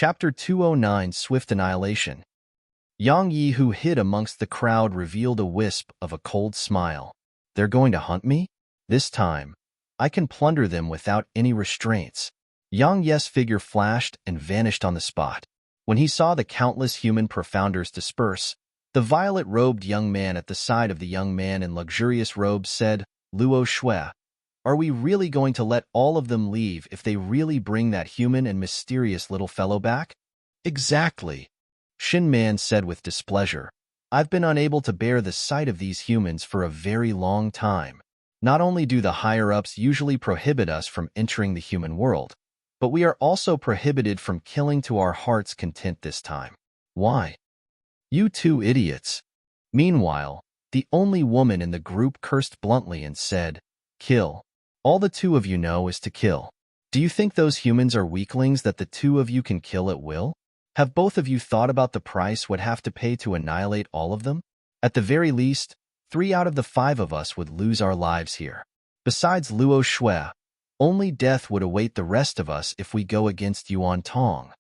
Chapter 209 Swift Annihilation. Yang Yi, who hid amongst the crowd, revealed a wisp of a cold smile. They're going to hunt me? This time, I can plunder them without any restraints. Yang Yi's figure flashed and vanished on the spot. When he saw the countless human profounders disperse, the violet-robed young man at the side of the young man in luxurious robes said, "Luo Shui, are we really going to let all of them leave if they really bring that human and mysterious little fellow back?" "Exactly," Shin Man said with displeasure. "I've been unable to bear the sight of these humans for a very long time. Not only do the higher-ups usually prohibit us from entering the human world, but we are also prohibited from killing to our heart's content this time. Why? You two idiots." Meanwhile, the only woman in the group cursed bluntly and said, "Kill. All the two of you know is to kill. Do you think those humans are weaklings that the two of you can kill at will? Have both of you thought about the price we'd have to pay to annihilate all of them? At the very least, 3 out of the 5 of us would lose our lives here. Besides Luo Shui, only death would await the rest of us if we go against Yuan Tong."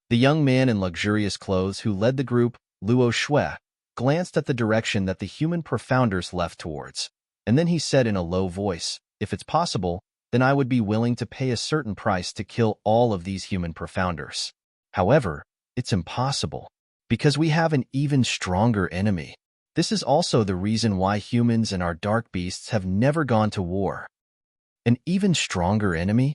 The young man in luxurious clothes who led the group, Luo Shui, glanced at the direction that the human profounders left towards, and then he said in a low voice, "If it's possible, then I would be willing to pay a certain price to kill all of these human profounders. However, it's impossible, because we have an even stronger enemy. This is also the reason why humans and our dark beasts have never gone to war." "An even stronger enemy?"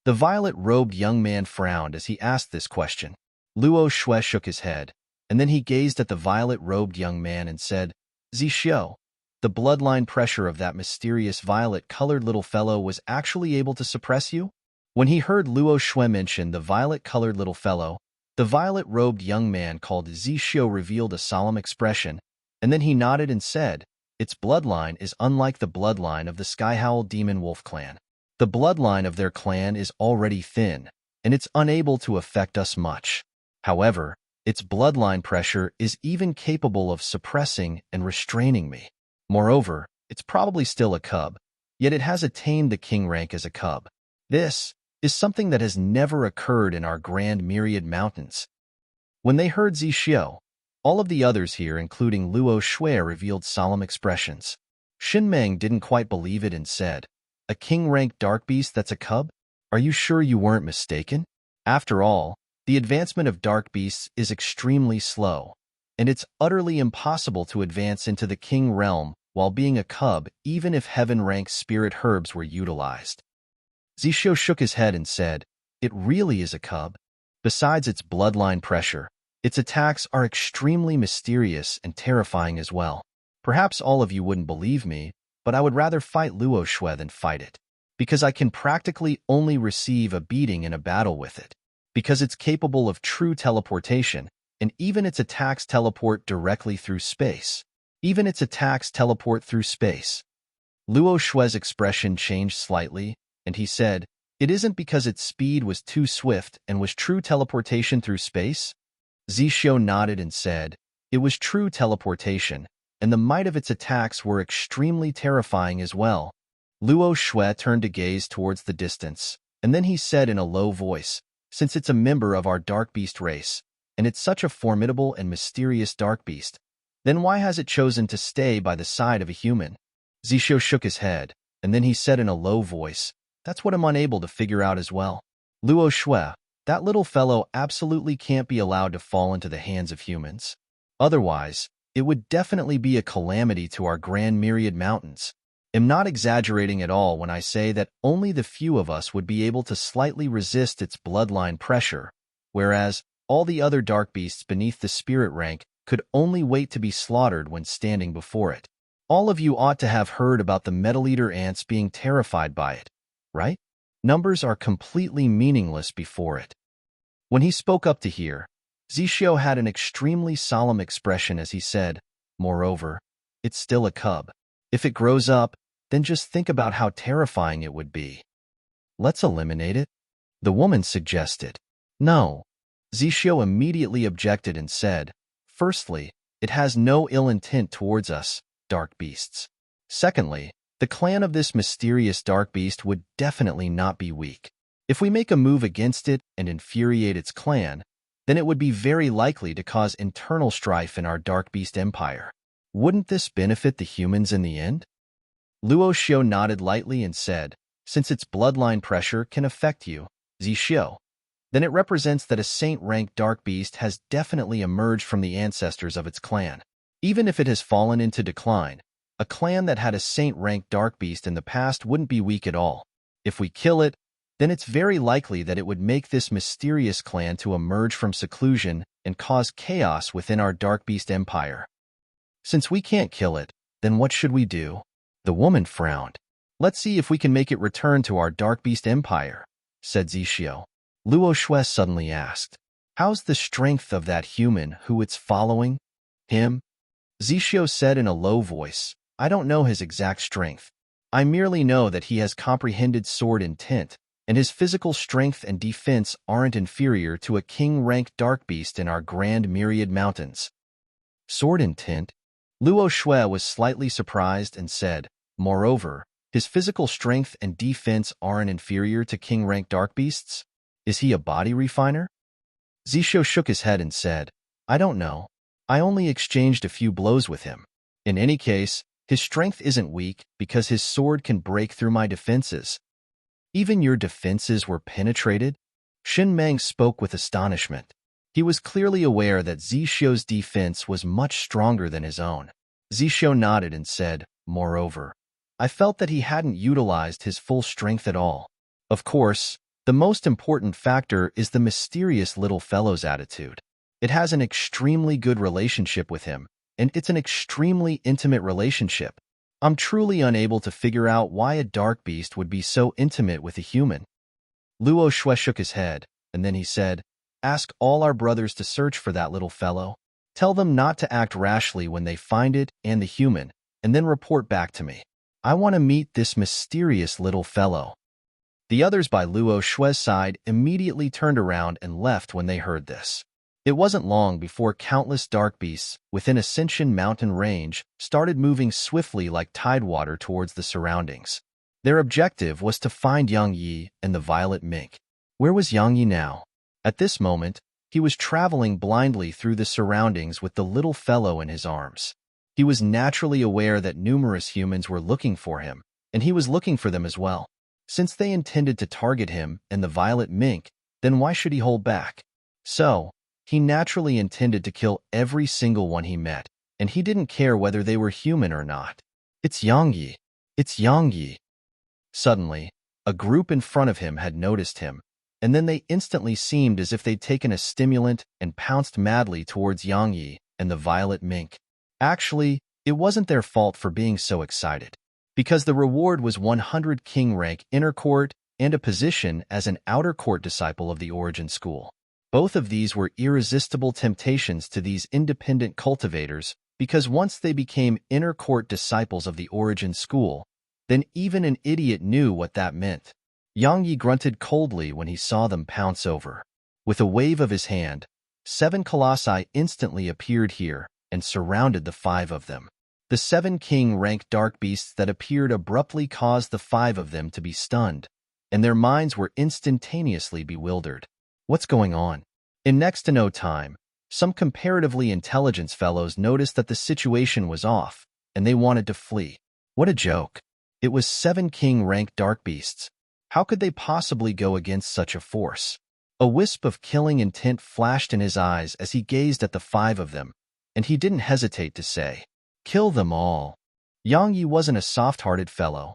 The violet-robed young man frowned as he asked this question. Luo Shui shook his head, and then he gazed at the violet-robed young man and said, "Zixio, the bloodline pressure of that mysterious violet-colored little fellow was actually able to suppress you?" When he heard Luo Shui mention the violet-colored little fellow, the violet-robed young man called Zixio revealed a solemn expression, and then he nodded and said, "Its bloodline is unlike the bloodline of the Skyhowl Demon Wolf clan. The bloodline of their clan is already thin, and it's unable to affect us much. However, its bloodline pressure is even capable of suppressing and restraining me. Moreover, it's probably still a cub, yet it has attained the king rank as a cub. This is something that has never occurred in our Grand Myriad Mountains." When they heard Zixio, all of the others here, including Luo Shui, revealed solemn expressions. Shin Meng didn't quite believe it and said, "A king-ranked dark beast that's a cub? Are you sure you weren't mistaken? After all, the advancement of dark beasts is extremely slow, and it's utterly impossible to advance into the king realm while being a cub, even if heaven-ranked spirit herbs were utilized." Zixio shook his head and said, "It really is a cub. Besides its bloodline pressure, its attacks are extremely mysterious and terrifying as well. Perhaps all of you wouldn't believe me, but I would rather fight Luo Shui than fight it, because I can practically only receive a beating in a battle with it, because it's capable of true teleportation, and even its attacks teleport directly through space. Even its attacks teleport through space." Luo Shui's expression changed slightly, and he said, "It isn't because its speed was too swift and was true teleportation through space?" Zixio nodded and said, "It was true teleportation, and the might of its attacks were extremely terrifying as well." Luo Shui turned to gaze towards the distance, and then he said in a low voice, "Since it's a member of our dark beast race, and it's such a formidable and mysterious dark beast, then why has it chosen to stay by the side of a human?" Zixio shook his head, and then he said in a low voice, "That's what I'm unable to figure out as well. Luo Shui, that little fellow absolutely can't be allowed to fall into the hands of humans. Otherwise, it would definitely be a calamity to our Grand Myriad Mountains. I'm not exaggerating at all when I say that only the few of us would be able to slightly resist its bloodline pressure, whereas all the other dark beasts beneath the spirit rank could only wait to be slaughtered when standing before it. All of you ought to have heard about the metal-eater ants being terrified by it, right? Numbers are completely meaningless before it." When he spoke up to here, Zixio had an extremely solemn expression as he said, "Moreover, it's still a cub. If it grows up, then just think about how terrifying it would be." "Let's eliminate it," the woman suggested. "No." Zixio immediately objected and said, "Firstly, it has no ill intent towards us, dark beasts. Secondly, the clan of this mysterious dark beast would definitely not be weak. If we make a move against it and infuriate its clan, then it would be very likely to cause internal strife in our Dark Beast Empire. Wouldn't this benefit the humans in the end? Luo Xiao nodded lightly and said, since its bloodline pressure can affect you, Xiao, then it represents that a saint-ranked Dark Beast has definitely emerged from the ancestors of its clan. Even if it has fallen into decline, a clan that had a saint-ranked Dark Beast in the past wouldn't be weak at all. If we kill it, then it's very likely that it would make this mysterious clan to emerge from seclusion and cause chaos within our Dark Beast Empire. Since we can't kill it, then what should we do? The woman frowned. Let's see if we can make it return to our Dark Beast Empire, said Xiao. Luo Shui suddenly asked, how's the strength of that human who it's following? Him? Xiao said in a low voice, I don't know his exact strength. I merely know that he has comprehended sword intent, and his physical strength and defense aren't inferior to a king-ranked Dark Beast in our Grand Myriad Mountains. Sword intent? Luo Shui was slightly surprised and said, moreover, his physical strength and defense aren't inferior to king-ranked Dark Beasts? Is he a body refiner? Xiao shook his head and said, I don't know. I only exchanged a few blows with him. In any case, his strength isn't weak because his sword can break through my defenses. Even your defenses were penetrated? Shen Meng spoke with astonishment. He was clearly aware that Xiao's defense was much stronger than his own. Xiao nodded and said, moreover, I felt that he hadn't utilized his full strength at all. Of course, the most important factor is the mysterious little fellow's attitude. It has an extremely good relationship with him, and it's an extremely intimate relationship. I'm truly unable to figure out why a Dark Beast would be so intimate with a human. Luo Shui shook his head, and then he said, ask all our brothers to search for that little fellow. Tell them not to act rashly when they find it and the human, and then report back to me. I want to meet this mysterious little fellow. The others by Luo Shui's side immediately turned around and left when they heard this. It wasn't long before countless Dark Beasts within Ascension Mountain range started moving swiftly like tidewater towards the surroundings. Their objective was to find Yang Yi and the Violet Mink. Where was Yang Yi now? At this moment, he was traveling blindly through the surroundings with the little fellow in his arms. He was naturally aware that numerous humans were looking for him, and he was looking for them as well. Since they intended to target him and the Violet Mink, then why should he hold back? So, he naturally intended to kill every single one he met, and he didn't care whether they were human or not. It's Yang Yi. It's Yang Yi. Suddenly, a group in front of him had noticed him, and then they instantly seemed as if they'd taken a stimulant and pounced madly towards Yang Yi and the Violet Mink. Actually, it wasn't their fault for being so excited, because the reward was 100 king rank inner court and a position as an outer court disciple of the Origin School. Both of these were irresistible temptations to these independent cultivators, because once they became inner court disciples of the Origin School, then even an idiot knew what that meant. Yang Yi grunted coldly when he saw them pounce over. With a wave of his hand, 7 colossi instantly appeared here and surrounded the 5 of them. The 7 king-ranked Dark Beasts that appeared abruptly caused the 5 of them to be stunned, and their minds were instantaneously bewildered. What's going on? In next to no time, some comparatively intelligent fellows noticed that the situation was off, and they wanted to flee. What a joke. It was 7 king-ranked Dark Beasts. How could they possibly go against such a force? A wisp of killing intent flashed in his eyes as he gazed at the 5 of them, and he didn't hesitate to say, kill them all. Yang Yi wasn't a soft-hearted fellow.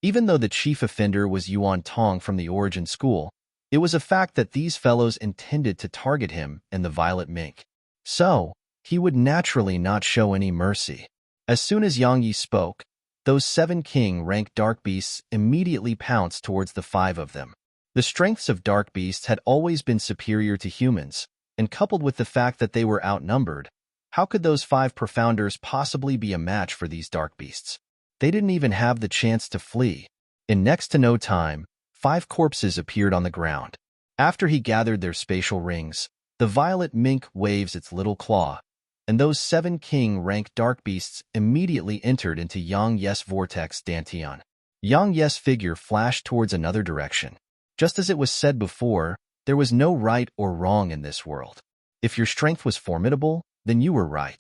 Even though the chief offender was Yuan Tong from the Origin School, it was a fact that these fellows intended to target him and the Violet Mink. So, he would naturally not show any mercy. As soon as Yang Yi spoke, those 7 king-ranked Dark Beasts immediately pounced towards the 5 of them. The strengths of Dark Beasts had always been superior to humans, and coupled with the fact that they were outnumbered, how could those 5 profounders possibly be a match for these Dark Beasts? They didn't even have the chance to flee. In next to no time, 5 corpses appeared on the ground. After he gathered their spatial rings, the Violet Mink waves its little claw, and those 7 king-ranked Dark Beasts immediately entered into Yang Ye's vortex dantian. Yang Ye's figure flashed towards another direction. Just as it was said before, there was no right or wrong in this world. If your strength was formidable, then you were right.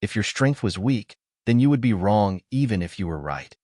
If your strength was weak, then you would be wrong even if you were right.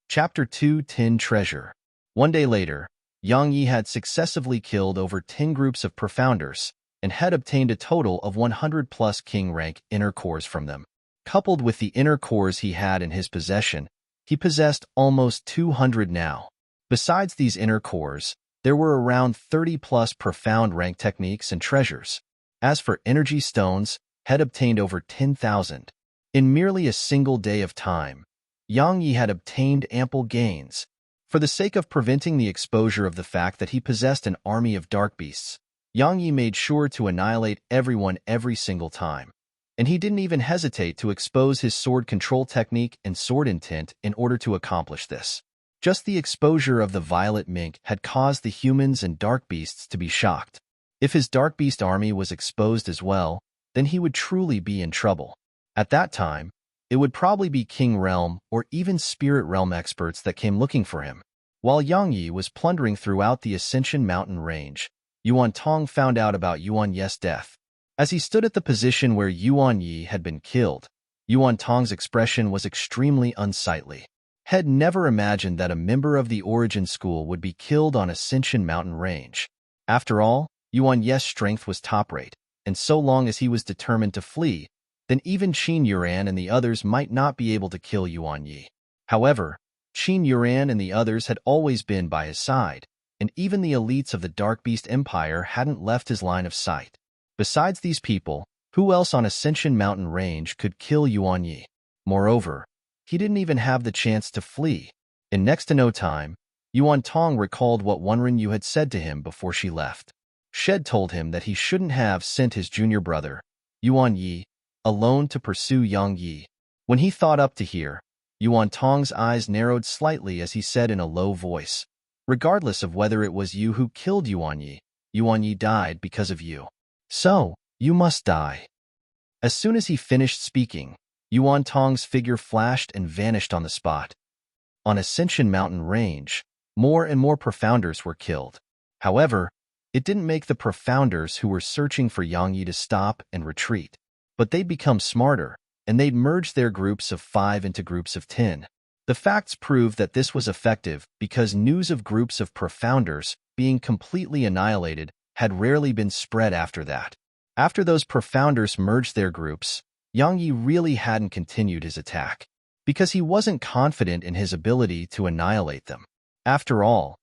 Chapter 2, Tin Treasure. One day later, Yang Yi had successively killed over 10 groups of profounders and had obtained a total of 100+ king rank inner cores from them. Coupled with the inner cores he had in his possession, he possessed almost 200 now. Besides these inner cores, there were around 30+ profound rank techniques and treasures. As for energy stones, had obtained over 10,000. In merely a single day of time, Yang Yi had obtained ample gains. For the sake of preventing the exposure of the fact that he possessed an army of dark beasts, Yang Yi made sure to annihilate everyone every single time. And he didn't even hesitate to expose his sword control technique and sword intent in order to accomplish this. Just the exposure of the violet mink had caused the humans and dark beasts to be shocked. If his dark beast army was exposed as well, then he would truly be in trouble. At that time, it would probably be King Realm or even Spirit Realm experts that came looking for him. While Yang Yi was plundering throughout the Ascension Mountain range, Yuan Tong found out about Yuan Ye's death. As he stood at the position where Yuan Yi had been killed, Yuan Tong's expression was extremely unsightly. Had never imagined that a member of the Origin School would be killed on Ascension Mountain range. After all, Yuan Ye's strength was top-rate, and so long as he was determined to flee, then even Qin Yuran and the others might not be able to kill Yuan Yi. However, Qin Yuran and the others had always been by his side, and even the elites of the Dark Beast Empire hadn't left his line of sight. Besides these people, who else on Ascension Mountain range could kill Yuan Yi? Moreover, he didn't even have the chance to flee. In next to no time, Yuan Tong recalled what Wenren Yu had said to him before she left. Shed told him that he shouldn't have sent his junior brother, Yuan Yi, alone to pursue Yang Yi. When he thought up to here, Yuan Tong's eyes narrowed slightly as he said in a low voice, "Regardless of whether it was you who killed Yuan Yi died because of you. So, you must die." As soon as he finished speaking, Yuan Tong's figure flashed and vanished on the spot. On Ascension Mountain range, more and more profounders were killed. However, it didn't make the profounders who were searching for Yang Yi to stop and retreat. But they'd become smarter, and they'd merge their groups of 5 into groups of 10. The facts prove that this was effective because news of groups of profounders being completely annihilated had rarely been spread after that. After those profounders merged their groups, Yang Yi really hadn't continued his attack, because he wasn't confident in his ability to annihilate them. After all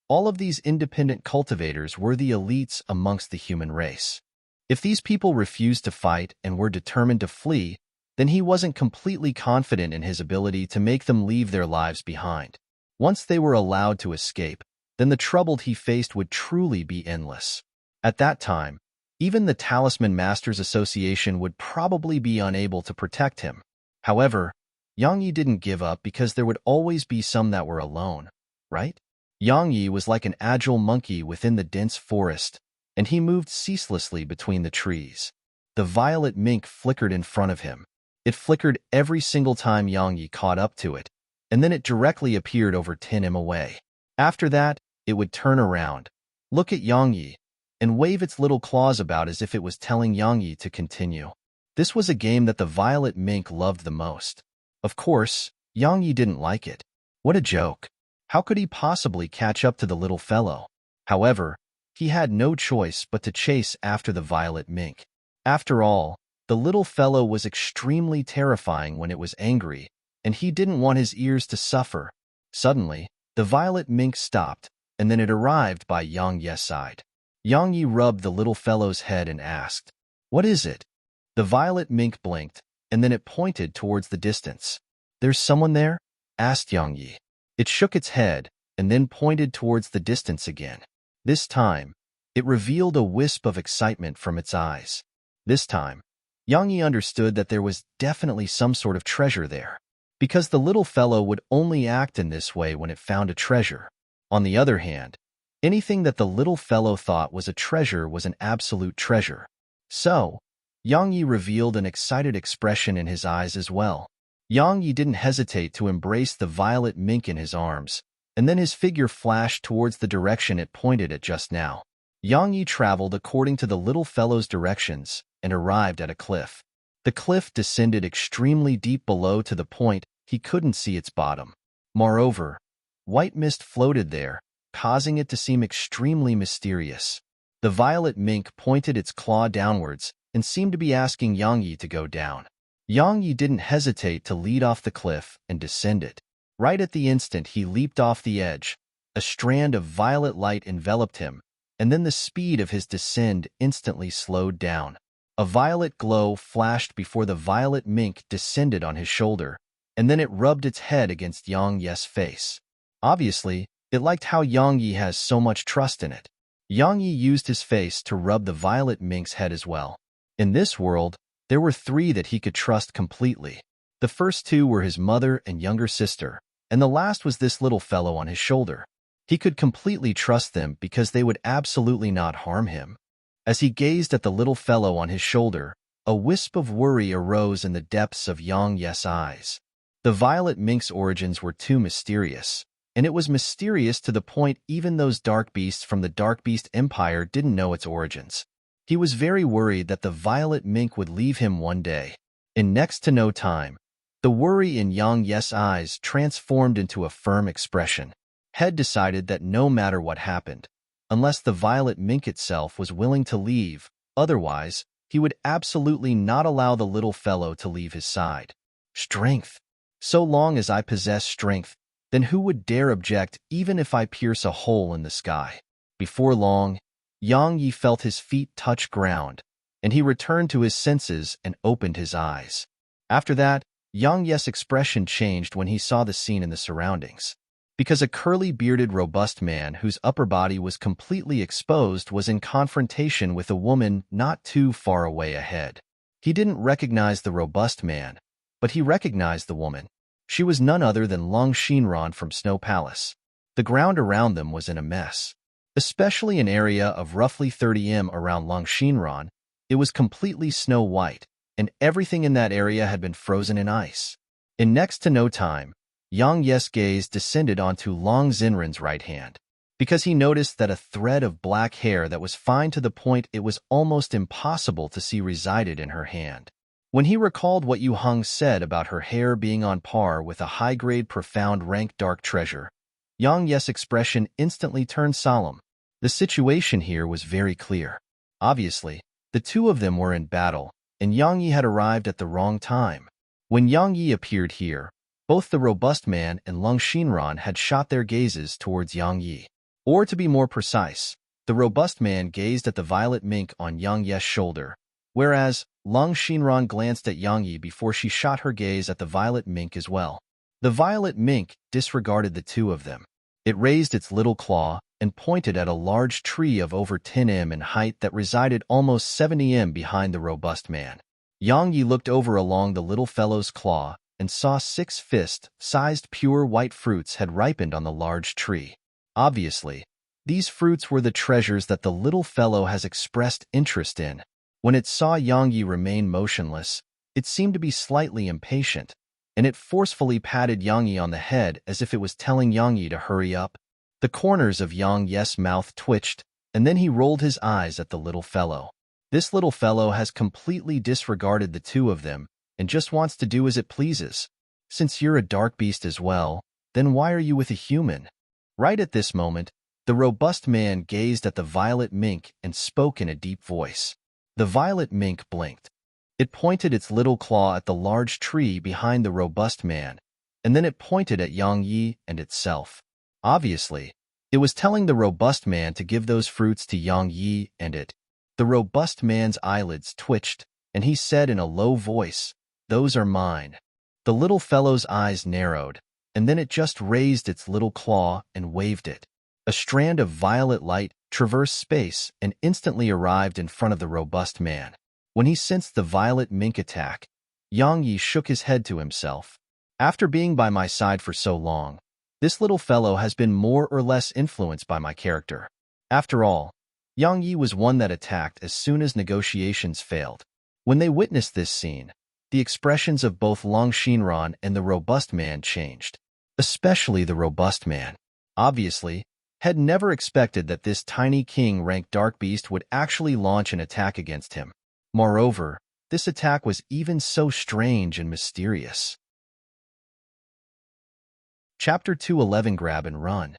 of these independent cultivators were the elites amongst the human race. If these people refused to fight and were determined to flee, then he wasn't completely confident in his ability to make them leave their lives behind. Once they were allowed to escape, then the trouble he faced would truly be endless. At that time, even the Talisman Masters Association would probably be unable to protect him. However, Yang Yi didn't give up because there would always be some that were alone, right? Yang Yi was like an agile monkey within the dense forest, and he moved ceaselessly between the trees. The violet mink flickered in front of him. It flickered every single time Yang Yi caught up to it, and then it directly appeared over 10 m away. After that, it would turn around, look at Yang Yi, and wave its little claws about as if it was telling Yang Yi to continue. This was a game that the violet mink loved the most. Of course, Yang Yi didn't like it. What a joke. How could he possibly catch up to the little fellow? However, he had no choice but to chase after the violet mink. After all, the little fellow was extremely terrifying when it was angry, and he didn't want his ears to suffer. Suddenly, the violet mink stopped, and then it arrived by Yang Ye's side. Yang Yi rubbed the little fellow's head and asked, "What is it?" The violet mink blinked, and then it pointed towards the distance. "There's someone there?" asked Yang Yi. It shook its head, and then pointed towards the distance again. This time, it revealed a wisp of excitement from its eyes. This time, Yang Yi understood that there was definitely some sort of treasure there, because the little fellow would only act in this way when it found a treasure. On the other hand, anything that the little fellow thought was a treasure was an absolute treasure. So, Yang Yi revealed an excited expression in his eyes as well. Yang Yi didn't hesitate to embrace the violet mink in his arms, and then his figure flashed towards the direction it pointed at just now. Yang Yi traveled according to the little fellow's directions and arrived at a cliff. The cliff descended extremely deep below to the point he couldn't see its bottom. Moreover, white mist floated there, causing it to seem extremely mysterious. The violet mink pointed its claw downwards and seemed to be asking Yang Yi to go down. Yang Yi didn't hesitate to lead off the cliff and descend it. Right at the instant he leaped off the edge, a strand of violet light enveloped him, and then the speed of his descent instantly slowed down. A violet glow flashed before the violet mink descended on his shoulder, and then it rubbed its head against Yang Yi's face. Obviously, it liked how Yang Yi has so much trust in it. Yang Yi used his face to rub the violet mink's head as well. In this world, there were 3 that he could trust completely. The first 2 were his mother and younger sister, and the last was this little fellow on his shoulder. He could completely trust them because they would absolutely not harm him. As he gazed at the little fellow on his shoulder, a wisp of worry arose in the depths of Yang Yi's eyes. The violet mink's origins were too mysterious, and it was mysterious to the point even those dark beasts from the Dark Beast Empire didn't know its origins. He was very worried that the violet mink would leave him one day. In next to no time, the worry in Yang Yi's eyes transformed into a firm expression. Head decided that no matter what happened, unless the violet mink itself was willing to leave, otherwise, he would absolutely not allow the little fellow to leave his side. Strength. So long as I possess strength, then who would dare object even if I pierce a hole in the sky? Before long, Yang Yi felt his feet touch ground, and he returned to his senses and opened his eyes. After that, Yang Yi's expression changed when he saw the scene in the surroundings. Because a curly-bearded, robust man whose upper body was completely exposed was in confrontation with a woman not too far away ahead. He didn't recognize the robust man, but he recognized the woman. She was none other than Long Shinran from Snow Palace. The ground around them was in a mess. Especially an area of roughly 30 m around Long Shinran, it was completely snow-white, and everything in that area had been frozen in ice. In next to no time, Yang Yi's gaze descended onto Long Xinren's right hand, because he noticed that a thread of black hair that was fine to the point it was almost impossible to see resided in her hand. When he recalled what Yu Heng said about her hair being on par with a high-grade profound rank dark treasure, Yang Yi's expression instantly turned solemn. The situation here was very clear. Obviously, the 2 of them were in battle, and Yang Yi had arrived at the wrong time. When Yang Yi appeared here, both the robust man and Long Shinran had shot their gazes towards Yang Yi. Or to be more precise, the robust man gazed at the violet mink on Yang Yi's shoulder, whereas Long Shinran glanced at Yang Yi before she shot her gaze at the violet mink as well. The violet mink disregarded the 2 of them. It raised its little claw and pointed at a large tree of over 10 m in height that resided almost 70 m behind the robust man. Yang Yi looked over along the little fellow's claw and saw 6 fist-sized pure white fruits had ripened on the large tree. Obviously, these fruits were the treasures that the little fellow has expressed interest in. When it saw Yang Yi remain motionless, it seemed to be slightly impatient, and it forcefully patted Yang Yi on the head as if it was telling Yang Yi to hurry up. The corners of Yang Yi's mouth twitched, and then he rolled his eyes at the little fellow. This little fellow has completely disregarded the 2 of them and just wants to do as it pleases. Since you're a dark beast as well, then why are you with a human? Right at this moment, the robust man gazed at the violet mink and spoke in a deep voice. The violet mink blinked. It pointed its little claw at the large tree behind the robust man, and then it pointed at Yang Yi and itself. Obviously, it was telling the robust man to give those fruits to Yang Yi and it. The robust man's eyelids twitched, and he said in a low voice, "Those are mine." The little fellow's eyes narrowed, and then it just raised its little claw and waved it. A strand of violet light traversed space and instantly arrived in front of the robust man. When he sensed the violet mink attack, Yang Yi shook his head to himself. After being by my side for so long, this little fellow has been more or less influenced by my character. After all, Yang Yi was one that attacked as soon as negotiations failed. When they witnessed this scene, the expressions of both Long Shinran and the robust man changed, especially the robust man. Obviously, had never expected that this tiny king-ranked dark beast would actually launch an attack against him. Moreover, this attack was even so strange and mysterious. Chapter 211 Grab and Run.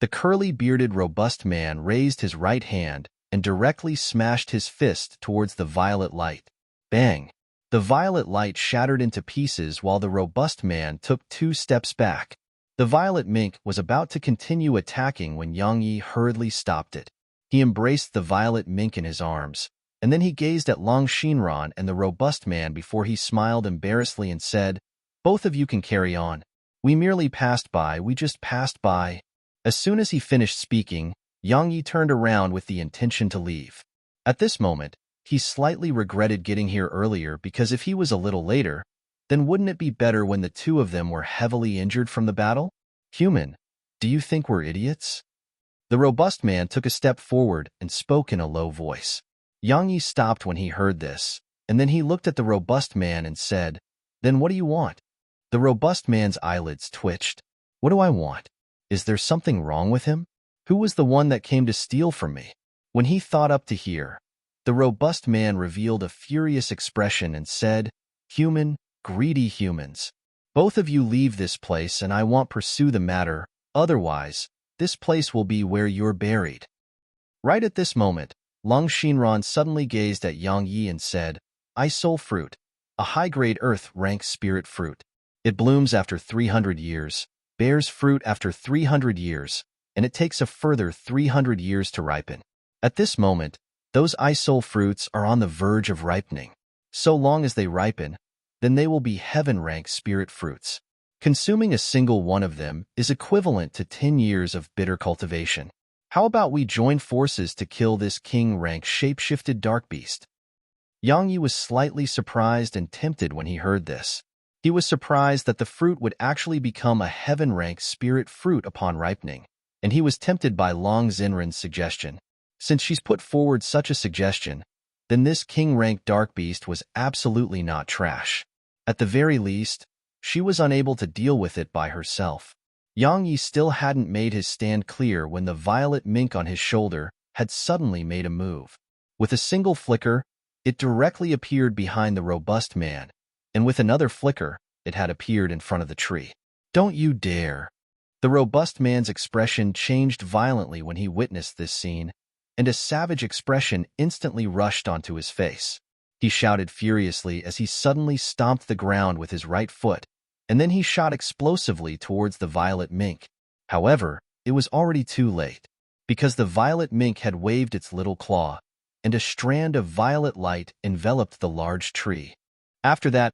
The curly-bearded, robust man raised his right hand and directly smashed his fist towards the violet light. Bang! The violet light shattered into pieces while the robust man took 2 steps back. The violet mink was about to continue attacking when Yang Yi hurriedly stopped it. He embraced the violet mink in his arms, and then he gazed at Long Shinran and the robust man before he smiled embarrassedly and said, "Both of you can carry on. We merely passed by, we just passed by." As soon as he finished speaking, Yang Yi turned around with the intention to leave. At this moment, he slightly regretted getting here earlier because if he was a little later, then wouldn't it be better when the two of them were heavily injured from the battle? "Human, do you think we're idiots?" The robust man took a step forward and spoke in a low voice. Yang Yi stopped when he heard this, and then he looked at the robust man and said, "Then what do you want?" The robust man's eyelids twitched. "What do I want? Is there something wrong with him? Who was the one that came to steal from me?" When he thought up to here, the robust man revealed a furious expression and said, "Human, greedy humans. Both of you leave this place and I won't pursue the matter, otherwise, this place will be where you're buried." Right at this moment, Long Shinran suddenly gazed at Yang Yi and said, "I soul fruit, a high-grade earth-rank spirit fruit. It blooms after 300 years, bears fruit after 300 years, and it takes a further 300 years to ripen. At this moment, those I-soul fruits are on the verge of ripening. So long as they ripen, then they will be heaven-rank spirit fruits. Consuming a single one of them is equivalent to 10 years of bitter cultivation. How about we join forces to kill this king-rank shape-shifted dark beast?" Yang Yi was slightly surprised and tempted when he heard this. He was surprised that the fruit would actually become a heaven-rank spirit fruit upon ripening, and he was tempted by Long Xinren's suggestion. Since she's put forward such a suggestion, then this king-rank dark beast was absolutely not trash. At the very least, she was unable to deal with it by herself. Yang Yi still hadn't made his stand clear when the violet mink on his shoulder had suddenly made a move. With a single flicker, it directly appeared behind the robust man, and with another flicker, it had appeared in front of the tree. "Don't you dare!" The robust man's expression changed violently when he witnessed this scene, and a savage expression instantly rushed onto his face. He shouted furiously as he suddenly stomped the ground with his right foot, and then he shot explosively towards the violet mink. However, it was already too late, because the violet mink had waved its little claw, and a strand of violet light enveloped the large tree. After that,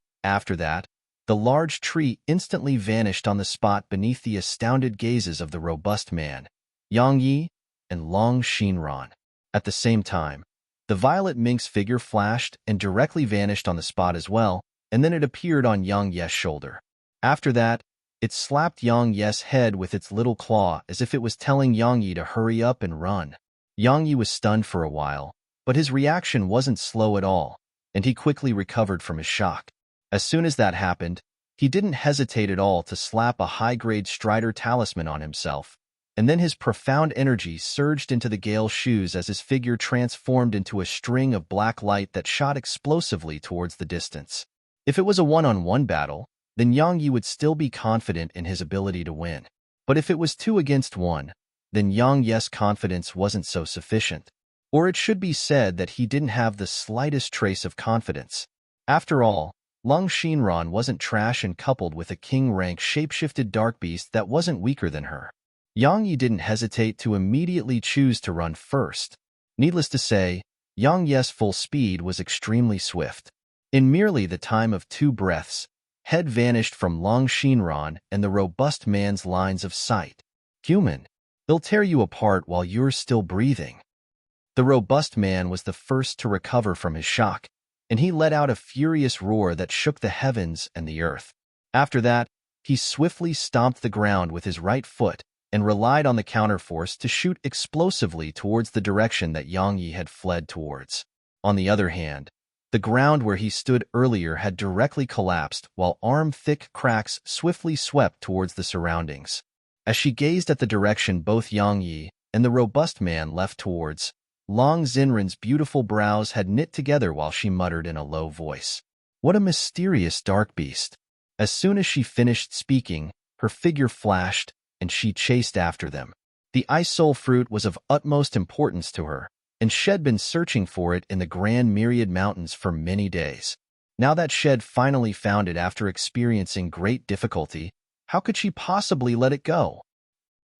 the large tree instantly vanished on the spot beneath the astounded gazes of the robust man, Yang Yi, and Long Shinran. At the same time, the violet mink's figure flashed and directly vanished on the spot as well, and then it appeared on Yang Yi's shoulder. After that, it slapped Yang Yi's head with its little claw as if it was telling Yang Yi to hurry up and run. Yang Yi was stunned for a while, but his reaction wasn't slow at all, and he quickly recovered from his shock. As soon as that happened, he didn't hesitate at all to slap a high-grade Strider talisman on himself, and then his profound energy surged into the Gale's shoes as his figure transformed into a string of black light that shot explosively towards the distance. If it was a one-on-one battle, then Yang Yi would still be confident in his ability to win. But if it was 2 against 1, then Yang Yi's confidence wasn't so sufficient. Or it should be said that he didn't have the slightest trace of confidence. After all, Long Shinran wasn't trash, and coupled with a king-rank shape-shifted dark beast that wasn't weaker than her. Yang Yi didn't hesitate to immediately choose to run first. Needless to say, Yang Yi's full speed was extremely swift. In merely the time of 2 breaths, head vanished from Long Shinran and the robust man's lines of sight. "Human, they'll tear you apart while you're still breathing." The robust man was the first to recover from his shock, and he let out a furious roar that shook the heavens and the earth. After that, he swiftly stomped the ground with his right foot and relied on the counterforce to shoot explosively towards the direction that Yang Yi had fled towards. On the other hand, the ground where he stood earlier had directly collapsed while arm-thick cracks swiftly swept towards the surroundings. As she gazed at the direction both Yang Yi and the robust man left towards, Long Xinren's beautiful brows had knit together while she muttered in a low voice, "What a mysterious dark beast." As soon as she finished speaking, her figure flashed, and she chased after them. The ice soul fruit was of utmost importance to her, and she had been searching for it in the Grand Myriad Mountains for many days. Now that she had finally found it after experiencing great difficulty, how could she possibly let it go?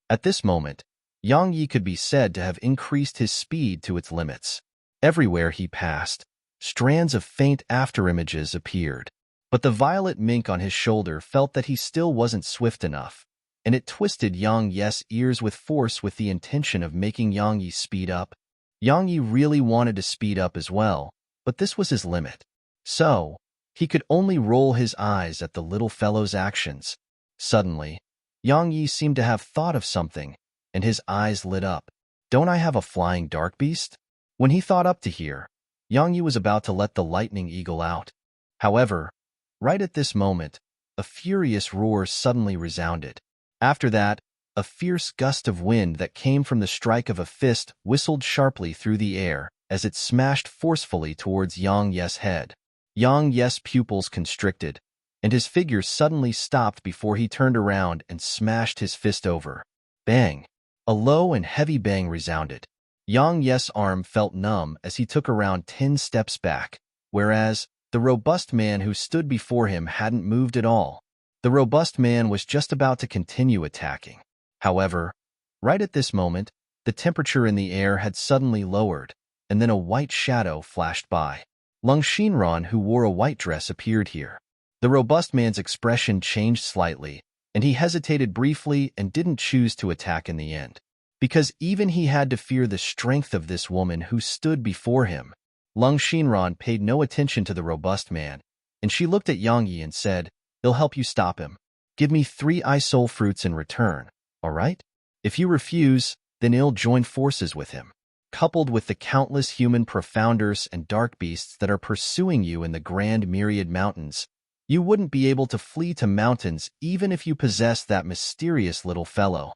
At this moment, Yang Yi could be said to have increased his speed to its limits. Everywhere he passed, strands of faint afterimages appeared. But the violet mink on his shoulder felt that he still wasn't swift enough, and it twisted Yang Yi's ears with force with the intention of making Yang Yi speed up. Yang Yi really wanted to speed up as well, but this was his limit. So, he could only roll his eyes at the little fellow's actions. Suddenly, Yang Yi seemed to have thought of something, and his eyes lit up. "Don't I have a flying dark beast?" When he thought up to here, Yang Yi was about to let the lightning eagle out. However, right at this moment, a furious roar suddenly resounded. After that, a fierce gust of wind that came from the strike of a fist whistled sharply through the air as it smashed forcefully towards Yang Yi's head. Yang Yi's pupils constricted, and his figure suddenly stopped before he turned around and smashed his fist over. Bang! A low and heavy bang resounded. Yang Yi's arm felt numb as he took around 10 steps back, whereas the robust man who stood before him hadn't moved at all. The robust man was just about to continue attacking. However, right at this moment, the temperature in the air had suddenly lowered, and then a white shadow flashed by. Lung Xinran, who wore a white dress, appeared here. The robust man's expression changed slightly, and he hesitated briefly and didn't choose to attack in the end. Because even he had to fear the strength of this woman who stood before him. Lung Xinran paid no attention to the robust man, and she looked at Yang Yi and said, "He'll help you stop him. Give me 3 ice soul fruits in return, all right? If you refuse, then he'll join forces with him. Coupled with the countless human profounders and dark beasts that are pursuing you in the Grand Myriad Mountains, you wouldn't be able to flee to mountains even if you possessed that mysterious little fellow."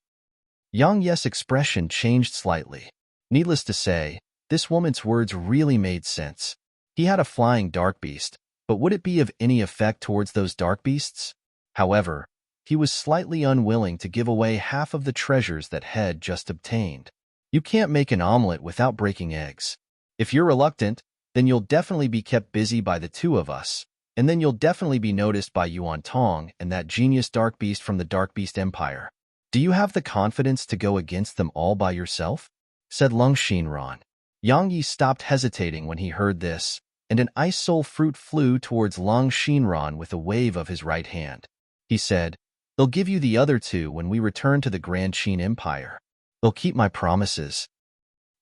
Yang Yi's expression changed slightly. Needless to say, this woman's words really made sense. He had a flying dark beast, but would it be of any effect towards those dark beasts? However, he was slightly unwilling to give away half of the treasures that had just obtained. You can't make an omelet without breaking eggs. If you're reluctant, then you'll definitely be kept busy by the 2 of us, and then you'll definitely be noticed by Yuan Tong and that genius dark beast from the Dark Beast Empire. Do you have the confidence to go against them all by yourself? Said Lung Xinran. Yang Yi stopped hesitating when he heard this, and an ice soul fruit flew towards Lung Xinran with a wave of his right hand. He said, "They'll give you the other 2 when we return to the Grand Qin Empire. They'll keep my promises."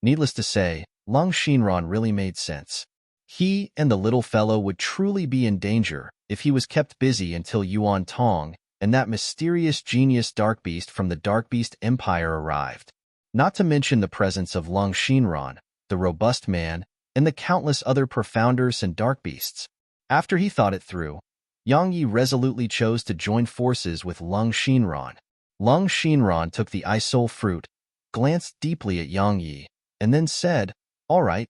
Needless to say, Lung Xinran really made sense. He and the little fellow would truly be in danger if he was kept busy until Yuan Tong and that mysterious genius dark beast from the Dark Beast Empire arrived. Not to mention the presence of Lung Xinran, the robust man, and the countless other profounders and dark beasts. After he thought it through, Yang Yi resolutely chose to join forces with Lung Xinran. Lung Xinran took the ice soul fruit, glanced deeply at Yang Yi, and then said, "All right."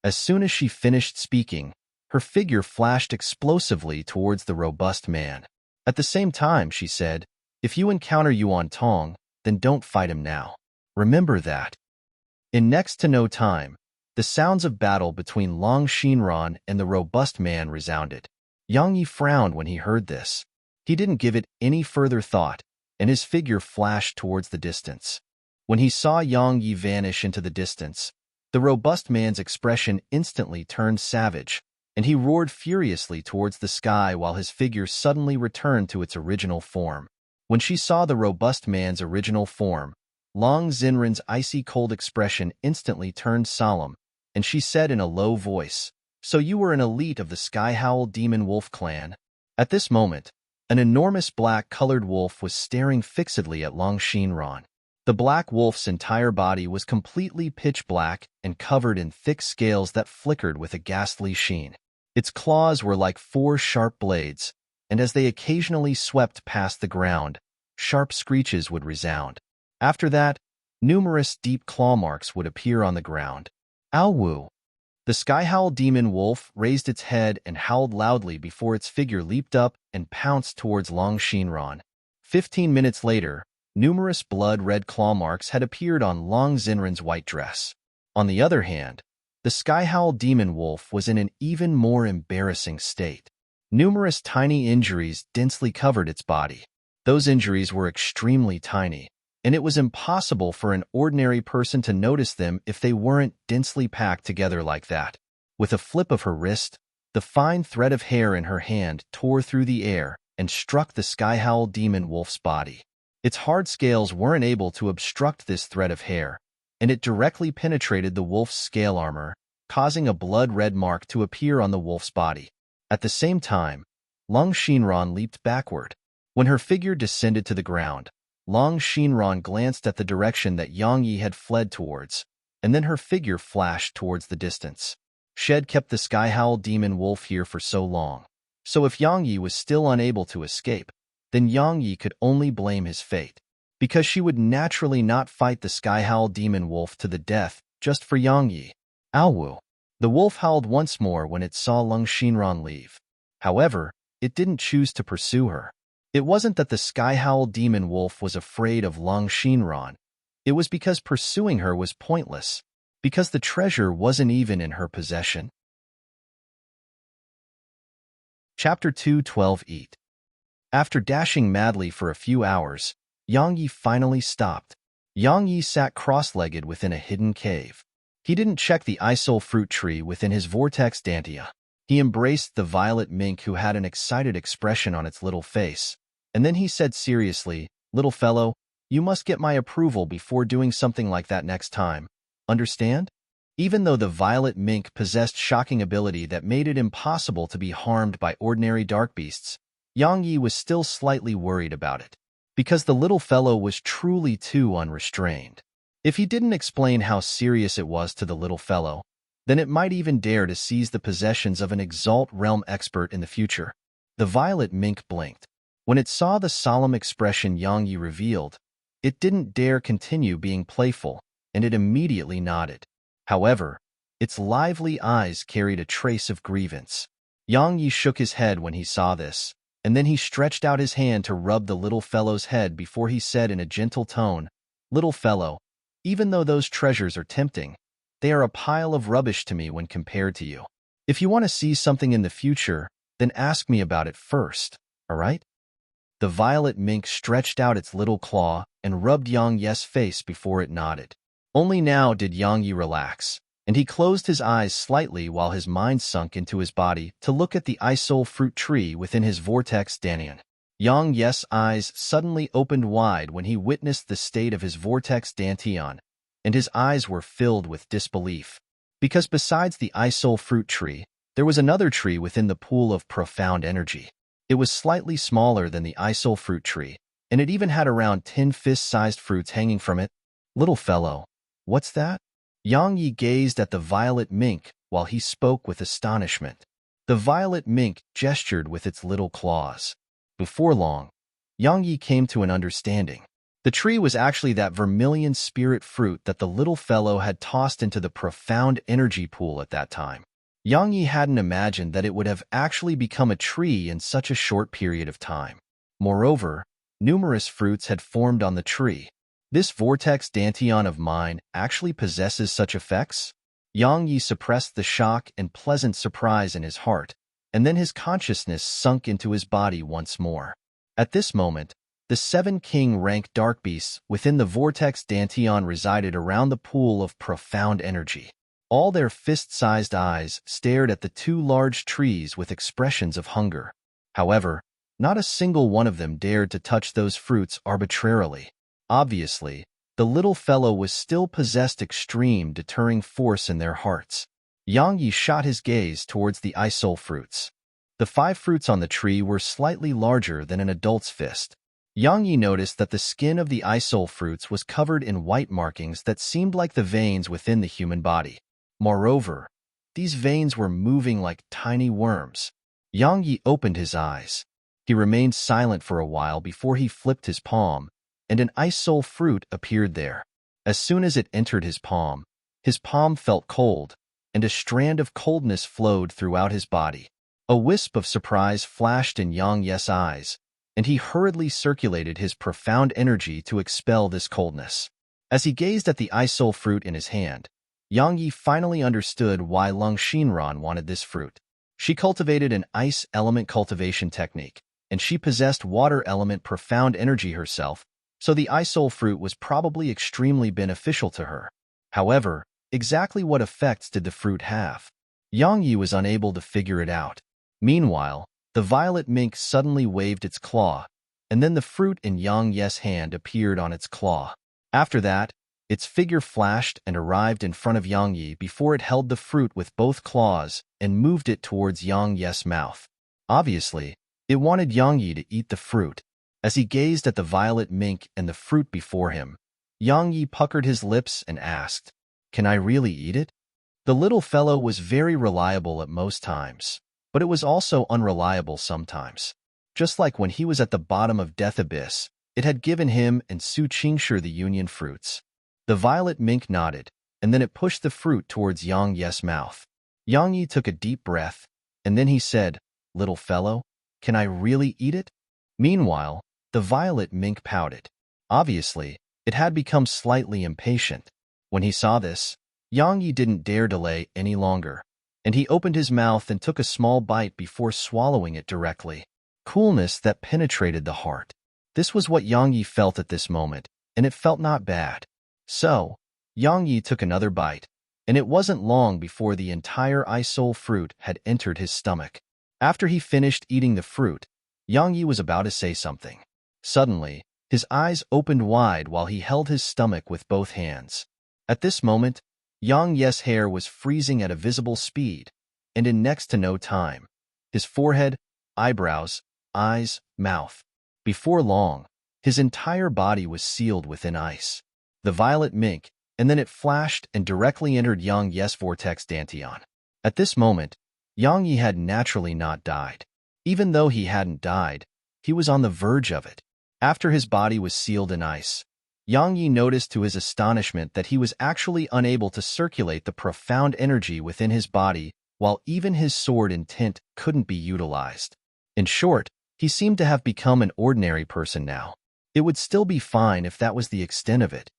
As soon as she finished speaking, her figure flashed explosively towards the robust man. At the same time, she said, "If you encounter Yuan Tong, then don't fight him now. Remember that." In next to no time, the sounds of battle between Lung Xinran and the robust man resounded. Yang Yi frowned when he heard this. He didn't give it any further thought, and his figure flashed towards the distance. When he saw Yang Yi vanish into the distance, the robust man's expression instantly turned savage, and he roared furiously towards the sky while his figure suddenly returned to its original form. When she saw the robust man's original form, Long Xinren's icy cold expression instantly turned solemn, and she said in a low voice, "So you were an elite of the Skyhowl Demon Wolf clan?" At this moment, an enormous black-colored wolf was staring fixedly at Lung Xinran. The black wolf's entire body was completely pitch black and covered in thick scales that flickered with a ghastly sheen. Its claws were like 4 sharp blades, and as they occasionally swept past the ground, sharp screeches would resound. After that, numerous deep claw marks would appear on the ground. Ow! The sky-howl demon wolf raised its head and howled loudly before its figure leaped up and pounced towards Long Shinran. 15 minutes later, numerous blood-red claw marks had appeared on Long Xinran's white dress. On the other hand, the sky-howl demon wolf was in an even more embarrassing state. Numerous tiny injuries densely covered its body. Those injuries were extremely tiny, and it was impossible for an ordinary person to notice them if they weren't densely packed together like that. With a flip of her wrist, the fine thread of hair in her hand tore through the air and struck the sky-howl demon wolf's body. Its hard scales weren't able to obstruct this thread of hair, and it directly penetrated the wolf's scale armor, causing a blood-red mark to appear on the wolf's body. At the same time, Long Shinran leaped backward. When her figure descended to the ground, Long Shinran glanced at the direction that Yang Yi had fled towards, and then her figure flashed towards the distance. Shed kept the sky-howl demon wolf here for so long, so if Yang Yi was still unable to escape, then Yang Yi could only blame his fate, because she would naturally not fight the sky-howl demon wolf to the death just for Yang Yi. Ow! The wolf howled once more when it saw Long Shinran leave. However, it didn't choose to pursue her. It wasn't that the sky-howl demon wolf was afraid of Long Shinran. It was because pursuing her was pointless, because the treasure wasn't even in her possession. Chapter 2:12 Eat. After dashing madly for a few hours, Yang Yi finally stopped. Yang Yi sat cross-legged within a hidden cave. He didn't check the isol fruit tree within his vortex dantia. He embraced the violet mink who had an excited expression on its little face. And then he said seriously, "Little fellow, you must get my approval before doing something like that next time. Understand?" Even though the violet mink possessed shocking ability that made it impossible to be harmed by ordinary dark beasts, Yang Yi was still slightly worried about it, because the little fellow was truly too unrestrained. If he didn't explain how serious it was to the little fellow, then it might even dare to seize the possessions of an Exalt Realm expert in the future. The violet mink blinked. When it saw the solemn expression Yang Yi revealed, it didn't dare continue being playful, and it immediately nodded. However, its lively eyes carried a trace of grievance. Yang Yi shook his head when he saw this, and then he stretched out his hand to rub the little fellow's head before he said in a gentle tone, "Little fellow, even though those treasures are tempting, they are a pile of rubbish to me when compared to you. If you want to see something in the future, then ask me about it first, all right?" The violet mink stretched out its little claw and rubbed Yang Yi's face before it nodded. Only now did Yang Yi relax, and he closed his eyes slightly while his mind sunk into his body to look at the isol fruit tree within his vortex dantian. Yang Yi's eyes suddenly opened wide when he witnessed the state of his vortex dantian, and his eyes were filled with disbelief. Because besides the isol fruit tree, there was another tree within the pool of profound energy. It was slightly smaller than the isol fruit tree, and it even had around 10 fist-sized fruits hanging from it. "Little fellow, what's that?" Yang Yi gazed at the violet mink while he spoke with astonishment. The violet mink gestured with its little claws. Before long, Yang Yi came to an understanding. The tree was actually that vermilion spirit fruit that the little fellow had tossed into the profound energy pool at that time. Yang Yi hadn't imagined that it would have actually become a tree in such a short period of time. Moreover, numerous fruits had formed on the tree. This vortex dantian of mine actually possesses such effects? Yang Yi suppressed the shock and pleasant surprise in his heart, and then his consciousness sunk into his body once more. At this moment, the 7 king-rank dark beasts within the vortex dantian resided around the pool of profound energy. All their fist-sized eyes stared at the 2 large trees with expressions of hunger. However, not a single one of them dared to touch those fruits arbitrarily. Obviously, the little fellow was still possessed extreme deterring force in their hearts. Yang Yi shot his gaze towards the isol fruits. The 5 fruits on the tree were slightly larger than an adult's fist. Yang Yi noticed that the skin of the isol fruits was covered in white markings that seemed like the veins within the human body. Moreover, these veins were moving like tiny worms. Yang Yi opened his eyes. He remained silent for a while before he flipped his palm, and an ice soul fruit appeared there. As soon as it entered his palm felt cold, and a strand of coldness flowed throughout his body. A wisp of surprise flashed in Yang Yes' eyes, and he hurriedly circulated his profound energy to expel this coldness. As he gazed at the ice soul fruit in his hand, Yang Yi finally understood why Lung Xinran wanted this fruit. She cultivated an ice element cultivation technique, and she possessed water element profound energy herself, so the ice soul fruit was probably extremely beneficial to her. However, exactly what effects did the fruit have? Yang Yi was unable to figure it out. Meanwhile, the violet mink suddenly waved its claw, and then the fruit in Yang Yes' hand appeared on its claw. After that, its figure flashed and arrived in front of Yang Yi before it held the fruit with both claws and moved it towards Yang Yes' mouth. Obviously, it wanted Yang Yi to eat the fruit. As he gazed at the violet mink and the fruit before him, Yang Yi puckered his lips and asked, "Can I really eat it?" The little fellow was very reliable at most times, but it was also unreliable sometimes. Just like when he was at the bottom of Death Abyss, it had given him and Su Qingshi the union fruits. The violet mink nodded, and then it pushed the fruit towards Yang Yes' mouth. Yang Yi took a deep breath, and then he said, "Little fellow, can I really eat it?" Meanwhile, the violet mink pouted. Obviously, it had become slightly impatient. When he saw this, Yang Yi didn't dare delay any longer, and he opened his mouth and took a small bite before swallowing it directly. Coolness that penetrated the heart. This was what Yang Yi felt at this moment, and it felt not bad. So, Yang Yi took another bite, and it wasn't long before the entire ice soul fruit had entered his stomach. After he finished eating the fruit, Yang Yi was about to say something. Suddenly, his eyes opened wide while he held his stomach with both hands. At this moment, Yang Yes' hair was freezing at a visible speed, and in next to no time, his forehead, eyebrows, eyes, mouth. Before long, his entire body was sealed within ice. The violet mink, and then it flashed and directly entered Yang Yes' vortex dantian. At this moment, Yang Yi had naturally not died. Even though he hadn't died, he was on the verge of it. After his body was sealed in ice, Yang Yi noticed to his astonishment that he was actually unable to circulate the profound energy within his body, while even his sword intent couldn't be utilized. In short, he seemed to have become an ordinary person now. It would still be fine if that was the extent of it.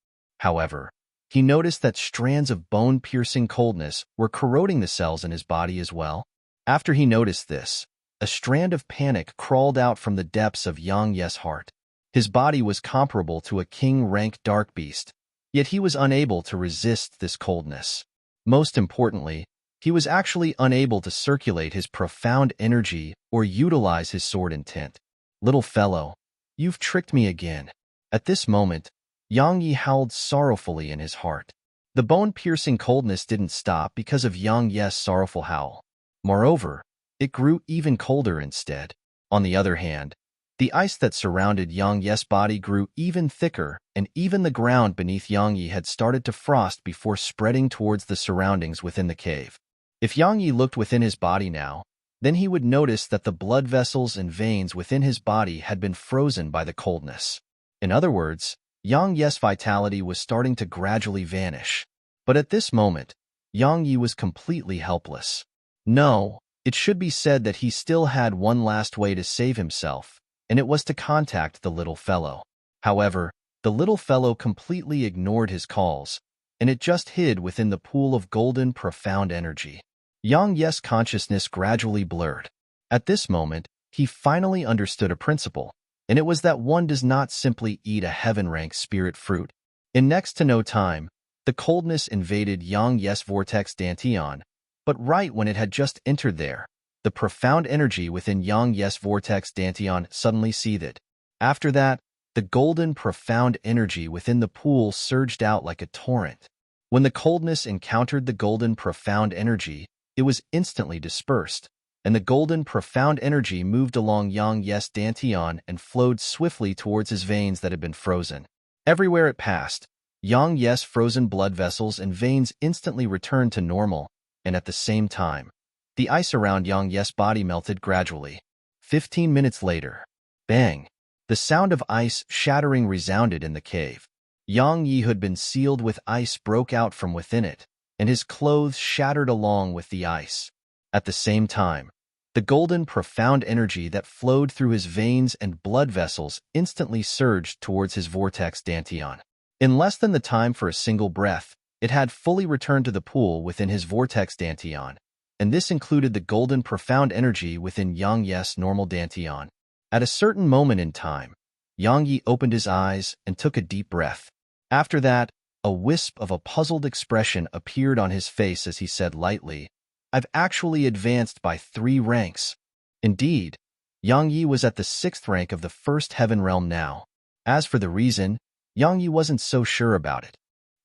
However, he noticed that strands of bone-piercing coldness were corroding the cells in his body as well. After he noticed this, a strand of panic crawled out from the depths of Yang Yes' heart. His body was comparable to a king-rank dark beast, yet he was unable to resist this coldness. Most importantly, he was actually unable to circulate his profound energy or utilize his sword intent. "Little fellow, you've tricked me again." At this moment, Yang Yi howled sorrowfully in his heart. The bone-piercing coldness didn't stop because of Yang Yes' sorrowful howl. Moreover, it grew even colder instead. On the other hand, the ice that surrounded Yang Yes' body grew even thicker, and even the ground beneath Yang Yi had started to frost before spreading towards the surroundings within the cave. If Yang Yi looked within his body now, then he would notice that the blood vessels and veins within his body had been frozen by the coldness. In other words, Yang Yes' vitality was starting to gradually vanish. But at this moment, Yang Yi was completely helpless. No, it should be said that he still had one last way to save himself, and it was to contact the little fellow. However, the little fellow completely ignored his calls, and it just hid within the pool of golden profound energy. Yang Yes' consciousness gradually blurred. At this moment, he finally understood a principle, and it was that one does not simply eat a heaven-rank spirit fruit. In next to no time, the coldness invaded Yang Yes' vortex dantian, but right when it had just entered there, the profound energy within Yang Yes' vortex dantian suddenly seethed. After that, the golden profound energy within the pool surged out like a torrent. When the coldness encountered the golden profound energy, it was instantly dispersed, and the golden profound energy moved along Yang Yes' dantian and flowed swiftly towards his veins that had been frozen. Everywhere it passed, Yang Yes' frozen blood vessels and veins instantly returned to normal, and at the same time, the ice around Yang Yes' body melted gradually. 15 minutes later. Bang! The sound of ice shattering resounded in the cave. Yang Yi, who had been sealed with ice, broke out from within it, and his clothes shattered along with the ice. At the same time, the golden, profound energy that flowed through his veins and blood vessels instantly surged towards his vortex dantian. In less than the time for a single breath, it had fully returned to the pool within his vortex dantian, and this included the golden, profound energy within Yang Yi's normal dantian. At a certain moment in time, Yang Yi opened his eyes and took a deep breath. After that, a wisp of a puzzled expression appeared on his face as he said lightly, "I've actually advanced by 3 ranks. Indeed, Yang Yi was at the 6th rank of the first heaven realm now. As for the reason, Yang Yi wasn't so sure about it.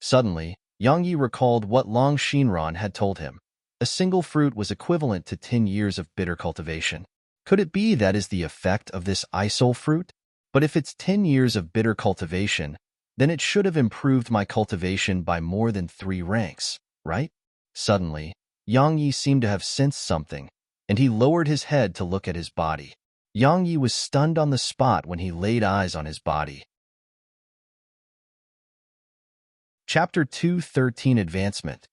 Suddenly, Yang Yi recalled what Long Shinran had told him. A single fruit was equivalent to 10 years of bitter cultivation. Could it be that is the effect of this isol fruit? But if it's 10 years of bitter cultivation, then it should have improved my cultivation by more than 3 ranks, right?" Suddenly, Yang Yi seemed to have sensed something, and he lowered his head to look at his body. Yang Yi was stunned on the spot when he laid eyes on his body. Chapter 2:13 Advancement.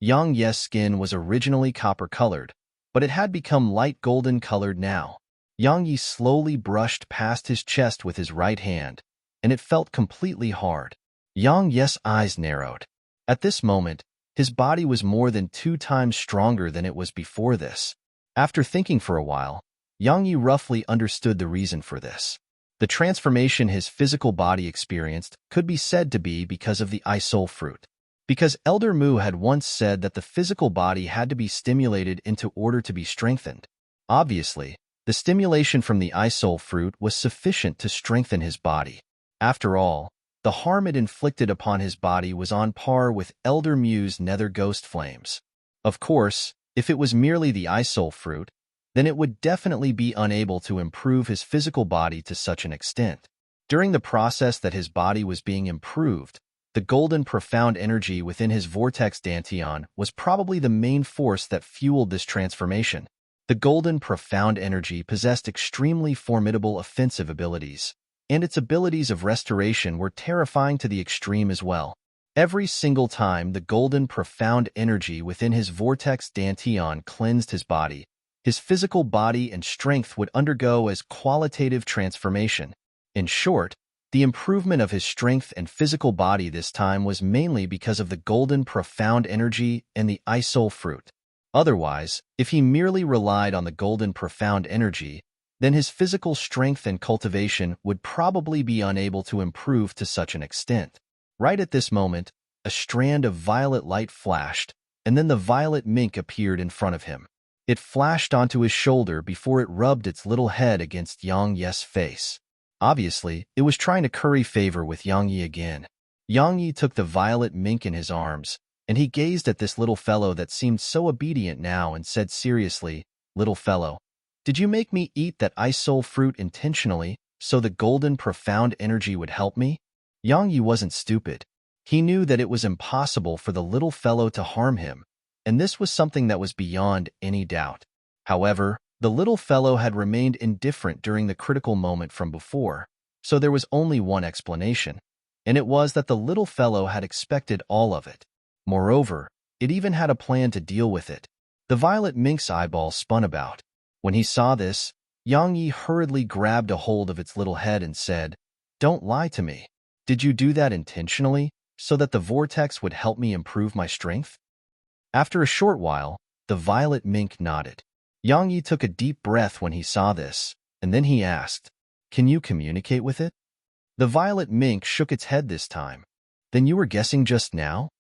Yang Yi's skin was originally copper-colored, but it had become light golden-colored now. Yang Yi slowly brushed past his chest with his right hand, and it felt completely hard. Yang Yi's eyes narrowed. At this moment, his body was more than 2 times stronger than it was before this. After thinking for a while, Yang Yi roughly understood the reason for this. The transformation his physical body experienced could be said to be because of the isol fruit. Because Elder Mu had once said that the physical body had to be stimulated into order to be strengthened. Obviously, the stimulation from the isol fruit was sufficient to strengthen his body. After all, the harm it inflicted upon his body was on par with Elder Mu's nether ghost flames. Of course, if it was merely the isol fruit, then it would definitely be unable to improve his physical body to such an extent. During the process that his body was being improved, the golden, profound energy within his vortex dantian was probably the main force that fueled this transformation. The golden, profound energy possessed extremely formidable offensive abilities, and its abilities of restoration were terrifying to the extreme as well. Every single time the golden, profound energy within his vortex dantian cleansed his body, his physical body and strength would undergo as qualitative transformation. In short, the improvement of his strength and physical body this time was mainly because of the golden, profound energy and the isol fruit. Otherwise, if he merely relied on the golden, profound energy, then his physical strength and cultivation would probably be unable to improve to such an extent. Right at this moment, a strand of violet light flashed, and then the violet mink appeared in front of him. It flashed onto his shoulder before it rubbed its little head against Yang Yi's face. Obviously, it was trying to curry favor with Yang Yi again. Yang Yi took the violet mink in his arms, and he gazed at this little fellow that seemed so obedient now and said seriously, "Little fellow, did you make me eat that isol fruit intentionally so the golden, profound energy would help me?" Yang Yi wasn't stupid. He knew that it was impossible for the little fellow to harm him, and this was something that was beyond any doubt. However, the little fellow had remained indifferent during the critical moment from before, so there was only one explanation, and it was that the little fellow had expected all of it. Moreover, it even had a plan to deal with it. The violet mink's eyeball spun about. When he saw this, Yang Yi hurriedly grabbed a hold of its little head and said, "Don't lie to me. Did you do that intentionally, so that the vortex would help me improve my strength?" After a short while, the violet mink nodded. Yang Yi took a deep breath when he saw this, and then he asked, "Can you communicate with it?" The violet mink shook its head this time. "Then you were guessing just now?"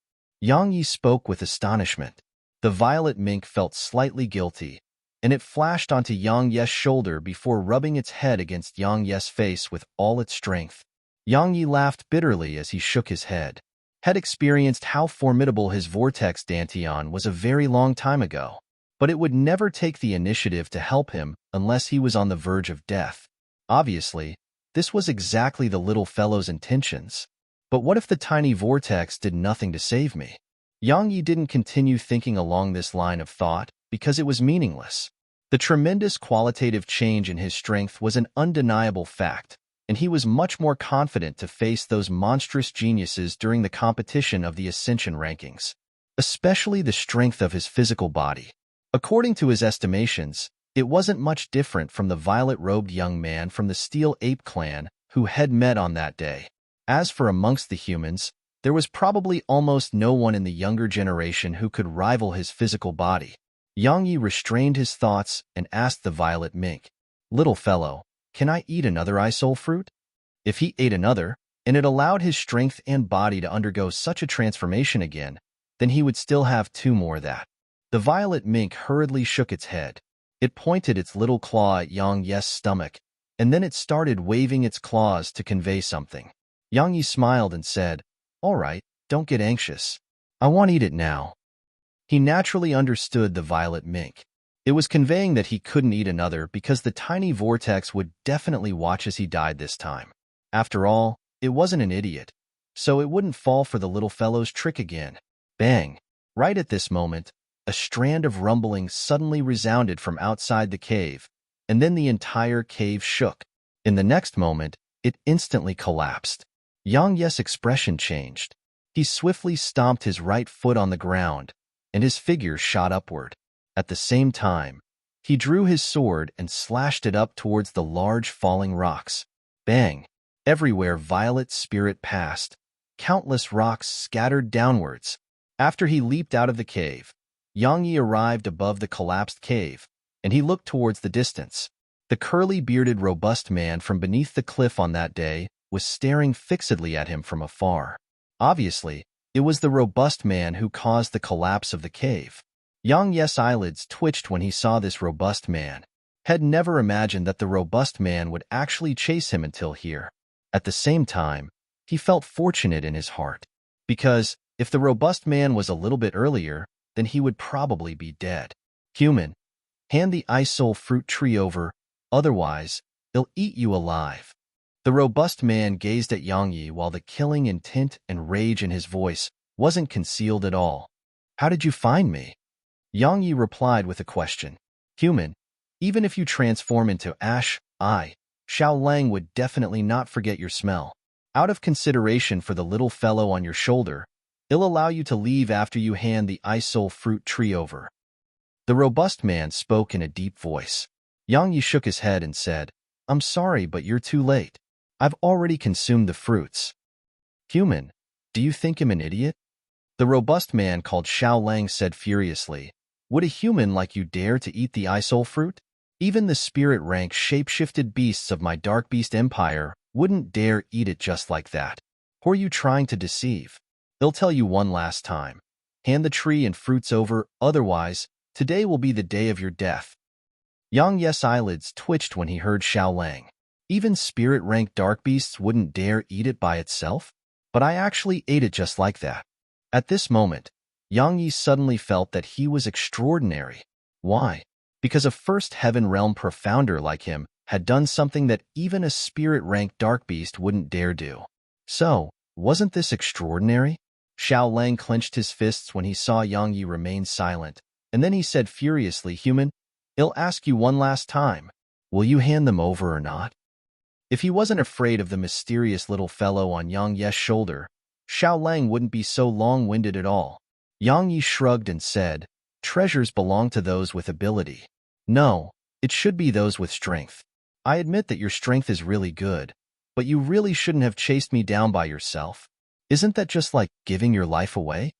Yang Yi spoke with astonishment. The violet mink felt slightly guilty, and it flashed onto Yang Yi's shoulder before rubbing its head against Yang Yi's face with all its strength. Yang Yi laughed bitterly as he shook his head. Had experienced how formidable his vortex dantian was a very long time ago, but it would never take the initiative to help him unless he was on the verge of death. Obviously, this was exactly the little fellow's intentions. But what if the tiny vortex did nothing to save me? Yang Yi didn't continue thinking along this line of thought because it was meaningless. The tremendous qualitative change in his strength was an undeniable fact, and he was much more confident to face those monstrous geniuses during the competition of the Ascension rankings, especially the strength of his physical body. According to his estimations, it wasn't much different from the violet-robed young man from the Steel Ape clan who had met on that day. As for amongst the humans, there was probably almost no one in the younger generation who could rival his physical body. Yang Yi restrained his thoughts and asked the violet mink, "Little fellow, can I eat another isol fruit?" If he ate another, and it allowed his strength and body to undergo such a transformation again, then he would still have 2 more that. The violet mink hurriedly shook its head. It pointed its little claw at Yang Yi's stomach, and then it started waving its claws to convey something. Yang Yi smiled and said, "All right, don't get anxious. I want to eat it now." He naturally understood the violet mink. It was conveying that he couldn't eat another because the tiny vortex would definitely watch as he died this time. After all, it wasn't an idiot, so it wouldn't fall for the little fellow's trick again. Bang! Right at this moment, a strand of rumbling suddenly resounded from outside the cave, and then the entire cave shook. In the next moment, it instantly collapsed. Yang Yi's expression changed. He swiftly stomped his right foot on the ground, and his figure shot upward. At the same time, he drew his sword and slashed it up towards the large falling rocks. Bang! Everywhere violet spirit passed. Countless rocks scattered downwards. After he leaped out of the cave, Yang Yi arrived above the collapsed cave, and he looked towards the distance. The curly-bearded robust man from beneath the cliff on that day was staring fixedly at him from afar. Obviously, it was the robust man who caused the collapse of the cave. Yang Yi's eyelids twitched when he saw this robust man. Had never imagined that the robust man would actually chase him until here. At the same time, he felt fortunate in his heart, because if the robust man was a little bit earlier, then he would probably be dead. "Human, hand the isol fruit tree over, otherwise, it'll eat you alive." The robust man gazed at Yang Yi while the killing intent and rage in his voice wasn't concealed at all. "How did you find me?" Yang Yi replied with a question. "Human, even if you transform into ash, Xiao Lang would definitely not forget your smell. Out of consideration for the little fellow on your shoulder, it'll allow you to leave after you hand the isol fruit tree over." The robust man spoke in a deep voice. Yang Yi shook his head and said, "I'm sorry, but you're too late. I've already consumed the fruits." "Human, do you think him an idiot?" The robust man called Xiao Lang said furiously, "Would a human like you dare to eat the isol fruit? Even the spirit rank shape-shifted beasts of my Dark Beast Empire wouldn't dare eat it just like that. Who are you trying to deceive? They'll tell you one last time. Hand the tree and fruits over, otherwise, today will be the day of your death." Yang Yi's eyelids twitched when he heard Xiao Lang. Even spirit-ranked dark beasts wouldn't dare eat it by itself? But I actually ate it just like that. At this moment, Yang Yi suddenly felt that he was extraordinary. Why? Because a first heaven realm profounder like him had done something that even a spirit-ranked dark beast wouldn't dare do. So, wasn't this extraordinary? Xiao Lang clenched his fists when he saw Yang Yi remain silent, and then he said furiously, "Human, I'll ask you one last time. Will you hand them over or not?" If he wasn't afraid of the mysterious little fellow on Yang Yi's shoulder, Xiao Lang wouldn't be so long-winded at all. Yang Yi shrugged and said, "Treasures belong to those with ability. No, it should be those with strength. I admit that your strength is really good, but you really shouldn't have chased me down by yourself. Isn't that just like giving your life away?"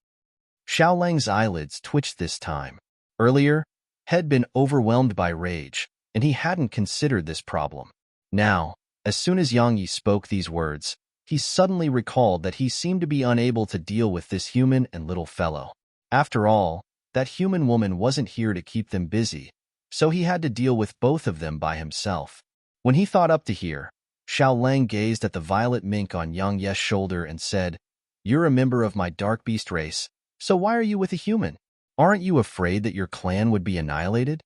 Xiao Lang's eyelids twitched this time. Earlier, had been overwhelmed by rage, and he hadn't considered this problem. Now, as soon as Yang Yi spoke these words, he suddenly recalled that he seemed to be unable to deal with this human and little fellow. After all, that human woman wasn't here to keep them busy, so he had to deal with both of them by himself. When he thought up to here, Xiao Lang gazed at the violet mink on Yang Yi's shoulder and said, "You're a member of my dark beast race, so why are you with a human? Aren't you afraid that your clan would be annihilated?"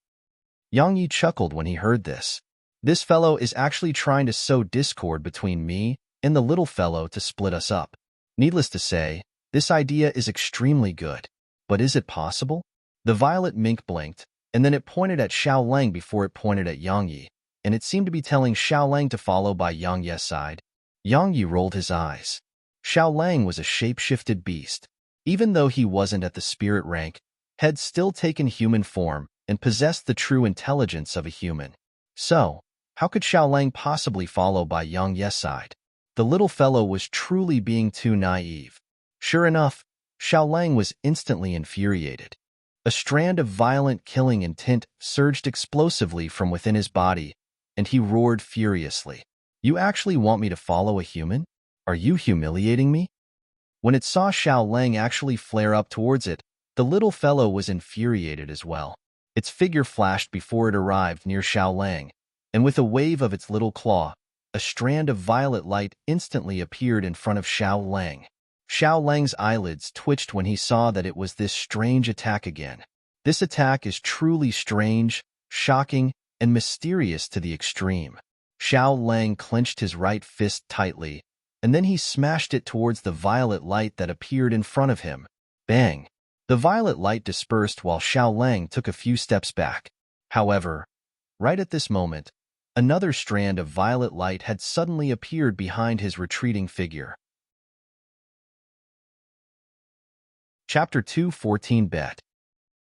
Yang Yi chuckled when he heard this. This fellow is actually trying to sow discord between me and the little fellow to split us up. Needless to say, this idea is extremely good. But is it possible? The violet mink blinked, and then it pointed at Xiao Lang before it pointed at Yang Yi, and it seemed to be telling Xiao Lang to follow by Yang Yi's side. Yang Yi rolled his eyes. Xiao Lang was a shape-shifted beast. Even though he wasn't at the spirit rank, had still taken human form and possessed the true intelligence of a human. So, how could Xiao Lang possibly follow by Yang Yi's side? The little fellow was truly being too naive. Sure enough, Xiao Lang was instantly infuriated. A strand of violent killing intent surged explosively from within his body, and he roared furiously. You actually want me to follow a human? Are you humiliating me? When it saw Xiao Lang actually flare up towards it, the little fellow was infuriated as well. Its figure flashed before it arrived near Xiao Lang, and with a wave of its little claw, a strand of violet light instantly appeared in front of Xiao Lang. Xiao Lang's eyelids twitched when he saw that it was this strange attack again. This attack is truly strange, shocking, and mysterious to the extreme. Xiao Lang clenched his right fist tightly, and then he smashed it towards the violet light that appeared in front of him. Bang! The violet light dispersed while Xiao Lang took a few steps back. However, right at this moment, another strand of violet light had suddenly appeared behind his retreating figure. Chapter 2:14 Bet.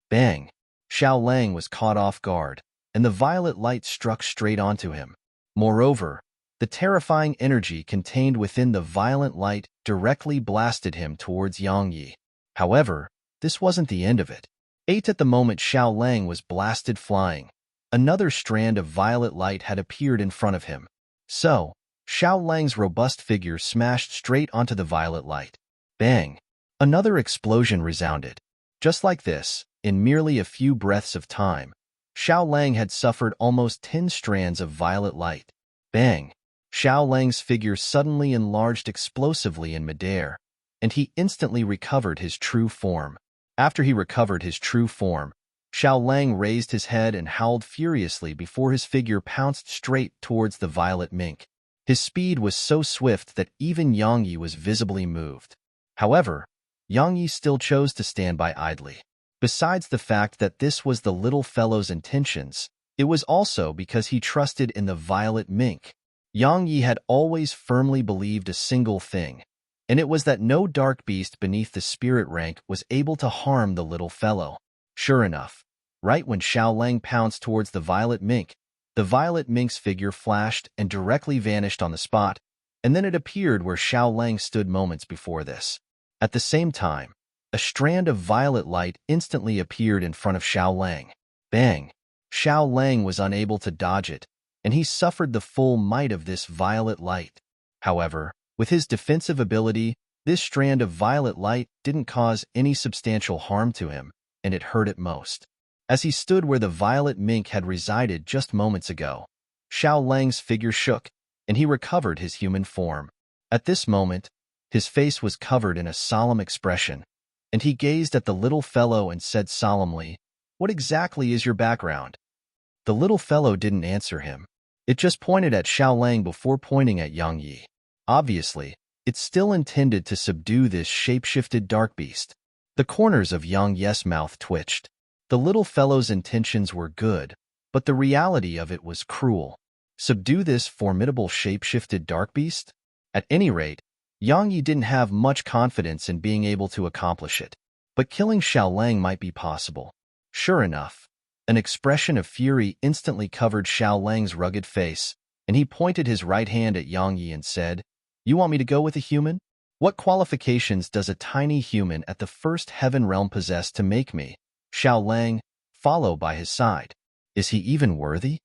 Bang! Xiao Lang was caught off guard, and the violet light struck straight onto him. Moreover, the terrifying energy contained within the violent light directly blasted him towards Yang Yi. However, this wasn't the end of it. At the moment Xiao Lang was blasted flying, another strand of violet light had appeared in front of him. So, Xiao Lang's robust figure smashed straight onto the violet light. Bang! Another explosion resounded. Just like this, in merely a few breaths of time, Xiao Lang had suffered almost 10 strands of violet light. Bang! Xiao Lang's figure suddenly enlarged explosively in midair, and he instantly recovered his true form. After he recovered his true form, Xiao Lang raised his head and howled furiously before his figure pounced straight towards the violet mink. His speed was so swift that even Yang Yi was visibly moved. However, Yang Yi still chose to stand by idly. Besides the fact that this was the little fellow's intentions, it was also because he trusted in the violet mink. Yang Yi had always firmly believed a single thing, and it was that no dark beast beneath the spirit rank was able to harm the little fellow. Sure enough, right when Xiao Lang pounced towards the violet mink's figure flashed and directly vanished on the spot, and then it appeared where Xiao Lang stood moments before this. At the same time, a strand of violet light instantly appeared in front of Xiao Lang. Bang! Xiao Lang was unable to dodge it, and he suffered the full might of this violet light. However, with his defensive ability, this strand of violet light didn't cause any substantial harm to him, and it hurt it most. As he stood where the violet mink had resided just moments ago, Xiao Lang's figure shook, and he recovered his human form. At this moment, his face was covered in a solemn expression, and he gazed at the little fellow and said solemnly, "What exactly is your background?" The little fellow didn't answer him. It just pointed at Xiao Lang before pointing at Yang Yi. Obviously, it still intended to subdue this shape-shifted dark beast. The corners of Yang Yi's mouth twitched. The little fellow's intentions were good, but the reality of it was cruel. Subdue this formidable shape-shifted dark beast? At any rate, Yang Yi didn't have much confidence in being able to accomplish it, but killing Xiao Lang might be possible. Sure enough, an expression of fury instantly covered Xiao Lang's rugged face, and he pointed his right hand at Yang Yi and said, "You want me to go with a human? What qualifications does a tiny human at the first heaven realm possess to make me, Xiao Lang, follow by his side? Is he even worthy?"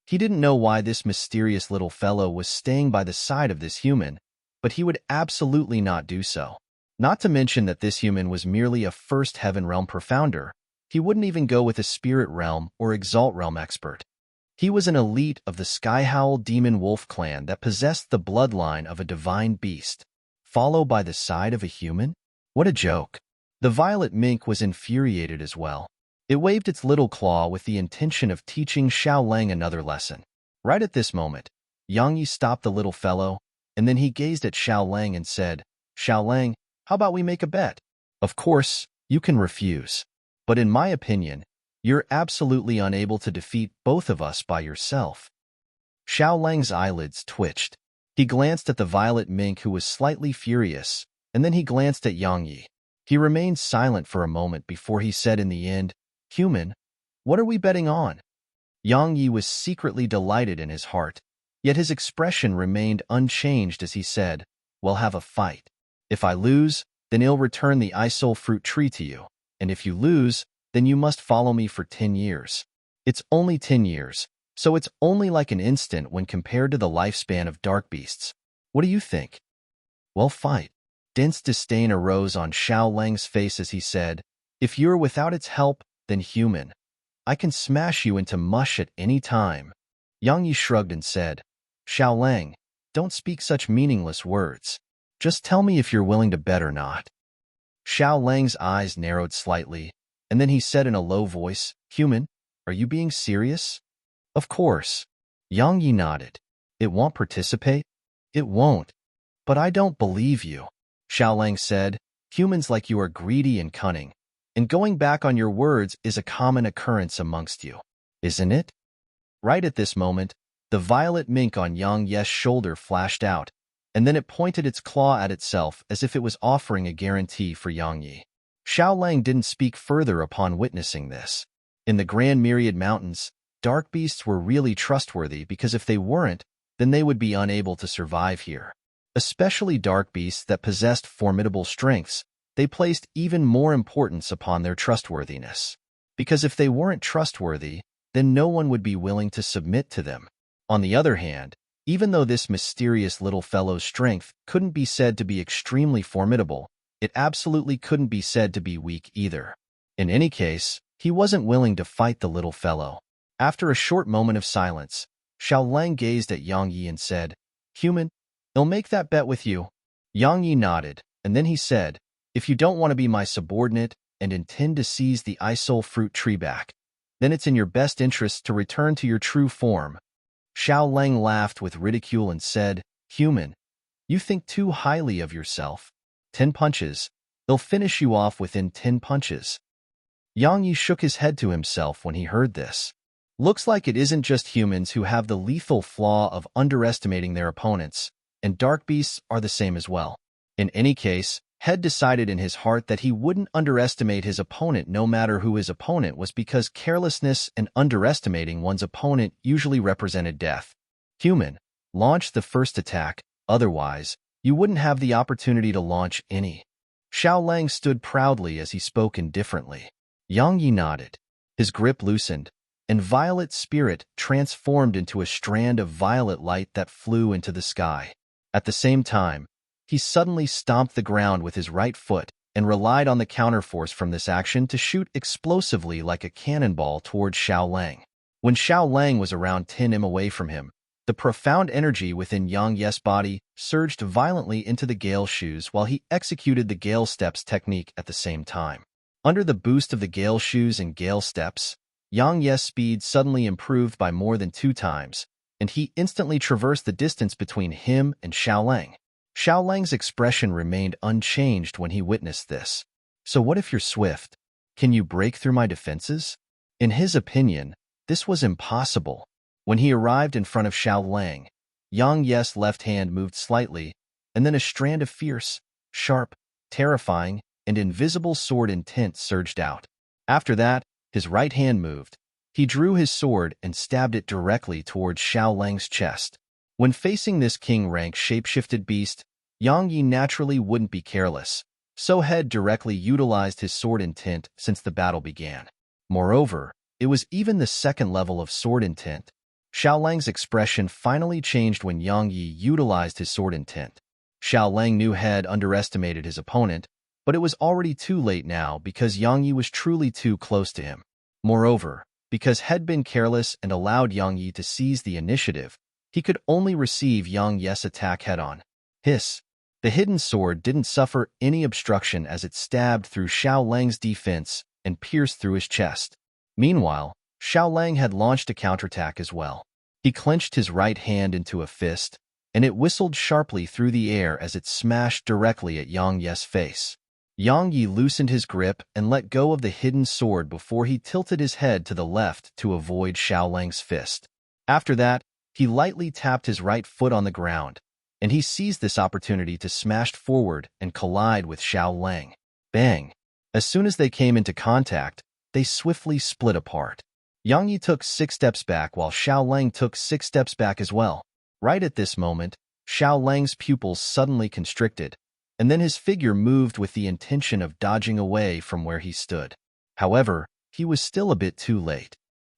He didn't know why this mysterious little fellow was staying by the side of this human, but he would absolutely not do so. Not to mention that this human was merely a first heaven realm profounder. He wouldn't even go with a spirit realm or exalt realm expert. He was an elite of the Skyhowl Demon Wolf clan that possessed the bloodline of a divine beast. Follow by the side of a human? What a joke. The violet mink was infuriated as well. It waved its little claw with the intention of teaching Xiao Lang another lesson. Right at this moment, Yang Yi stopped the little fellow, and then he gazed at Xiao Lang and said, "Xiao Lang, how about we make a bet? Of course, you can refuse. But in my opinion, You're absolutely unable to defeat both of us by yourself. Xiao Lang's eyelids twitched. He glanced at the violet mink who was slightly furious, and then he glanced at Yang Yi. He remained silent for a moment before he said in the end, "Human, what are we betting on?" Yang Yi was secretly delighted in his heart, yet his expression remained unchanged as he said, "We'll have a fight. If I lose, then I'll return the Isol fruit tree to you, and if you lose, then you must follow me for 10 years. It's only 10 years, so it's only like an instant when compared to the lifespan of dark beasts. What do you think?" "Well, fight." Dense disdain arose on Xiao Lang's face as he said, "If you're without its help, then human. I can smash you into mush at any time." Yang Yi shrugged and said, "Xiao Lang, don't speak such meaningless words. Just tell me if you're willing to bet or not." Xiao Lang's eyes narrowed slightly, and then he said in a low voice, "Human, are you being serious?" "Of course." Yang Yi nodded. "It won't participate?" "It won't. But I don't believe you." Xiao Lang said, "Humans like you are greedy and cunning, and going back on your words is a common occurrence amongst you, isn't it?" Right at this moment, the violet mink on Yang Yi's shoulder flashed out, and then it pointed its claw at itself as if it was offering a guarantee for Yang Yi. Xiao Lang didn't speak further upon witnessing this. In the Grand Myriad Mountains, dark beasts were really trustworthy because if they weren't, then they would be unable to survive here. Especially dark beasts that possessed formidable strengths, they placed even more importance upon their trustworthiness. Because if they weren't trustworthy, then no one would be willing to submit to them. On the other hand, even though this mysterious little fellow's strength couldn't be said to be extremely formidable, it absolutely couldn't be said to be weak either. In any case, he wasn't willing to fight the little fellow. After a short moment of silence, Xiao Lang gazed at Yang Yi and said, "Human, I'll make that bet with you." Yang Yi nodded, and then he said, "If you don't want to be my subordinate and intend to seize the Isol fruit tree back, then it's in your best interest to return to your true form." Xiao Lang laughed with ridicule and said, "Human, you think too highly of yourself. 10 punches. They'll finish you off within 10 punches." Yang Yi shook his head to himself when he heard this. Looks like it isn't just humans who have the lethal flaw of underestimating their opponents, and dark beasts are the same as well. In any case, Head decided in his heart that he wouldn't underestimate his opponent no matter who his opponent was because carelessness and underestimating one's opponent usually represented death. "Human, launch the first attack, otherwise, you wouldn't have the opportunity to launch any." Xiao Lang stood proudly as he spoke indifferently. Yang Yi nodded. His grip loosened, and Violet Spirit transformed into a strand of violet light that flew into the sky. At the same time, he suddenly stomped the ground with his right foot and relied on the counterforce from this action to shoot explosively like a cannonball towards Xiao Lang. When Xiao Lang was around 10 m away from him, the profound energy within Yang Yi's body surged violently into the Gale Shoes while he executed the Gale Steps technique at the same time. Under the boost of the Gale Shoes and Gale Steps, Yang Yi's speed suddenly improved by more than 2 times, and he instantly traversed the distance between him and Xiao Lang. Xiao Lang's expression remained unchanged when he witnessed this. "So what if you're swift? Can you break through my defenses?" In his opinion, this was impossible. When he arrived in front of Xiao Lang, Yang Yi's left hand moved slightly, and then a strand of fierce, sharp, terrifying, and invisible sword intent surged out. After that, his right hand moved. He drew his sword and stabbed it directly towards Xiao Lang's chest. When facing this king-rank shapeshifted beast, Yang Yi naturally wouldn't be careless, so Head directly utilized his sword intent since the battle began. Moreover, it was even the second level of sword intent. Xiao Lang's expression finally changed when Yang Yi utilized his sword intent. Xiao Lang knew Head underestimated his opponent, but it was already too late now because Yang Yi was truly too close to him. Moreover, because Head been careless and allowed Yang Yi to seize the initiative, he could only receive Yang Yi's attack head-on. Hiss! The hidden sword didn't suffer any obstruction as it stabbed through Xiao Lang's defense and pierced through his chest. Meanwhile, Xiao Lang had launched a counterattack as well. He clenched his right hand into a fist, and it whistled sharply through the air as it smashed directly at Yang Yi's face. Yang Yi loosened his grip and let go of the hidden sword before he tilted his head to the left to avoid Xiaolang's fist. After that, he lightly tapped his right foot on the ground, and he seized this opportunity to smash forward and collide with Xiaolang. Bang! As soon as they came into contact, they swiftly split apart. Yang Yi took 6 steps back while Xiaolang took 6 steps back as well. Right at this moment, Xiaolang's pupils suddenly constricted, and then his figure moved with the intention of dodging away from where he stood. However, he was still a bit too late.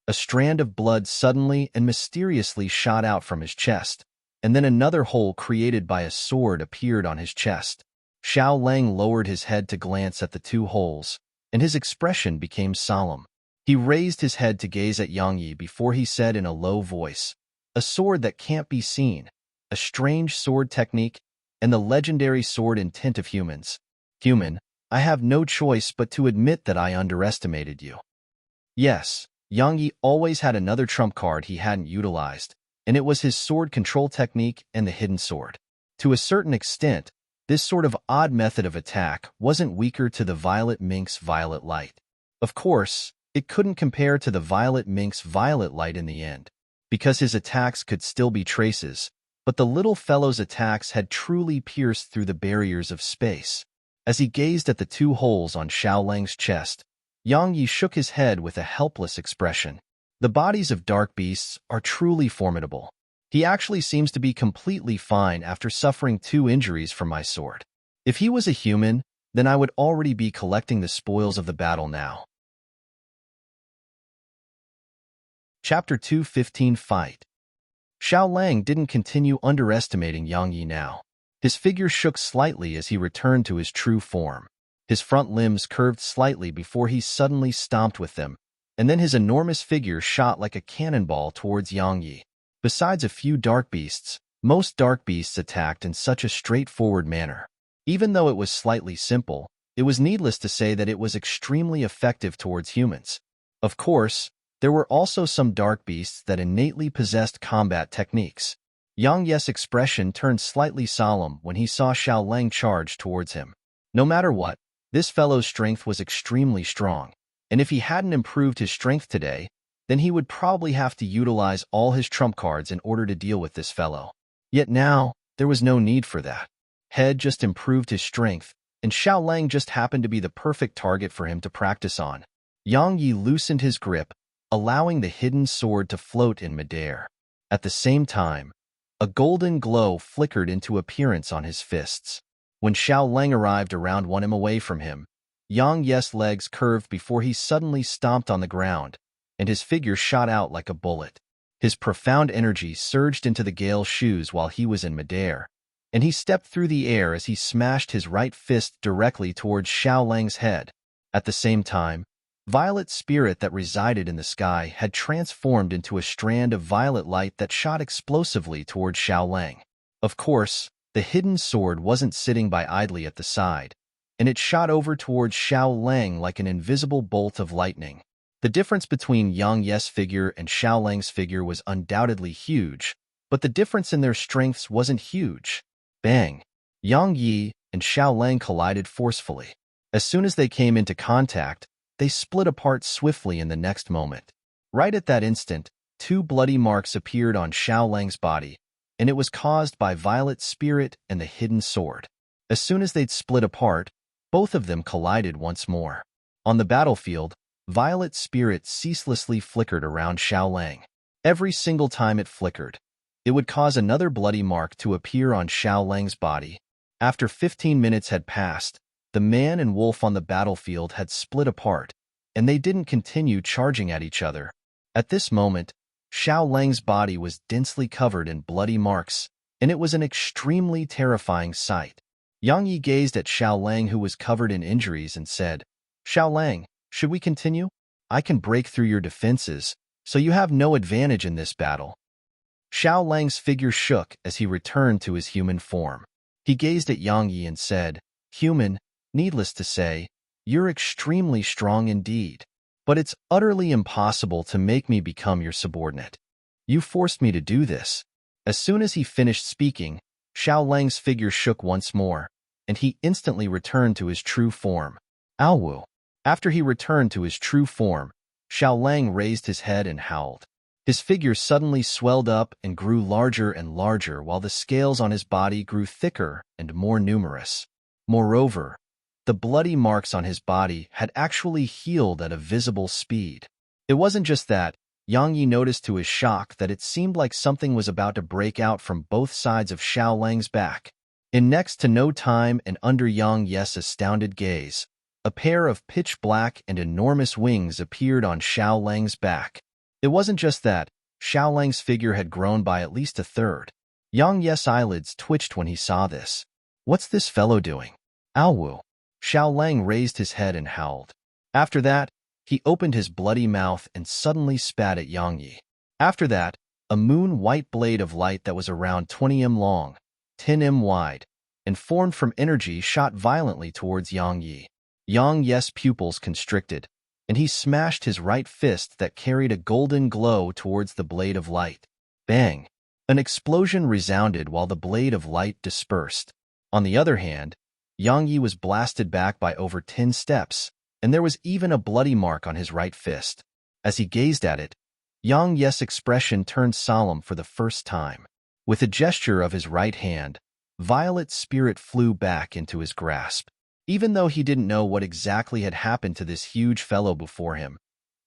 A strand of blood suddenly and mysteriously shot out from his chest, and then another hole created by a sword appeared on his chest. Xiaolang lowered his head to glance at the 2 holes, and his expression became solemn. He raised his head to gaze at Yang Yi before he said in a low voice, "A sword that can't be seen, a strange sword technique, and the legendary sword intent of humans. Human, I have no choice but to admit that I underestimated you." Yes, Yang Yi always had another trump card he hadn't utilized, and it was his sword control technique and the hidden sword. To a certain extent, this sort of odd method of attack wasn't weaker to the Violet Mink's Violet Light. Of course, it couldn't compare to the Violet Mink's Violet Light in the end, because his attacks could still be traces, but the little fellow's attacks had truly pierced through the barriers of space. As he gazed at the 2 holes on Xiaolang's chest, Yang Yi shook his head with a helpless expression. The bodies of dark beasts are truly formidable. He actually seems to be completely fine after suffering 2 injuries from my sword. If he was a human, then I would already be collecting the spoils of the battle now. Chapter 2:15 Fight. Xiaolang didn't continue underestimating Yang Yi now. His figure shook slightly as he returned to his true form. His front limbs curved slightly before he suddenly stomped with them, and then his enormous figure shot like a cannonball towards Yang Yi. Besides a few dark beasts, most dark beasts attacked in such a straightforward manner. Even though it was slightly simple, it was needless to say that it was extremely effective towards humans. Of course, there were also some dark beasts that innately possessed combat techniques. Yang Yi's expression turned slightly solemn when he saw Xiaolang charge towards him. No matter what, this fellow's strength was extremely strong, and if he hadn't improved his strength today, then he would probably have to utilize all his trump cards in order to deal with this fellow. Yet now, there was no need for that. Head just improved his strength, and Xiaolang just happened to be the perfect target for him to practice on. Yang Yi loosened his grip, allowing the hidden sword to float in midair. At the same time, a golden glow flickered into appearance on his fists. When Xiaolang arrived around 1 m away from him, Yang Yi's legs curved before he suddenly stomped on the ground, and his figure shot out like a bullet. His profound energy surged into the Gale's shoes while he was in midair, and he stepped through the air as he smashed his right fist directly towards Xiaolang's head. At the same time, violet spirit that resided in the sky had transformed into a strand of violet light that shot explosively towards Xiaolang. Of course, the hidden sword wasn't sitting by idly at the side, and it shot over towards Xiaolang like an invisible bolt of lightning. The difference between Yang Yi's figure and Xiaolang's figure was undoubtedly huge, but the difference in their strengths wasn't huge. Bang! Yang Yi and Xiaolang collided forcefully. As soon as they came into contact, they split apart swiftly in the next moment. Right at that instant, 2 bloody marks appeared on Xiaolang's body, and it was caused by violet spirit and the hidden sword. As soon as they'd split apart, both of them collided once more. On the battlefield, violet spirit ceaselessly flickered around Xiaolang. Every single time it flickered, it would cause another bloody mark to appear on Xiaolang's body. After 15 minutes had passed, the man and wolf on the battlefield had split apart, and they didn't continue charging at each other. At this moment, Xiaolang's body was densely covered in bloody marks, and it was an extremely terrifying sight. Yang Yi gazed at Xiaolang, who was covered in injuries, and said, "Xiaolang, should we continue? I can break through your defenses, so you have no advantage in this battle." Xiaolang's figure shook as he returned to his human form. He gazed at Yang Yi and said, "Human, needless to say, you're extremely strong indeed, but it's utterly impossible to make me become your subordinate. You forced me to do this." As soon as he finished speaking, Xiaolang's figure shook once more, and he instantly returned to his true form. Aowu. After he returned to his true form, Xiao Lang raised his head and howled. His figure suddenly swelled up and grew larger and larger while the scales on his body grew thicker and more numerous. Moreover, the bloody marks on his body had actually healed at a visible speed. It wasn't just that. Yang Yi noticed to his shock that it seemed like something was about to break out from both sides of Xiao Lang's back. In next to no time and under Yang Yi's astounded gaze, a pair of pitch-black and enormous wings appeared on Xiao Lang's back. It wasn't just that. Xiao Lang's figure had grown by at least a third. Yang Yi's eyelids twitched when he saw this. What's this fellow doing? Aowu. Xiao Lang raised his head and howled. After that, he opened his bloody mouth and suddenly spat at Yang Yi. After that, a moon-white blade of light that was around 20 m long, 10 m wide, and formed from energy shot violently towards Yang Yi. Yang Yi's pupils constricted, and he smashed his right fist that carried a golden glow towards the blade of light. Bang! An explosion resounded while the blade of light dispersed. On the other hand, Yang Yi was blasted back by over 10 steps, and there was even a bloody mark on his right fist. As he gazed at it, Yang Yi's expression turned solemn for the first time. With a gesture of his right hand, Violet's spirit flew back into his grasp. Even though he didn't know what exactly had happened to this huge fellow before him,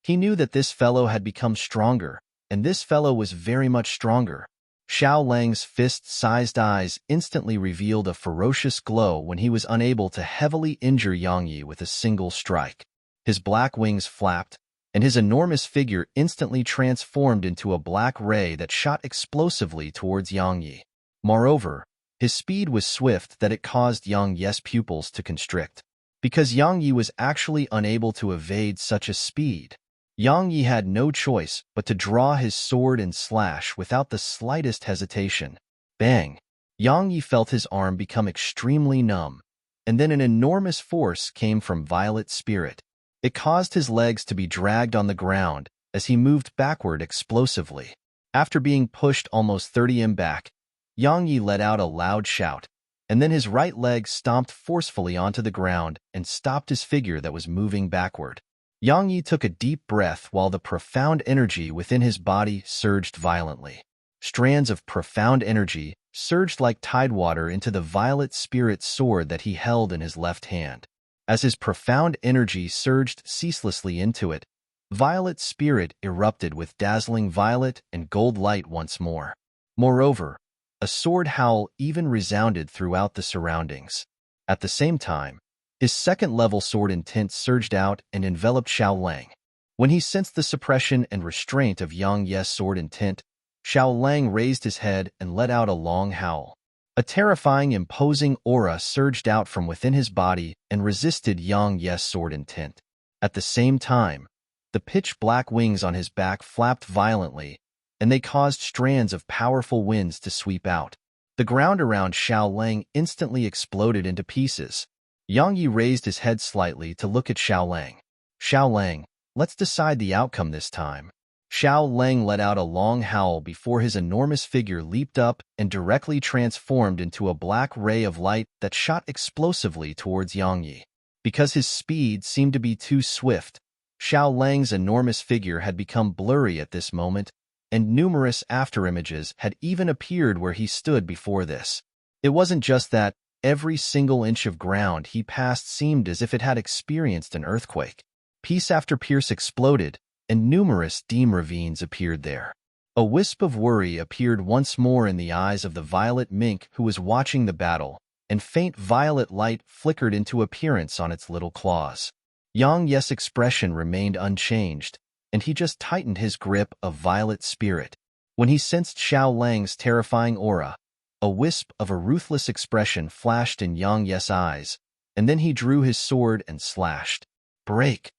he knew that this fellow had become stronger, and this fellow was very much stronger. Xiao Lang's fist-sized eyes instantly revealed a ferocious glow when he was unable to heavily injure Yang Yi with a single strike. His black wings flapped, and his enormous figure instantly transformed into a black ray that shot explosively towards Yang Yi. Moreover, his speed was swift that it caused Yang Yi's pupils to constrict. Because Yang Yi was actually unable to evade such a speed, Yang Yi had no choice but to draw his sword and slash without the slightest hesitation. Bang! Yang Yi felt his arm become extremely numb, and then an enormous force came from Violet's spirit. It caused his legs to be dragged on the ground as he moved backward explosively. After being pushed almost 30 m back, Yang Yi let out a loud shout, and then his right leg stomped forcefully onto the ground and stopped his figure that was moving backward. Yang Yi took a deep breath while the profound energy within his body surged violently. Strands of profound energy surged like tidewater into the violet spirit sword that he held in his left hand. As his profound energy surged ceaselessly into it, Violet spirit erupted with dazzling violet and gold light once more. Moreover, a sword howl even resounded throughout the surroundings. At the same time, his second-level sword intent surged out and enveloped Xiao Lang. When he sensed the suppression and restraint of Yang Yi's sword intent, Xiao Lang raised his head and let out a long howl. A terrifying, imposing aura surged out from within his body and resisted Yang Yi's sword intent. At the same time, the pitch-black wings on his back flapped violently, and they caused strands of powerful winds to sweep out. The ground around Xiao Lang instantly exploded into pieces. Yang Yi raised his head slightly to look at Xiao Lang. Xiao Lang, let's decide the outcome this time. Xiao Lang let out a long howl before his enormous figure leaped up and directly transformed into a black ray of light that shot explosively towards Yang Yi. Because his speed seemed to be too swift, Xiao Lang's enormous figure had become blurry at this moment, and numerous afterimages had even appeared where he stood before this. It wasn't just that. Every single inch of ground he passed seemed as if it had experienced an earthquake. Piece after piece exploded, and numerous dim ravines appeared there. A wisp of worry appeared once more in the eyes of the violet mink who was watching the battle, and faint violet light flickered into appearance on its little claws. Yang Yi's expression remained unchanged, and he just tightened his grip of violet spirit. When he sensed Xiao Lang's terrifying aura, a wisp of a ruthless expression flashed in Yang Yi's eyes, and then he drew his sword and slashed. Break!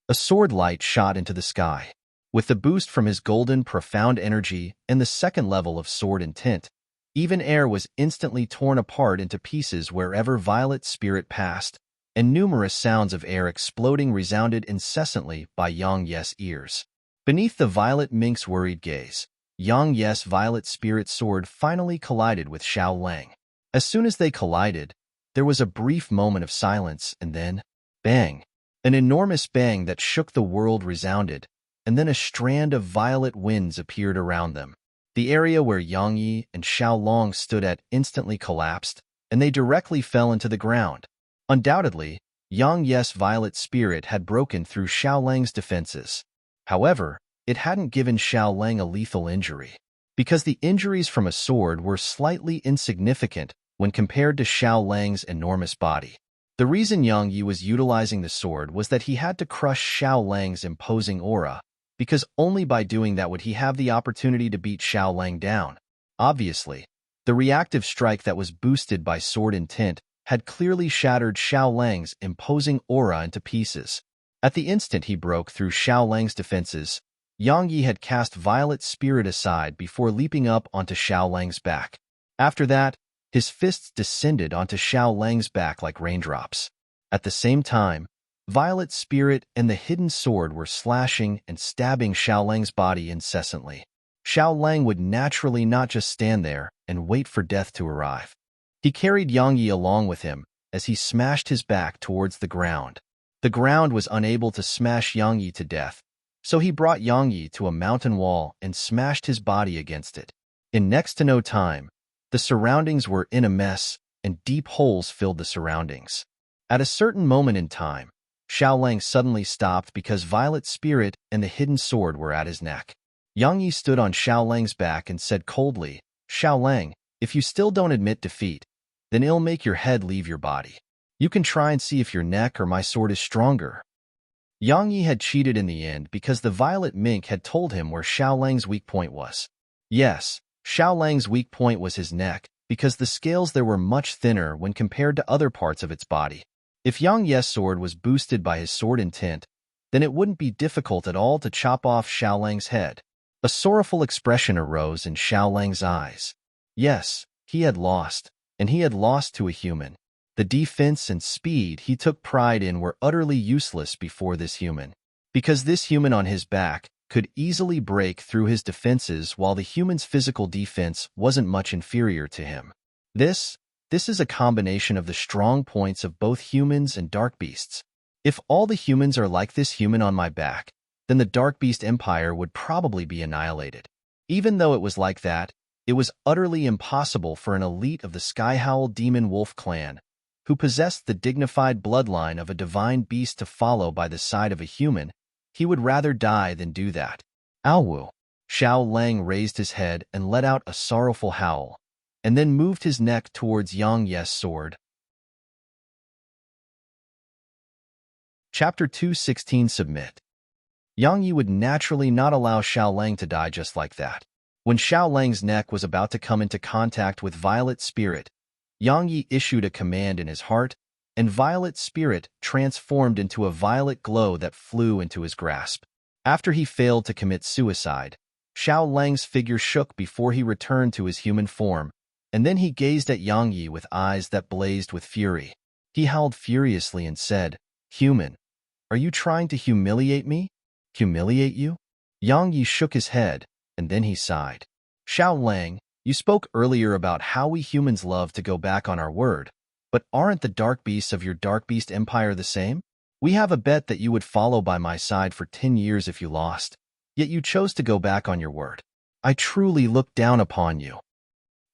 A sword light shot into the sky. With the boost from his golden, profound energy and the second level of sword intent, even air was instantly torn apart into pieces wherever Violet spirit passed, and numerous sounds of air exploding resounded incessantly by Yang Yi's ears. Beneath the violet mink's worried gaze, Yang Yi's violet spirit sword finally collided with Xiao Lang. As soon as they collided, There was a brief moment of silence, and then, bang! An enormous bang that shook the world resounded, and then a strand of violet winds appeared around them. The area where Yang Yi and Xiaolong stood at instantly collapsed, and they directly fell into the ground. Undoubtedly, Yang Yi's violet spirit had broken through Xiaolang's defenses. However, it hadn't given Xiaolang a lethal injury, because the injuries from a sword were slightly insignificant when compared to Xiaolang's enormous body. The reason Yang Yi was utilizing the sword was that he had to crush Xiaolang's imposing aura, because only by doing that would he have the opportunity to beat Xiaolang down. Obviously, the reactive strike that was boosted by sword intent had clearly shattered Xiaolang's imposing aura into pieces. At the instant he broke through Xiaolang's defenses, Yang Yi had cast Violet Spirit aside before leaping up onto Xiaolang's back. After that, his fists descended onto Xiaolang's back like raindrops. At the same time, Violet Spirit and the hidden sword were slashing and stabbing Xiaolang's body incessantly. Xiaolang would naturally not just stand there and wait for death to arrive. He carried Yang Yi along with him as he smashed his back towards the ground. The ground was unable to smash Yang Yi to death, so he brought Yang Yi to a mountain wall and smashed his body against it. In next to no time, the surroundings were in a mess, and deep holes filled the surroundings. At a certain moment in time, Xiaolang suddenly stopped because Violet Spirit and the hidden sword were at his neck. Yang Yi stood on Xiaolang's back and said coldly, "Xiaolang, if you still don't admit defeat, then it'll make your head leave your body. You can try and see if your neck or my sword is stronger." Yang Yi had cheated in the end because the violet mink had told him where Xiaolang's weak point was. Yes, Xiaolang's weak point was his neck, because the scales there were much thinner when compared to other parts of its body. If Yang Yi's sword was boosted by his sword intent, then it wouldn't be difficult at all to chop off Xiaolang's head. A sorrowful expression arose in Xiaolang's eyes. Yes, he had lost, and he had lost to a human. The defense and speed he took pride in were utterly useless before this human, because this human on his back could easily break through his defenses while the human's physical defense wasn't much inferior to him. This is a combination of the strong points of both humans and dark beasts. If all the humans are like this human on my back, then the Dark Beast Empire would probably be annihilated. Even though it was like that, it was utterly impossible for an elite of the Skyhowl Demon Wolf clan, who possessed the dignified bloodline of a divine beast, to follow by the side of a human. He would rather die than do that. Ow! Xiaolang raised his head and let out a sorrowful howl, and then moved his neck towards Yang Yi's sword. Chapter 2:16 Submit. Yang Yi would naturally not allow Xiaolang to die just like that. When Xiaolang's neck was about to come into contact with Violet Spirit, Yang Yi issued a command in his heart, and Violet Spirit transformed into a violet glow that flew into his grasp. After he failed to commit suicide, Xiaolang's figure shook before he returned to his human form, and then he gazed at Yang Yi with eyes that blazed with fury. He howled furiously and said, "Human, are you trying to humiliate me? Humiliate you?" Yang Yi shook his head, and then he sighed. "Xiaolang, you spoke earlier about how we humans love to go back on our word, but aren't the dark beasts of your Dark Beast Empire the same? We have a bet that you would follow by my side for 10 years if you lost, yet you chose to go back on your word. I truly look down upon you."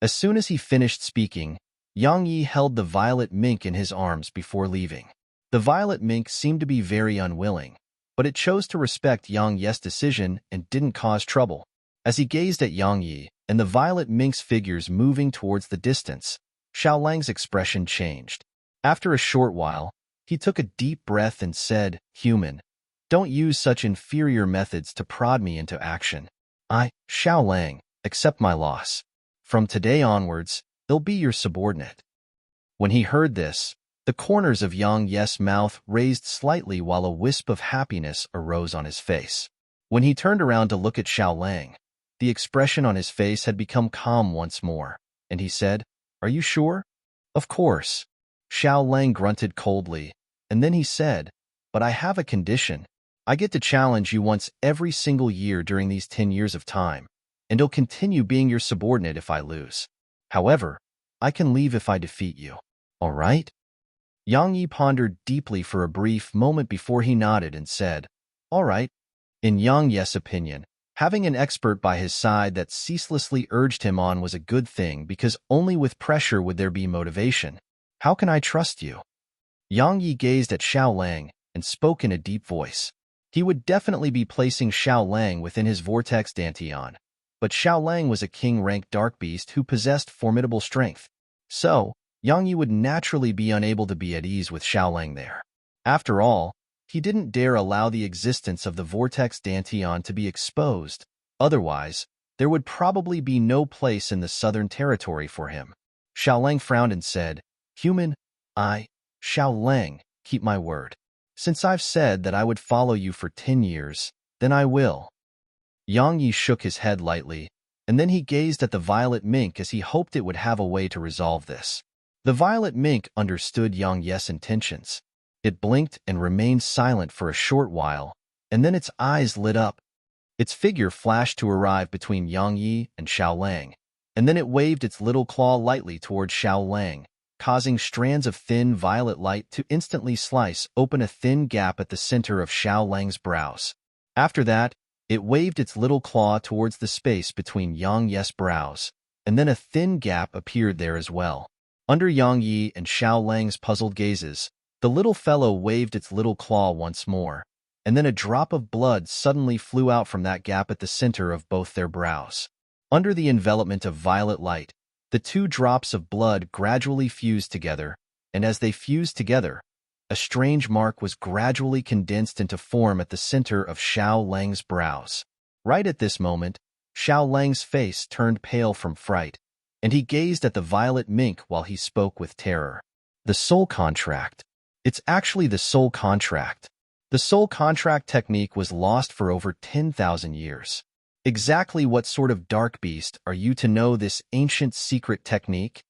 As soon as he finished speaking, Yang Yi held the violet mink in his arms before leaving. The violet mink seemed to be very unwilling, but it chose to respect Yang Yi's decision and didn't cause trouble. As he gazed at Yang Yi and the violet mink's figures moving towards the distance, Xiaolang's expression changed. After a short while, he took a deep breath and said, "Human, don't use such inferior methods to prod me into action. I, Xiaolang, accept my loss. From today onwards, I'll be your subordinate." When he heard this, the corners of Yang Yi's mouth raised slightly while a wisp of happiness arose on his face. When he turned around to look at Xiaolang, the expression on his face had become calm once more, and he said, "Are you sure?" "Of course." Xiaolang grunted coldly, and then he said, "But I have a condition. I get to challenge you once every single year during these 10 years of time, and I'll continue being your subordinate if I lose. However, I can leave if I defeat you." All right? Yang Yi pondered deeply for a brief moment before he nodded and said, all right. In Yang Yi's opinion, having an expert by his side that ceaselessly urged him on was a good thing because only with pressure would there be motivation. How can I trust you? Yang Yi gazed at Xiao Lang and spoke in a deep voice. He would definitely be placing Xiao Lang within his vortex dantian, but Xiao Lang was a king-ranked dark beast who possessed formidable strength. So, Yang Yi would naturally be unable to be at ease with Xiao Lang there. After all, he didn't dare allow the existence of the vortex dantian to be exposed. Otherwise, there would probably be no place in the southern territory for him. Xiao Lang frowned and said, human, Xiao Lang, keep my word. Since I've said that I would follow you for 10 years, then I will. Yang Yi shook his head lightly, and then he gazed at the violet mink as he hoped it would have a way to resolve this. The violet mink understood Yang Yi's intentions. It blinked and remained silent for a short while, and then its eyes lit up. Its figure flashed to arrive between Yang Yi and Xiao Lang, and then it waved its little claw lightly towards Xiao Lang, causing strands of thin violet light to instantly slice open a thin gap at the center of Xiao Lang's brows. After that, it waved its little claw towards the space between Yang Yi's brows, and then a thin gap appeared there as well. Under Yang Yi and Xiao Lang's puzzled gazes, the little fellow waved its little claw once more, and then a drop of blood suddenly flew out from that gap at the center of both their brows. Under the envelopment of violet light, the two drops of blood gradually fused together, and as they fused together, a strange mark was gradually condensed into form at the center of Xiao Lang's brows. Right at this moment, Xiao Lang's face turned pale from fright, and he gazed at the violet mink while he spoke with terror. The soul contract. It's actually the soul contract. The soul contract technique was lost for over 10,000 years. Exactly what sort of dark beast are you to know this ancient secret technique?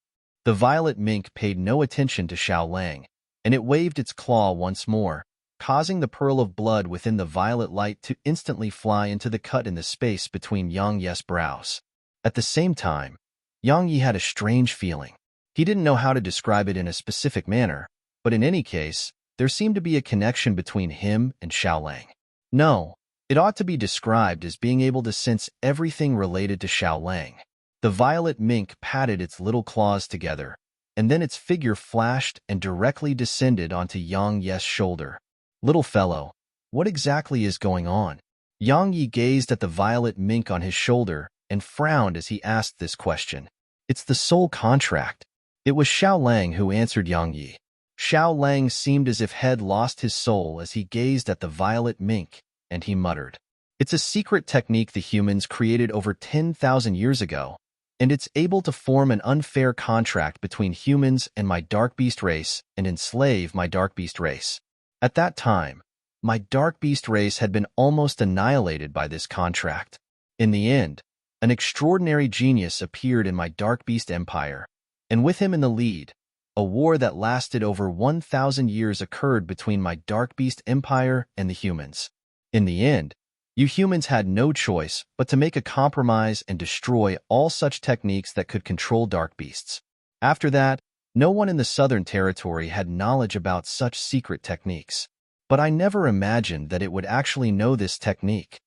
The violet mink paid no attention to Xiao Lang, and it waved its claw once more, causing the pearl of blood within the violet light to instantly fly into the cut in the space between Yang Yi's brows. At the same time, Yang Yi had a strange feeling. He didn't know how to describe it in a specific manner, but in any case, there seemed to be a connection between him and Xiao Lang. No, it ought to be described as being able to sense everything related to Xiao Lang. The violet mink patted its little claws together, and then its figure flashed and directly descended onto Yang Yi's shoulder. Little fellow, what exactly is going on? Yang Yi gazed at the violet mink on his shoulder and frowned as he asked this question. It's the soul contract. It was Xiao Lang who answered Yang Yi. Xiao Lang seemed as if had lost his soul as he gazed at the violet mink, and he muttered, it's a secret technique the humans created over 10,000 years ago, and it's able to form an unfair contract between humans and my dark beast race and enslave my dark beast race. At that time, my dark beast race had been almost annihilated by this contract. In the end, an extraordinary genius appeared in my dark beast empire, and with him in the lead, a war that lasted over 1,000 years occurred between my dark beast empire and the humans. In the end, you humans had no choice but to make a compromise and destroy all such techniques that could control dark beasts. After that, no one in the Southern Territory had knowledge about such secret techniques. But I never imagined that it would actually know this technique.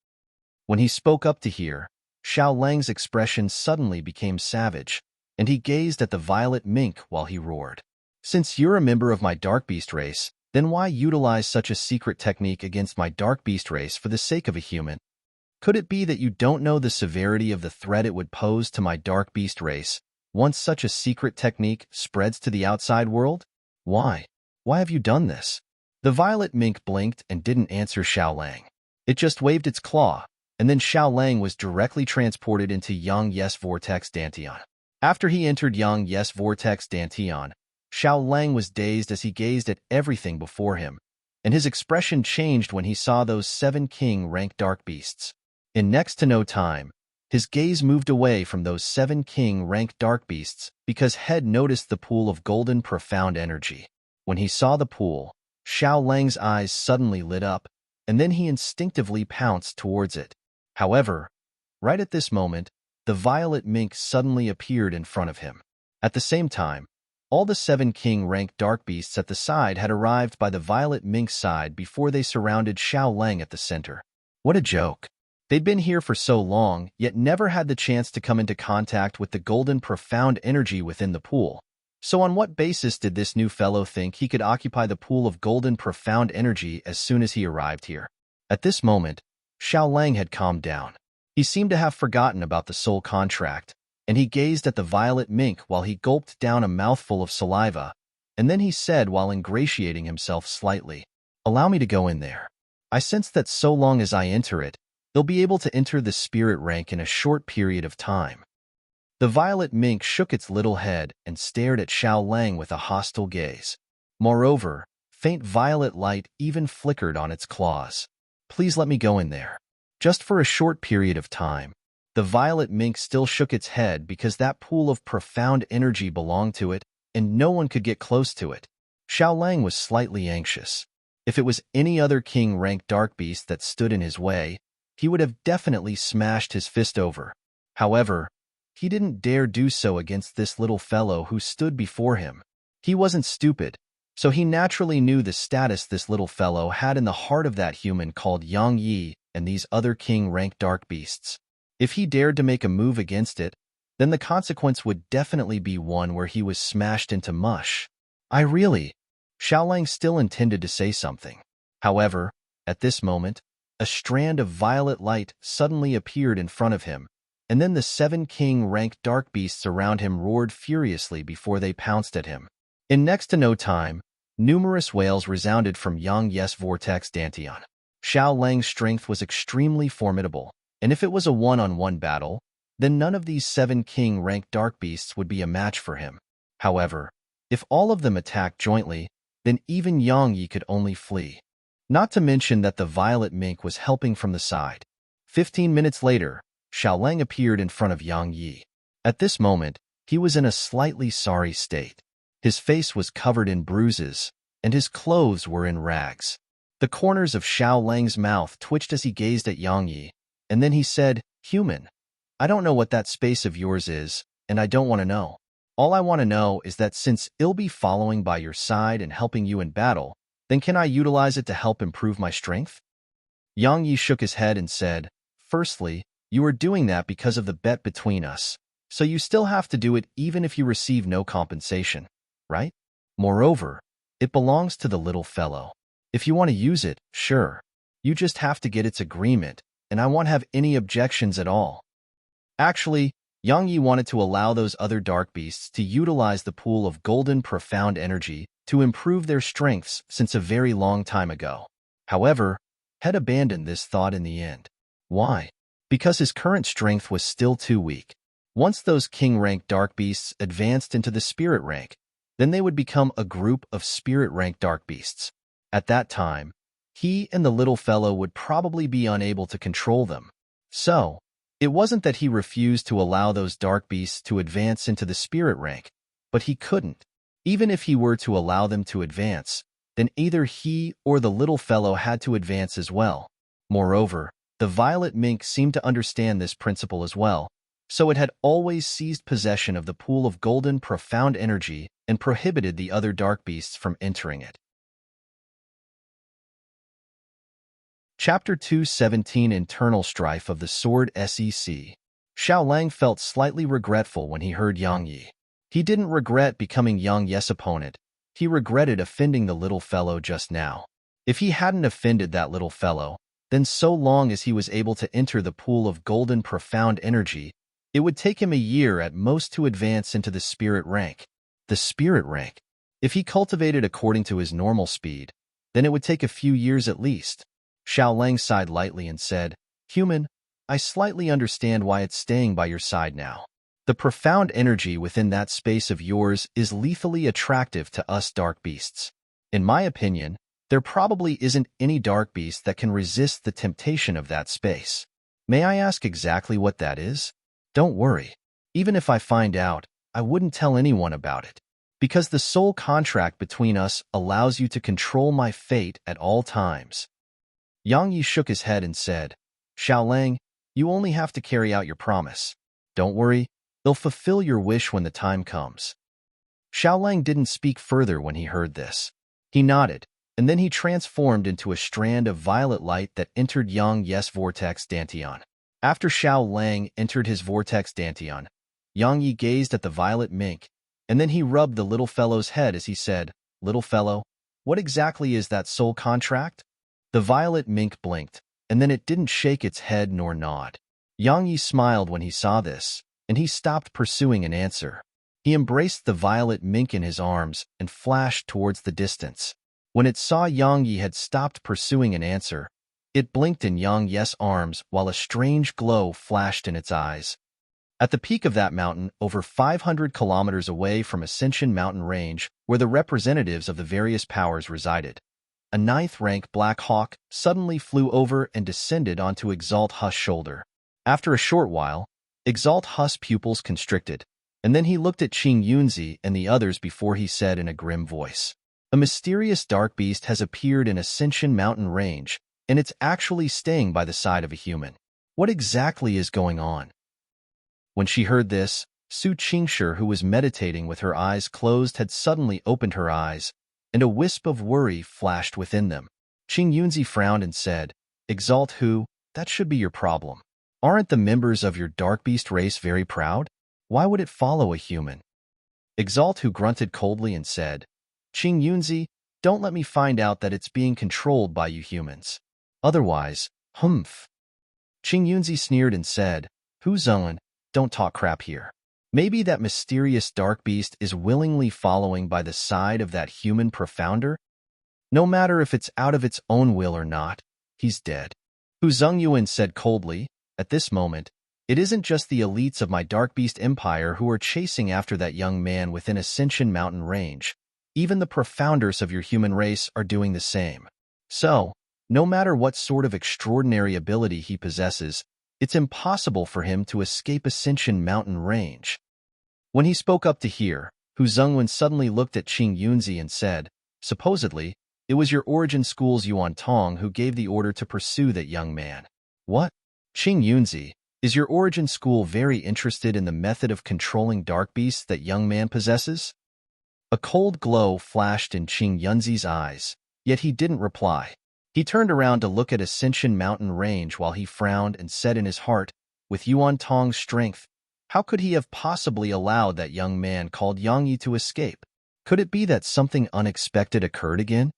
When he spoke up to hear, Xiao Lang's expression suddenly became savage, and he gazed at the violet mink while he roared. Since you're a member of my dark beast race, then why utilize such a secret technique against my dark beast race for the sake of a human? Could it be that you don't know the severity of the threat it would pose to my dark beast race once such a secret technique spreads to the outside world? Why? Why have you done this? The violet mink blinked and didn't answer Xiao Lang. It just waved its claw, and then Xiao Lang was directly transported into Yang Yi's vortex dantian. After he entered Yang Yi's vortex dantian, Xiao Lang was dazed as he gazed at everything before him, and his expression changed when he saw those 7 king-ranked dark beasts. In next to no time, his gaze moved away from those 7 king-ranked dark beasts because Head noticed the pool of golden profound energy. When he saw the pool, Xiao Lang's eyes suddenly lit up, and then he instinctively pounced towards it. However, right at this moment, the violet mink suddenly appeared in front of him. At the same time, All the 7 king-ranked dark beasts at the side had arrived by the violet mink's side before they surrounded Xiao Lang at the center. What a joke. They'd been here for so long, yet never had the chance to come into contact with the golden profound energy within the pool. So on what basis did this new fellow think he could occupy the pool of golden profound energy as soon as he arrived here? At this moment, Xiao Lang had calmed down. He seemed to have forgotten about the soul contract, and he gazed at the violet mink while he gulped down a mouthful of saliva, and then he said while ingratiating himself slightly, "Allow me to go in there. I sense that so long as I enter it, they'll be able to enter the spirit rank in a short period of time." The violet mink shook its little head and stared at Xiao Lang with a hostile gaze. Moreover, faint violet light even flickered on its claws. "Please let me go in there. Just for a short period of time." The violet mink still shook its head because that pool of profound energy belonged to it, and no one could get close to it. Xiao Lang was slightly anxious. If it was any other king-ranked dark beast that stood in his way, he would have definitely smashed his fist over. However, he didn't dare do so against this little fellow who stood before him. He wasn't stupid, so he naturally knew the status this little fellow had in the heart of that human called Yang Yi and these other king-ranked dark beasts. If he dared to make a move against it, then the consequence would definitely be one where he was smashed into mush. Xiao Lang still intended to say something. However, at this moment, a strand of violet light suddenly appeared in front of him, and then the 7 king-ranked dark beasts around him roared furiously before they pounced at him. In next to no time, numerous wails resounded from Yang Yes Vortex Dantian. Xiao Lang's strength was extremely formidable, and if it was a one-on-one battle, then none of these 7 king-ranked dark beasts would be a match for him. However, if all of them attacked jointly, then even Yang Yi could only flee. Not to mention that the violet mink was helping from the side. 15 minutes later, Xiao Lang appeared in front of Yang Yi. At this moment, he was in a slightly sorry state. His face was covered in bruises, and his clothes were in rags. The corners of Xiao Lang's mouth twitched as he gazed at Yang Yi, and then he said, "Human, I don't know what that space of yours is, and I don't want to know. All I want to know is that since I'll be following by your side and helping you in battle, then can I utilize it to help improve my strength?" Yang Yi shook his head and said, "Firstly, you are doing that because of the bet between us, so you still have to do it even if you receive no compensation, right? Moreover, it belongs to the little fellow. If you want to use it, sure. You just have to get its agreement, and I won't have any objections at all." Actually, Yang Yi wanted to allow those other dark beasts to utilize the pool of golden profound energy to improve their strengths since a very long time ago. However, had abandoned this thought in the end. Why? Because his current strength was still too weak. Once those king-ranked dark beasts advanced into the spirit rank, then they would become a group of spirit-ranked dark beasts. At that time, he and the little fellow would probably be unable to control them. So, it wasn't that he refused to allow those dark beasts to advance into the spirit rank, but he couldn't. Even if he were to allow them to advance, then either he or the little fellow had to advance as well. Moreover, the violet mink seemed to understand this principle as well, so it had always seized possession of the pool of golden profound energy and prohibited the other dark beasts from entering it. Chapter 217 Internal Strife of the Sword SEC. Xiao Lang felt slightly regretful when he heard Yang Yi. He didn't regret becoming Yang Yi's opponent. He regretted offending the little fellow just now. If he hadn't offended that little fellow, then so long as he was able to enter the pool of golden profound energy, it would take him a year at most to advance into the spirit rank. The spirit rank. If he cultivated according to his normal speed, then it would take a few years at least. Xiao Lang sighed lightly and said, "Human, I slightly understand why it's staying by your side now. The profound energy within that space of yours is lethally attractive to us dark beasts. In my opinion, there probably isn't any dark beast that can resist the temptation of that space. May I ask exactly what that is? Don't worry. Even if I find out, I wouldn't tell anyone about it, because the soul contract between us allows you to control my fate at all times." Yang Yi shook his head and said, "Xiao Lang, you only have to carry out your promise. Don't worry, they'll fulfill your wish when the time comes." Xiaolang didn't speak further when he heard this. He nodded, and then he transformed into a strand of violet light that entered Yang Yi's vortex dantian. After Xiaolang entered his vortex dantian, Yang Yi gazed at the violet mink, and then he rubbed the little fellow's head as he said, "Little fellow, what exactly is that soul contract?" The violet mink blinked, and then it didn't shake its head nor nod. Yang Yi smiled when he saw this, and he stopped pursuing an answer. He embraced the violet mink in his arms and flashed towards the distance. When it saw Yang Yi had stopped pursuing an answer, it blinked in Yang Yi's arms while a strange glow flashed in its eyes. At the peak of that mountain, over 500 kilometers away from Ascension Mountain Range, where the representatives of the various powers resided, a ninth-rank Black Hawk suddenly flew over and descended onto Exalt Hu's shoulder. After a short while, Exalt Hu's pupils constricted, and then he looked at Qing Yunzi and the others before he said in a grim voice, "A mysterious dark beast has appeared in Ascension Mountain Range, and it's actually staying by the side of a human. What exactly is going on?" When she heard this, Su Qingshi, who was meditating with her eyes closed, had suddenly opened her eyes, and a wisp of worry flashed within them. Qing Yunzi frowned and said, "Exalt Hu, that should be your problem. Aren't the members of your dark beast race very proud? Why would it follow a human?" Exalt Hu grunted coldly and said, "Qing Yunzi, don't let me find out that it's being controlled by you humans. Otherwise, humph." Qing Yunzi sneered and said, "Hu Zeng'an, don't talk crap here. Maybe that mysterious dark beast is willingly following by the side of that human profounder? No matter if it's out of its own will or not, he's dead." Hu Zhengyuan said coldly, "At this moment, it isn't just the elites of my dark beast empire who are chasing after that young man within Ascension Mountain Range. Even the profounders of your human race are doing the same. So, no matter what sort of extraordinary ability he possesses, it's impossible for him to escape Ascension Mountain Range." When he spoke up to hear, Hu Zhengyuan suddenly looked at Qing Yunzi and said, "Supposedly, it was your origin school's Yuan Tong who gave the order to pursue that young man." "What? Qing Yunzi, is your origin school very interested in the method of controlling dark beasts that young man possesses?" A cold glow flashed in Qing Yunzi's eyes, yet he didn't reply. He turned around to look at Ascension Mountain Range while he frowned and said in his heart, "With Yuan Tong's strength, how could he have possibly allowed that young man called Yang Yi to escape? Could it be that something unexpected occurred again?"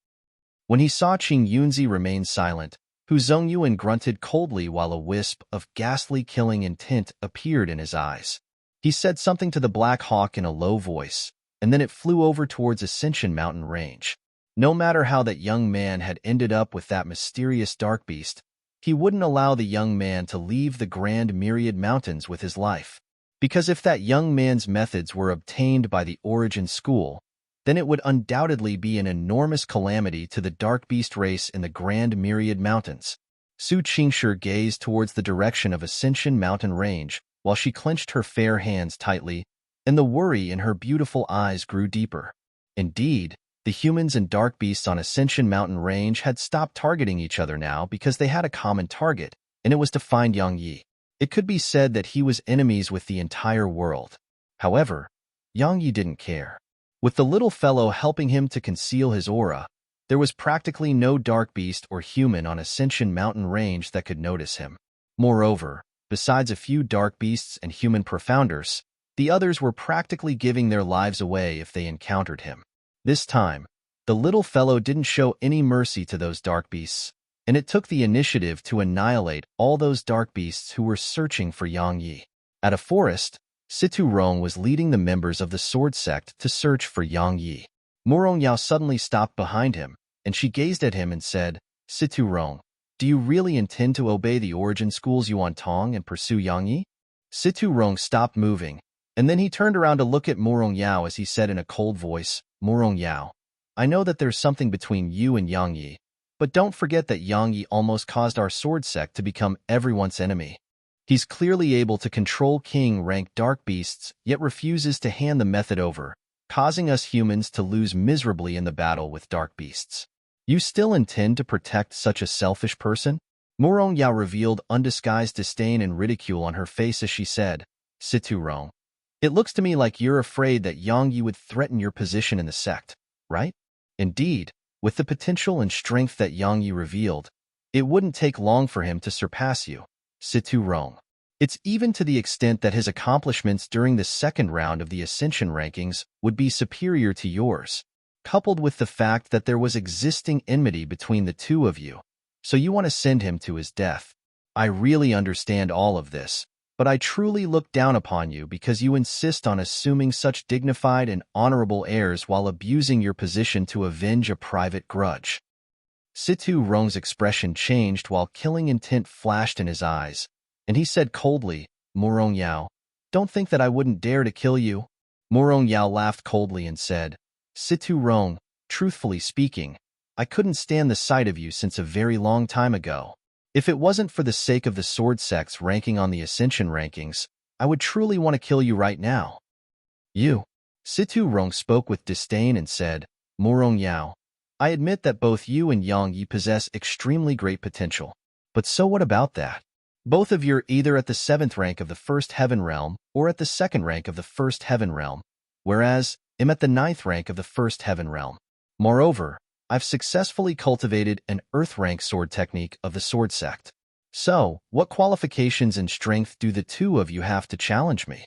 When he saw Qing Yunzi remain silent, Hu Zhengyuan grunted coldly while a wisp of ghastly killing intent appeared in his eyes. He said something to the Black Hawk in a low voice, and then it flew over towards Ascension Mountain Range. No matter how that young man had ended up with that mysterious dark beast, he wouldn't allow the young man to leave the Grand Myriad Mountains with his life. Because if that young man's methods were obtained by the Origin School, then it would undoubtedly be an enormous calamity to the dark beast race in the Grand Myriad Mountains. Su Qingshi gazed towards the direction of Ascension Mountain Range while she clenched her fair hands tightly, and the worry in her beautiful eyes grew deeper. Indeed, the humans and dark beasts on Ascension Mountain Range had stopped targeting each other now because they had a common target, and it was to find Yang Yi. It could be said that he was enemies with the entire world. However, Yang Yi didn't care. With the little fellow helping him to conceal his aura, there was practically no dark beast or human on Ascension Mountain Range that could notice him. Moreover, besides a few dark beasts and human profounders, the others were practically giving their lives away if they encountered him. This time, the little fellow didn't show any mercy to those dark beasts, and it took the initiative to annihilate all those dark beasts who were searching for Yang Yi. At a forest, Situ Rong was leading the members of the Sword Sect to search for Yang Yi. Murong Yao suddenly stopped behind him, and she gazed at him and said, "Situ Rong, do you really intend to obey the Origin School's Yuan Tong and pursue Yang Yi?" Situ Rong stopped moving, and then he turned around to look at Murong Yao as he said in a cold voice, "Murong Yao, I know that there's something between you and Yang Yi, but don't forget that Yang Yi almost caused our Sword Sect to become everyone's enemy. He's clearly able to control king-rank dark beasts, yet refuses to hand the method over, causing us humans to lose miserably in the battle with dark beasts. You still intend to protect such a selfish person?" Murong Yao revealed undisguised disdain and ridicule on her face as she said, "Situ Rong, It looks to me like you're afraid that Yang Yi would threaten your position in the sect, right? Indeed, with the potential and strength that Yang Yi revealed, it wouldn't take long for him to surpass you, Situ Rong. It's even to the extent that his accomplishments during the second round of the Ascension rankings would be superior to yours, coupled with the fact that there was existing enmity between the two of you, so you want to send him to his death. I really understand all of this, but I truly look down upon you because you insist on assuming such dignified and honorable airs while abusing your position to avenge a private grudge. Situ Rong's expression changed while killing intent flashed in his eyes, and he said coldly, Morong Yao, don't think that I wouldn't dare to kill you. Morong Yao laughed coldly and said, Situ Rong, truthfully speaking, I couldn't stand the sight of you since a very long time ago. If it wasn't for the sake of the sword sects ranking on the Ascension rankings, I would truly want to kill you right now. You. Situ Rong spoke with disdain and said, Morong Yao, I admit that both you and Yang Yi possess extremely great potential. But so what about that? Both of you are either at the 7th rank of the First Heaven Realm or at the 2nd rank of the First Heaven Realm, whereas I'm at the 9th rank of the First Heaven Realm. Moreover, I've successfully cultivated an Earth rank sword technique of the Sword Sect. So, what qualifications and strength do the two of you have to challenge me?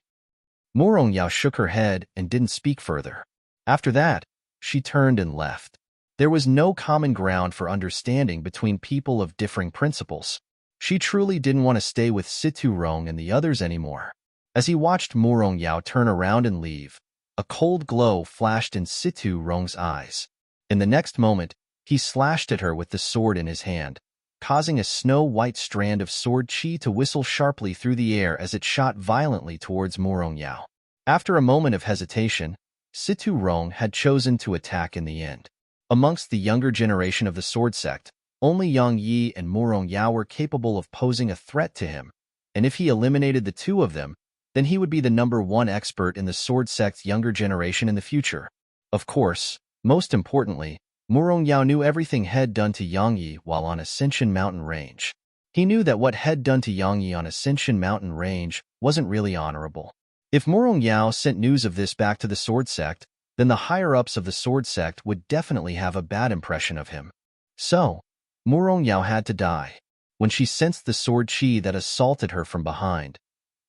Morong Yao shook her head and didn't speak further. After that, she turned and left. There was no common ground for understanding between people of differing principles. She truly didn't want to stay with Situ Rong and the others anymore. As he watched Morong Yao turn around and leave, a cold glow flashed in Situ Rong's eyes. In the next moment, he slashed at her with the sword in his hand, causing a snow-white strand of sword chi to whistle sharply through the air as it shot violently towards Morong Yao. After a moment of hesitation, Situ Rong had chosen to attack in the end. Amongst the younger generation of the sword sect, only Yang Yi and Morong Yao were capable of posing a threat to him, and if he eliminated the two of them, then he would be the #1 expert in the sword sect's younger generation in the future. Of course, most importantly, Morong Yao knew everything Head done to Yang Yi while on Ascension Mountain Range. He knew that what Head done to Yang Yi on Ascension Mountain Range wasn't really honorable. If Morong Yao sent news of this back to the sword sect, then the higher-ups of the sword sect would definitely have a bad impression of him. So, Morong Yao had to die. When she sensed the sword chi that assaulted her from behind,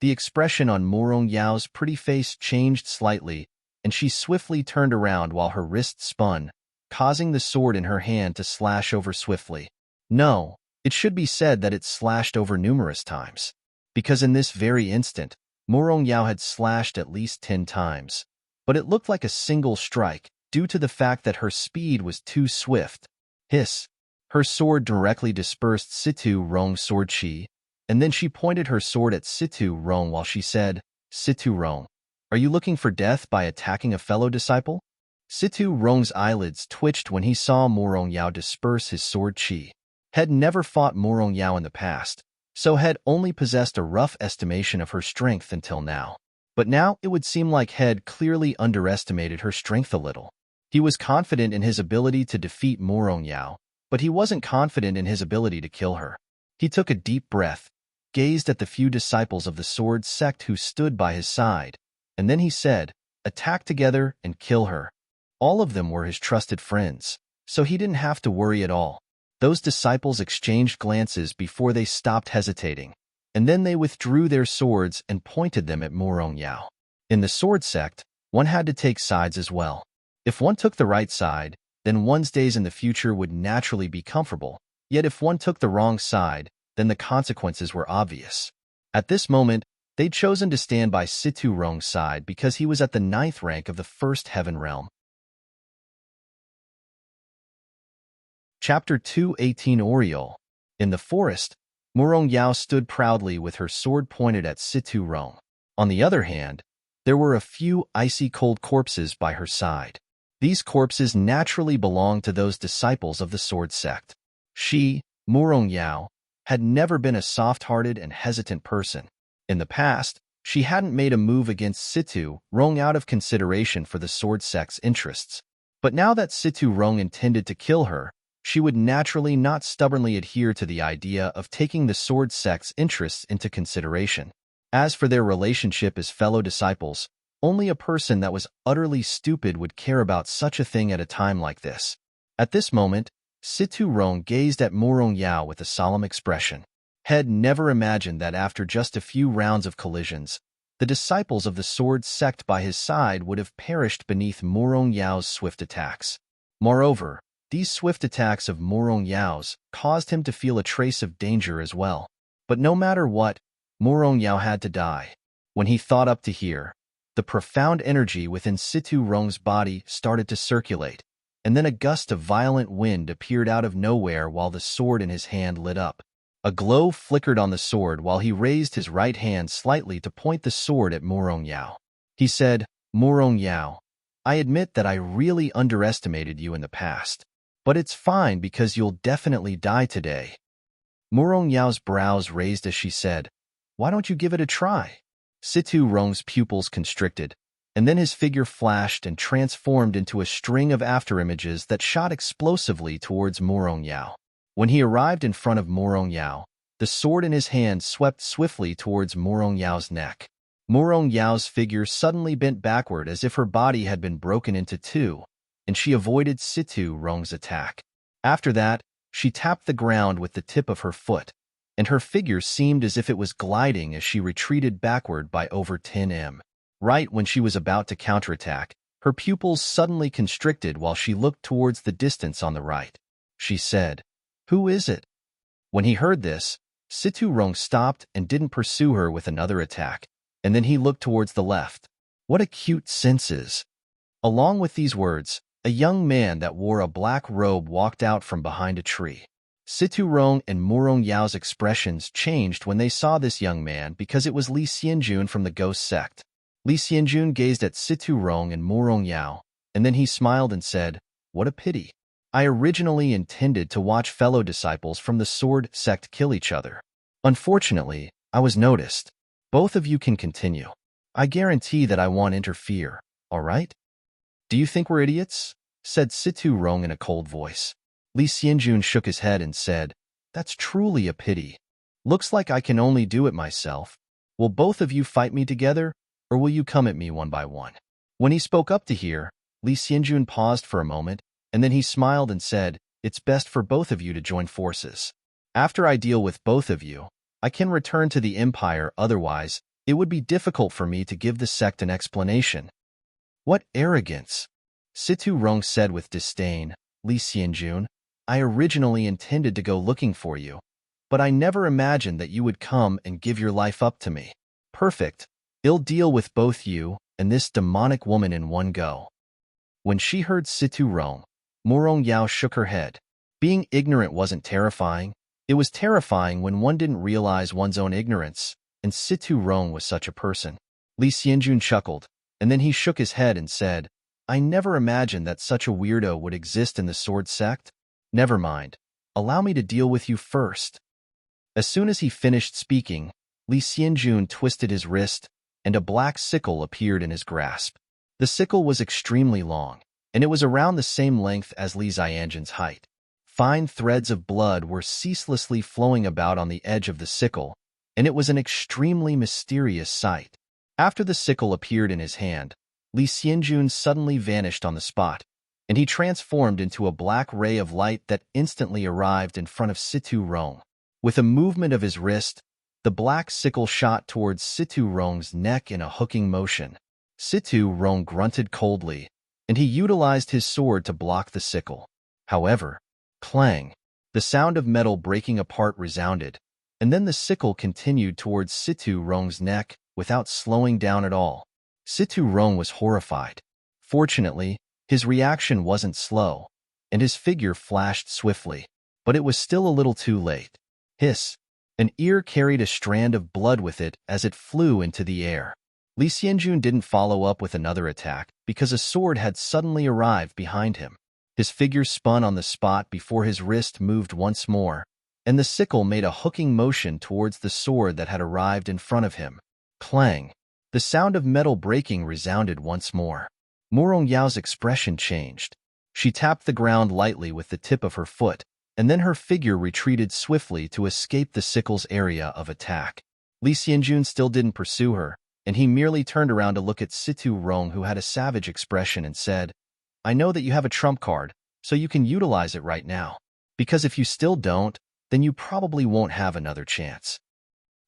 the expression on Morong Yao's pretty face changed slightly, and she swiftly turned around while her wrist spun, causing the sword in her hand to slash over swiftly. No, it should be said that it slashed over numerous times, because in this very instant, Morong Yao had slashed at least 10 times, but it looked like a single strike due to the fact that her speed was too swift. Hiss! Her sword directly dispersed Situ Rong's sword chi, and then she pointed her sword at Situ Rong while she said, Situ Rong, are you looking for death by attacking a fellow disciple? Situ Rong's eyelids twitched when he saw Morong Yao disperse his sword chi. Had never fought Morong Yao in the past, so had only possessed a rough estimation of her strength until now. But now it would seem like Head clearly underestimated her strength a little. He was confident in his ability to defeat Morong Yao, but he wasn't confident in his ability to kill her. He took a deep breath, gazed at the few disciples of the sword sect who stood by his side, and then he said, attack together and kill her. All of them were his trusted friends, so he didn't have to worry at all. Those disciples exchanged glances before they stopped hesitating, and then they withdrew their swords and pointed them at Morong Yao. In the sword sect, one had to take sides as well. If one took the right side, then one's days in the future would naturally be comfortable, yet if one took the wrong side, then the consequences were obvious. At this moment, they'd chosen to stand by Situ Rong's side because he was at the 9th rank of the First Heaven Realm. Chapter 218 Oriole. In the forest, Morong Yao stood proudly with her sword pointed at Situ Rong. On the other hand, there were a few icy cold corpses by her side. These corpses naturally belonged to those disciples of the sword sect. She, Morong Yao, had never been a soft-hearted and hesitant person. In the past, she hadn't made a move against Situ Rong out of consideration for the sword sect's interests. But now that Situ Rong intended to kill her, she would naturally not stubbornly adhere to the idea of taking the sword sect's interests into consideration. As for their relationship as fellow disciples, Only a person that was utterly stupid would care about such a thing at a time like this. At this moment, Situ Rong gazed at Murong Yao with a solemn expression. Had never imagined that after just a few rounds of collisions, the disciples of the sword sect by his side would have perished beneath Murong Yao's swift attacks. Moreover, these swift attacks of Murong Yao's caused him to feel a trace of danger as well. But no matter what, Murong Yao had to die. When he thought up to here, the profound energy within Situ Rong's body started to circulate, and then a gust of violent wind appeared out of nowhere while the sword in his hand lit up. A glow flickered on the sword while he raised his right hand slightly to point the sword at Murong Yao. He said, "Murong Yao, I admit that I really underestimated you in the past, but it's fine because you'll definitely die today." Murong Yao's brows raised as she said, "Why don't you give it a try?" Situ Rong's pupils constricted, and then his figure flashed and transformed into a string of afterimages that shot explosively towards Murong Yao. When he arrived in front of Murong Yao, the sword in his hand swept swiftly towards Murong Yao's neck. Murong Yao's figure suddenly bent backward as if her body had been broken into two, and she avoided Situ Rong's attack. After that, she tapped the ground with the tip of her foot, and her figure seemed as if it was gliding as she retreated backward by over 10 m. Right when she was about to counterattack, her pupils suddenly constricted while she looked towards the distance on the right. She said, "Who is it?" When he heard this, Situ Rong stopped and didn't pursue her with another attack, and then he looked towards the left. "What a cute senses!" Along with these words, a young man that wore a black robe walked out from behind a tree. Situ Rong and Murong Yao's expressions changed when they saw this young man because it was Li Xianjun from the ghost sect. Li Xianjun gazed at Situ Rong and Murong Yao, and then he smiled and said, "What a pity. I originally intended to watch fellow disciples from the sword sect kill each other. Unfortunately, I was noticed. Both of you can continue. I guarantee that I won't interfere, all right?" "Do you think we're idiots?" said Situ Rong in a cold voice. Li Xianjun shook his head and said, "That's truly a pity. Looks like I can only do it myself. Will both of you fight me together, or will you come at me one by one?" When he spoke up to here, Li Xianjun paused for a moment, and then he smiled and said, "It's best for both of you to join forces. After I deal with both of you, I can return to the Empire, otherwise, it would be difficult for me to give the sect an explanation." "What arrogance!" Situ Rong said with disdain. "Li Xianjun, I originally intended to go looking for you, but I never imagined that you would come and give your life up to me. Perfect. I'll deal with both you and this demonic woman in one go." When she heard Situ Rong, Murong Yao shook her head. Being ignorant wasn't terrifying. It was terrifying when one didn't realize one's own ignorance, and Situ Rong was such a person. Li Xianjun chuckled, and then he shook his head and said, "I never imagined that such a weirdo would exist in the sword sect. Never mind. Allow me to deal with you first." As soon as he finished speaking, Li Xianjun twisted his wrist, and a black sickle appeared in his grasp. The sickle was extremely long, and it was around the same length as Li Xianjun's height. Fine threads of blood were ceaselessly flowing about on the edge of the sickle, and it was an extremely mysterious sight. After the sickle appeared in his hand, Li Xianjun suddenly vanished on the spot, and he transformed into a black ray of light that instantly arrived in front of Situ Rong. With a movement of his wrist, the black sickle shot towards Situ Rong's neck in a hooking motion. Situ Rong grunted coldly, and he utilized his sword to block the sickle. However, clang, the sound of metal breaking apart resounded, and then the sickle continued towards Situ Rong's neck without slowing down at all. Situ Rong was horrified. Fortunately, his reaction wasn't slow, and his figure flashed swiftly, but it was still a little too late. Hiss! An ear carried a strand of blood with it as it flew into the air. Li Xianjun didn't follow up with another attack because a sword had suddenly arrived behind him. His figure spun on the spot before his wrist moved once more, and the sickle made a hooking motion towards the sword that had arrived in front of him. Clang! The sound of metal breaking resounded once more. Murong Yao's expression changed. She tapped the ground lightly with the tip of her foot, and then her figure retreated swiftly to escape the sickle's area of attack. Li Xianjun still didn't pursue her, and he merely turned around to look at Situ Rong, who had a savage expression, and said, I know that you have a trump card, so you can utilize it right now. Because if you still don't, then you probably won't have another chance.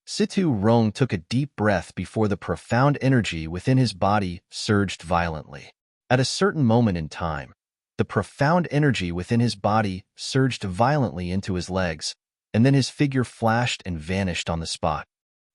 Situ Rong took a deep breath before the profound energy within his body surged violently. At a certain moment in time, the profound energy within his body surged violently into his legs, and then his figure flashed and vanished on the spot.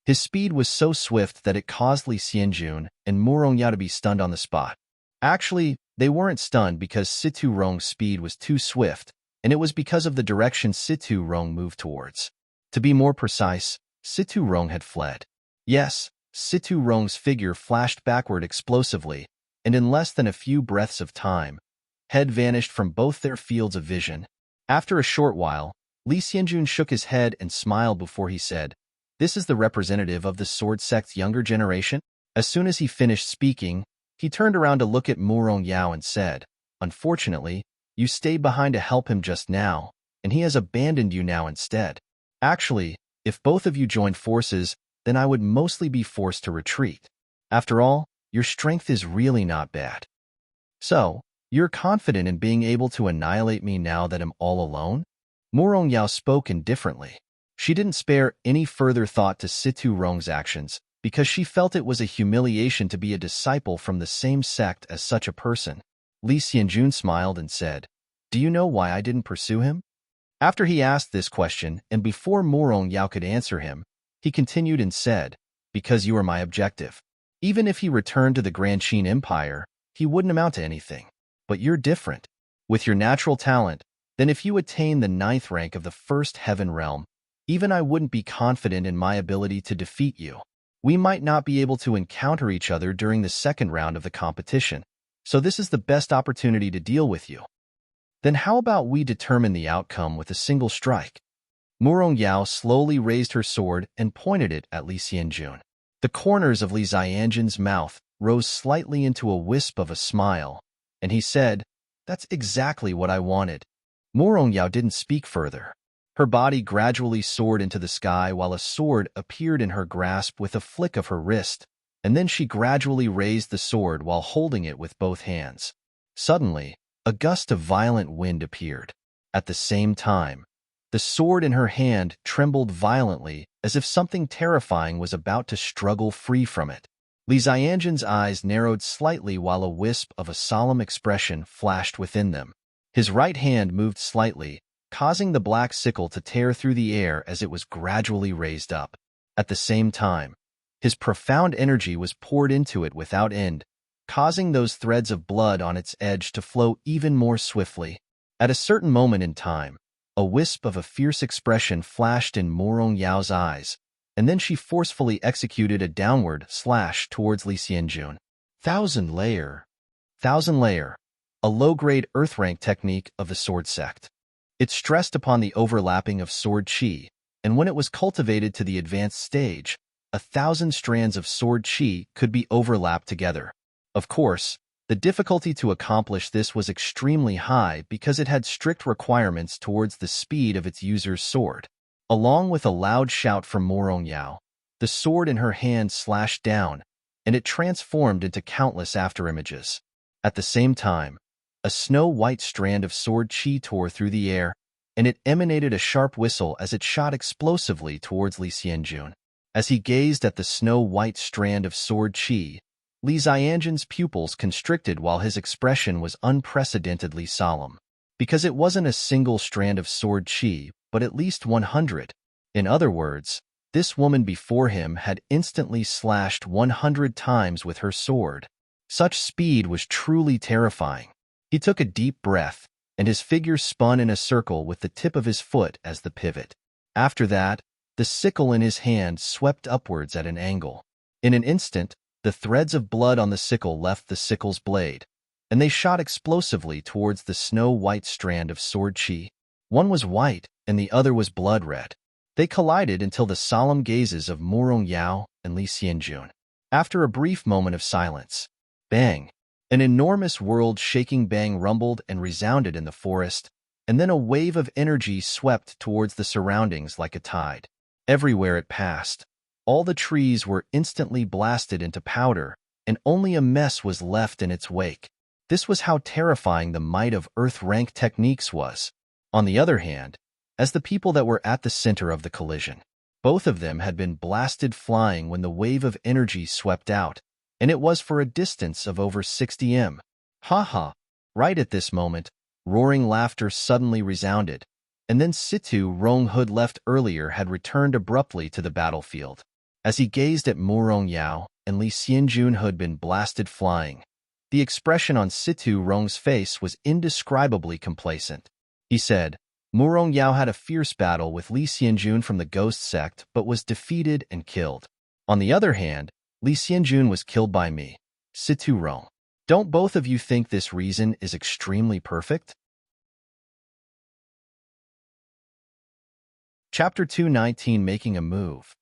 His speed was so swift that it caused Li Xianjun and Mu Rongyao to be stunned on the spot. Actually, they weren't stunned because Situ Rong's speed was too swift, and it was because of the direction Situ Rong moved towards. To be more precise, Situ Rong had fled. Yes, Situ Rong's figure flashed backward explosively, and in less than a few breaths of time, had vanished from both their fields of vision. After a short while, Li Xianjun shook his head and smiled before he said, This is the representative of the sword sect's younger generation? As soon as he finished speaking, he turned around to look at Mu Rongyao and said, Unfortunately, you stayed behind to help him just now, and he has abandoned you now instead. Actually, if both of you joined forces, then I would mostly be forced to retreat. After all, your strength is really not bad. So, you're confident in being able to annihilate me now that I'm all alone? Mu Rongyao spoke indifferently. She didn't spare any further thought to Situ Rong's actions, because she felt it was a humiliation to be a disciple from the same sect as such a person. Li Xianjun smiled and said, Do you know why I didn't pursue him? After he asked this question, and before Mu Rongyao could answer him, he continued and said, Because you are my objective. Even if he returned to the Grand Qin Empire, he wouldn't amount to anything. But you're different. With your natural talent, then if you attain the 9th rank of the First Heaven Realm, even I wouldn't be confident in my ability to defeat you. We might not be able to encounter each other during the second round of the competition, so this is the best opportunity to deal with you. Then how about we determine the outcome with a single strike? Mu Rongyao slowly raised her sword and pointed it at Li Xianjun. The corners of Li Xianjun's mouth rose slightly into a wisp of a smile, and he said, That's exactly what I wanted. Mu Rongyao didn't speak further. Her body gradually soared into the sky while a sword appeared in her grasp with a flick of her wrist, and then she gradually raised the sword while holding it with both hands. Suddenly, a gust of violent wind appeared. At the same time, the sword in her hand trembled violently as if something terrifying was about to struggle free from it. Li Xianjun's eyes narrowed slightly while a wisp of a solemn expression flashed within them. His right hand moved slightly, causing the black sickle to tear through the air as it was gradually raised up. At the same time, his profound energy was poured into it without end, causing those threads of blood on its edge to flow even more swiftly. At a certain moment in time, a wisp of a fierce expression flashed in Mu Rongyao's eyes, and then she forcefully executed a downward slash towards Li Xianjun. Thousand Layer, a low-grade earth-rank technique of the sword sect. It stressed upon the overlapping of sword qi, and when it was cultivated to the advanced stage, 1,000 strands of sword qi could be overlapped together. Of course, the difficulty to accomplish this was extremely high because it had strict requirements towards the speed of its user's sword. Along with a loud shout from Mu Rongyao, the sword in her hand slashed down, and it transformed into countless afterimages. At the same time, a snow-white strand of sword qi tore through the air, and it emanated a sharp whistle as it shot explosively towards Li Xianjun. As he gazed at the snow-white strand of sword qi, Li Xianjun's pupils constricted while his expression was unprecedentedly solemn. Because it wasn't a single strand of sword qi, but at least 100. In other words, this woman before him had instantly slashed 100 times with her sword. Such speed was truly terrifying. He took a deep breath, and his figure spun in a circle with the tip of his foot as the pivot. After that, the sickle in his hand swept upwards at an angle. In an instant, the threads of blood on the sickle left the sickle's blade, and they shot explosively towards the snow-white strand of sword qi. One was white, and the other was blood-red. They collided until the solemn gazes of Mu Rongyao and Li Xianjun. After a brief moment of silence, bang! An enormous world-shaking bang rumbled and resounded in the forest, and then a wave of energy swept towards the surroundings like a tide. Everywhere it passed, All the trees were instantly blasted into powder, and only a mess was left in its wake. This was how terrifying the might of Earth-rank techniques was. On the other hand, as the people that were at the center of the collision, both of them had been blasted flying when the wave of energy swept out, and it was for a distance of over 60 m. Ha ha! Right at this moment, roaring laughter suddenly resounded, and then Situ Rong, who'd left earlier, had returned abruptly to the battlefield. As he gazed at Murong Yao and Li Xianjun, who'd been blasted flying, the expression on Situ Rong's face was indescribably complacent. He said, Murong Yao had a fierce battle with Li Xianjun from the Ghost Sect but was defeated and killed. On the other hand, Li Xianjun was killed by me, Situ Rong. Don't both of you think this reason is extremely perfect? Chapter 219, Making a Move.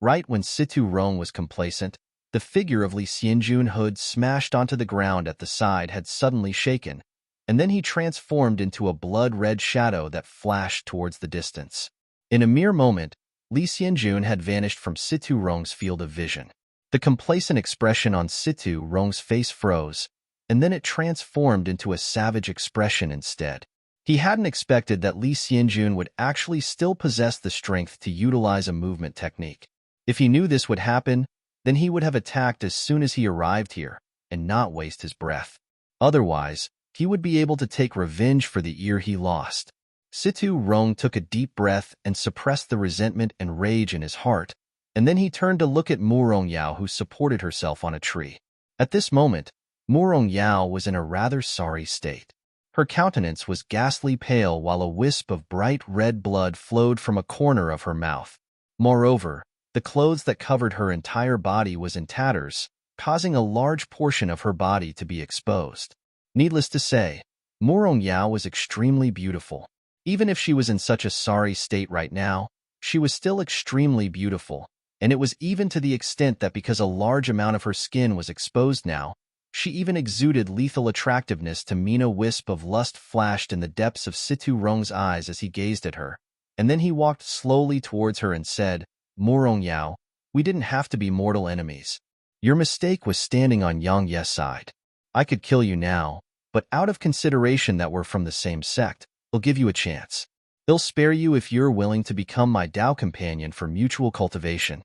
Right when Situ Rong was complacent, the figure of Li Xianjun, who'd smashed onto the ground at the side, had suddenly shaken, and then he transformed into a blood-red shadow that flashed towards the distance. In a mere moment, Li Xianjun had vanished from Situ Rong's field of vision. The complacent expression on Situ Rong's face froze, and then it transformed into a savage expression instead. He hadn't expected that Li Xianjun would actually still possess the strength to utilize a movement technique. If he knew this would happen, then he would have attacked as soon as he arrived here, and not waste his breath. Otherwise, he would be able to take revenge for the ear he lost. Situ Rong took a deep breath and suppressed the resentment and rage in his heart, and then he turned to look at Murong Yao, who supported herself on a tree. At this moment, Murong Yao was in a rather sorry state. Her countenance was ghastly pale while a wisp of bright red blood flowed from a corner of her mouth. Moreover, the clothes that covered her entire body was in tatters, causing a large portion of her body to be exposed. Needless to say, Murong Yao was extremely beautiful. Even if she was in such a sorry state right now, she was still extremely beautiful, and it was even to the extent that because a large amount of her skin was exposed now, she even exuded lethal attractiveness to me. A wisp of lust flashed in the depths of Situ Rong's eyes as he gazed at her, and then he walked slowly towards her and said, Murong Yao, we didn't have to be mortal enemies. Your mistake was standing on Yang Ye's side. I could kill you now, but out of consideration that we're from the same sect, I'll give you a chance. I'll spare you if you're willing to become my Dao companion for mutual cultivation.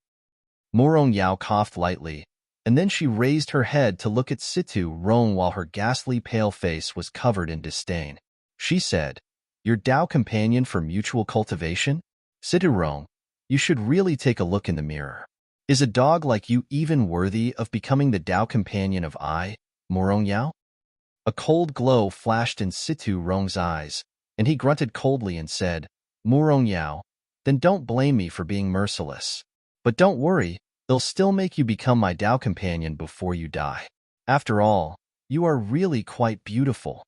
Murong Yao coughed lightly, and then she raised her head to look at Situ Rong while her ghastly pale face was covered in disdain. She said, Your Dao companion for mutual cultivation? Situ Rong, you should really take a look in the mirror. Is a dog like you even worthy of becoming the Dao companion of Murong Yao? A cold glow flashed in Situ Rong's eyes, and he grunted coldly and said, Murong Yao, then don't blame me for being merciless. But don't worry, they'll still make you become my Dao companion before you die. After all, you are really quite beautiful.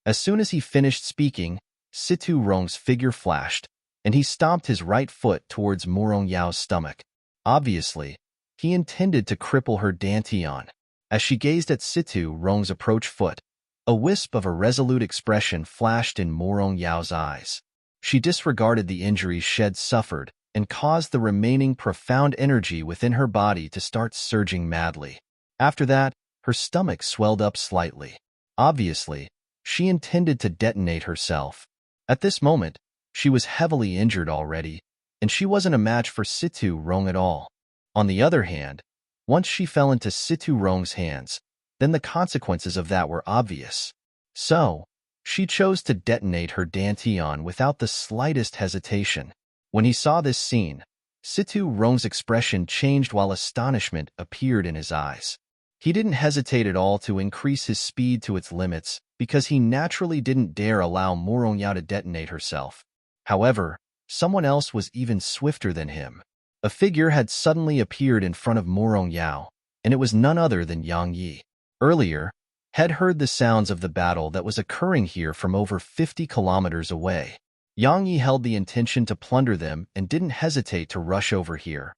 As soon as he finished speaking, Situ Rong's figure flashed, and he stomped his right foot towards Murong Yao's stomach. Obviously, he intended to cripple her dantian. As she gazed at Situ Rong's approach foot, a wisp of a resolute expression flashed in Murong Yao's eyes. She disregarded the injuries Shed suffered and caused the remaining profound energy within her body to start surging madly. After that, her stomach swelled up slightly. Obviously, she intended to detonate herself. At this moment, she was heavily injured already, and she wasn't a match for Situ Rong at all. On the other hand, once she fell into Situ Rong's hands, then the consequences of that were obvious. So, she chose to detonate her dantian without the slightest hesitation. When he saw this scene, Situ Rong's expression changed while astonishment appeared in his eyes. He didn't hesitate at all to increase his speed to its limits because he naturally didn't dare allow Murong Yao to detonate herself. However, someone else was even swifter than him. A figure had suddenly appeared in front of Murong Yao, and it was none other than Yang Yi. Earlier, had heard the sounds of the battle that was occurring here from over 50 kilometers away. Yang Yi held the intention to plunder them and didn't hesitate to rush over here.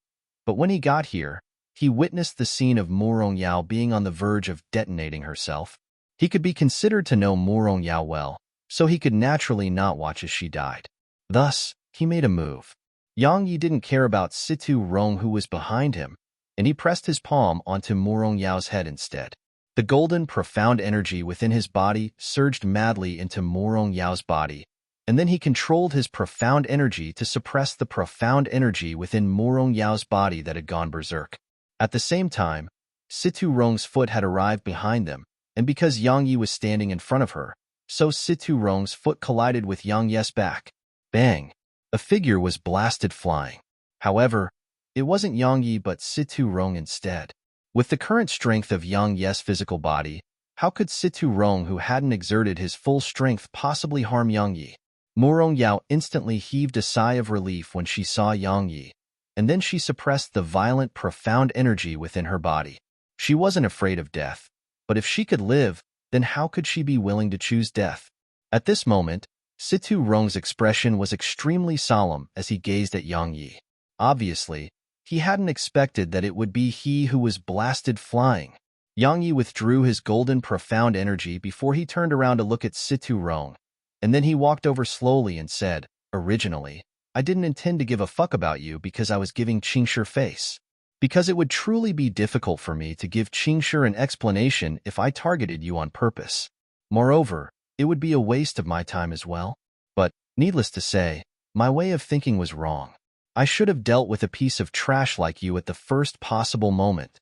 But when he got here, he witnessed the scene of Murong Yao being on the verge of detonating herself. He could be considered to know Murong Yao well, so he could naturally not watch as she died. Thus, he made a move. Yang Yi didn't care about Situ Rong who was behind him, and he pressed his palm onto Morong Yao's head instead. The golden, profound energy within his body surged madly into Morong Yao's body, and then he controlled his profound energy to suppress the profound energy within Morong Yao's body that had gone berserk. At the same time, Situ Rong's foot had arrived behind them, and because Yang Yi was standing in front of her, so Situ Rong's foot collided with Yang Yi's back. Bang! A figure was blasted flying. However, it wasn't Yang Yi but Situ Rong instead. With the current strength of Yang Yi's physical body, how could Situ Rong, who hadn't exerted his full strength, possibly harm Yang Yi? Morong Yao instantly heaved a sigh of relief when she saw Yang Yi, and then she suppressed the violent, profound energy within her body. She wasn't afraid of death, but if she could live, then how could she be willing to choose death? At this moment, Situ Rong's expression was extremely solemn as he gazed at Yang Yi. Obviously, he hadn't expected that it would be he who was blasted flying. Yang Yi withdrew his golden, profound energy before he turned around to look at Situ Rong, and then he walked over slowly and said, "Originally, I didn't intend to give a fuck about you because I was giving Qingshi face. Because it would truly be difficult for me to give Qingshi an explanation if I targeted you on purpose. Moreover, it would be a waste of my time as well. But, needless to say, my way of thinking was wrong. I should have dealt with a piece of trash like you at the first possible moment."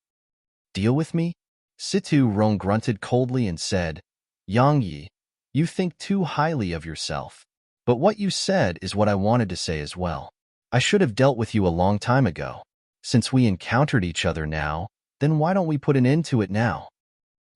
"Deal with me?" Situ Rong grunted coldly and said, "Yang Yi, you think too highly of yourself. But what you said is what I wanted to say as well. I should have dealt with you a long time ago. Since we encountered each other now, then why don't we put an end to it now?"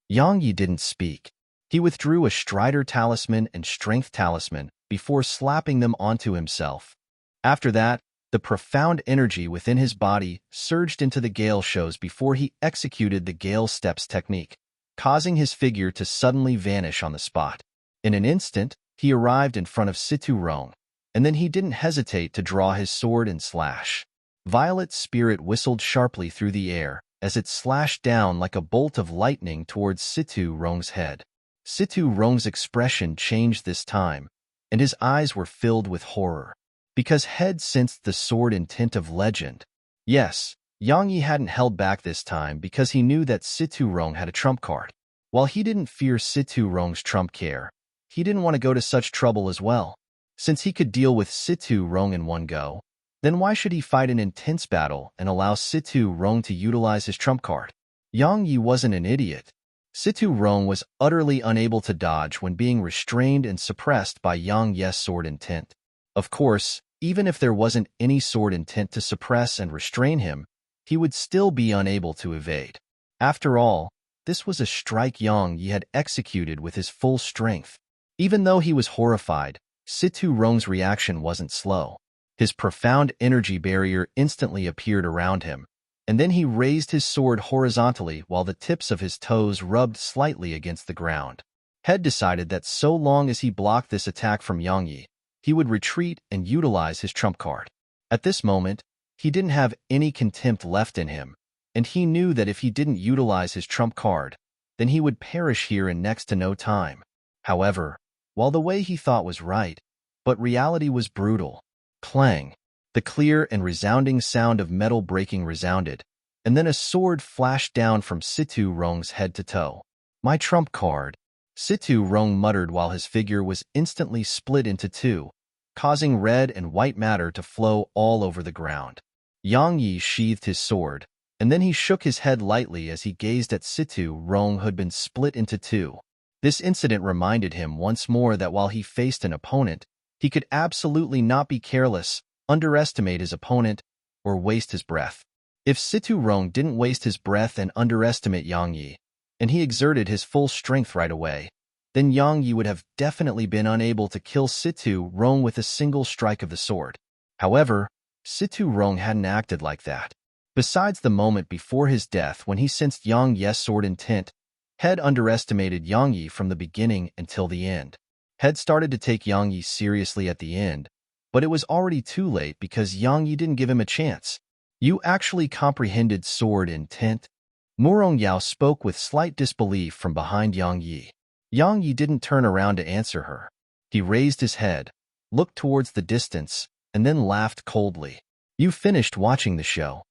Yang Yi didn't speak. He withdrew a Strider talisman and Strength talisman before slapping them onto himself. After that, the profound energy within his body surged into the Gale shows before he executed the Gale Steps technique, causing his figure to suddenly vanish on the spot. In an instant, he arrived in front of Situ Rong, and then he didn't hesitate to draw his sword and slash. Violet Spirit whistled sharply through the air as it slashed down like a bolt of lightning towards Situ Rong's head. Situ Rong's expression changed this time, and his eyes were filled with horror, because Head sensed the sword intent of legend. Yes, Yang Yi hadn't held back this time because he knew that Situ Rong had a trump card. While he didn't fear Situ Rong's trump care, he didn't want to go to such trouble as well. Since he could deal with Situ Rong in one go, then why should he fight an intense battle and allow Situ Rong to utilize his trump card? Yang Yi wasn't an idiot. Situ Rong was utterly unable to dodge when being restrained and suppressed by Yang Yi's sword intent. Of course, even if there wasn't any sword intent to suppress and restrain him, he would still be unable to evade. After all, this was a strike Yang Yi had executed with his full strength. Even though he was horrified, Situ Rong's reaction wasn't slow. His profound energy barrier instantly appeared around him, and then he raised his sword horizontally while the tips of his toes rubbed slightly against the ground. Head decided that so long as he blocked this attack from Yang Yi, he would retreat and utilize his trump card. At this moment, he didn't have any contempt left in him, and he knew that if he didn't utilize his trump card, then he would perish here in next to no time. However, while the way he thought was right, but reality was brutal. Clang! The clear and resounding sound of metal breaking resounded, and then a sword flashed down from Situ Rong's head to toe. "My trump card," Situ Rong muttered while his figure was instantly split into two, causing red and white matter to flow all over the ground. Yang Yi sheathed his sword, and then he shook his head lightly as he gazed at Situ Rong who had been split into two. This incident reminded him once more that while he faced an opponent, he could absolutely not be careless, underestimate his opponent, or waste his breath. If Situ Rong didn't waste his breath and underestimate Yang Yi, and he exerted his full strength right away, then Yang Yi would have definitely been unable to kill Situ Rong with a single strike of the sword. However, Situ Rong hadn't acted like that. Besides the moment before his death when he sensed Yang Yi's sword intent, Head underestimated Yang Yi from the beginning until the end. Head started to take Yang Yi seriously at the end, but it was already too late because Yang Yi didn't give him a chance. "You actually comprehended sword intent?" Morong Yao spoke with slight disbelief from behind Yang Yi. Yang Yi didn't turn around to answer her. He raised his head, looked towards the distance, and then laughed coldly. You finished watching the show.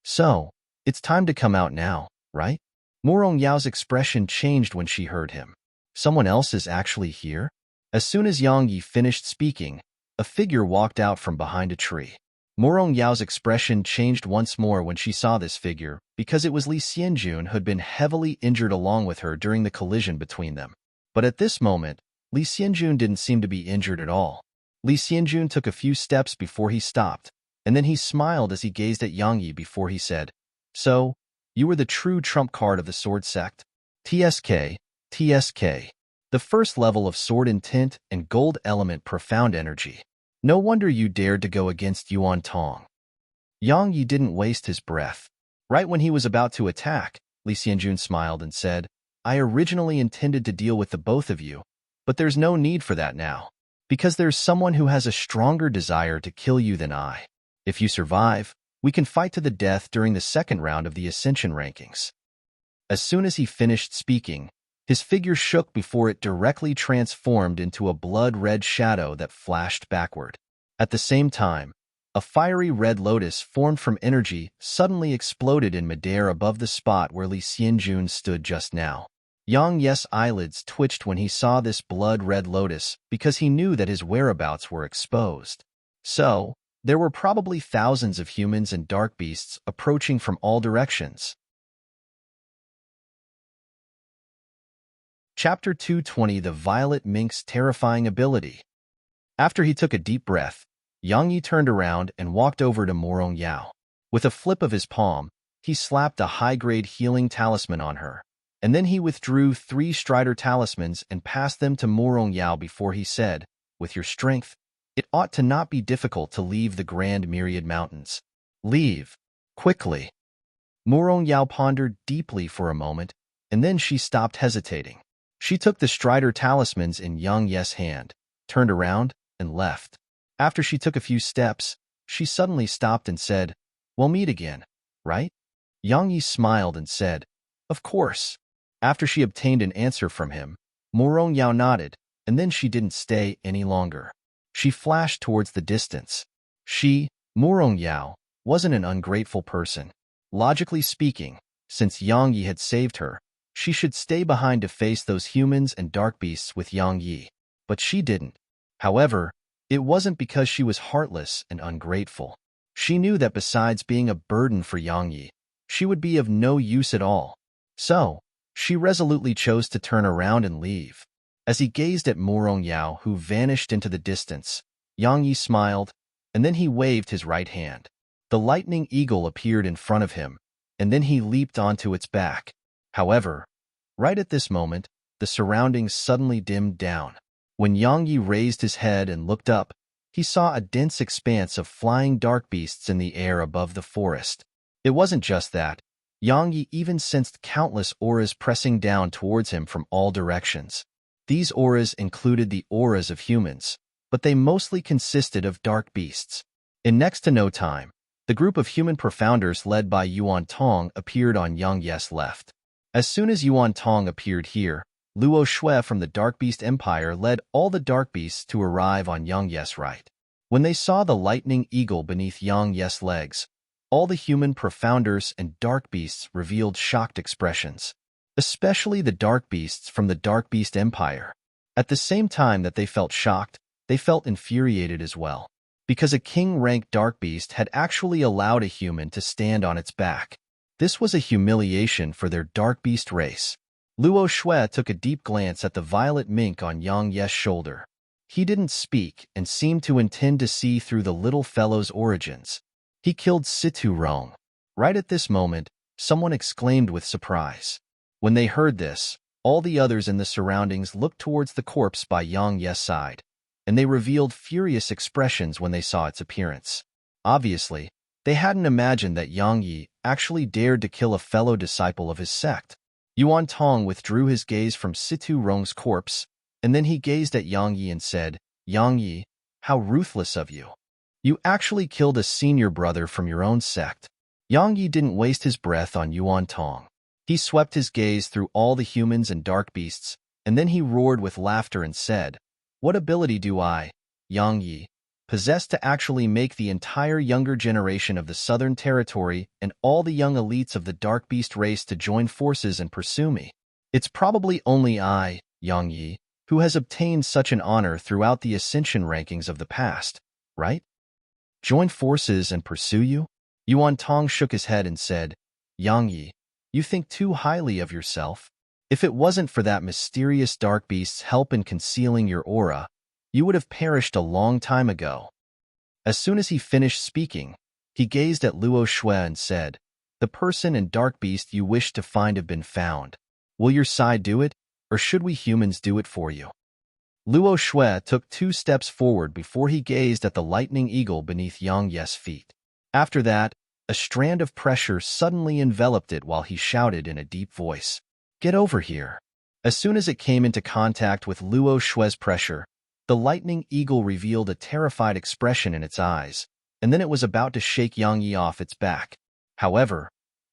So, it's time to come out now, right? Morong Yao's expression changed when she heard him. Someone else is actually here? As soon as Yang Yi finished speaking, a figure walked out from behind a tree. Morong Yao's expression changed once more when she saw this figure, because it was Li Xianjun who had been heavily injured along with her during the collision between them. But at this moment, Li Xianjun didn't seem to be injured at all. Li Xianjun took a few steps before he stopped, and then he smiled as he gazed at Yang Yi before he said, "So, you were the true trump card of the sword sect? TSK, TSK. The first level of sword intent and gold element profound energy. No wonder you dared to go against Yuan Tong." Yang Yi didn't waste his breath. Right when he was about to attack, Li Xianjun smiled and said, "I originally intended to deal with the both of you, but there's no need for that now, because there's someone who has a stronger desire to kill you than I. If you survive, we can fight to the death during the second round of the Ascension rankings." As soon as he finished speaking, his figure shook before it directly transformed into a blood-red shadow that flashed backward. At the same time, a fiery red lotus formed from energy suddenly exploded in midair above the spot where Li Xianjun stood just now. Yang Yi's eyelids twitched when he saw this blood-red lotus because he knew that his whereabouts were exposed. So, there were probably thousands of humans and dark beasts approaching from all directions. Chapter 220: The Violet Mink's Terrifying Ability. After he took a deep breath, Yang Yi turned around and walked over to Morong Yao. With a flip of his palm, he slapped a high-grade healing talisman on her, and then he withdrew 3 Strider talismans and passed them to Morong Yao before he said, "With your strength, it ought to not be difficult to leave the Grand Myriad Mountains. Leave. Quickly." Morong Yao pondered deeply for a moment, and then she stopped hesitating. She took the Strider talismans in Yang Yi's hand, turned around, and left. After she took a few steps, she suddenly stopped and said, "We'll meet again, right?" Yang Yi smiled and said, "Of course." After she obtained an answer from him, Morong Yao nodded, and then she didn't stay any longer. She flashed towards the distance. She, Morong Yao, wasn't an ungrateful person. Logically speaking, since Yang Yi had saved her, she should stay behind to face those humans and dark beasts with Yang Yi. But she didn't. However, it wasn't because she was heartless and ungrateful. She knew that besides being a burden for Yang Yi, she would be of no use at all. So, she resolutely chose to turn around and leave. As he gazed at Morong Yao, who vanished into the distance, Yang Yi smiled, and then he waved his right hand. The lightning eagle appeared in front of him, and then he leaped onto its back. However, right at this moment, the surroundings suddenly dimmed down. When Yang Yi raised his head and looked up, he saw a dense expanse of flying dark beasts in the air above the forest. It wasn't just that. Yang Yi even sensed countless auras pressing down towards him from all directions. These auras included the auras of humans, but they mostly consisted of dark beasts. In next to no time, the group of human profounders led by Yuan Tong appeared on Yang Yi's left. As soon as Yuan Tong appeared here, Luo Shui from the Dark Beast Empire led all the dark beasts to arrive on Yang Yi's right. When they saw the lightning eagle beneath Yang Yi's legs, all the human profounders and dark beasts revealed shocked expressions, especially the dark beasts from the Dark Beast Empire. At the same time that they felt shocked, they felt infuriated as well, because a king-ranked dark beast had actually allowed a human to stand on its back. This was a humiliation for their dark beast race. Luo Shui took a deep glance at the violet mink on Yang Yi's shoulder. He didn't speak and seemed to intend to see through the little fellow's origins. He killed Situ Rong. Right at this moment, someone exclaimed with surprise. When they heard this, all the others in the surroundings looked towards the corpse by Yang Yi's side, and they revealed furious expressions when they saw its appearance. Obviously, they hadn't imagined that Yang Yi actually dared to kill a fellow disciple of his sect. Yuan Tong withdrew his gaze from Situ Rong's corpse, and then he gazed at Yang Yi and said, "Yang Yi, how ruthless of you. You actually killed a senior brother from your own sect." Yang Yi didn't waste his breath on Yuan Tong. He swept his gaze through all the humans and dark beasts, and then he roared with laughter and said, "What ability do I, Yang Yi, possessed to actually make the entire younger generation of the Southern Territory and all the young elites of the Dark Beast race to join forces and pursue me. It's probably only I, Yang Yi, who has obtained such an honor throughout the ascension rankings of the past, right? Join forces and pursue you? Yuan Tong shook his head and said, Yang Yi, you think too highly of yourself. If it wasn't for that mysterious dark beast's help in concealing your aura, you would have perished a long time ago. As soon as he finished speaking, he gazed at Luo Shui and said, the person and dark beast you wish to find have been found. Will your side do it, or should we humans do it for you? Luo Shui took 2 steps forward before he gazed at the lightning eagle beneath Yang Ye's feet. After that, a strand of pressure suddenly enveloped it while he shouted in a deep voice, get over here. As soon as it came into contact with Luo Shui's pressure, the lightning eagle revealed a terrified expression in its eyes, and then it was about to shake Yang Yi off its back. However,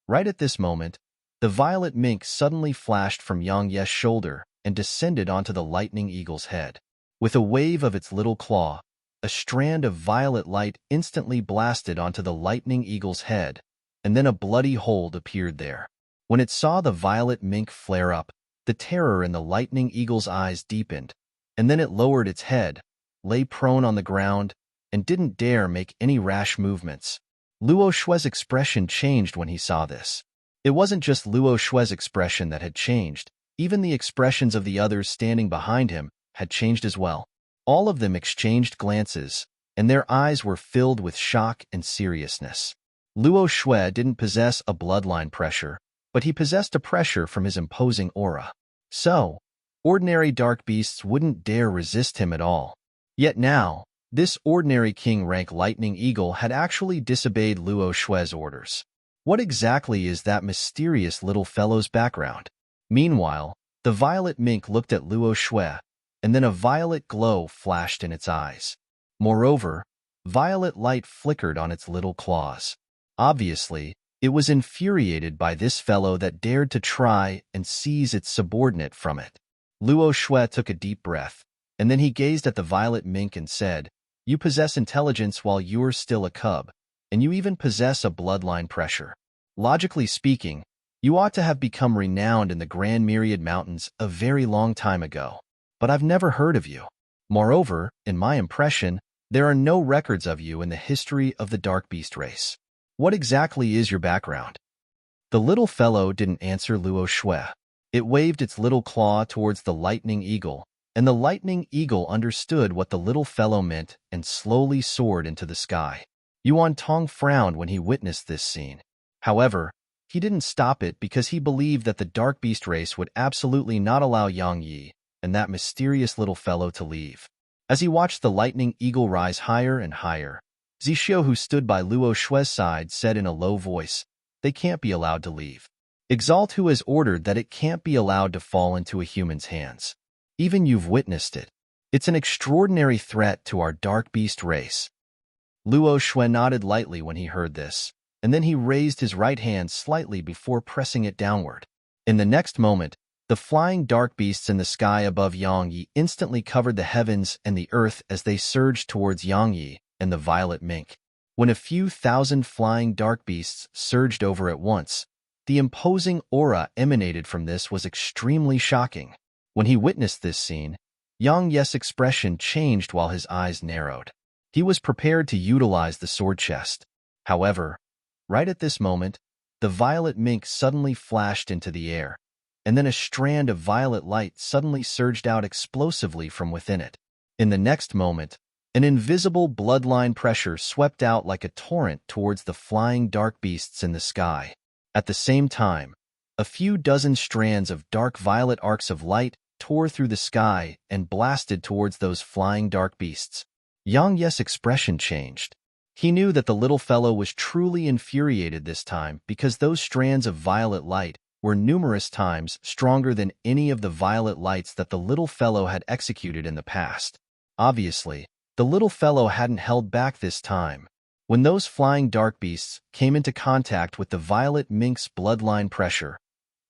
right at this moment, the violet mink suddenly flashed from Yang Ye's shoulder and descended onto the lightning eagle's head. With a wave of its little claw, a strand of violet light instantly blasted onto the lightning eagle's head, and then a bloody hole appeared there. When it saw the violet mink flare up, the terror in the lightning eagle's eyes deepened, and then it lowered its head, lay prone on the ground, and didn't dare make any rash movements. Luo Shui's expression changed when he saw this. It wasn't just Luo Shui's expression that had changed, even the expressions of the others standing behind him had changed as well. All of them exchanged glances, and their eyes were filled with shock and seriousness. Luo Shui didn't possess a bloodline pressure, but he possessed a pressure from his imposing aura. So, ordinary dark beasts wouldn't dare resist him at all. Yet now, this ordinary king-rank lightning eagle had actually disobeyed Luo Shui's orders. What exactly is that mysterious little fellow's background? Meanwhile, the violet mink looked at Luo Shui, and then a violet glow flashed in its eyes. Moreover, violet light flickered on its little claws. Obviously, it was infuriated by this fellow that dared to try and seize its subordinate from it. Luo Shui took a deep breath, and then he gazed at the violet mink and said, you possess intelligence while you're still a cub, and you even possess a bloodline pressure. Logically speaking, you ought to have become renowned in the Grand Myriad Mountains a very long time ago. But I've never heard of you. Moreover, in my impression, there are no records of you in the history of the Dark Beast race. What exactly is your background? The little fellow didn't answer Luo Shui. It waved its little claw towards the lightning eagle, and the lightning eagle understood what the little fellow meant and slowly soared into the sky. Yuan Tong frowned when he witnessed this scene. However, he didn't stop it because he believed that the Dark Beast race would absolutely not allow Yang Yi and that mysterious little fellow to leave. As he watched the lightning eagle rise higher and higher, Zixio, who stood by Luo Shui's side, said in a low voice, they can't be allowed to leave. Exalt, who has ordered that it can't be allowed to fall into a human's hands. Even you've witnessed it. It's an extraordinary threat to our Dark Beast race. Luo Shui nodded lightly when he heard this, and then he raised his right hand slightly before pressing it downward. In the next moment, the flying dark beasts in the sky above Yang Yi instantly covered the heavens and the earth as they surged towards Yang Yi and the violet mink. When a few thousand flying dark beasts surged over at once, the imposing aura emanated from this was extremely shocking. When he witnessed this scene, Yang Ye's expression changed while his eyes narrowed. He was prepared to utilize the sword chest. However, right at this moment, the violet mink suddenly flashed into the air, and then a strand of violet light suddenly surged out explosively from within it. In the next moment, an invisible bloodline pressure swept out like a torrent towards the flying dark beasts in the sky. At the same time, a few dozen strands of dark violet arcs of light tore through the sky and blasted towards those flying dark beasts. Yang Ye's expression changed. He knew that the little fellow was truly infuriated this time because those strands of violet light were numerous times stronger than any of the violet lights that the little fellow had executed in the past. Obviously, the little fellow hadn't held back this time. When those flying dark beasts came into contact with the violet mink's bloodline pressure,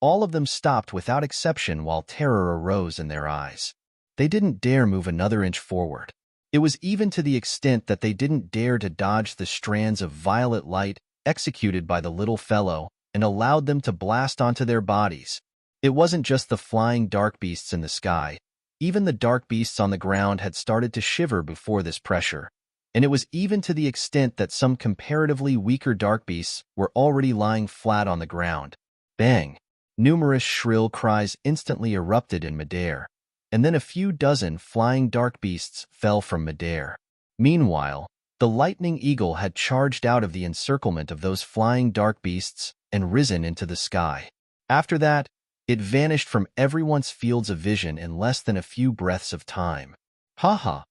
all of them stopped without exception while terror arose in their eyes. They didn't dare move another inch forward. It was even to the extent that they didn't dare to dodge the strands of violet light executed by the little fellow and allowed them to blast onto their bodies. It wasn't just the flying dark beasts in the sky. Even the dark beasts on the ground had started to shiver before this pressure, and it was even to the extent that some comparatively weaker dark beasts were already lying flat on the ground. Bang! Numerous shrill cries instantly erupted in midair, and then a few dozen flying dark beasts fell from midair. Meanwhile, the lightning eagle had charged out of the encirclement of those flying dark beasts and risen into the sky. After that, it vanished from everyone's fields of vision in less than a few breaths of time. Haha!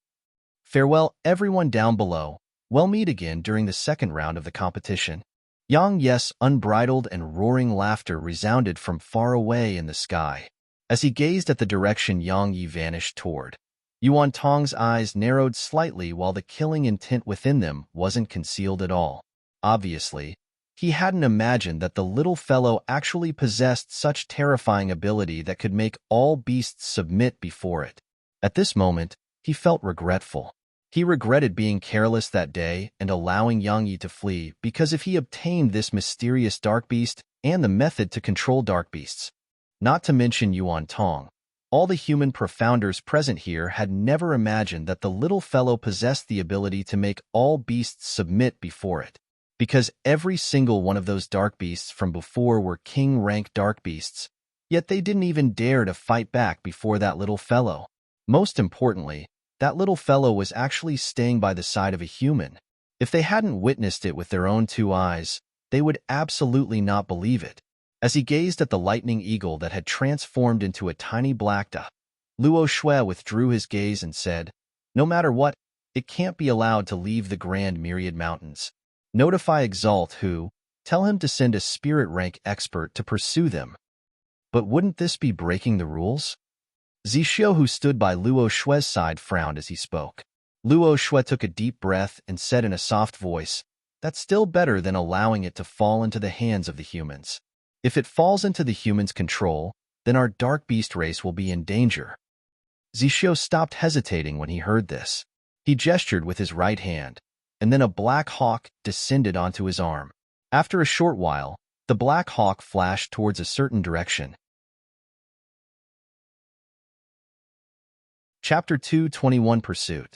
Farewell everyone down below. We'll meet again during the second round of the competition. Yang Yes' unbridled and roaring laughter resounded from far away in the sky. As he gazed at the direction Yang Yi vanished toward, Yuan Tong's eyes narrowed slightly while the killing intent within them wasn't concealed at all. Obviously, he hadn't imagined that the little fellow actually possessed such terrifying ability that could make all beasts submit before it. At this moment, he felt regretful. He regretted being careless that day and allowing Yang Yi to flee, because if he obtained this mysterious dark beast and the method to control dark beasts, not to mention Yuan Tong, all the human profounders present here had never imagined that the little fellow possessed the ability to make all beasts submit before it, because every single one of those dark beasts from before were king-rank dark beasts, yet they didn't even dare to fight back before that little fellow. Most importantly, that little fellow was actually staying by the side of a human. If they hadn't witnessed it with their own two eyes, they would absolutely not believe it. As he gazed at the lightning eagle that had transformed into a tiny black dot, Luo Shui withdrew his gaze and said, "No matter what, it can't be allowed to leave the Grand Myriad Mountains. Notify Exalt who, tell him to send a spirit rank expert to pursue them." But wouldn't this be breaking the rules? Zixio, who stood by Luo Shui's side, frowned as he spoke. Luo Shui took a deep breath and said in a soft voice, "That's still better than allowing it to fall into the hands of the humans. If it falls into the humans' control, then our dark beast race will be in danger." Zixio stopped hesitating when he heard this. He gestured with his right hand, and then a black hawk descended onto his arm. After a short while, the black hawk flashed towards a certain direction. Chapter 2:21 Pursuit.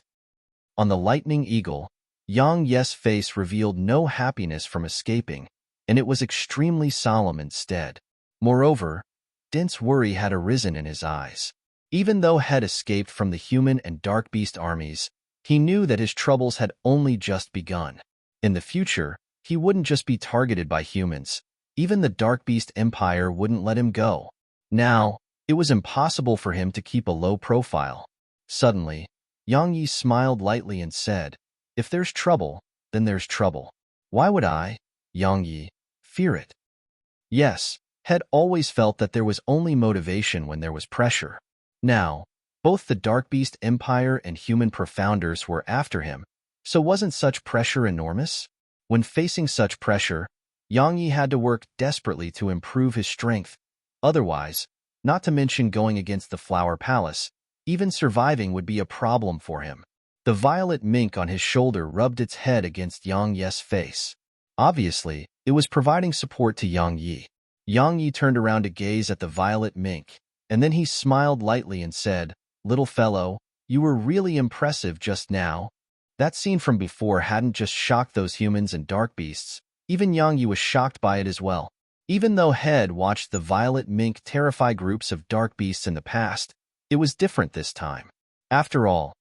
On the lightning eagle, Yang Yes' face revealed no happiness from escaping, and it was extremely solemn instead. Moreover, dense worry had arisen in his eyes. Even though He had escaped from the human and dark beast armies, he knew that his troubles had only just begun. In the future, he wouldn't just be targeted by humans. Even the dark beast empire wouldn't let him go. Now, it was impossible for him to keep a low profile. Suddenly, Yang Yi smiled lightly and said, "If there's trouble, then there's trouble. Why would I, Yang Yi, fear it?" Yes, had always felt that there was only motivation when there was pressure. Now, both the Dark Beast Empire and human profounders were after him, so wasn't such pressure enormous? When facing such pressure, Yang Yi had to work desperately to improve his strength. Otherwise, not to mention going against the Flower Palace, even surviving would be a problem for him. The violet mink on his shoulder rubbed its head against Yang Yi's face. Obviously, it was providing support to Yang Yi. Yang Yi turned around to gaze at the violet mink, and then he smiled lightly and said, "Little fellow, you were really impressive just now." That scene from before hadn't just shocked those humans and dark beasts. Even Yang Yi was shocked by it as well. Even though Head watched the violet mink terrify groups of dark beasts in the past, it was different this time. After all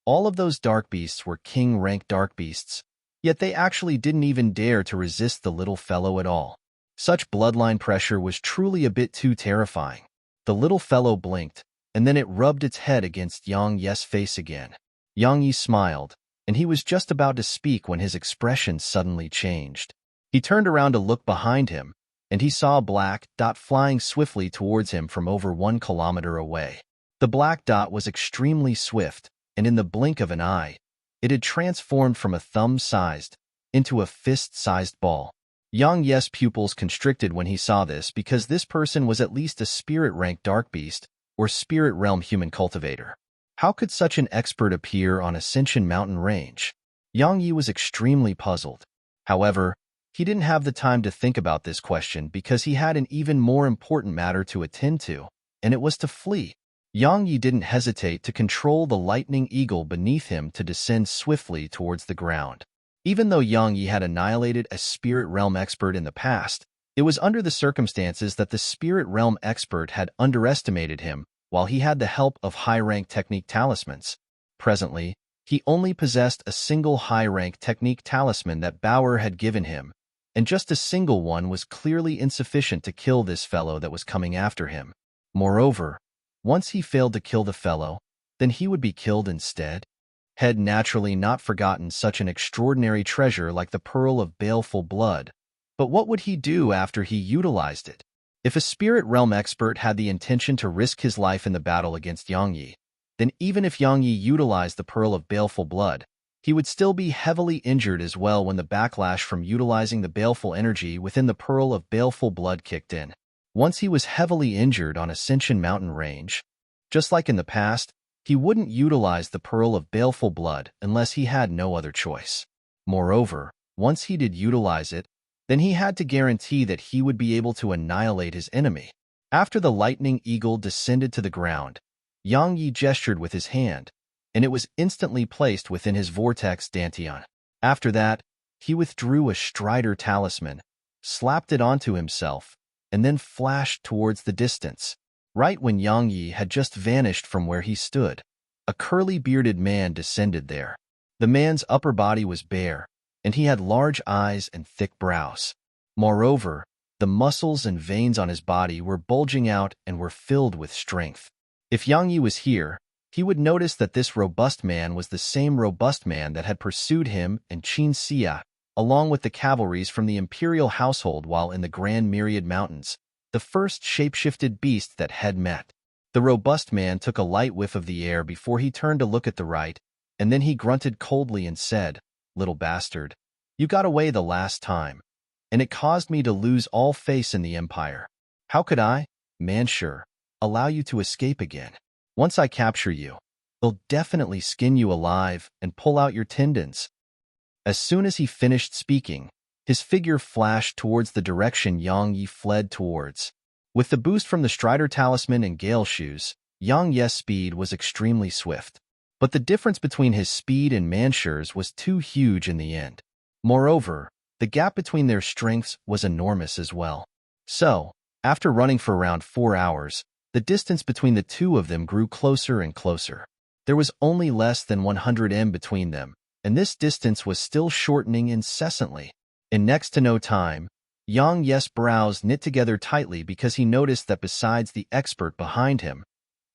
of those dark beasts were king-rank dark beasts, yet they actually didn't even dare to resist the little fellow at all. Such bloodline pressure was truly a bit too terrifying. The little fellow blinked, and then it rubbed its head against Yang Yi's face again. Yang Yi smiled, and he was just about to speak when his expression suddenly changed. He turned around to look behind him, and he saw a black dot flying swiftly towards him from over 1 kilometer away. The black dot was extremely swift, and in the blink of an eye, it had transformed from a thumb-sized into a fist-sized ball. Yang Yi's pupils constricted when he saw this, because this person was at least a spirit-rank dark beast or spirit realm human cultivator. How could such an expert appear on Ascension Mountain Range? Yang Yi was extremely puzzled. However, he didn't have the time to think about this question because he had an even more important matter to attend to, and it was to flee. Yang Yi didn't hesitate to control the lightning eagle beneath him to descend swiftly towards the ground. Even though Yang Yi had annihilated a spirit realm expert in the past, it was under the circumstances that the spirit realm expert had underestimated him while he had the help of high-rank technique talismans. Presently, he only possessed a single high-rank technique talisman that Bauer had given him, and just a single one was clearly insufficient to kill this fellow that was coming after him. Moreover, once he failed to kill the fellow, then he would be killed instead. Had naturally not forgotten such an extraordinary treasure like the pearl of baleful blood, but what would he do after he utilized it? If a spirit realm expert had the intention to risk his life in the battle against Yang Yi, then even if Yang Yi utilized the pearl of baleful blood, he would still be heavily injured as well when the backlash from utilizing the baleful energy within the pearl of baleful blood kicked in. Once he was heavily injured on Ascension Mountain Range, just like in the past, he wouldn't utilize the pearl of baleful blood unless he had no other choice. Moreover, once he did utilize it, then he had to guarantee that he would be able to annihilate his enemy. After the lightning eagle descended to the ground, Yang Yi gestured with his hand, and it was instantly placed within his vortex dantian. After that, he withdrew a Strider talisman, slapped it onto himself, and then flashed towards the distance. Right when Yang Yi had just vanished from where he stood, a curly-bearded man descended there. The man's upper body was bare, and he had large eyes and thick brows. Moreover, the muscles and veins on his body were bulging out and were filled with strength. If Yang Yi was here, he would notice that this robust man was the same robust man that had pursued him and Qin Xia, along with the cavalries from the imperial household while in the Grand Myriad Mountains, the first shape-shifted beast that had met. The robust man took a light whiff of the air before he turned to look at the right, and then he grunted coldly and said, "Little bastard, you got away the last time, and it caused me to lose all faith in the Empire. How could I, Manshur, allow you to escape again? Once I capture you, they'll definitely skin you alive and pull out your tendons." As soon as he finished speaking, his figure flashed towards the direction Yang Yi fled towards. With the boost from the Strider talisman and Gale shoes, Yang Yi's speed was extremely swift. But the difference between his speed and Manshur's was too huge in the end. Moreover, the gap between their strengths was enormous as well. So, after running for around 4 hours, the distance between the two of them grew closer and closer. There was only less than 100 m between them, and this distance was still shortening incessantly. In next to no time, Yang Yi's brows knit together tightly because he noticed that besides the expert behind him,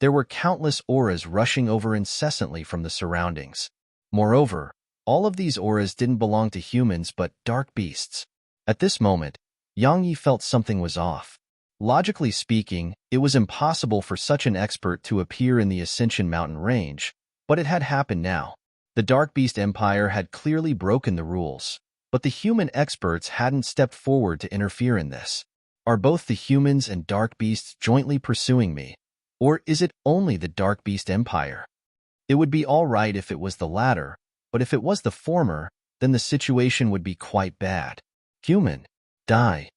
there were countless auras rushing over incessantly from the surroundings. Moreover, all of these auras didn't belong to humans but dark beasts. At this moment, Yang Yi felt something was off. Logically speaking, it was impossible for such an expert to appear in the Ascension Mountain Range, but it had happened now. The Dark Beast Empire had clearly broken the rules, but the human experts hadn't stepped forward to interfere in this. Are both the humans and Dark Beasts jointly pursuing me? Or is it only the Dark Beast Empire? It would be all right if it was the latter, but if it was the former, then the situation would be quite bad. Human, die.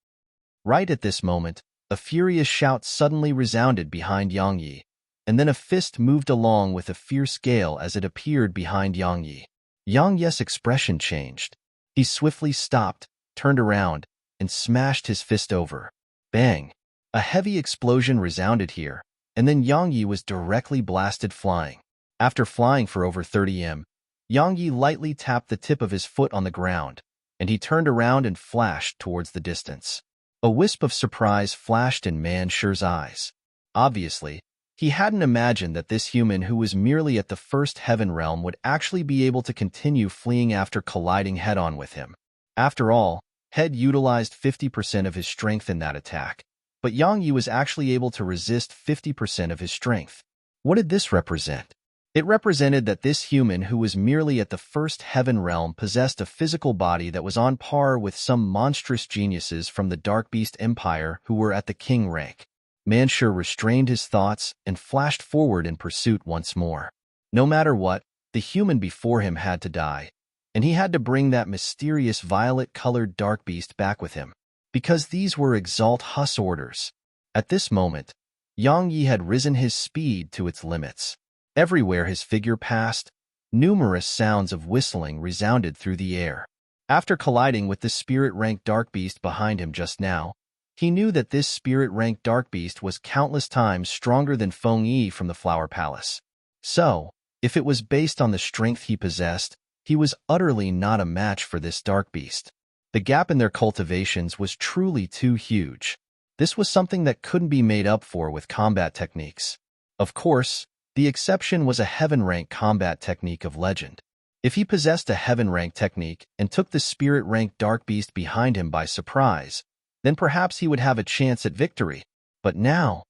Right at this moment, a furious shout suddenly resounded behind Yang Yi, and then a fist moved along with a fierce gale as it appeared behind Yang Yi. Yang Yi's expression changed. He swiftly stopped, turned around, and smashed his fist over. Bang! A heavy explosion resounded here, and then Yang Yi was directly blasted flying. After flying for over 30 m, Yang Yi lightly tapped the tip of his foot on the ground, and he turned around and flashed towards the distance. A wisp of surprise flashed in Manshur's eyes. Obviously, he hadn't imagined that this human who was merely at the first heaven realm would actually be able to continue fleeing after colliding head-on with him. After all, Head utilized 50% of his strength in that attack, but Yang Yi was actually able to resist 50% of his strength. What did this represent? It represented that this human who was merely at the first heaven realm possessed a physical body that was on par with some monstrous geniuses from the Dark Beast Empire who were at the king rank. Manshur restrained his thoughts and flashed forward in pursuit once more. No matter what, the human before him had to die, and he had to bring that mysterious violet-colored dark beast back with him, because these were Exalt Hus orders. At this moment, Yang Yi had risen his speed to its limits. Everywhere his figure passed, numerous sounds of whistling resounded through the air. After colliding with the spirit-ranked dark beast behind him just now, he knew that this spirit-ranked dark beast was countless times stronger than Feng Yi from the Flower Palace. So, if it was based on the strength he possessed, he was utterly not a match for this dark beast. The gap in their cultivations was truly too huge. This was something that couldn't be made up for with combat techniques. Of course, the exception was a heaven-rank combat technique of legend. If he possessed a heaven-rank technique and took the spirit-ranked dark beast behind him by surprise, then perhaps he would have a chance at victory. But now,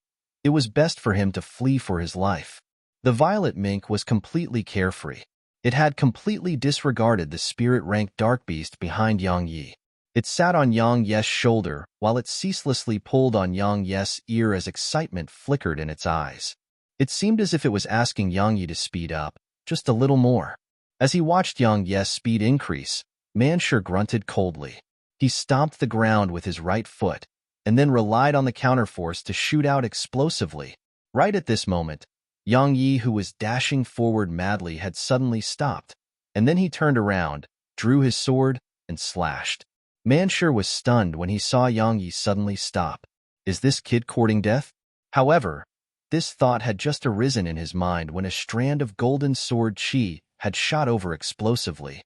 it was best for him to flee for his life. The violet mink was completely carefree. It had completely disregarded the spirit-ranked dark beast behind Yang Yi. It sat on Yang Yi's shoulder while it ceaselessly pulled on Yang Yi's ear as excitement flickered in its eyes. It seemed as if it was asking Yang Yi to speed up, just a little more. As he watched Yang Yi's speed increase, Manshur grunted coldly. He stomped the ground with his right foot, and then relied on the counterforce to shoot out explosively. Right at this moment, Yang Yi, who was dashing forward madly, had suddenly stopped, and then he turned around, drew his sword, and slashed. Manshur was stunned when he saw Yang Yi suddenly stop. Is this kid courting death? However, this thought had just arisen in his mind when a strand of golden sword chi had shot over explosively.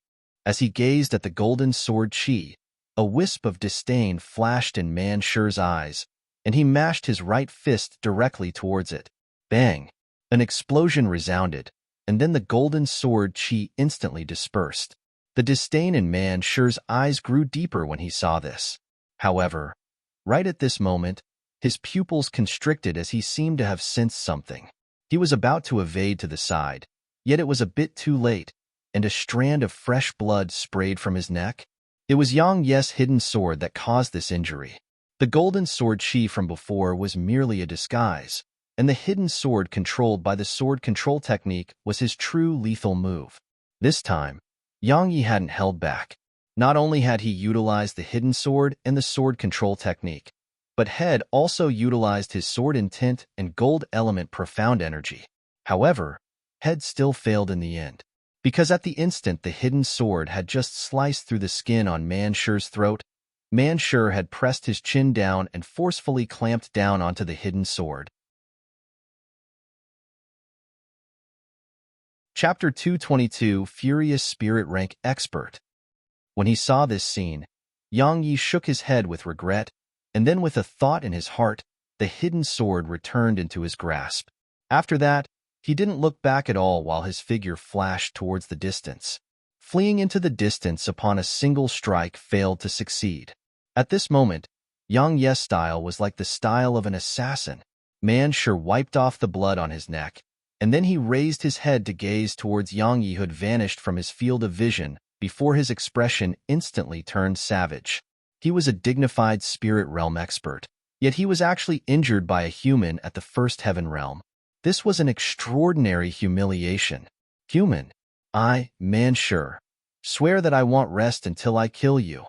As he gazed at the golden sword chi, a wisp of disdain flashed in Manshur's eyes, and he mashed his right fist directly towards it. Bang! An explosion resounded, and then the golden sword chi instantly dispersed. The disdain in Manshur's eyes grew deeper when he saw this. However, right at this moment, his pupils constricted as he seemed to have sensed something. He was about to evade to the side, yet it was a bit too late, and a strand of fresh blood sprayed from his neck. It was Yang Yi's hidden sword that caused this injury. The golden sword chi from before was merely a disguise, and the hidden sword controlled by the sword control technique was his true lethal move. This time, Yang Yi hadn't held back. Not only had he utilized the hidden sword and the sword control technique, but had also utilized his sword intent and gold element profound energy. However, Head still failed in the end, because at the instant the hidden sword had just sliced through the skin on Manshur's throat, Manshur had pressed his chin down and forcefully clamped down onto the hidden sword. Chapter 222, Furious Spirit Rank Expert. When he saw this scene, Yang Yi shook his head with regret, and then with a thought in his heart, the hidden sword returned into his grasp. After that, he didn't look back at all while his figure flashed towards the distance. Fleeing into the distance upon a single strike failed to succeed. At this moment, Yang Yi's style was like the style of an assassin. Manshur wiped off the blood on his neck, and then he raised his head to gaze towards Yang Yi, who had vanished from his field of vision before his expression instantly turned savage. He was a dignified spirit realm expert, yet he was actually injured by a human at the first heaven realm. This was an extraordinary humiliation. Human, I, Manshur, swear that I want rest until I kill you.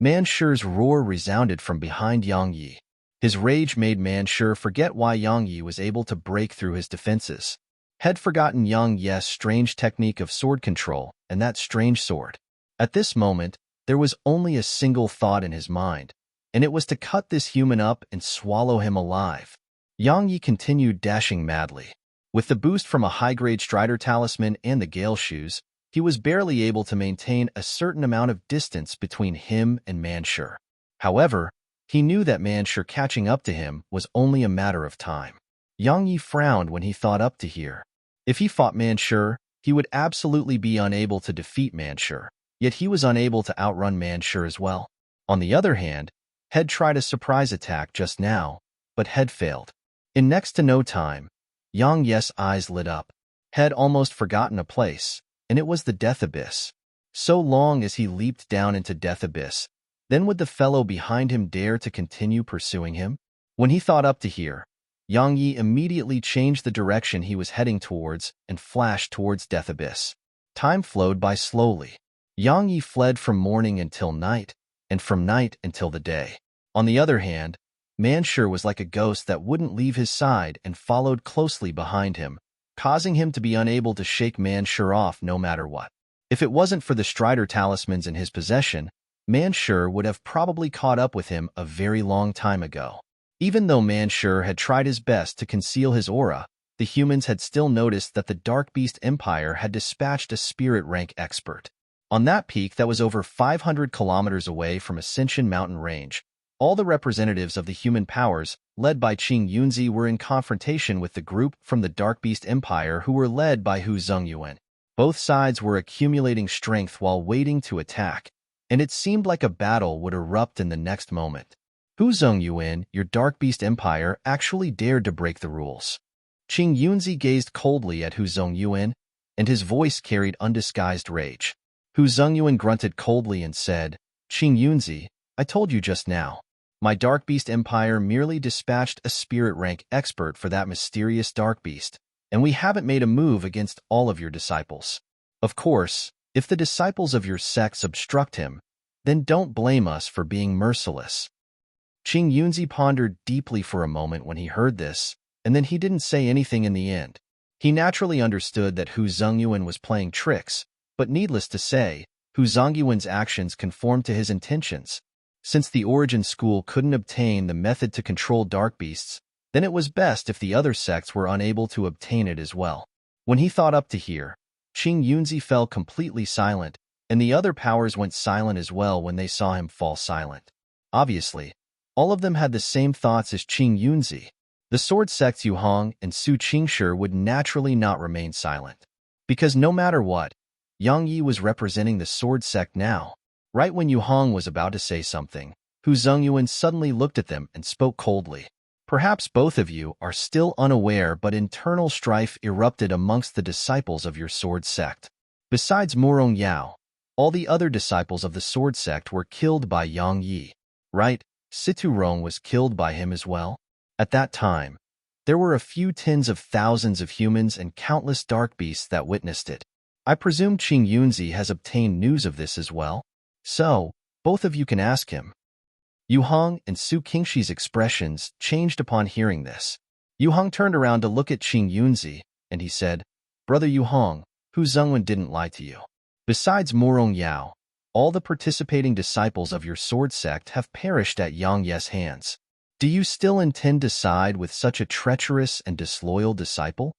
Manshur's roar resounded from behind Yang Yi. His rage made Manshur forget why Yang Yi was able to break through his defenses. Had forgotten Yang Yi's strange technique of sword control and that strange sword. At this moment, there was only a single thought in his mind, and it was to cut this human up and swallow him alive. Yang Yi continued dashing madly. With the boost from a high-grade Strider talisman and the Gale shoes, he was barely able to maintain a certain amount of distance between him and Manshur. However, he knew that Manshur catching up to him was only a matter of time. Yang Yi frowned when he thought up to here. If he fought Manshur, he would absolutely be unable to defeat Manshur, yet he was unable to outrun Manshur as well. On the other hand, Head tried a surprise attack just now, but Head failed. In next to no time, Yang Yi's eyes lit up. Head almost forgotten a place, and it was the Death Abyss. So long as he leaped down into Death Abyss, then would the fellow behind him dare to continue pursuing him? When he thought up to here, Yang Yi immediately changed the direction he was heading towards and flashed towards Death Abyss. Time flowed by slowly. Yang Yi fled from morning until night, and from night until the day. On the other hand, Manshur was like a ghost that wouldn't leave his side and followed closely behind him, causing him to be unable to shake Manshur off no matter what. If it wasn't for the Strider talismans in his possession, Manshur would have probably caught up with him a very long time ago. Even though Manshur had tried his best to conceal his aura, the humans had still noticed that the Dark Beast Empire had dispatched a spirit rank expert. On that peak that was over 500 kilometers away from Ascension Mountain Range, all the representatives of the human powers, led by Qing Yunzi, were in confrontation with the group from the Dark Beast Empire who were led by Hu Zhengyuan. Both sides were accumulating strength while waiting to attack, and it seemed like a battle would erupt in the next moment. Hu Zhengyuan, your Dark Beast Empire, actually dared to break the rules. Qing Yunzi gazed coldly at Hu Zhengyuan, and his voice carried undisguised rage. Hu Zhengyuan grunted coldly and said, Qing Yunzi, I told you just now. My Dark Beast Empire merely dispatched a spirit rank expert for that mysterious Dark Beast, and we haven't made a move against all of your disciples. Of course, if the disciples of your sects obstruct him, then don't blame us for being merciless. Qing Yunzi pondered deeply for a moment when he heard this, and then he didn't say anything in the end. He naturally understood that Hu Zhengyuan was playing tricks, but needless to say, Hu Zhengyuan's actions conformed to his intentions. Since the Origin School couldn't obtain the method to control dark beasts, then it was best if the other sects were unable to obtain it as well. When he thought up to here, Qing Yunzi fell completely silent, and the other powers went silent as well when they saw him fall silent. Obviously, all of them had the same thoughts as Qing Yunzi. The sword sects Yu Hong and Su Qingshi would naturally not remain silent. Because no matter what, Yang Yi was representing the sword sect now. Right when Yu Hong was about to say something, Hu Zhengyuan suddenly looked at them and spoke coldly. Perhaps both of you are still unaware, but internal strife erupted amongst the disciples of your sword sect. Besides Murong Yao, all the other disciples of the sword sect were killed by Yang Yi. Right? Situ Rong was killed by him as well. At that time, there were a few tens of thousands of humans and countless dark beasts that witnessed it. I presume Qing Yunzi has obtained news of this as well. So, both of you can ask him. Yu Hong and Su Qingshi's expressions changed upon hearing this. Yu Hong turned around to look at Qing Yunzi, and he said, Brother Yu Hong, Hu Zhengyuan didn't lie to you. Besides Murong Yao, all the participating disciples of your sword sect have perished at Yang Ye's hands. Do you still intend to side with such a treacherous and disloyal disciple?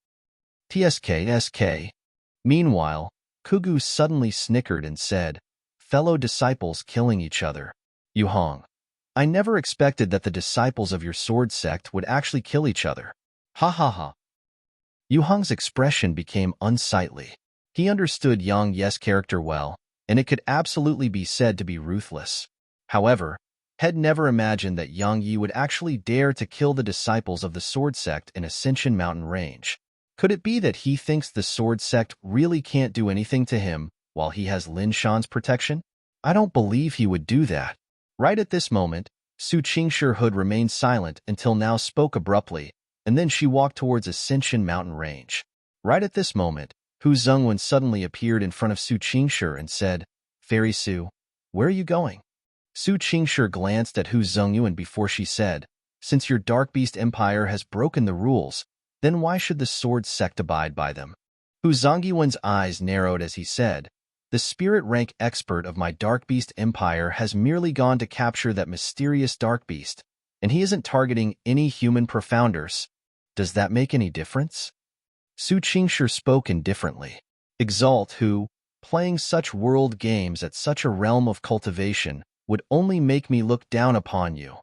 TSK. Meanwhile, Kugu suddenly snickered and said, Fellow disciples killing each other. Yu Hong, I never expected that the disciples of your sword sect would actually kill each other. Ha ha ha. Yu Hong's expression became unsightly. He understood Yang Ye's character well, and it could absolutely be said to be ruthless. However, had never imagined that Yang Yi would actually dare to kill the disciples of the sword sect in Ascension Mountain Range. Could it be that he thinks the sword sect really can't do anything to him while he has Lin Shan's protection? I don't believe he would do that. Right at this moment, Su Qingshi remained silent until now spoke abruptly, and then she walked towards Ascension Mountain Range. Right at this moment, Hu Zhengyuan suddenly appeared in front of Su Qingshi and said, Fairy Su, where are you going? Su Qingshi glanced at Hu Zhengyuan before she said, Since your Dark Beast Empire has broken the rules, then why should the sword sect abide by them? Hu Zhengyuan's eyes narrowed as he said, The spirit rank expert of my Dark Beast Empire has merely gone to capture that mysterious Dark Beast, and he isn't targeting any human profounders. Does that make any difference? Su Qingshi spoke indifferently. Exalt who, playing such world games at such a realm of cultivation, would only make me look down upon you.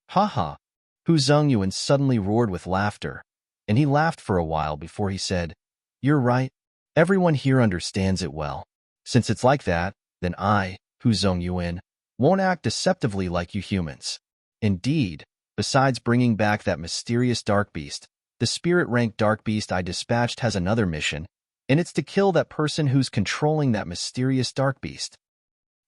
Ha ha. Hu Zhengyuan suddenly roared with laughter, and he laughed for a while before he said, You're right. Everyone here understands it well. Since it's like that, then I, Hu Zhengyuan, won't act deceptively like you humans. Indeed, besides bringing back that mysterious Dark Beast, the spirit-rank Dark Beast I dispatched has another mission, and it's to kill that person who's controlling that mysterious Dark Beast.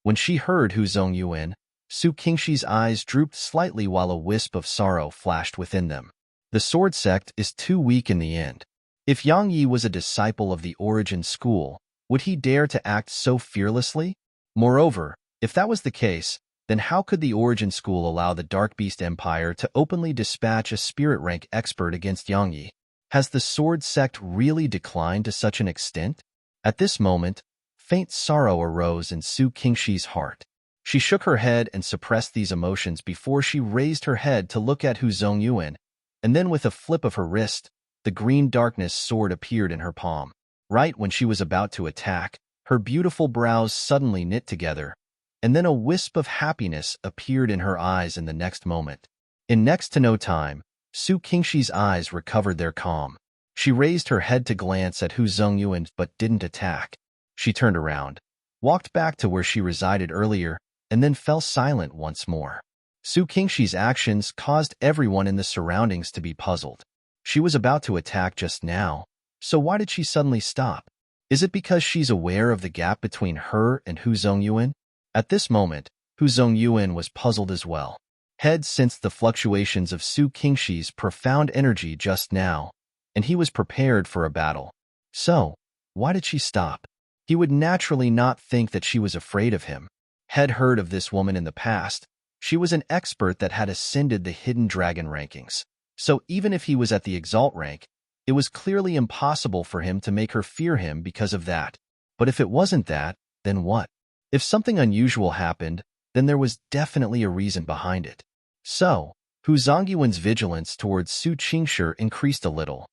When she heard Hu Zhengyuan, Su Qingshi's eyes drooped slightly while a wisp of sorrow flashed within them. The sword sect is too weak in the end. If Yang Yi was a disciple of the Origin School, would he dare to act so fearlessly? Moreover, if that was the case, then how could the Origin School allow the Dark Beast Empire to openly dispatch a spirit rank expert against Yang Yi? Has the sword sect really declined to such an extent? At this moment, faint sorrow arose in Su Qingshi's heart. She shook her head and suppressed these emotions before she raised her head to look at Hu Zongyuan, and then with a flip of her wrist, the green darkness sword appeared in her palm. Right when she was about to attack, her beautiful brows suddenly knit together, and then a wisp of happiness appeared in her eyes in the next moment. In next to no time, Su Qingshi's eyes recovered their calm. She raised her head to glance at Hu Zongyuan but didn't attack. She turned around, walked back to where she resided earlier, and then fell silent once more. Su Qingshi's actions caused everyone in the surroundings to be puzzled. She was about to attack just now, so why did she suddenly stop? Is it because she's aware of the gap between her and Hu Zongyuan? At this moment, Hu Zongyuan was puzzled as well. Head sensed the fluctuations of Su Qingshi's profound energy just now, and he was prepared for a battle. So, why did she stop? He would naturally not think that she was afraid of him. Had heard of this woman in the past. She was an expert that had ascended the hidden dragon rankings. So even if he was at the exalt rank, it was clearly impossible for him to make her fear him because of that. But if it wasn't that, then what? If something unusual happened, then there was definitely a reason behind it. So, Hu Zongyuan's vigilance towards Su Qingshi increased a little.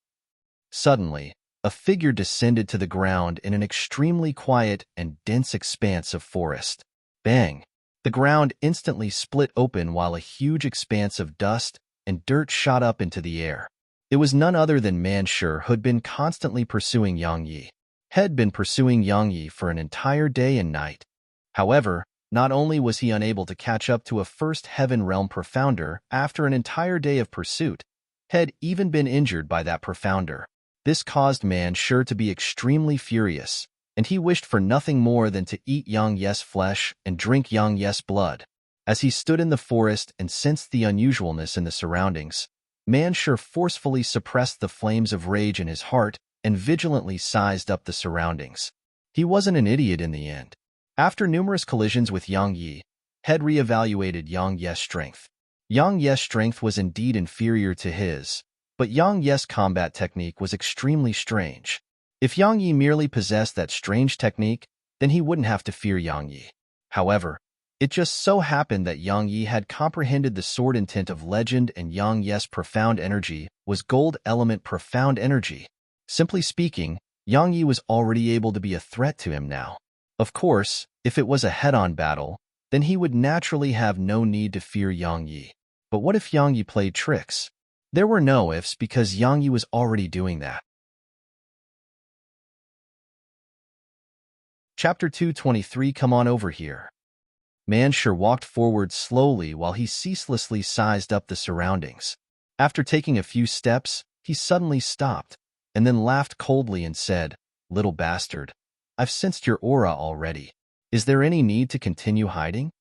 Suddenly, a figure descended to the ground in an extremely quiet and dense expanse of forest. Bang! The ground instantly split open while a huge expanse of dust and dirt shot up into the air. It was none other than Manshur who had been constantly pursuing Yang Yi. Had been pursuing Yang Yi for an entire day and night. However, not only was he unable to catch up to a first heaven realm profounder after an entire day of pursuit, had even been injured by that profounder. This caused Manshur to be extremely furious, and he wished for nothing more than to eat Yang Yi's flesh and drink Yang Yi's blood. As he stood in the forest and sensed the unusualness in the surroundings, Manshur forcefully suppressed the flames of rage in his heart and vigilantly sized up the surroundings. He wasn't an idiot in the end. After numerous collisions with Yang Yi, had reevaluated Yang Yi's strength. Yang Yi's strength was indeed inferior to his, but Yang Yi's combat technique was extremely strange. If Yang Yi merely possessed that strange technique, then he wouldn't have to fear Yang Yi. However, it just so happened that Yang Yi had comprehended the sword intent of legend, and Yang Yi's profound energy was gold element profound energy. Simply speaking, Yang Yi was already able to be a threat to him now. Of course, if it was a head-on battle, then he would naturally have no need to fear Yang Yi. But what if Yang Yi played tricks? There were no ifs because Yang Yi was already doing that. Chapter 223. Come on over here. Manshur walked forward slowly while he ceaselessly sized up the surroundings. After taking a few steps, he suddenly stopped, and then laughed coldly and said, "Little bastard, I've sensed your aura already. Is there any need to continue hiding?"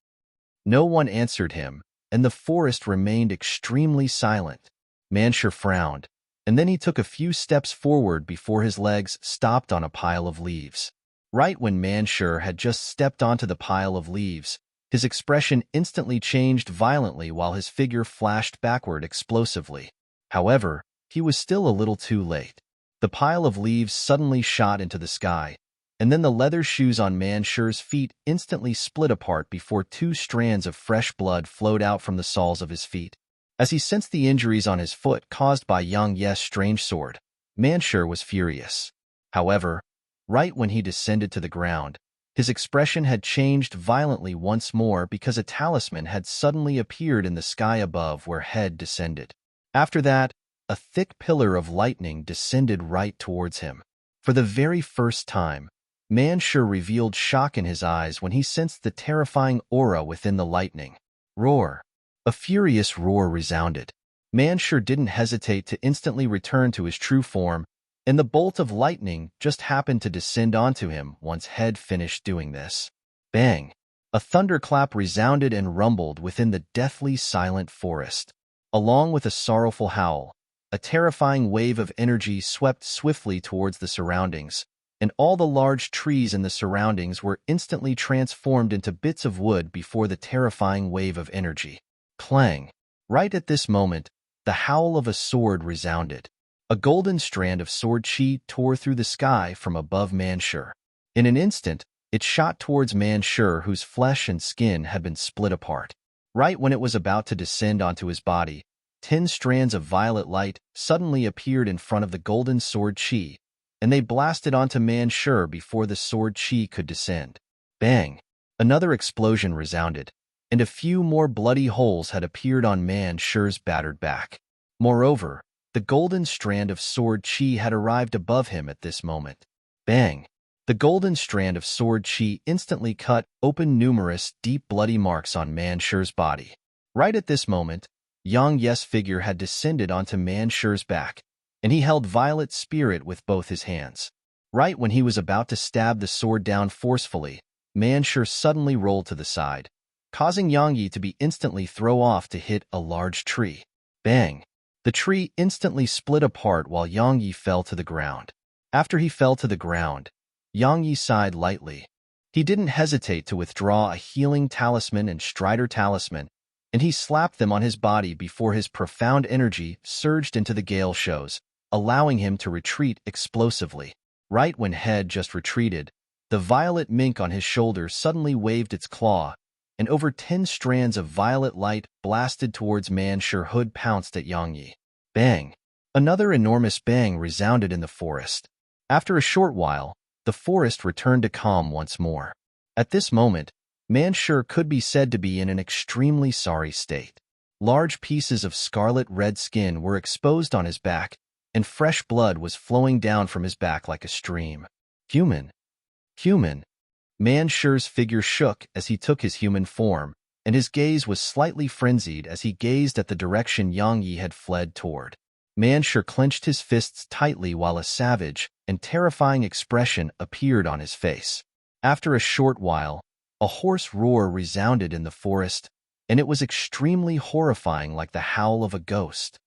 No one answered him, and the forest remained extremely silent. Manshur frowned, and then he took a few steps forward before his legs stopped on a pile of leaves. Right when Manshur had just stepped onto the pile of leaves, his expression instantly changed violently while his figure flashed backward explosively. However, he was still a little too late. The pile of leaves suddenly shot into the sky, and then the leather shoes on Manshur's feet instantly split apart before two strands of fresh blood flowed out from the soles of his feet. As he sensed the injuries on his foot caused by Yang Yi's strange sword, Manshur was furious. However, right when he descended to the ground, his expression had changed violently once more because a talisman had suddenly appeared in the sky above where Head descended. After that, a thick pillar of lightning descended right towards him. For the very first time, Manshur revealed shock in his eyes when he sensed the terrifying aura within the lightning. Roar! A furious roar resounded. Manshur didn't hesitate to instantly return to his true form, and the bolt of lightning just happened to descend onto him once Head finished doing this. Bang! A thunderclap resounded and rumbled within the deathly silent forest. Along with a sorrowful howl, a terrifying wave of energy swept swiftly towards the surroundings, and all the large trees in the surroundings were instantly transformed into bits of wood before the terrifying wave of energy. Clang! Right at this moment, the howl of a sword resounded. A golden strand of sword chi tore through the sky from above Manshur. In an instant, it shot towards Manshur, whose flesh and skin had been split apart. Right when it was about to descend onto his body, 10 strands of violet light suddenly appeared in front of the golden sword chi, and they blasted onto Manshur before the sword chi could descend. Bang! Another explosion resounded, and a few more bloody holes had appeared on Manshur's battered back. Moreover, the golden strand of sword chi had arrived above him at this moment. Bang! The golden strand of sword chi instantly cut open numerous deep bloody marks on Manshur's body. Right at this moment, Yang Ye's figure had descended onto Manshur's back, and he held Violet Spirit with both his hands. Right when he was about to stab the sword down forcefully, Manshur suddenly rolled to the side, causing Yang Yi to be instantly thrown off to hit a large tree. Bang! The tree instantly split apart while Yang Yi fell to the ground. After he fell to the ground, Yang Yi sighed lightly. He didn't hesitate to withdraw a healing talisman and Strider talisman, and he slapped them on his body before his profound energy surged into the gale shows, allowing him to retreat explosively. Right when Head just retreated, the violet mink on his shoulder suddenly waved its claw, and over 10 strands of violet light blasted towards Manshur. Hood pounced at Yang Yi. Bang! Another enormous bang resounded in the forest. After a short while, the forest returned to calm once more. At this moment, Manshur could be said to be in an extremely sorry state. Large pieces of scarlet-red skin were exposed on his back, and fresh blood was flowing down from his back like a stream. Human! Human! Manshur's figure shook as he took his human form, and his gaze was slightly frenzied as he gazed at the direction Yang Yi had fled toward. Manshur clenched his fists tightly while a savage and terrifying expression appeared on his face. After a short while, a hoarse roar resounded in the forest, and it was extremely horrifying, like the howl of a ghost.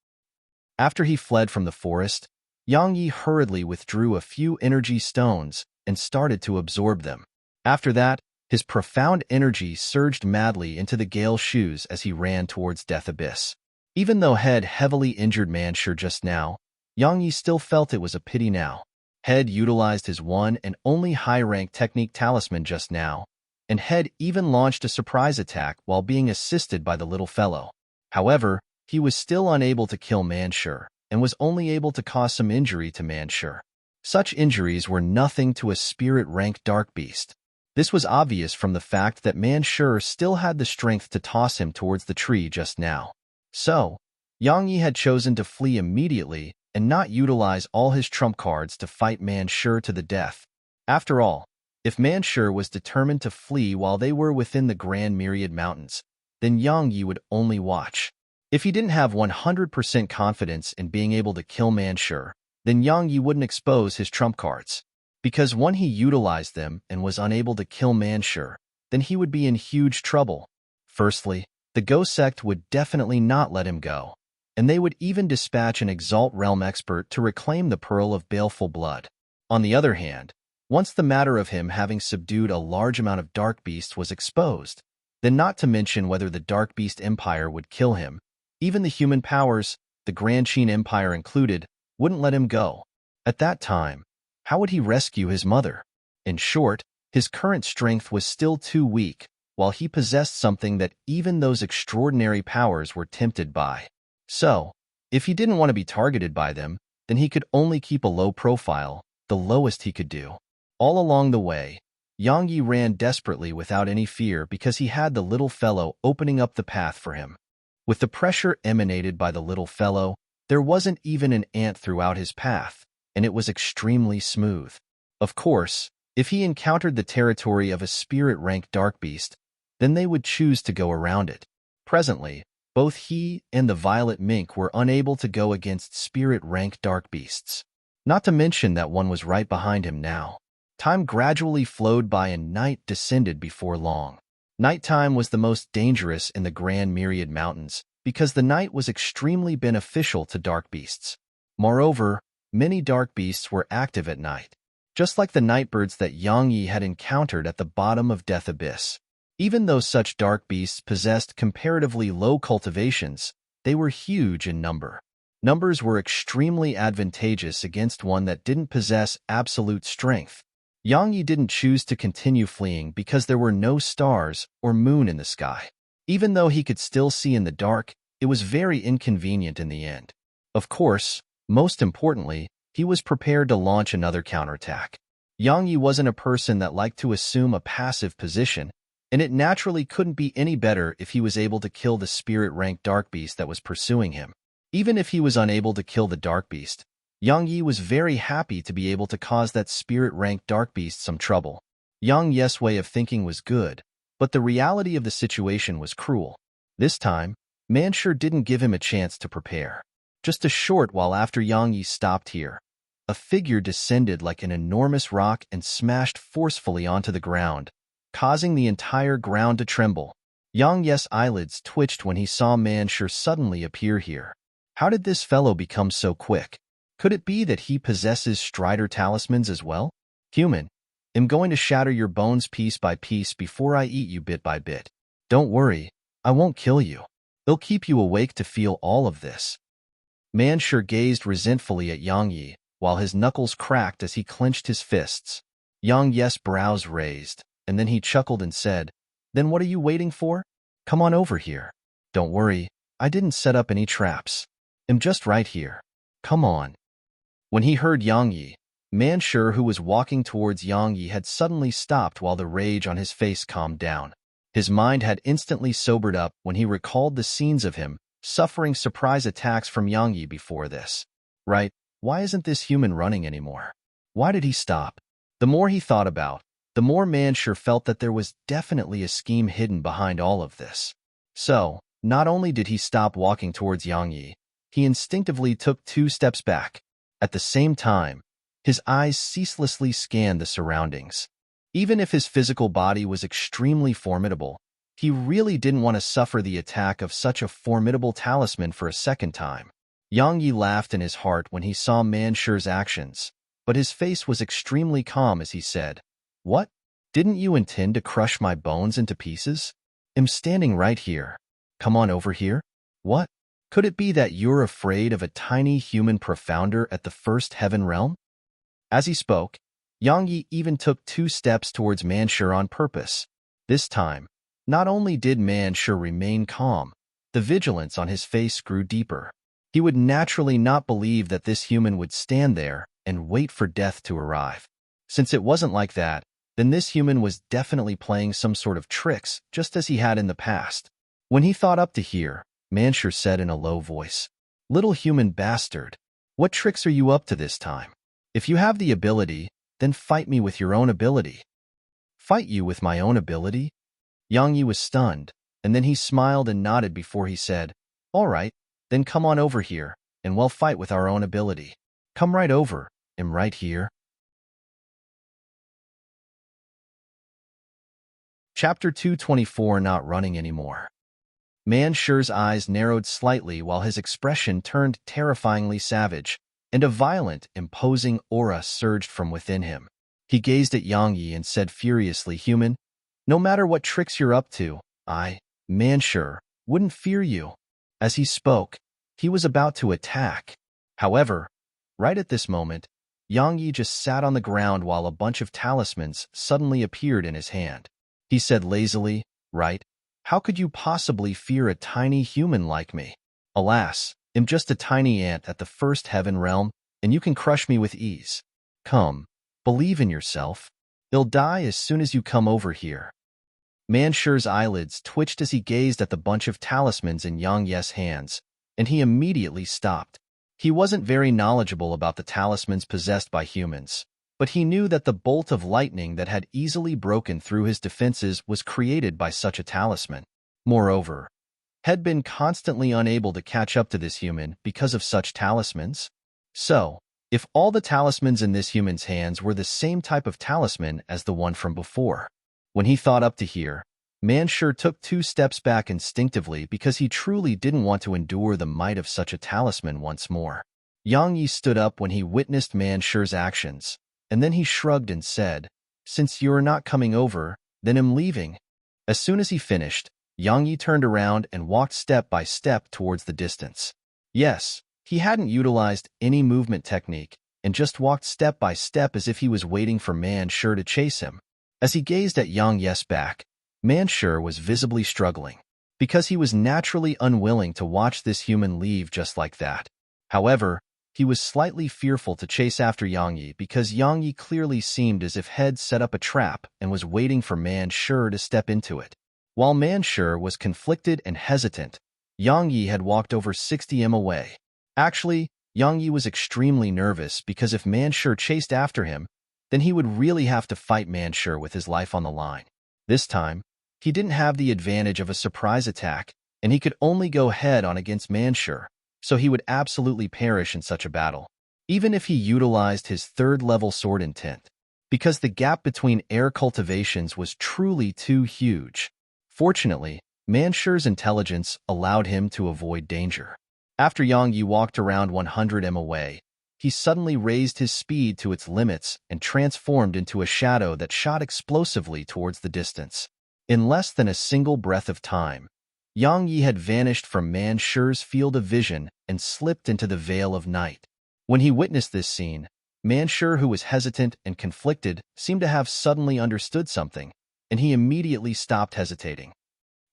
After he fled from the forest, Yang Yi hurriedly withdrew a few energy stones and started to absorb them. After that, his profound energy surged madly into the gale shoes as he ran towards Death Abyss. Even though Head heavily injured Manshur just now, Yang Yi still felt it was a pity now. Head utilized his one and only high-rank technique talisman just now, and Head even launched a surprise attack while being assisted by the little fellow. However, he was still unable to kill Manshur, and was only able to cause some injury to Manshur. Such injuries were nothing to a spirit-rank dark beast. This was obvious from the fact that Manshur still had the strength to toss him towards the tree just now. So, Yang Yi had chosen to flee immediately and not utilize all his trump cards to fight Manshur to the death. After all, if Manshur was determined to flee while they were within the Grand Myriad Mountains, then Yang Yi would only watch. If he didn't have 100% confidence in being able to kill Manshur, then Yang Yi wouldn't expose his trump cards. Because when he utilized them and was unable to kill Manshur, then he would be in huge trouble. Firstly, the Ghost Sect would definitely not let him go, and they would even dispatch an Exalt Realm expert to reclaim the Pearl of Baleful Blood. On the other hand, once the matter of him having subdued a large amount of Dark Beasts was exposed, then not to mention whether the Dark Beast Empire would kill him, even the human powers, the Grand Sheen Empire included, wouldn't let him go. At that time, how would he rescue his mother? In short, his current strength was still too weak, while he possessed something that even those extraordinary powers were tempted by. So, if he didn't want to be targeted by them, then he could only keep a low profile, the lowest he could do. All along the way, Yang Yi ran desperately without any fear because he had the little fellow opening up the path for him. With the pressure emanated by the little fellow, there wasn't even an ant throughout his path, and it was extremely smooth. Of course, if he encountered the territory of a spirit-rank dark beast, then they would choose to go around it. Presently, both he and the violet mink were unable to go against spirit-rank dark beasts. Not to mention that one was right behind him now. Time gradually flowed by and night descended before long. Nighttime was the most dangerous in the Grand Myriad Mountains, because the night was extremely beneficial to dark beasts. Moreover, many dark beasts were active at night, just like the nightbirds that Yang Yi had encountered at the bottom of Death Abyss. Even though such dark beasts possessed comparatively low cultivations, they were huge in number. Numbers were extremely advantageous against one that didn't possess absolute strength. Yang Yi didn't choose to continue fleeing because there were no stars or moon in the sky. Even though he could still see in the dark, it was very inconvenient in the end. Of course, most importantly, he was prepared to launch another counterattack. Yang Yi wasn't a person that liked to assume a passive position, and it naturally couldn't be any better if he was able to kill the spirit-ranked dark beast that was pursuing him. Even if he was unable to kill the dark beast, Yang Yi was very happy to be able to cause that spirit-ranked dark beast some trouble. Yang Yi's way of thinking was good, but the reality of the situation was cruel. This time, Manshur didn't give him a chance to prepare. Just a short while after Yang Yi stopped here, a figure descended like an enormous rock and smashed forcefully onto the ground, causing the entire ground to tremble. Yang Yi's eyelids twitched when he saw Manshur suddenly appear here. How did this fellow become so quick? Could it be that he possesses Strider talismans as well? Human, I'm going to shatter your bones piece by piece before I eat you bit by bit. Don't worry, I won't kill you. It'll keep you awake to feel all of this. Manshur gazed resentfully at Yang Yi, while his knuckles cracked as he clenched his fists. Yang Yi's brows raised, and then he chuckled and said, "Then what are you waiting for? Come on over here. Don't worry, I didn't set up any traps. I'm just right here. Come on." When he heard Yang Yi, Manshur, who was walking towards Yang Yi, had suddenly stopped while the rage on his face calmed down. His mind had instantly sobered up when he recalled the scenes of him suffering surprise attacks from Yang Yi before this. Right, why isn't this human running anymore? Why did he stop? The more he thought about, the more Manshur felt that there was definitely a scheme hidden behind all of this. So, not only did he stop walking towards Yang Yi, he instinctively took 2 steps back. At the same time, his eyes ceaselessly scanned the surroundings. Even if his physical body was extremely formidable, he really didn't want to suffer the attack of such a formidable talisman for a second time. Yang Yi laughed in his heart when he saw Manshur's actions, but his face was extremely calm as he said, "What? Didn't you intend to crush my bones into pieces? I'm standing right here. Come on over here. What? Could it be that you're afraid of a tiny human profounder at the first heaven realm?" As he spoke, Yang Yi even took 2 steps towards Manshur on purpose. This time, not only did Manshur remain calm, the vigilance on his face grew deeper. He would naturally not believe that this human would stand there and wait for death to arrive. Since it wasn't like that, then this human was definitely playing some sort of tricks, just as he had in the past. When he thought up to here, Manshur said in a low voice, "Little human bastard, what tricks are you up to this time? If you have the ability, then fight me with your own ability." "Fight you with my own ability?" Yang Yi was stunned, and then he smiled and nodded before he said, "All right, then come on over here, and we'll fight with our own ability. Come right over, I'm right here." Chapter 224, Not Running Anymore. Manshur's eyes narrowed slightly while his expression turned terrifyingly savage, and a violent, imposing aura surged from within him. He gazed at Yang Yi and said furiously, "Human, no matter what tricks you're up to, I, Manshur, wouldn't fear you." As he spoke, he was about to attack. However, right at this moment, Yang Yi just sat on the ground while a bunch of talismans suddenly appeared in his hand. He said lazily, "Right? How could you possibly fear a tiny human like me? Alas, I'm just a tiny ant at the first heaven realm, and you can crush me with ease. Come, believe in yourself. You'll die as soon as you come over here." Manshur's eyelids twitched as he gazed at the bunch of talismans in Yang Yi's hands, and he immediately stopped. He wasn't very knowledgeable about the talismans possessed by humans, but he knew that the bolt of lightning that had easily broken through his defenses was created by such a talisman. Moreover, had been constantly unable to catch up to this human because of such talismans. So, if all the talismans in this human's hands were the same type of talisman as the one from before. When he thought up to here, Manshur took 2 steps back instinctively because he truly didn't want to endure the might of such a talisman once more. Yang Yi stood up when he witnessed Manshur's actions, and then he shrugged and said, "Since you are not coming over, then I'm leaving." As soon as he finished, Yang Yi turned around and walked step by step towards the distance. Yes, he hadn't utilized any movement technique, and just walked step by step as if he was waiting for Manshur to chase him. As he gazed at Yang Yi's back, Manshur was visibly struggling, because he was naturally unwilling to watch this human leave just like that. However, he was slightly fearful to chase after Yang Yi because Yang Yi clearly seemed as if had set up a trap and was waiting for Manshur to step into it. While Manshur was conflicted and hesitant, Yang Yi had walked over 60 m away. Actually, Yang Yi was extremely nervous because if Manshur chased after him, then he would really have to fight Manshur with his life on the line. This time, he didn't have the advantage of a surprise attack, and he could only go head-on against Manshur, so he would absolutely perish in such a battle, even if he utilized his 3rd-level sword intent, because the gap between air cultivations was truly too huge. Fortunately, Manshur's intelligence allowed him to avoid danger. After Yang Yi walked around 100 m away, he suddenly raised his speed to its limits and transformed into a shadow that shot explosively towards the distance. In less than a single breath of time, Yang Yi had vanished from Manshur's field of vision and slipped into the veil of night. When he witnessed this scene, Manshur, who was hesitant and conflicted, seemed to have suddenly understood something, and he immediately stopped hesitating.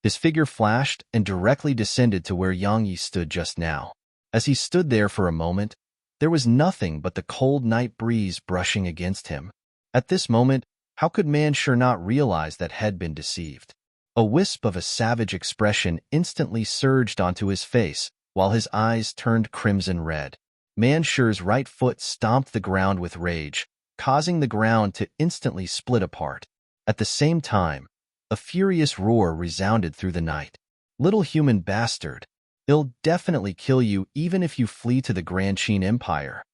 His figure flashed and directly descended to where Yang Yi stood just now. As he stood there for a moment, there was nothing but the cold night breeze brushing against him. At this moment, how could Manshur not realize that had been deceived? A wisp of a savage expression instantly surged onto his face, while his eyes turned crimson red. Manshur's right foot stomped the ground with rage, causing the ground to instantly split apart. At the same time, a furious roar resounded through the night. "Little human bastard! I'll definitely kill you even if you flee to the Grand Qin Empire."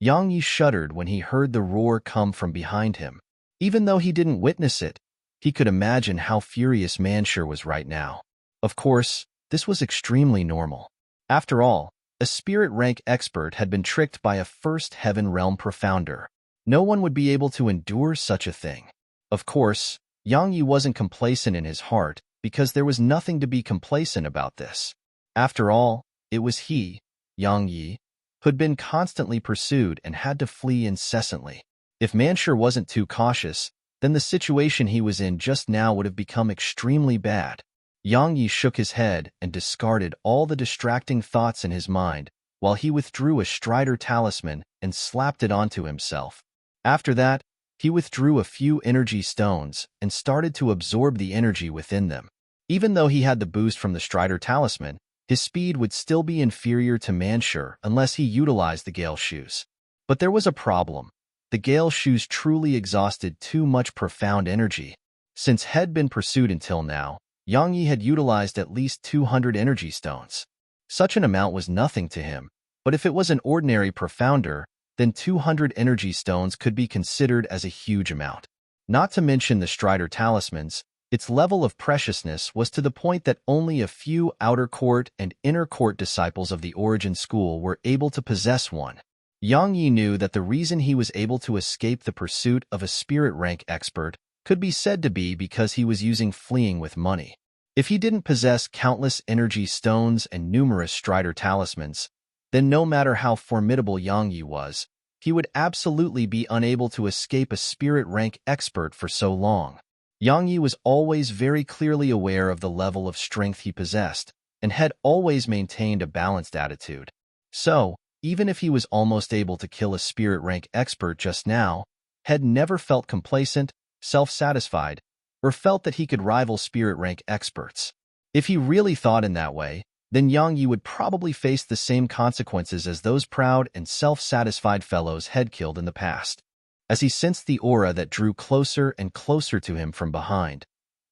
Yang Yi shuddered when he heard the roar come from behind him. Even though he didn't witness it, he could imagine how furious Manshur was right now. Of course, this was extremely normal. After all, a spirit rank expert had been tricked by a first heaven realm profounder. No one would be able to endure such a thing. Of course, Yang Yi wasn't complacent in his heart because there was nothing to be complacent about this. After all, it was he, Yang Yi, who'd been constantly pursued and had to flee incessantly. If Manshur wasn't too cautious, then the situation he was in just now would have become extremely bad. Yang Yi shook his head and discarded all the distracting thoughts in his mind while he withdrew a Strider talisman and slapped it onto himself. After that, he withdrew a few energy stones and started to absorb the energy within them. Even though he had the boost from the Strider talisman, his speed would still be inferior to Manshur unless he utilized the Gale Shoes. But there was a problem. The Gale Shoes truly exhausted too much profound energy. Since had been pursued until now, Yang Yi had utilized at least 200 energy stones. Such an amount was nothing to him, but if it was an ordinary profounder, then 200 energy stones could be considered as a huge amount. Not to mention the Strider talismans, its level of preciousness was to the point that only a few outer court and inner court disciples of the Origin School were able to possess one. Yang Yi knew that the reason he was able to escape the pursuit of a spirit rank expert could be said to be because he was using fleeing with money. If he didn't possess countless energy stones and numerous Strider talismans, then no matter how formidable Yang Yi was, he would absolutely be unable to escape a spirit rank expert for so long. Yang Yi was always very clearly aware of the level of strength he possessed, and had always maintained a balanced attitude. So, even if he was almost able to kill a spirit rank expert just now, had never felt complacent, self-satisfied, or felt that he could rival spirit rank experts. If he really thought in that way, then Yang Yi would probably face the same consequences as those proud and self-satisfied fellows had killed in the past. As he sensed the aura that drew closer and closer to him from behind,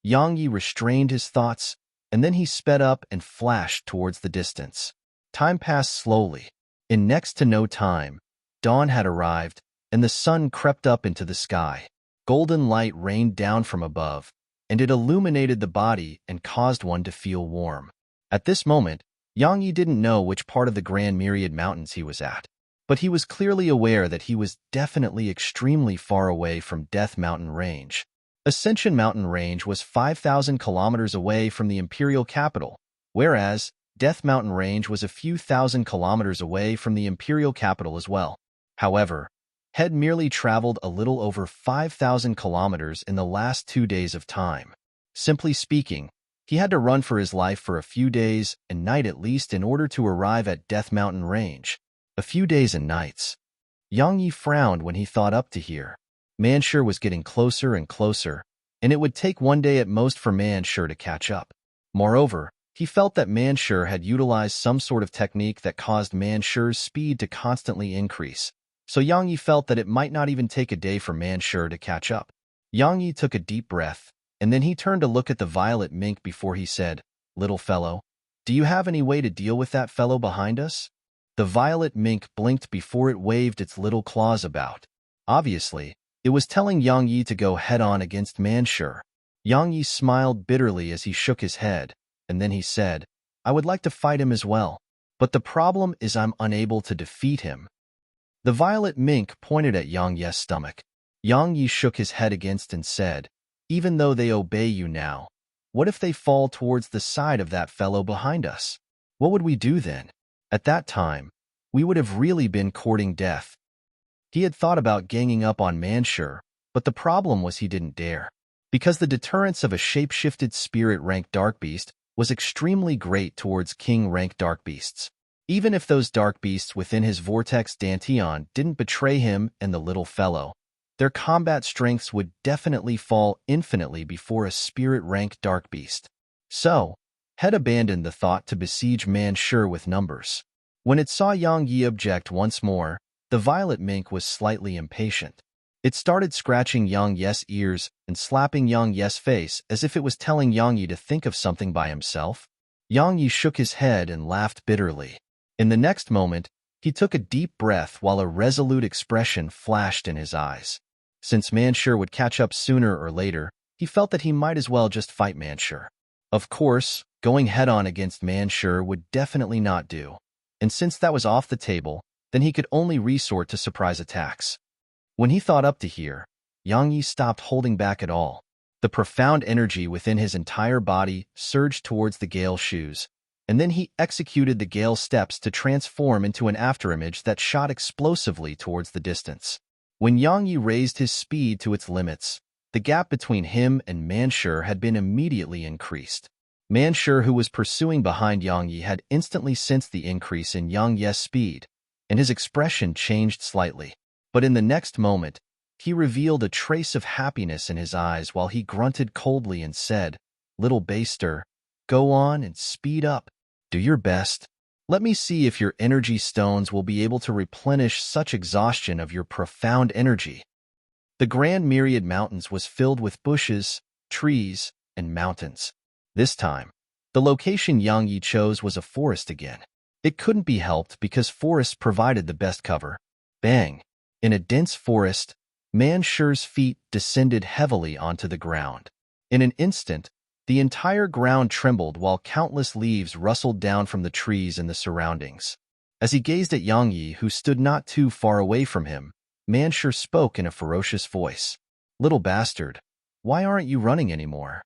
Yang Yi restrained his thoughts, and then he sped up and flashed towards the distance. Time passed slowly. In next to no time, dawn had arrived, and the sun crept up into the sky. Golden light rained down from above, and it illuminated the body and caused one to feel warm. At this moment, Yang Yi didn't know which part of the Grand Myriad Mountains he was at, but he was clearly aware that he was definitely extremely far away from Death Mountain Range. Ascension Mountain Range was 5,000 kilometers away from the imperial capital, whereas Death Mountain Range was a few thousand kilometers away from the imperial capital as well. However, had merely traveled a little over 5,000 kilometers in the last 2 days of time. Simply speaking, he had to run for his life for a few days and night at least in order to arrive at Death Mountain Range. A few days and nights. Yang Yi frowned when he thought up to here. Manshur was getting closer and closer, and it would take 1 day at most for Manshur to catch up. Moreover, he felt that Manshur had utilized some sort of technique that caused Manshur's speed to constantly increase. So Yang Yi felt that it might not even take a day for Manshur to catch up. Yang Yi took a deep breath, and then he turned to look at the violet mink before he said, "Little fellow, do you have any way to deal with that fellow behind us?" The violet mink blinked before it waved its little claws about. Obviously, it was telling Yang Yi to go head-on against Manshur. Yang Yi smiled bitterly as he shook his head, and then he said, "I would like to fight him as well, but the problem is I'm unable to defeat him." The violet mink pointed at Yang Yi's stomach. Yang Yi shook his head against and said, "Even though they obey you now, what if they fall towards the side of that fellow behind us? What would we do then? At that time, we would have really been courting death." He had thought about ganging up on Manshur, but the problem was he didn't dare, because the deterrence of a shape-shifted spirit-ranked dark beast was extremely great towards king-ranked dark beasts. Even if those dark beasts within his vortex Danteon didn't betray him and the little fellow, their combat strengths would definitely fall infinitely before a spirit-ranked dark beast. So, had abandoned the thought to besiege Manshur with numbers. When it saw Yang Yi object once more, the violet mink was slightly impatient. It started scratching Yang Yi's ears and slapping Yang Yi's face as if it was telling Yang Yi to think of something by himself. Yang Yi shook his head and laughed bitterly. In the next moment, he took a deep breath while a resolute expression flashed in his eyes. Since Manshur would catch up sooner or later, he felt that he might as well just fight Manshur. Of course, going head-on against Manshur would definitely not do, and since that was off the table, then he could only resort to surprise attacks. When he thought up to here, Yang Yi stopped holding back at all. The profound energy within his entire body surged towards the Gale shoes, and then he executed the Gale steps to transform into an afterimage that shot explosively towards the distance. When Yang Yi raised his speed to its limits, the gap between him and Manshur had been immediately increased. Manshur, who was pursuing behind Yang Yi, had instantly sensed the increase in Yang Yi's speed, and his expression changed slightly. But in the next moment, he revealed a trace of happiness in his eyes while he grunted coldly and said, "Little baster, go on and speed up. Do your best. Let me see if your energy stones will be able to replenish such exhaustion of your profound energy." The Grand Myriad Mountains was filled with bushes, trees, and mountains. This time, the location Yang Yi chose was a forest again. It couldn't be helped because forests provided the best cover. Bang! In a dense forest, Manshur's feet descended heavily onto the ground. In an instant, the entire ground trembled while countless leaves rustled down from the trees in the surroundings. As he gazed at Yang Yi, who stood not too far away from him, Manshur spoke in a ferocious voice. "Little bastard, why aren't you running anymore?"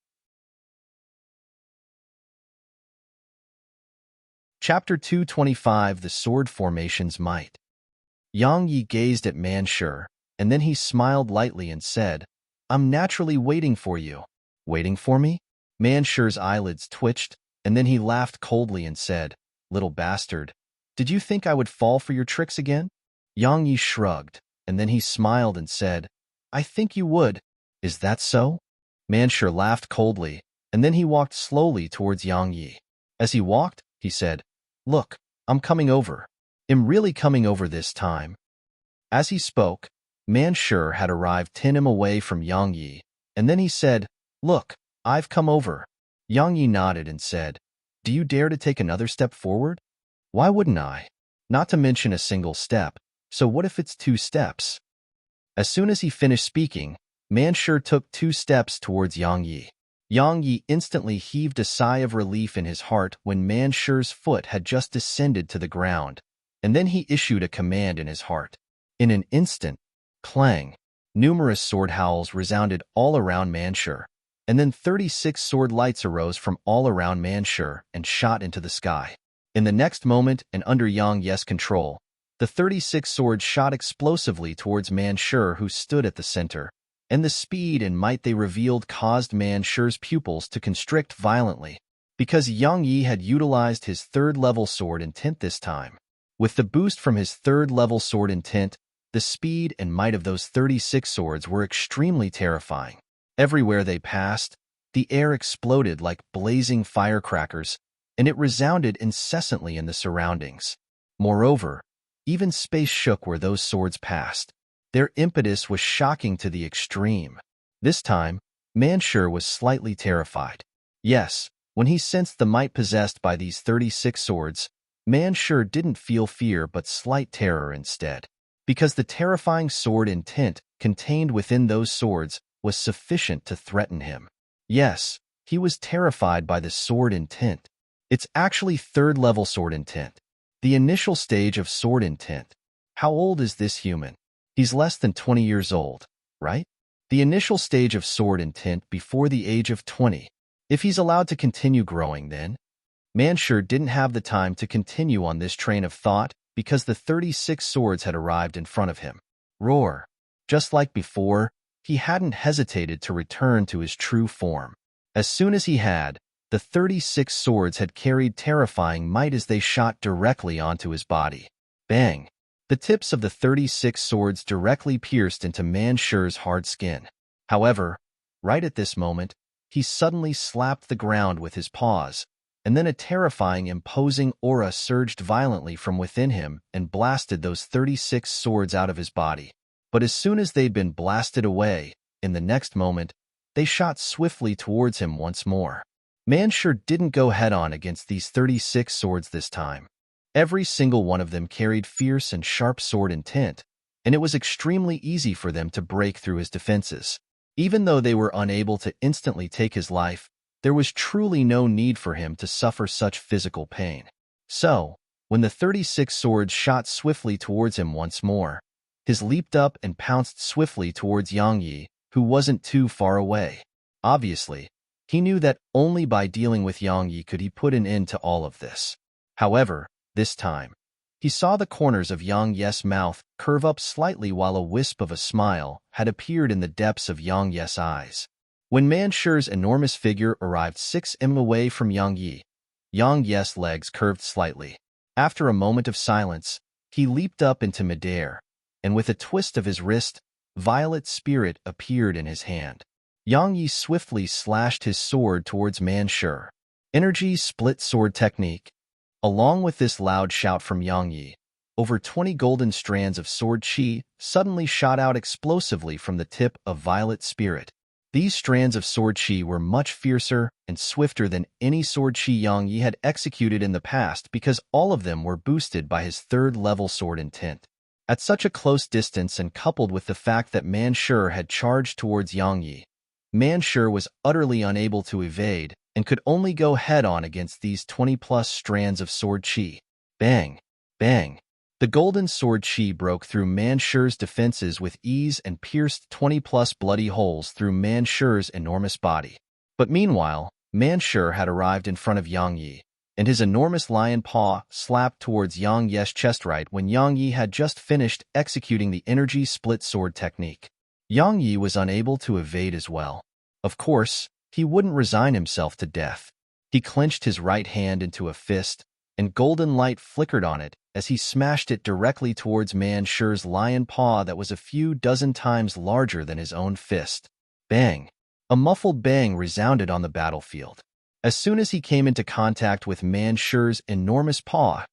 Chapter 225, The Sword Formation's Might. Yang Yi gazed at Manshur, and then he smiled lightly and said, "I'm naturally waiting for you." "Waiting for me?" Manshur's eyelids twitched, and then he laughed coldly and said, "Little bastard, did you think I would fall for your tricks again?" Yang Yi shrugged, and then he smiled and said, "I think you would. Is that so?" Manshur laughed coldly, and then he walked slowly towards Yang Yi. As he walked, he said, "Look, I'm coming over. I'm really coming over this time." As he spoke, Manshur had arrived 10 away from Yang Yi, and then he said, "Look, I've come over." Yang Yi nodded and said, "Do you dare to take another step forward?" "Why wouldn't I? Not to mention a single step, so what if it's 2 steps?" As soon as he finished speaking, Manshur took 2 steps towards Yang Yi. Yang Yi instantly heaved a sigh of relief in his heart when Mansher's foot had just descended to the ground, and then he issued a command in his heart. In an instant, clang, numerous sword howls resounded all around Mansher, and then 36 sword lights arose from all around Mansher and shot into the sky. In the next moment, and under Yang Yi's control, the 36 swords shot explosively towards Mansher, who stood at the center, and the speed and might they revealed caused Mansher's pupils to constrict violently, because Yang Yi had utilized his third-level sword intent this time. With the boost from his third-level sword intent, the speed and might of those 36 swords were extremely terrifying. Everywhere they passed, the air exploded like blazing firecrackers, and it resounded incessantly in the surroundings. Moreover, even space shook where those swords passed. Their impetus was shocking to the extreme. This time, Mansher was slightly terrified. Yes, when he sensed the might possessed by these 36 swords, Mansher didn't feel fear but slight terror instead, because the terrifying sword intent contained within those swords was sufficient to threaten him. Yes, he was terrified by the sword intent. It's actually third-level sword intent. The initial stage of sword intent. How old is this human? He's less than 20 years old, right? The initial stage of sword intent before the age of 20. If he's allowed to continue growing then? Mansher didn't have the time to continue on this train of thought because the 36 swords had arrived in front of him. Roar. Just like before, he hadn't hesitated to return to his true form. As soon as he had, the 36 swords had carried terrifying might as they shot directly onto his body. Bang! The tips of the 36 swords directly pierced into Mansher's hard skin. However, right at this moment, he suddenly slapped the ground with his paws, and then a terrifying, imposing aura surged violently from within him and blasted those 36 swords out of his body. But as soon as they'd been blasted away, in the next moment, they shot swiftly towards him once more. Mansher didn't go head-on against these 36 swords this time. Every single one of them carried fierce and sharp sword intent, and it was extremely easy for them to break through his defenses. Even though they were unable to instantly take his life, there was truly no need for him to suffer such physical pain. So, when the 36 swords shot swiftly towards him once more, his leaped up and pounced swiftly towards Yang Yi, who wasn't too far away. Obviously, he knew that only by dealing with Yang Yi could he put an end to all of this. However, this time, he saw the corners of Yang Yi's mouth curve up slightly while a wisp of a smile had appeared in the depths of Yang Yi's eyes. When Mansher's enormous figure arrived 6 m away from Yang Yi's legs curved slightly. After a moment of silence, he leaped up into midair, and with a twist of his wrist, violet spirit appeared in his hand. Yang Yi swiftly slashed his sword towards Mansher. Energy split sword technique. Along with this loud shout from Yang Yi, over 20 golden strands of sword chi suddenly shot out explosively from the tip of violet spirit. These strands of sword chi were much fiercer and swifter than any sword chi Yang Yi had executed in the past because all of them were boosted by his third-level sword intent. At such a close distance and coupled with the fact that Mansher had charged towards Yang Yi, Mansher was utterly unable to evade and could only go head-on against these 20-plus strands of sword chi. Bang! Bang! The golden sword chi broke through Mansher's defenses with ease and pierced 20-plus bloody holes through Mansher's enormous body. But meanwhile, Mansher had arrived in front of Yang Yi, and his enormous lion paw slapped towards Yang Yi's chest right when Yang Yi had just finished executing the energy split sword technique. Yang Yi was unable to evade as well. Of course, he wouldn't resign himself to death. He clenched his right hand into a fist, and golden light flickered on it as he smashed it directly towards Mansher's lion paw that was a few dozen times larger than his own fist. Bang! A muffled bang resounded on the battlefield. As soon as he came into contact with Mansher's enormous paw,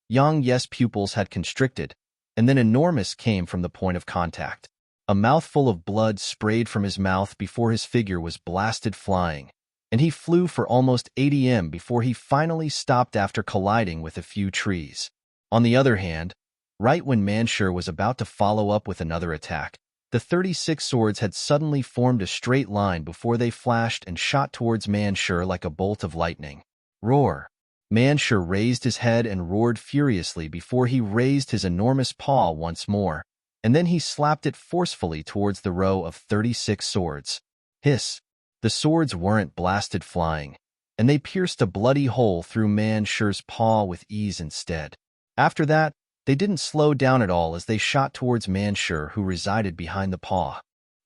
Yang Yi's pupils had constricted, and then enormous came from the point of contact. A mouthful of blood sprayed from his mouth before his figure was blasted flying, and he flew for almost 80 m before he finally stopped after colliding with a few trees. On the other hand, right when Mansher was about to follow up with another attack, The 36 swords had suddenly formed a straight line before they flashed and shot towards Manshur like a bolt of lightning. Roar! Manshur raised his head and roared furiously before he raised his enormous paw once more, and then he slapped it forcefully towards the row of 36 swords. Hiss! The swords weren't blasted flying, and they pierced a bloody hole through Manshur's paw with ease instead. After that, they didn't slow down at all as they shot towards Manshur, who resided behind the paw.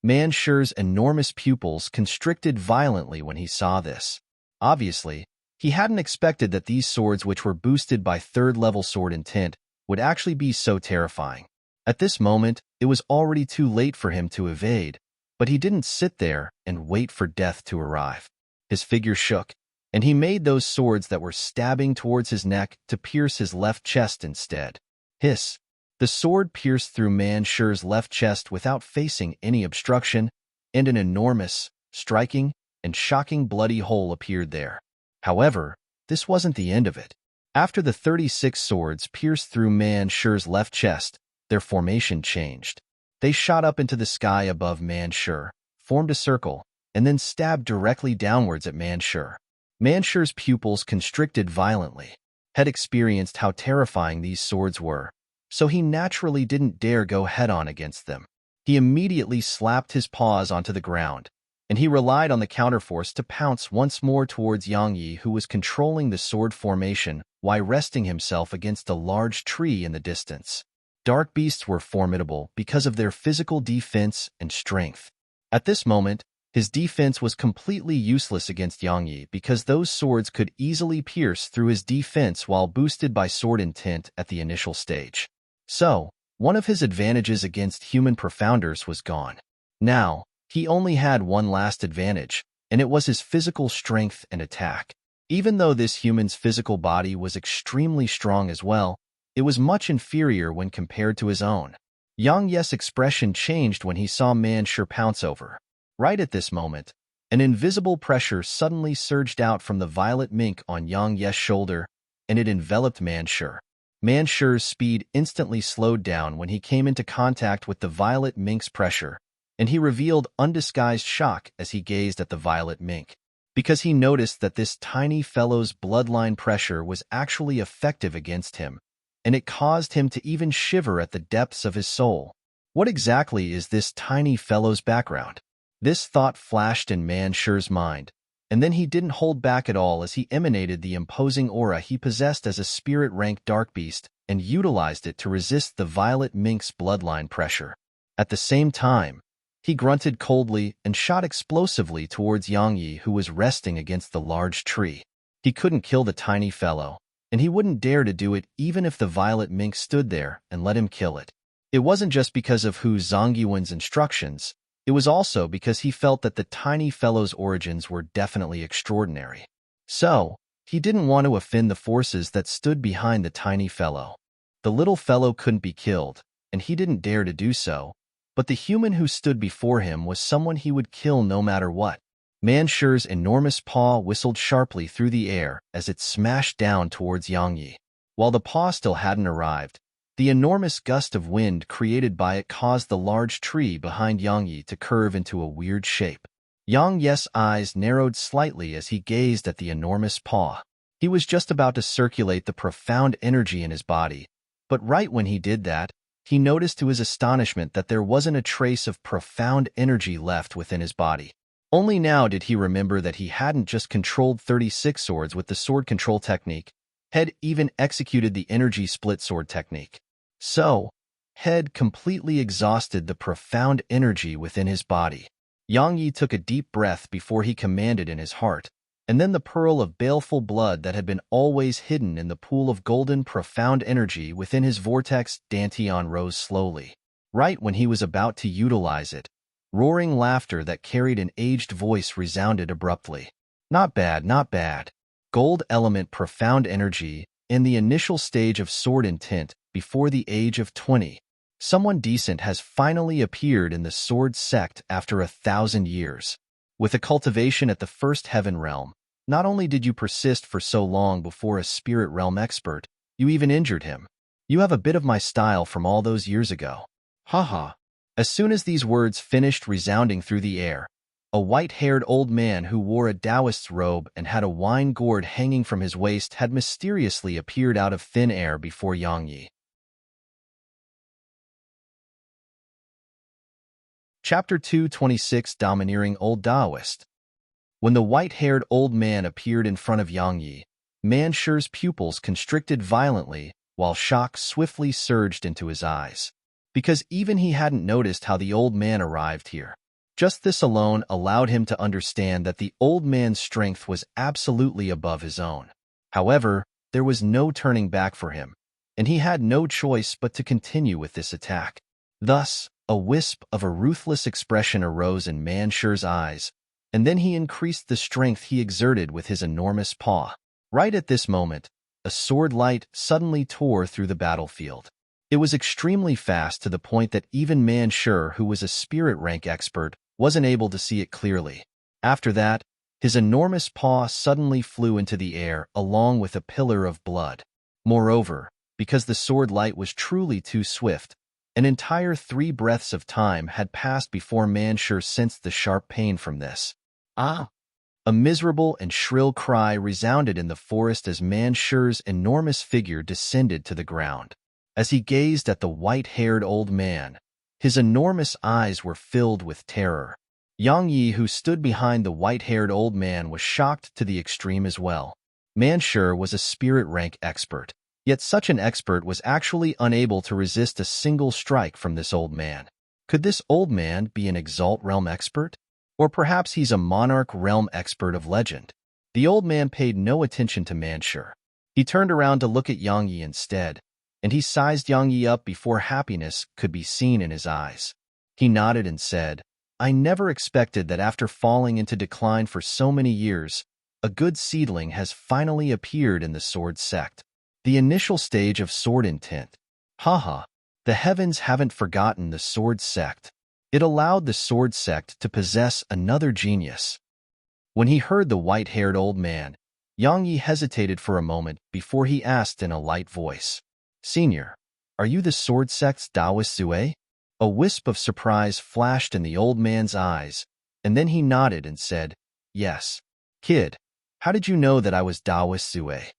Manshur's enormous pupils constricted violently when he saw this. Obviously, he hadn't expected that these swords, which were boosted by third-level sword intent, would actually be so terrifying. At this moment, it was already too late for him to evade, but he didn't sit there and wait for death to arrive. His figure shook, and he made those swords that were stabbing towards his neck to pierce his left chest instead. Hiss! The sword pierced through Manshur's left chest without facing any obstruction, and an enormous, striking, and shocking bloody hole appeared there. However, this wasn't the end of it. After the 36 swords pierced through Manshur's left chest, their formation changed. They shot up into the sky above Manshur, formed a circle, and then stabbed directly downwards at Manshur. Manshur's pupils constricted violently. Had experienced how terrifying these swords were, so he naturally didn't dare go head-on against them. He immediately slapped his paws onto the ground, and he relied on the counterforce to pounce once more towards Yang Yi, who was controlling the sword formation while resting himself against a large tree in the distance. Dark beasts were formidable because of their physical defense and strength. At this moment, his defense was completely useless against Yang Yi because those swords could easily pierce through his defense while boosted by sword intent at the initial stage. So, one of his advantages against human profounders was gone. Now, he only had one last advantage, and it was his physical strength and attack. Even though this human's physical body was extremely strong as well, it was much inferior when compared to his own. Yang Yi's expression changed when he saw Manshur pounce over. Right at this moment, an invisible pressure suddenly surged out from the violet mink on Yang Yi's shoulder, and it enveloped Manshur. Manshur's speed instantly slowed down when he came into contact with the violet mink's pressure, and he revealed undisguised shock as he gazed at the violet mink, because he noticed that this tiny fellow's bloodline pressure was actually effective against him, and it caused him to even shiver at the depths of his soul. What exactly is this tiny fellow's background? This thought flashed in Manshur's mind, and then he didn't hold back at all as he emanated the imposing aura he possessed as a spirit-rank dark beast and utilized it to resist the violet mink's bloodline pressure. At the same time, he grunted coldly and shot explosively towards Yang Yi, who was resting against the large tree. He couldn't kill the tiny fellow, and he wouldn't dare to do it even if the violet mink stood there and let him kill it. It wasn't just because of Hu Zongyuan's instructions, it was also because he felt that the tiny fellow's origins were definitely extraordinary. So, he didn't want to offend the forces that stood behind the tiny fellow. The little fellow couldn't be killed, and he didn't dare to do so, but the human who stood before him was someone he would kill no matter what. Manshur's enormous paw whistled sharply through the air as it smashed down towards Yang Yi. While the paw still hadn't arrived, the enormous gust of wind created by it caused the large tree behind Yang Yi to curve into a weird shape. Yang Yi's eyes narrowed slightly as he gazed at the enormous paw. He was just about to circulate the profound energy in his body, but right when he did that, he noticed to his astonishment that there wasn't a trace of profound energy left within his body. Only now did he remember that he hadn't just controlled 36 swords with the sword control technique, had even executed the energy split sword technique. So, had completely exhausted the profound energy within his body. Yang Yi took a deep breath before he commanded in his heart, and then the pearl of baleful blood that had been always hidden in the pool of golden profound energy within his vortex dantian rose slowly. Right when he was about to utilize it, roaring laughter that carried an aged voice resounded abruptly. Not bad, not bad. Gold element profound energy in the initial stage of sword intent before the age of 20. Someone decent has finally appeared in the sword sect after 1,000 years. With a cultivation at the first heaven realm, not only did you persist for so long before a spirit realm expert, you even injured him. You have a bit of my style from all those years ago. Haha. As soon as these words finished resounding through the air, a white-haired old man who wore a Taoist's robe and had a wine gourd hanging from his waist had mysteriously appeared out of thin air before Yang Yi. Chapter 226, Domineering Old Taoist. When the white-haired old man appeared in front of Yang Yi, Mansher's pupils constricted violently while shock swiftly surged into his eyes. Because even he hadn't noticed how the old man arrived here. Just this alone allowed him to understand that the old man's strength was absolutely above his own. However, there was no turning back for him, and he had no choice but to continue with this attack. Thus, a wisp of a ruthless expression arose in Mansher's eyes, and then he increased the strength he exerted with his enormous paw. Right at this moment, a sword light suddenly tore through the battlefield. It was extremely fast to the point that even Mansher, who was a spirit rank expert, wasn't able to see it clearly. After that, his enormous paw suddenly flew into the air along with a pillar of blood. Moreover, because the sword light was truly too swift, an entire 3 breaths of time had passed before Mansher sensed the sharp pain from this. Ah! A miserable and shrill cry resounded in the forest as Mansher's enormous figure descended to the ground. As he gazed at the white-haired old man, his enormous eyes were filled with terror. Yang Yi, who stood behind the white-haired old man, was shocked to the extreme as well. Mansher was a spirit rank expert, yet such an expert was actually unable to resist a single strike from this old man. Could this old man be an Exalt realm expert? Or perhaps he's a Monarch realm expert of legend? The old man paid no attention to Mansher. He turned around to look at Yang Yi instead, and he sized Yang Yi up before happiness could be seen in his eyes. He nodded and said, "I never expected that after falling into decline for so many years, a good seedling has finally appeared in the sword sect. The initial stage of sword intent. Haha, the heavens haven't forgotten the sword sect. It allowed the sword sect to possess another genius." When he heard the white-haired old man, Yang Yi hesitated for a moment before he asked in a light voice, "Senior, are you the sword sect's Taoist Zue?" A wisp of surprise flashed in the old man's eyes, and then he nodded and said, "Yes. Kid, how did you know that I was Taoist Zue?"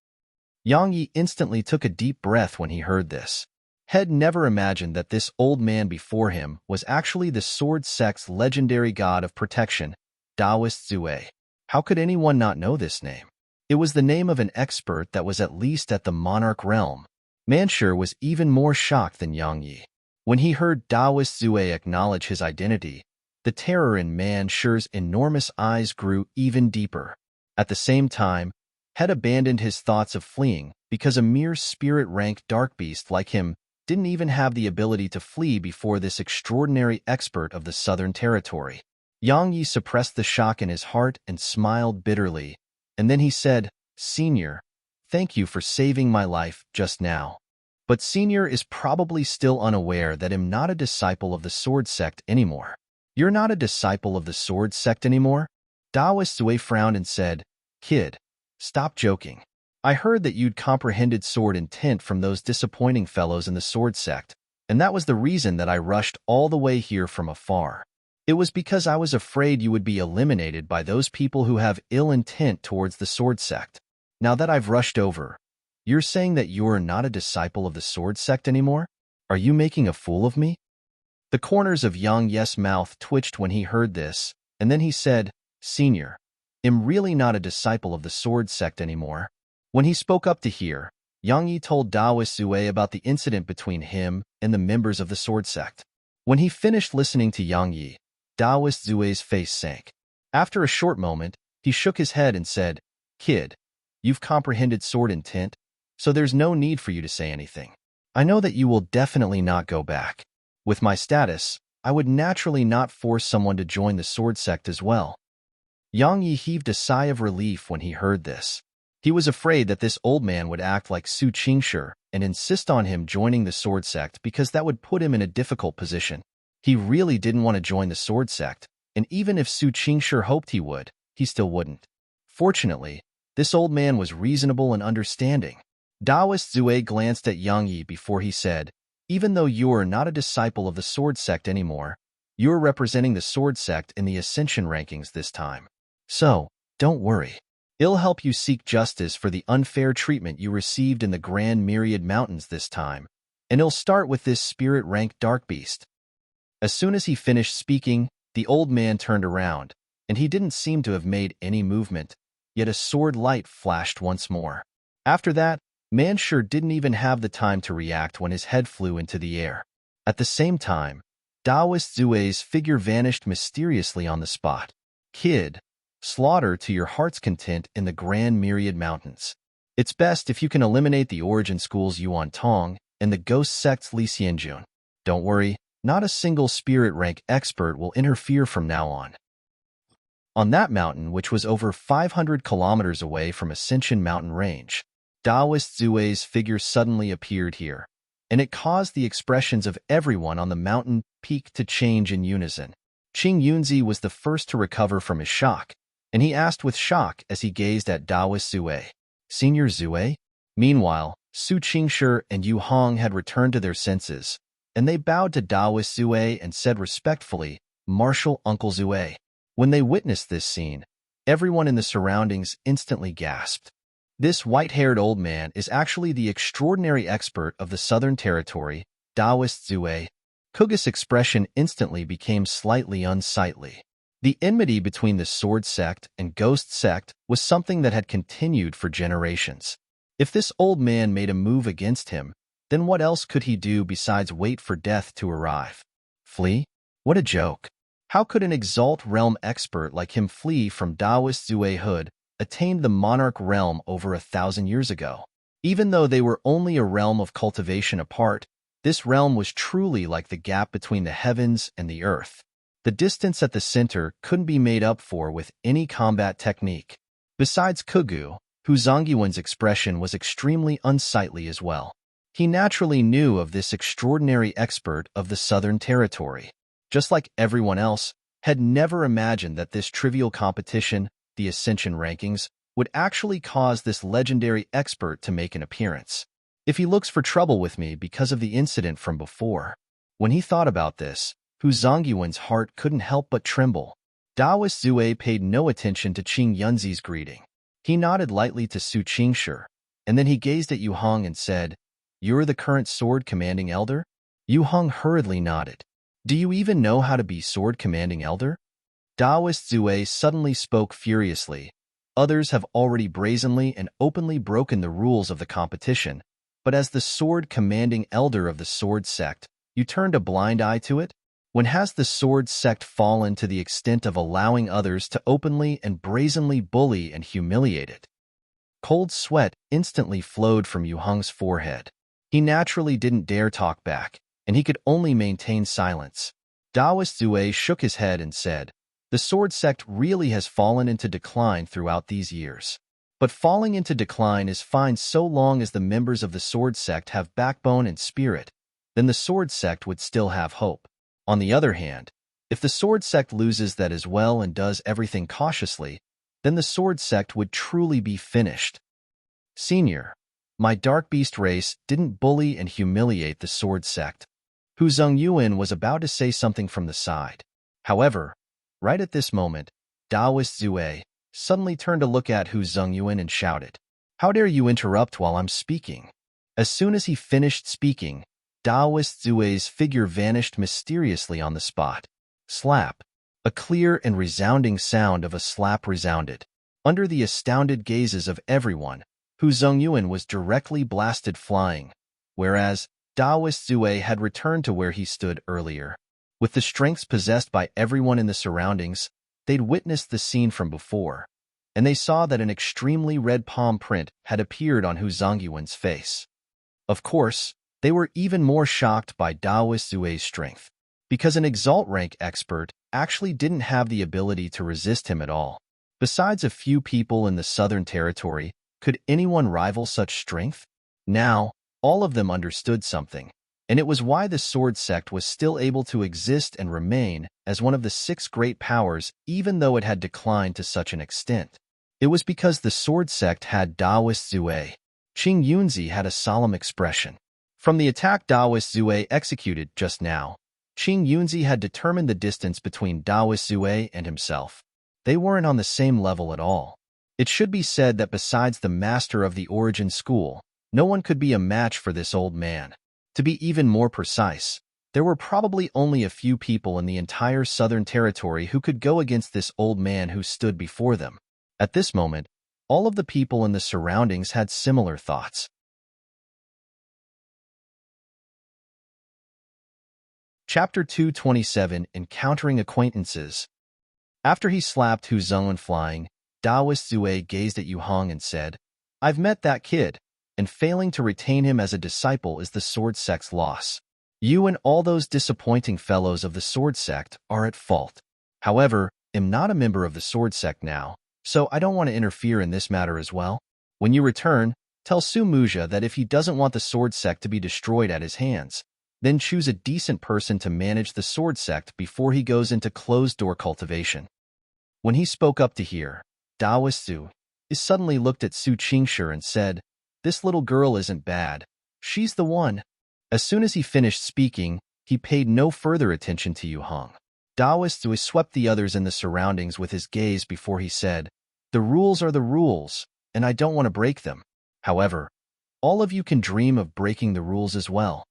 Yang Yi instantly took a deep breath when he heard this. Had never imagined that this old man before him was actually the sword sect's legendary god of protection, Taoist Zue. How could anyone not know this name? It was the name of an expert that was at least at the Monarch realm. Mansher was even more shocked than Yang Yi. When he heard Taoist Zue acknowledge his identity, the terror in Mansher's enormous eyes grew even deeper. At the same time, had abandoned his thoughts of fleeing because a mere spirit-rank dark beast like him didn't even have the ability to flee before this extraordinary expert of the Southern Territory. Yang Yi suppressed the shock in his heart and smiled bitterly, and then he said, "Senior, thank you for saving my life just now. But Senior is probably still unaware that I'm not a disciple of the sword sect anymore." "You're not a disciple of the sword sect anymore?" Taoist Zue frowned and said, "Kid, stop joking. I heard that you'd comprehended sword intent from those disappointing fellows in the sword sect, and that was the reason that I rushed all the way here from afar. It was because I was afraid you would be eliminated by those people who have ill intent towards the sword sect. Now that I've rushed over, you're saying that you're not a disciple of the sword sect anymore? Are you making a fool of me?" The corners of Yang Yi's mouth twitched when he heard this, and then he said, "Senior, I'm really not a disciple of the sword sect anymore." When he spoke up to hear, Yang Yi told Taoist Zue about the incident between him and the members of the sword sect. When he finished listening to Yang Yi, Taoist Zue's face sank. After a short moment, he shook his head and said, "Kid, you've comprehended sword intent, so there's no need for you to say anything. I know that you will definitely not go back. With my status, I would naturally not force someone to join the sword sect as well." Yang Yi heaved a sigh of relief when he heard this. He was afraid that this old man would act like Su Qingshi and insist on him joining the sword sect because that would put him in a difficult position. He really didn't want to join the sword sect, and even if Su Qingshi hoped he would, he still wouldn't. Fortunately, this old man was reasonable and understanding. Taoist Zue glanced at Yang Yi before he said, Even though you're not a disciple of the sword sect anymore, you're representing the sword sect in the ascension rankings this time. So, don't worry. It'll help you seek justice for the unfair treatment you received in the Grand Myriad Mountains this time, and it'll start with this spirit-ranked dark beast. As soon as he finished speaking, the old man turned around, and he didn't seem to have made any movement, yet a sword light flashed once more. After that, Manshur didn't even have the time to react when his head flew into the air. At the same time, Taoist Zue's figure vanished mysteriously on the spot. Kid, slaughter to your heart's content in the Grand Myriad Mountains. It's best if you can eliminate the origin schools Yuan Tong and the ghost sects Li Xianjun. Don't worry, not a single spirit rank expert will interfere from now on. On that mountain, which was over 500 kilometers away from Ascension Mountain Range, Taoist Zue's figure suddenly appeared here, and it caused the expressions of everyone on the mountain peak to change in unison. Qing Yunzi was the first to recover from his shock, and he asked with shock as he gazed at Taoist Zue, "Senior Zue?" Meanwhile, Su Qingshi and Yu Hong had returned to their senses, and they bowed to Taoist Zue and said respectfully, "Martial Uncle Zue." When they witnessed this scene, everyone in the surroundings instantly gasped. This white-haired old man is actually the extraordinary expert of the Southern Territory, Taoist Zue. Kuga's expression instantly became slightly unsightly. The enmity between the sword sect and ghost sect was something that had continued for generations. If this old man made a move against him, then what else could he do besides wait for death to arrive? Flee? What a joke. How could an Exalt realm expert like him flee from Taoist Zue Hood, attained the monarch realm over 1,000 years ago? Even though they were only a realm of cultivation apart, this realm was truly like the gap between the heavens and the earth. The distance at the center couldn't be made up for with any combat technique. Besides Kugu, Hu Zongyuan's expression was extremely unsightly as well. He naturally knew of this extraordinary expert of the Southern Territory. Just like everyone else, had never imagined that this trivial competition, the Ascension Rankings, would actually cause this legendary expert to make an appearance. If he looks for trouble with me because of the incident from before. When he thought about this, Hu Zongyuan's heart couldn't help but tremble. Taoist Zue paid no attention to Qing Yunzi's greeting. He nodded lightly to Su Qingshi, and then he gazed at Yu Hong and said, "You're the current sword commanding elder?" Yu Hong hurriedly nodded. "Do you even know how to be sword commanding elder?" Taoist Zue suddenly spoke furiously. "Others have already brazenly and openly broken the rules of the competition, but as the sword commanding elder of the sword sect, you turned a blind eye to it? When has the sword sect fallen to the extent of allowing others to openly and brazenly bully and humiliate it?" Cold sweat instantly flowed from Yu Hong's forehead. He naturally didn't dare talk back, and he could only maintain silence. Taoist Zue shook his head and said, "The sword sect really has fallen into decline throughout these years. But falling into decline is fine so long as the members of the sword sect have backbone and spirit, then the sword sect would still have hope. On the other hand, if the sword sect loses that as well and does everything cautiously, then the sword sect would truly be finished. Senior, my dark beast race didn't bully and humiliate the sword sect." Hu Zongyuan was about to say something from the side. However, right at this moment, Taoist Zue suddenly turned to look at Hu Zongyuan and shouted, "How dare you interrupt while I'm speaking?" As soon as he finished speaking, Taoist Zue's figure vanished mysteriously on the spot. Slap. A clear and resounding sound of a slap resounded. Under the astounded gazes of everyone, Hu Zongyuan was directly blasted flying, whereas Taoist Zue had returned to where he stood earlier. With the strengths possessed by everyone in the surroundings, they'd witnessed the scene from before, and they saw that an extremely red palm print had appeared on Hu Zongyuan's face. Of course, they were even more shocked by Taoist Zue's strength, because an Exalt rank expert actually didn't have the ability to resist him at all. Besides a few people in the Southern Territory, could anyone rival such strength? Now, all of them understood something, and it was why the sword sect was still able to exist and remain as one of the 6 great powers even though it had declined to such an extent. It was because the sword sect had Taoist Zue. Qing Yunzi had a solemn expression. From the attack Daoist Zue executed just now, Qing Yunzi had determined the distance between Daoist Zue and himself. They weren't on the same level at all. It should be said that besides the master of the origin school, no one could be a match for this old man. To be even more precise, there were probably only a few people in the entire Southern Territory who could go against this old man who stood before them. At this moment, all of the people in the surroundings had similar thoughts. Chapter 227, Encountering Acquaintances. After he slapped Hu Zhengwen flying, Daoist Zue gazed at Yu Hong and said, "I've met that kid, and failing to retain him as a disciple is the sword sect's loss. You and all those disappointing fellows of the sword sect are at fault. However, I'm not a member of the sword sect now, so I don't want to interfere in this matter as well. When you return, tell Su Muja that if he doesn't want the sword sect to be destroyed at his hands, then choose a decent person to manage the sword sect before he goes into closed-door cultivation." When he spoke up to hear, Daoist Zue suddenly looked at Su Qingshi and said, "This little girl isn't bad. She's the one." As soon as he finished speaking, he paid no further attention to Yu Hong. Daoist Zue swept the others in the surroundings with his gaze before he said, "The rules are the rules, and I don't want to break them. However, all of you can dream of breaking the rules as well."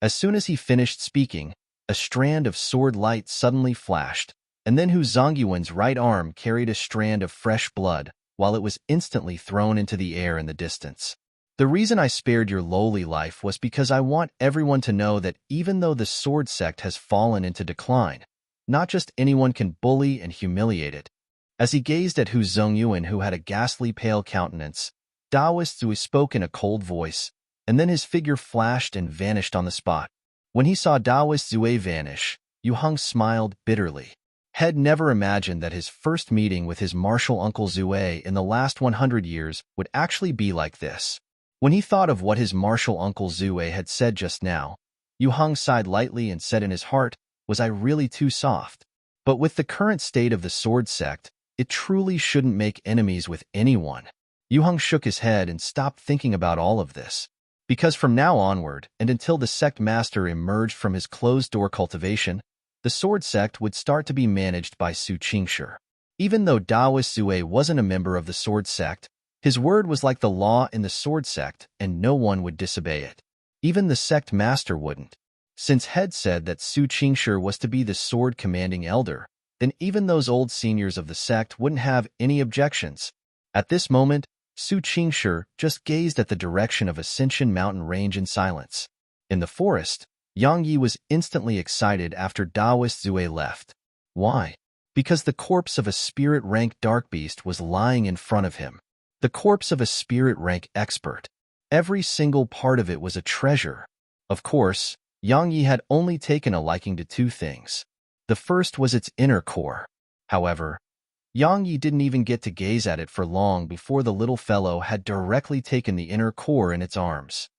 As soon as he finished speaking, a strand of sword light suddenly flashed, and then Hu Zongyuan's right arm carried a strand of fresh blood, while it was instantly thrown into the air in the distance. "The reason I spared your lowly life was because I want everyone to know that even though the sword sect has fallen into decline, not just anyone can bully and humiliate it." As he gazed at Hu Zongyuan, who had a ghastly pale countenance, Daoist Zue spoke in a cold voice, and then his figure flashed and vanished on the spot. When he saw Daoist Zue vanish, Yu Hong smiled bitterly. Had never imagined that his first meeting with his martial uncle Zue in the last 100 years would actually be like this. When he thought of what his martial uncle Zue had said just now, Yu Hong sighed lightly and said in his heart, "Was I really too soft?" But with the current state of the sword sect, it truly shouldn't make enemies with anyone. Yu Hong shook his head and stopped thinking about all of this. Because from now onward, and until the sect master emerged from his closed-door cultivation, the sword sect would start to be managed by Su Qingshi. Even though Daoist Zue wasn't a member of the sword sect, his word was like the law in the sword sect, and no one would disobey it. Even the sect master wouldn't. Since Head said that Su Qingshi was to be the sword commanding elder, then even those old seniors of the sect wouldn't have any objections. At this moment, Su Qingshi just gazed at the direction of Ascension Mountain Range in silence. In the forest, Yang Yi was instantly excited after Daoist Zue left. Why? Because the corpse of a spirit rank dark beast was lying in front of him. The corpse of a spirit rank expert. Every single part of it was a treasure. Of course, Yang Yi had only taken a liking to two things. The first was its inner core. However, Yang Yi didn't even get to gaze at it for long before the little fellow had directly taken the inner core in its arms.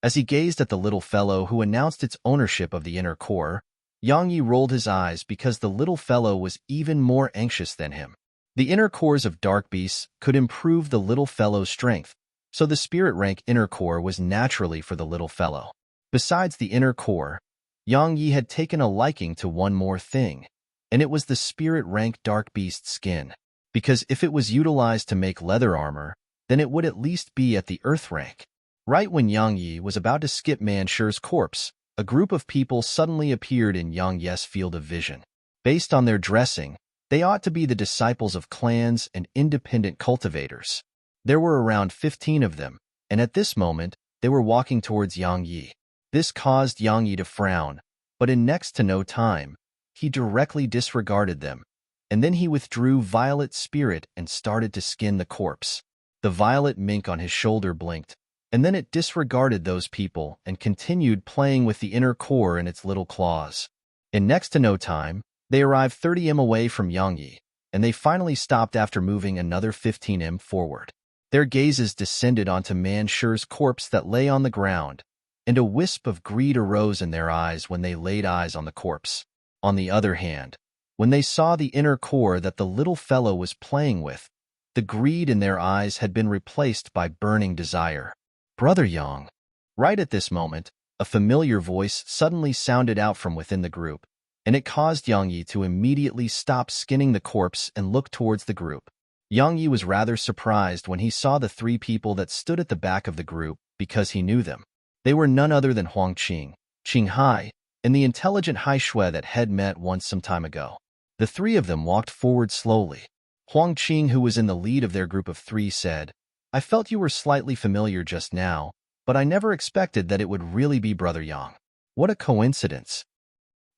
As he gazed at the little fellow who announced its ownership of the inner core, Yang Yi rolled his eyes because the little fellow was even more anxious than him. The inner cores of dark beasts could improve the little fellow's strength, so the spirit rank inner core was naturally for the little fellow. Besides the inner core, Yang Yi had taken a liking to one more thing, and it was the spirit rank dark beast skin. Because if it was utilized to make leather armor, then it would at least be at the earth rank. Right when Yang Yi was about to skip Mansher's corpse, a group of people suddenly appeared in Yang Yi's field of vision. Based on their dressing, they ought to be the disciples of clans and independent cultivators. There were around 15 of them, and at this moment, they were walking towards Yang Yi. This caused Yang Yi to frown, but in next to no time, he directly disregarded them, and then he withdrew Violet Spirit and started to skin the corpse. The violet mink on his shoulder blinked, and then it disregarded those people and continued playing with the inner core in its little claws. In next to no time, they arrived 30 m away from Yang Yi, and they finally stopped after moving another 15 m forward. Their gazes descended onto Mansher's corpse that lay on the ground, and a wisp of greed arose in their eyes when they laid eyes on the corpse. On the other hand, when they saw the inner core that the little fellow was playing with, the greed in their eyes had been replaced by burning desire. "Brother Yang," Right at this moment, a familiar voice suddenly sounded out from within the group, and it caused Yang Yi to immediately stop skinning the corpse and look towards the group. Yang Yi was rather surprised when he saw the three people that stood at the back of the group because he knew them. They were none other than Huang Qing, Qing Hai, and the intelligent Hai Shui that had met once some time ago. The three of them walked forward slowly. Huang Qing, who was in the lead of their group of three, said, "I felt you were slightly familiar just now, but I never expected that it would really be Brother Yang. What a coincidence."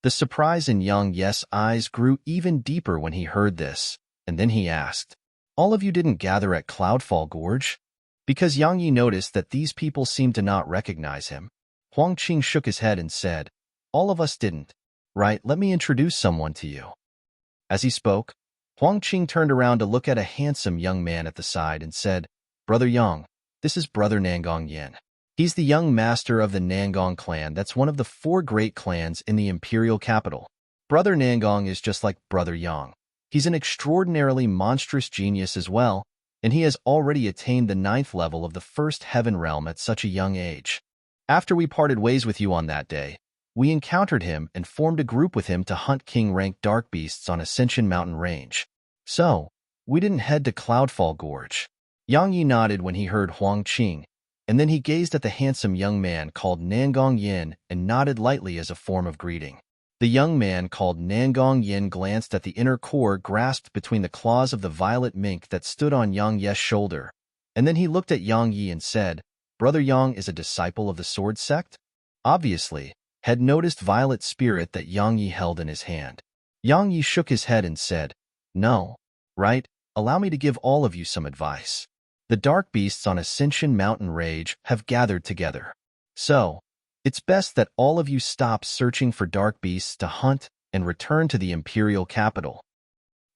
The surprise in Yang Yi's eyes grew even deeper when he heard this, and then he asked, "All of you didn't gather at Cloudfall Gorge?" Because Yang Yi noticed that these people seemed to not recognize him. Huang Qing shook his head and said, "All of us didn't. Right, let me introduce someone to you." As he spoke, Huang Qing turned around to look at a handsome young man at the side and said, "Brother Yang, this is Brother Nangong Yin. He's the young master of the Nangong clan that's one of the 4 great clans in the imperial capital. Brother Nangong is just like Brother Yang. He's an extraordinarily monstrous genius as well, and he has already attained the 9th level of the first heaven realm at such a young age. After we parted ways with you on that day, we encountered him and formed a group with him to hunt king-ranked dark beasts on Ascension Mountain Range. So, we didn't head to Cloudfall Gorge." Yang Yi nodded when he heard Huang Qing, and then he gazed at the handsome young man called Nangong Yin and nodded lightly as a form of greeting. The young man called Nangong Yin glanced at the inner core grasped between the claws of the violet mink that stood on Yang Yi's shoulder, and then he looked at Yang Yi and said, "Brother Yang is a disciple of the sword sect?" Obviously, had noticed violet spirit that Yang Yi held in his hand. Yang Yi shook his head and said, "No. Right, allow me to give all of you some advice. The dark beasts on Ascension Mountain Range have gathered together. So, it's best that all of you stop searching for dark beasts to hunt and return to the imperial capital."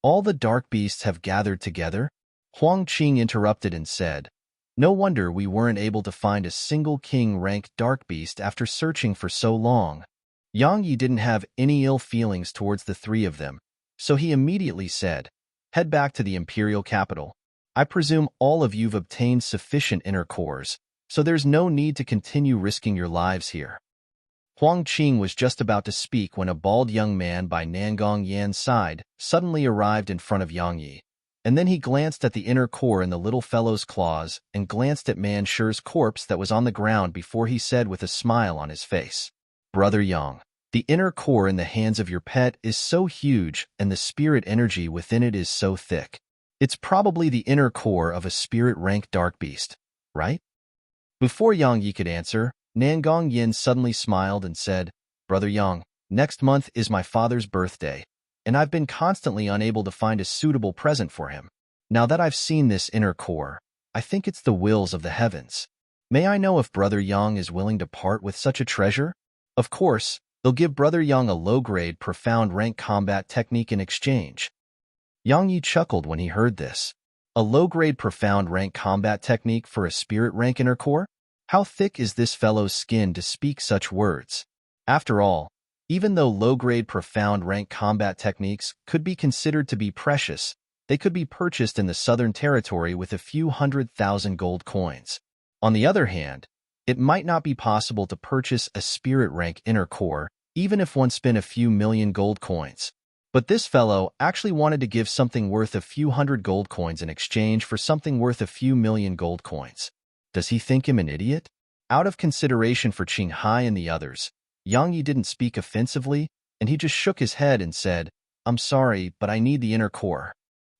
"All the dark beasts have gathered together?" Huang Qing interrupted and said, "No wonder we weren't able to find a single king-ranked dark beast after searching for so long." Yang Yi didn't have any ill feelings towards the three of them, so he immediately said, "Head back to the imperial capital. I presume all of you've obtained sufficient inner cores, so there's no need to continue risking your lives here." Huang Qing was just about to speak when a bald young man by Nangong Yan's side suddenly arrived in front of Yang Yi, and then he glanced at the inner core in the little fellow's claws and glanced at Man Shi's corpse that was on the ground before he said with a smile on his face, "Brother Yang, the inner core in the hands of your pet is so huge and the spirit energy within it is so thick. It's probably the inner core of a spirit-ranked dark beast, right?" Before Yang Yi could answer, Nangong Yin suddenly smiled and said, "Brother Yang, next month is my father's birthday, and I've been constantly unable to find a suitable present for him. Now that I've seen this inner core, I think it's the wills of the heavens. May I know if Brother Yang is willing to part with such a treasure? Of course, they'll give Brother Yang a low-grade, profound rank combat technique in exchange." Yang Yi chuckled when he heard this. A low-grade, profound rank combat technique for a spirit rank inner core? How thick is this fellow's skin to speak such words? After all, even though low-grade, profound rank combat techniques could be considered to be precious, they could be purchased in the Southern Territory with a few 100,000 gold coins. On the other hand, it might not be possible to purchase a spirit rank inner core, even if one spent a few million gold coins. But this fellow actually wanted to give something worth a few hundred gold coins in exchange for something worth a few million gold coins. Does he think him an idiot? Out of consideration for Qing Hai and the others, Yang Yi didn't speak offensively, and he just shook his head and said, "I'm sorry, but I need the inner core."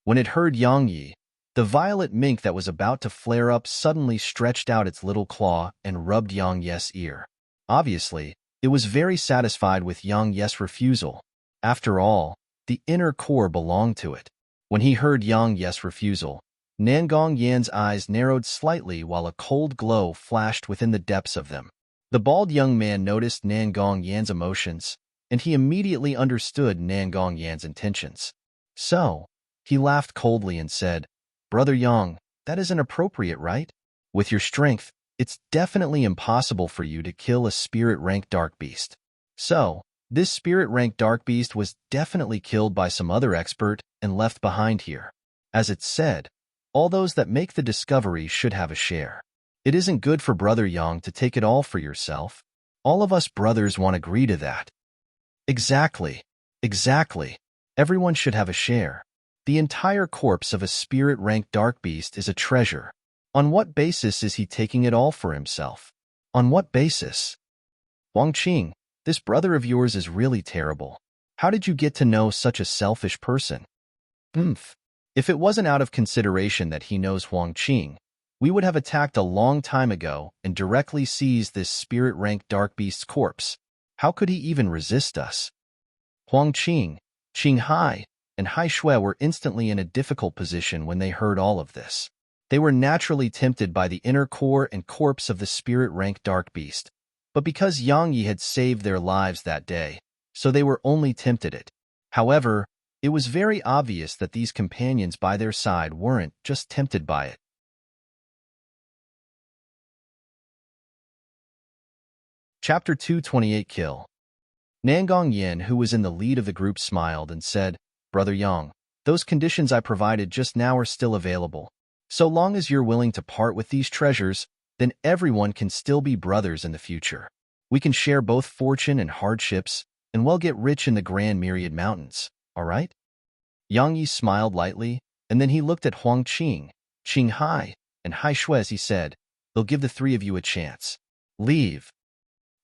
When it heard Yang Yi, the violet mink that was about to flare up suddenly stretched out its little claw and rubbed Yang Yi's ear. Obviously, it was very satisfied with Yang Yi's refusal. After all, the inner core belonged to it. When he heard Yang Yi's refusal, Nangong Yan's eyes narrowed slightly while a cold glow flashed within the depths of them. The bald young man noticed Nangong Yan's emotions, and he immediately understood Nangong Yan's intentions. So, he laughed coldly and said, "Brother Yang, that isn't appropriate, right? With your strength, it's definitely impossible for you to kill a spirit-ranked dark beast. So, this spirit-ranked dark beast was definitely killed by some other expert and left behind here. As it's said, all those that make the discovery should have a share. It isn't good for Brother Yang to take it all for yourself. All of us brothers won't agree to that. Exactly. Exactly. Everyone should have a share. The entire corpse of a spirit-ranked dark beast is a treasure. On what basis is he taking it all for himself? On what basis? Huang Qing, this brother of yours is really terrible. How did you get to know such a selfish person? Oomph. If it wasn't out of consideration that he knows Huang Qing, we would have attacked a long time ago and directly seized this spirit-ranked dark beast's corpse. How could he even resist us? Huang Qing, Qing Hai, and Hai Shui were instantly in a difficult position when they heard all of this. They were naturally tempted by the inner core and corpse of the spirit-ranked dark beast, but because Yang Yi had saved their lives that day, so they were only tempted it. However, it was very obvious that these companions by their side weren't just tempted by it. Chapter 228 Kill. Nangong Yin, who was in the lead of the group, smiled and said, Brother Yang, those conditions I provided just now are still available. So long as you're willing to part with these treasures, then everyone can still be brothers in the future. We can share both fortune and hardships, and we'll get rich in the Grand Myriad Mountains, all right? Yang Yi smiled lightly, and then he looked at Huang Qing, Qing Hai, and Hai Shui as he said, they'll give the three of you a chance. Leave.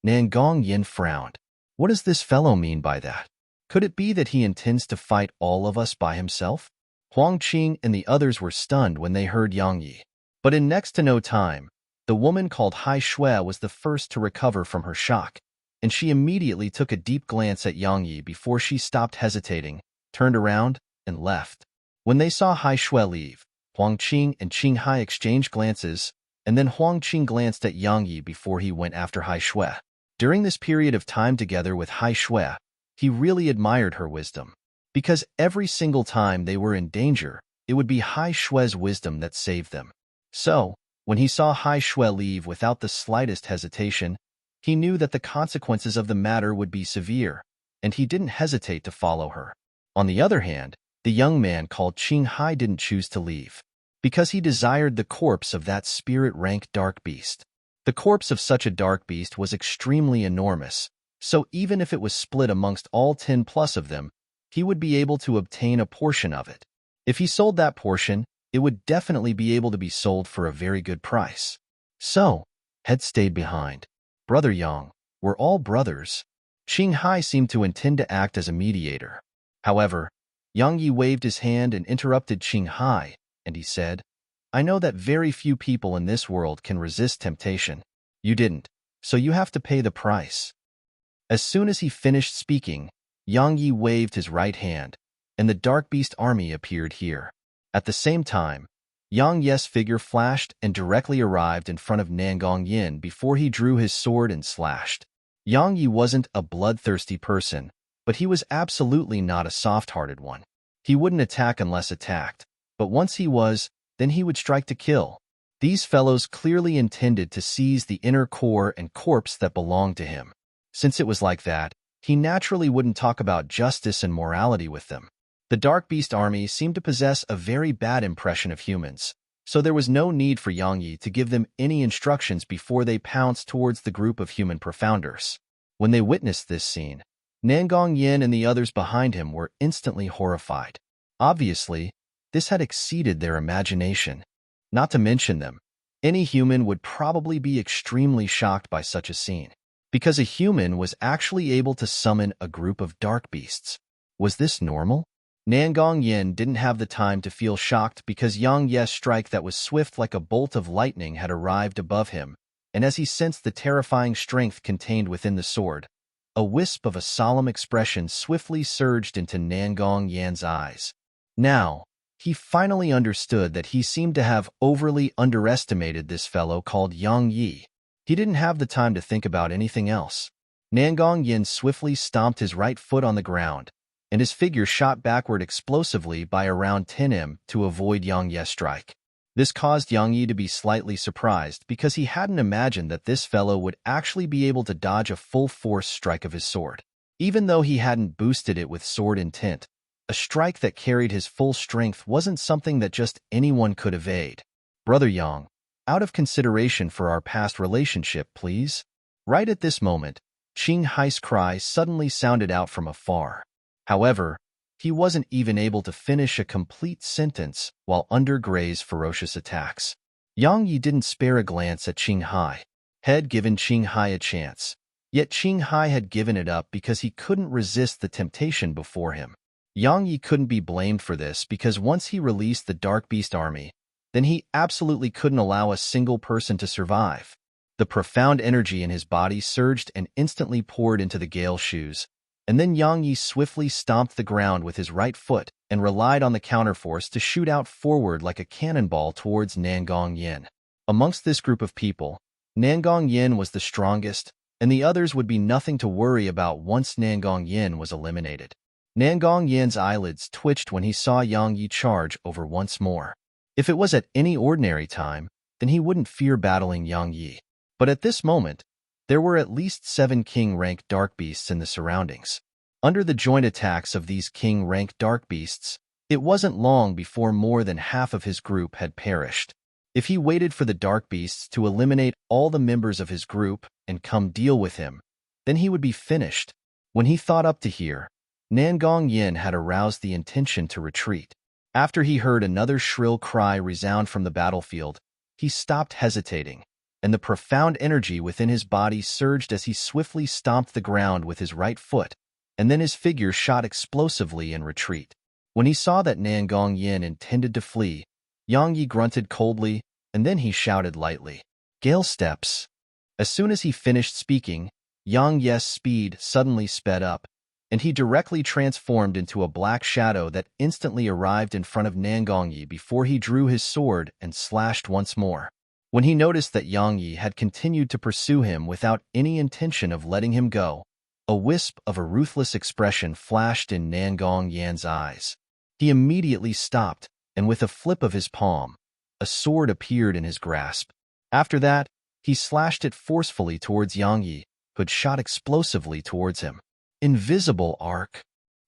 Nangong Yin frowned. What does this fellow mean by that? Could it be that he intends to fight all of us by himself? Huang Qing and the others were stunned when they heard Yang Yi. But in next to no time, the woman called Hai Shui was the first to recover from her shock, and she immediately took a deep glance at Yang Yi before she stopped hesitating, turned around, and left. When they saw Hai Shui leave, Huang Qing and Qing Hai exchanged glances, and then Huang Qing glanced at Yang Yi before he went after Hai Shui. During this period of time together with Hai Shui, he really admired her wisdom. Because every single time they were in danger, it would be Hai Shui's wisdom that saved them. So, when he saw Hai Shui leave without the slightest hesitation, he knew that the consequences of the matter would be severe, and he didn't hesitate to follow her. On the other hand, the young man called Qing Hai didn't choose to leave, because he desired the corpse of that spirit-ranked dark beast. The corpse of such a dark beast was extremely enormous, so even if it was split amongst all 10 plus of them, he would be able to obtain a portion of it. If he sold that portion, it would definitely be able to be sold for a very good price. So, Head stayed behind. Brother Yang, we're all brothers. Qing Hai seemed to intend to act as a mediator. However, Yang Yi waved his hand and interrupted Qing Hai, and he said, I know that very few people in this world can resist temptation. You didn't, so you have to pay the price. As soon as he finished speaking, Yang Yi waved his right hand, and the Dark Beast army appeared here. At the same time, Yang Yi's figure flashed and directly arrived in front of Nangong Yin before he drew his sword and slashed. Yang Yi wasn't a bloodthirsty person, but he was absolutely not a soft-hearted one. He wouldn't attack unless attacked, but once he was, then he would strike to kill. These fellows clearly intended to seize the inner core and corpse that belonged to him. Since it was like that, he naturally wouldn't talk about justice and morality with them. The Dark Beast army seemed to possess a very bad impression of humans, so there was no need for Yang Yi to give them any instructions before they pounced towards the group of human profounders. When they witnessed this scene, Nangong Yin and the others behind him were instantly horrified. Obviously, this had exceeded their imagination. Not to mention them, any human would probably be extremely shocked by such a scene, because a human was actually able to summon a group of dark beasts. Was this normal? Nangong Yin didn't have the time to feel shocked because Yang Yi's strike that was swift like a bolt of lightning had arrived above him, and as he sensed the terrifying strength contained within the sword, a wisp of a solemn expression swiftly surged into Nangong Yin's eyes. Now, he finally understood that he seemed to have overly underestimated this fellow called Yang Yi. He didn't have the time to think about anything else. Nangong Yin swiftly stomped his right foot on the ground, and his figure shot backward explosively by around 10 m to avoid Yang Yi's strike. This caused Yang Yi to be slightly surprised because he hadn't imagined that this fellow would actually be able to dodge a full-force strike of his sword. Even though he hadn't boosted it with sword intent, a strike that carried his full strength wasn't something that just anyone could evade. Brother Yang, out of consideration for our past relationship, please." Right at this moment, Qing Hai's cry suddenly sounded out from afar. However, he wasn't even able to finish a complete sentence while under Gray's ferocious attacks. Yang Yi didn't spare a glance at Qing Hai. Had given Qing Hai a chance. Yet Qing Hai had given it up because he couldn't resist the temptation before him. Yang Yi couldn't be blamed for this because once he released the Dark Beast army, then he absolutely couldn't allow a single person to survive. The profound energy in his body surged and instantly poured into the Gale shoes, and then Yang Yi swiftly stomped the ground with his right foot and relied on the counterforce to shoot out forward like a cannonball towards Nangong Yin. Amongst this group of people, Nangong Yin was the strongest, and the others would be nothing to worry about once Nangong Yin was eliminated. Nangong Yin's eyelids twitched when he saw Yang Yi charge over once more. If it was at any ordinary time, then he wouldn't fear battling Yang Yi. But at this moment, there were at least 7 king-rank dark beasts in the surroundings. Under the joint attacks of these king-rank dark beasts, it wasn't long before more than half of his group had perished. If he waited for the dark beasts to eliminate all the members of his group and come deal with him, then he would be finished. When he thought up to here, Nangong Yin had aroused the intention to retreat. After he heard another shrill cry resound from the battlefield, he stopped hesitating, and the profound energy within his body surged as he swiftly stomped the ground with his right foot, and then his figure shot explosively in retreat. When he saw that Nangong Yin intended to flee, Yang Yi grunted coldly, and then he shouted lightly, "Gale steps." As soon as he finished speaking, Yang Yi's speed suddenly sped up, and he directly transformed into a black shadow that instantly arrived in front of Nangong Yi before he drew his sword and slashed once more. When he noticed that Yang Yi had continued to pursue him without any intention of letting him go, a wisp of a ruthless expression flashed in Nangong Yin's eyes. He immediately stopped, and with a flip of his palm, a sword appeared in his grasp. After that, he slashed it forcefully towards Yang Yi, who had shot explosively towards him. Invisible arc.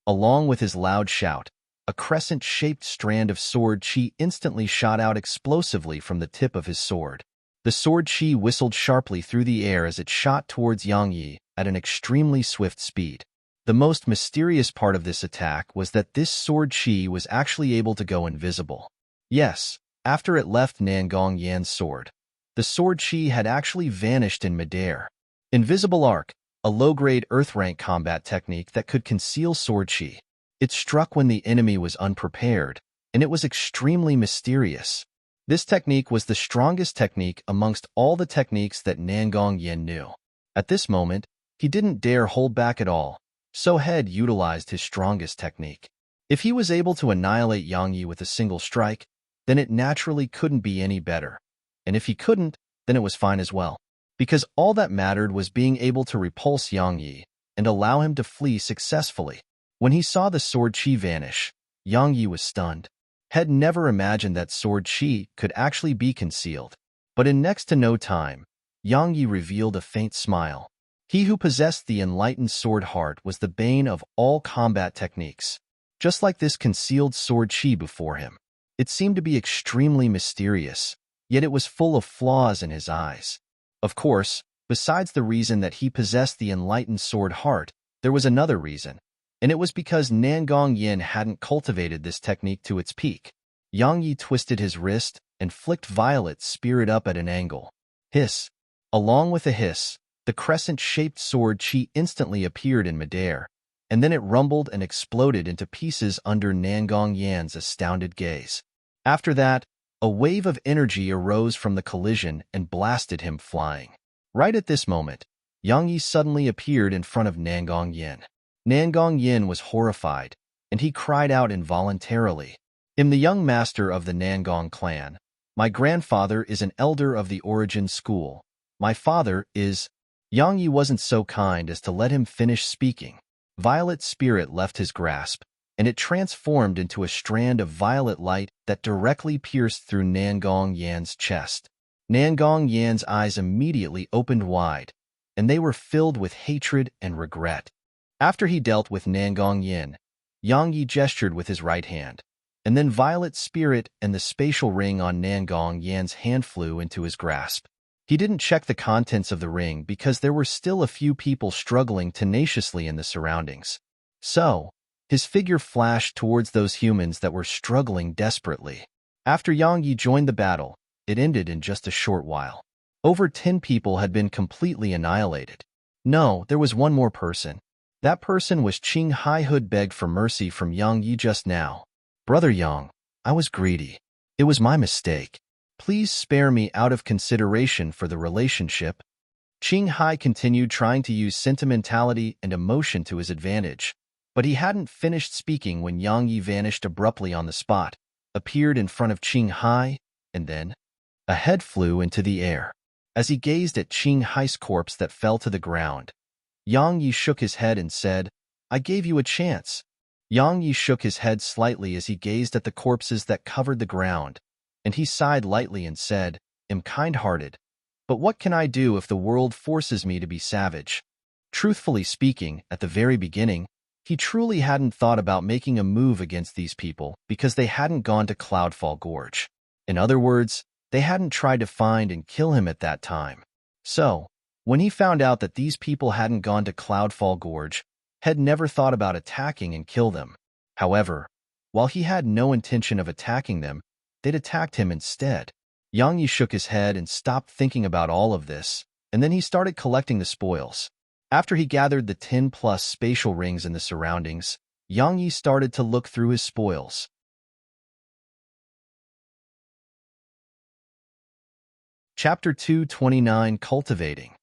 Along with his loud shout, a crescent-shaped strand of sword chi instantly shot out explosively from the tip of his sword. The sword chi whistled sharply through the air as it shot towards Yang Yi at an extremely swift speed. The most mysterious part of this attack was that this sword chi was actually able to go invisible. Yes, after it left Nangong Yan's sword, the sword chi had actually vanished in midair. Invisible arc, a low-grade earth-rank combat technique that could conceal sword chi. It struck when the enemy was unprepared, and it was extremely mysterious. This technique was the strongest technique amongst all the techniques that Nangong Yin knew. At this moment, he didn't dare hold back at all, so had utilized his strongest technique. If he was able to annihilate Yang Yi with a single strike, then it naturally couldn't be any better. And if he couldn't, then it was fine as well. Because all that mattered was being able to repulse Yang Yi and allow him to flee successfully. When he saw the sword chi vanish, Yang Yi was stunned. Had never imagined that sword chi could actually be concealed. But in next to no time, Yang Yi revealed a faint smile. He who possessed the enlightened sword heart was the bane of all combat techniques. Just like this concealed sword chi before him. It seemed to be extremely mysterious, yet it was full of flaws in his eyes. Of course, besides the reason that he possessed the enlightened sword heart, there was another reason, and it was because Nangong Yin hadn't cultivated this technique to its peak. Yang Yi twisted his wrist and flicked Violet's spirit up at an angle. Hiss. Along with a hiss, the crescent-shaped sword chi instantly appeared in midair, and then it rumbled and exploded into pieces under Nangong Yan's astounded gaze. After that, a wave of energy arose from the collision and blasted him flying. Right at this moment, Yang Yi suddenly appeared in front of Nangong Yin. Nangong Yin was horrified, and he cried out involuntarily. "I'm the young master of the Nangong clan. My grandfather is an elder of the Origin School. My father is—" Yang Yi wasn't so kind as to let him finish speaking. Violet's spirit left his grasp, and it transformed into a strand of violet light that directly pierced through Nangong Yan's chest. Nangong Yan's eyes immediately opened wide, and they were filled with hatred and regret. After he dealt with Nangong Yin, Yang Yi gestured with his right hand, and then Violet Spirit and the spatial ring on Nangong Yan's hand flew into his grasp. He didn't check the contents of the ring because there were still a few people struggling tenaciously in the surroundings. So, his figure flashed towards those humans that were struggling desperately. After Yang Yi joined the battle, it ended in just a short while. Over 10 people had been completely annihilated. No, there was one more person. That person was Qing Hai Hood begged for mercy from Yang Yi just now. Brother Yang, I was greedy. It was my mistake. Please spare me out of consideration for the relationship. Qing Hai continued trying to use sentimentality and emotion to his advantage, but he hadn't finished speaking when Yang Yi vanished abruptly on the spot, appeared in front of Qing Hai, and then a head flew into the air. As he gazed at Qing Hai's corpse that fell to the ground, Yang Yi shook his head and said, I gave you a chance. Yang Yi shook his head slightly as he gazed at the corpses that covered the ground, and he sighed lightly and said, I'm kind-hearted, but what can I do if the world forces me to be savage? Truthfully speaking, at the very beginning, he truly hadn't thought about making a move against these people because they hadn't gone to Cloudfall Gorge. In other words, they hadn't tried to find and kill him at that time. So, when he found out that these people hadn't gone to Cloudfall Gorge, had never thought about attacking and kill them. However, while he had no intention of attacking them, they'd attacked him instead. Yang Yi shook his head and stopped thinking about all of this, and then he started collecting the spoils. After he gathered the 10+ spatial rings in the surroundings, Yang Yi started to look through his spoils. Chapter 229 Cultivating.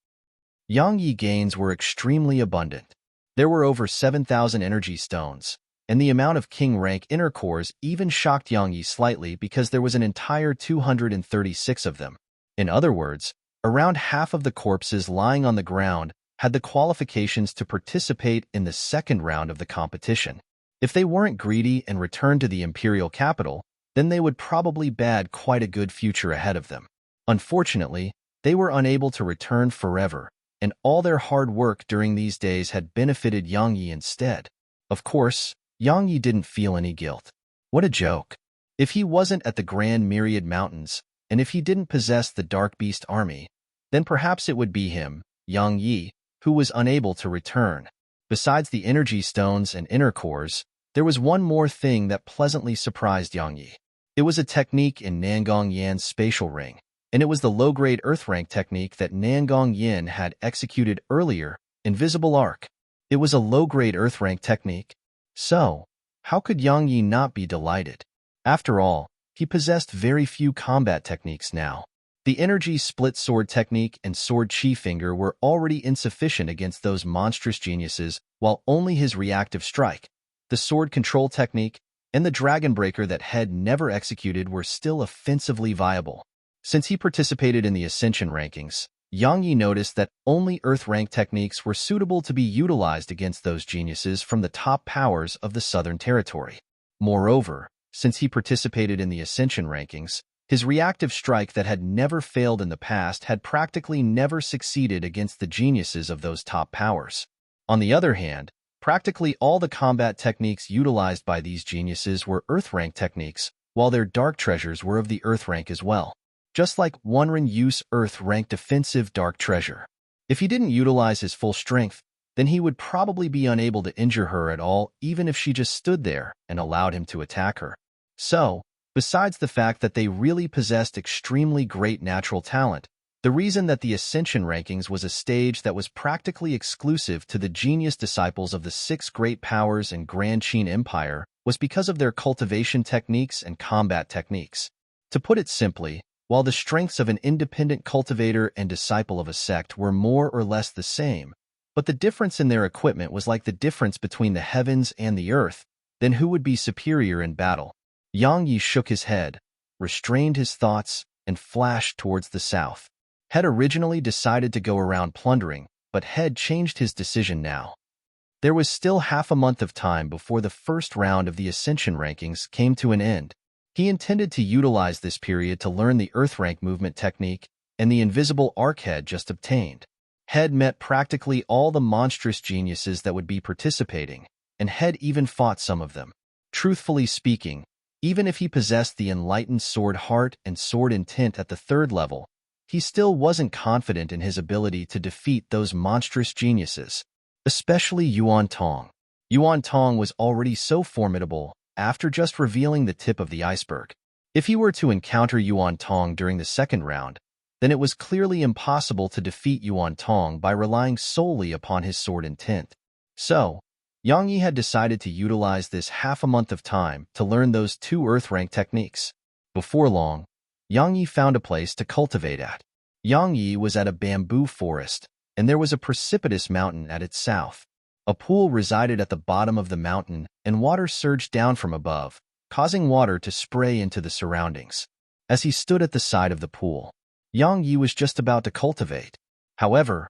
Yang Yi gains were extremely abundant. There were over 7,000 energy stones, and the amount of king rank inner cores even shocked Yang Yi slightly because there was an entire 236 of them. In other words, around half of the corpses lying on the ground had the qualifications to participate in the second round of the competition. If they weren't greedy and returned to the imperial capital, then they would probably bad quite a good future ahead of them. Unfortunately, they were unable to return forever, and all their hard work during these days had benefited Yang Yi instead. Of course, Yang Yi didn't feel any guilt. What a joke. If he wasn't at the Grand Myriad Mountains, and if he didn't possess the Dark Beast army, then perhaps it would be him, Yang Yi, who was unable to return. Besides the energy stones and inner cores, there was one more thing that pleasantly surprised Yang Yi. It was a technique in Nangong Yan's spatial ring, and it was the low-grade Earth rank technique that Nangong Yan had executed earlier, Invisible Arc. It was a low-grade Earth rank technique. So, how could Yang Yi not be delighted? After all, he possessed very few combat techniques now. The energy split sword technique and sword chi finger were already insufficient against those monstrous geniuses, while only his reactive strike, the sword control technique, and the dragon breaker that Head never executed were still offensively viable. Since he participated in the Ascension rankings, Yang Yi noticed that only Earth rank techniques were suitable to be utilized against those geniuses from the top powers of the Southern Territory. Moreover, since he participated in the Ascension rankings, his reactive strike that had never failed in the past had practically never succeeded against the geniuses of those top powers. On the other hand, practically all the combat techniques utilized by these geniuses were Earth rank techniques, while their dark treasures were of the Earth rank as well. Just like Wonren Yu's Earth rank defensive dark treasure. If he didn't utilize his full strength, then he would probably be unable to injure her at all even if she just stood there and allowed him to attack her. So, besides the fact that they really possessed extremely great natural talent, the reason that the Ascension rankings was a stage that was practically exclusive to the genius disciples of the 6 great powers and Grand Qin Empire was because of their cultivation techniques and combat techniques. To put it simply, while the strengths of an independent cultivator and disciple of a sect were more or less the same, but the difference in their equipment was like the difference between the heavens and the earth, then who would be superior in battle? Yang Yi shook his head, restrained his thoughts, and flashed towards the south. Had originally decided to go around plundering, but Head changed his decision now. There was still half a month of time before the first round of the Ascension rankings came to an end. He intended to utilize this period to learn the Earth rank movement technique and the invisible arc Head just obtained. Head met practically all the monstrous geniuses that would be participating, and Head even fought some of them. Truthfully speaking, Even if he possessed the enlightened sword heart and sword intent at the 3rd level, he still wasn't confident in his ability to defeat those monstrous geniuses, especially Yuan Tong. Yuan Tong was already so formidable after just revealing the tip of the iceberg. If he were to encounter Yuan Tong during the 2nd round, then it was clearly impossible to defeat Yuan Tong by relying solely upon his sword intent. So, Yang Yi had decided to utilize this half a month of time to learn those 2 earth-rank techniques. Before long, Yang Yi found a place to cultivate at. Yang Yi was at a bamboo forest, and there was a precipitous mountain at its south. A pool resided at the bottom of the mountain, and water surged down from above, causing water to spray into the surroundings. As he stood at the side of the pool, Yang Yi was just about to cultivate. However,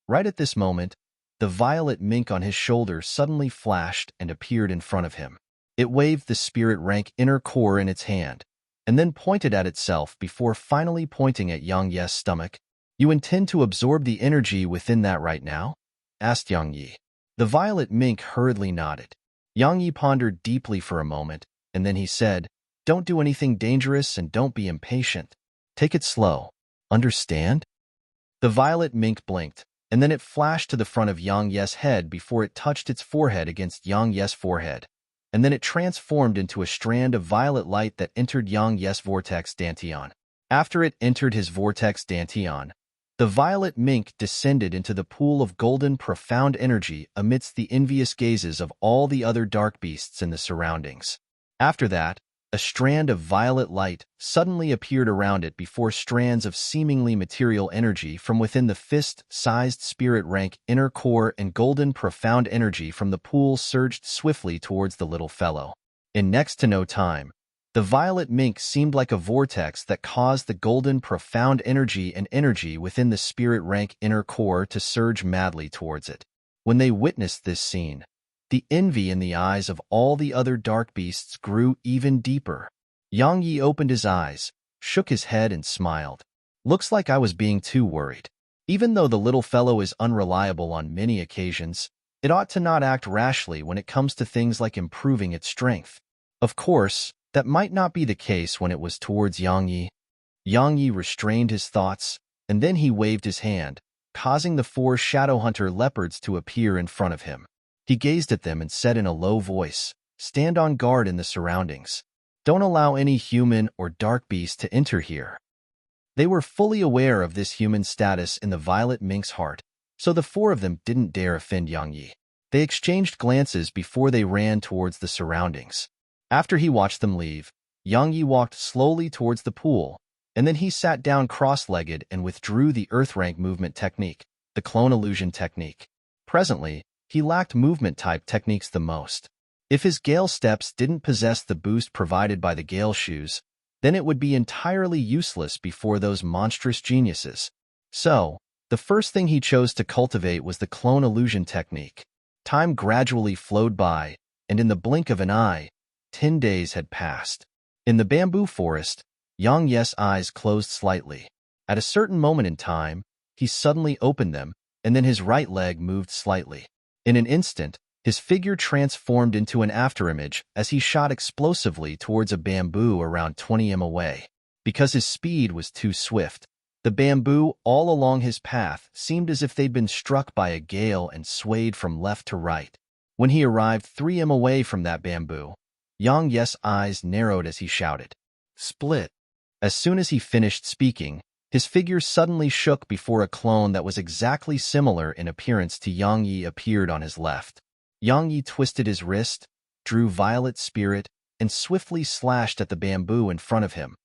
right at this moment, the violet mink on his shoulder suddenly flashed and appeared in front of him. It waved the spirit rank inner core in its hand, and then pointed at itself before finally pointing at Yang Yi's stomach. "You intend to absorb the energy within that right now?" asked Yang Yi. The violet mink hurriedly nodded. Yang Yi pondered deeply for a moment, and then he said, "Don't do anything dangerous and don't be impatient. Take it slow. Understand?" The violet mink blinked, and then it flashed to the front of Yang Yi's head before it touched its forehead against Yang Yi's forehead, and then it transformed into a strand of violet light that entered Yang Yi's vortex dantian. After it entered his vortex dantian, the violet mink descended into the pool of golden profound energy amidst the envious gazes of all the other dark beasts in the surroundings. After that, a strand of violet light suddenly appeared around it before strands of seemingly material energy from within the fist-sized spirit rank inner core and golden profound energy from the pool surged swiftly towards the little fellow. In next to no time, the violet mink seemed like a vortex that caused the golden profound energy and energy within the spirit rank inner core to surge madly towards it. When they witnessed this scene, the envy in the eyes of all the other dark beasts grew even deeper. Yang Yi opened his eyes, shook his head, and smiled. "Looks like I was being too worried. Even though the little fellow is unreliable on many occasions, it ought to not act rashly when it comes to things like improving its strength." Of course, that might not be the case when it was towards Yang Yi. Yang Yi restrained his thoughts, and then he waved his hand, causing the 4 shadow hunter leopards to appear in front of him. He gazed at them and said in a low voice, "Stand on guard in the surroundings. Don't allow any human or dark beast to enter here." They were fully aware of this human status in the violet mink's heart, so the 4 of them didn't dare offend Yang Yi. They exchanged glances before they ran towards the surroundings. After he watched them leave, Yang Yi walked slowly towards the pool, and then he sat down cross-legged and withdrew the earth rank movement technique, the clone illusion technique. Presently, he lacked movement-type techniques the most. If his Gale steps didn't possess the boost provided by the Gale shoes, then it would be entirely useless before those monstrous geniuses. So, the first thing he chose to cultivate was the clone illusion technique. Time gradually flowed by, and in the blink of an eye, 10 days had passed. In the bamboo forest, Yang Yi's eyes closed slightly. At a certain moment in time, he suddenly opened them, and then his right leg moved slightly. In an instant, his figure transformed into an afterimage as he shot explosively towards a bamboo around 20 m away. Because his speed was too swift, the bamboo all along his path seemed as if they'd been struck by a gale and swayed from left to right. When he arrived 3 m away from that bamboo, Yang Yi's eyes narrowed as he shouted, "Split!" As soon as he finished speaking, his figure suddenly shook before a clone that was exactly similar in appearance to Yang Yi appeared on his left. Yang Yi twisted his wrist, drew violet spirit, and swiftly slashed at the bamboo in front of him.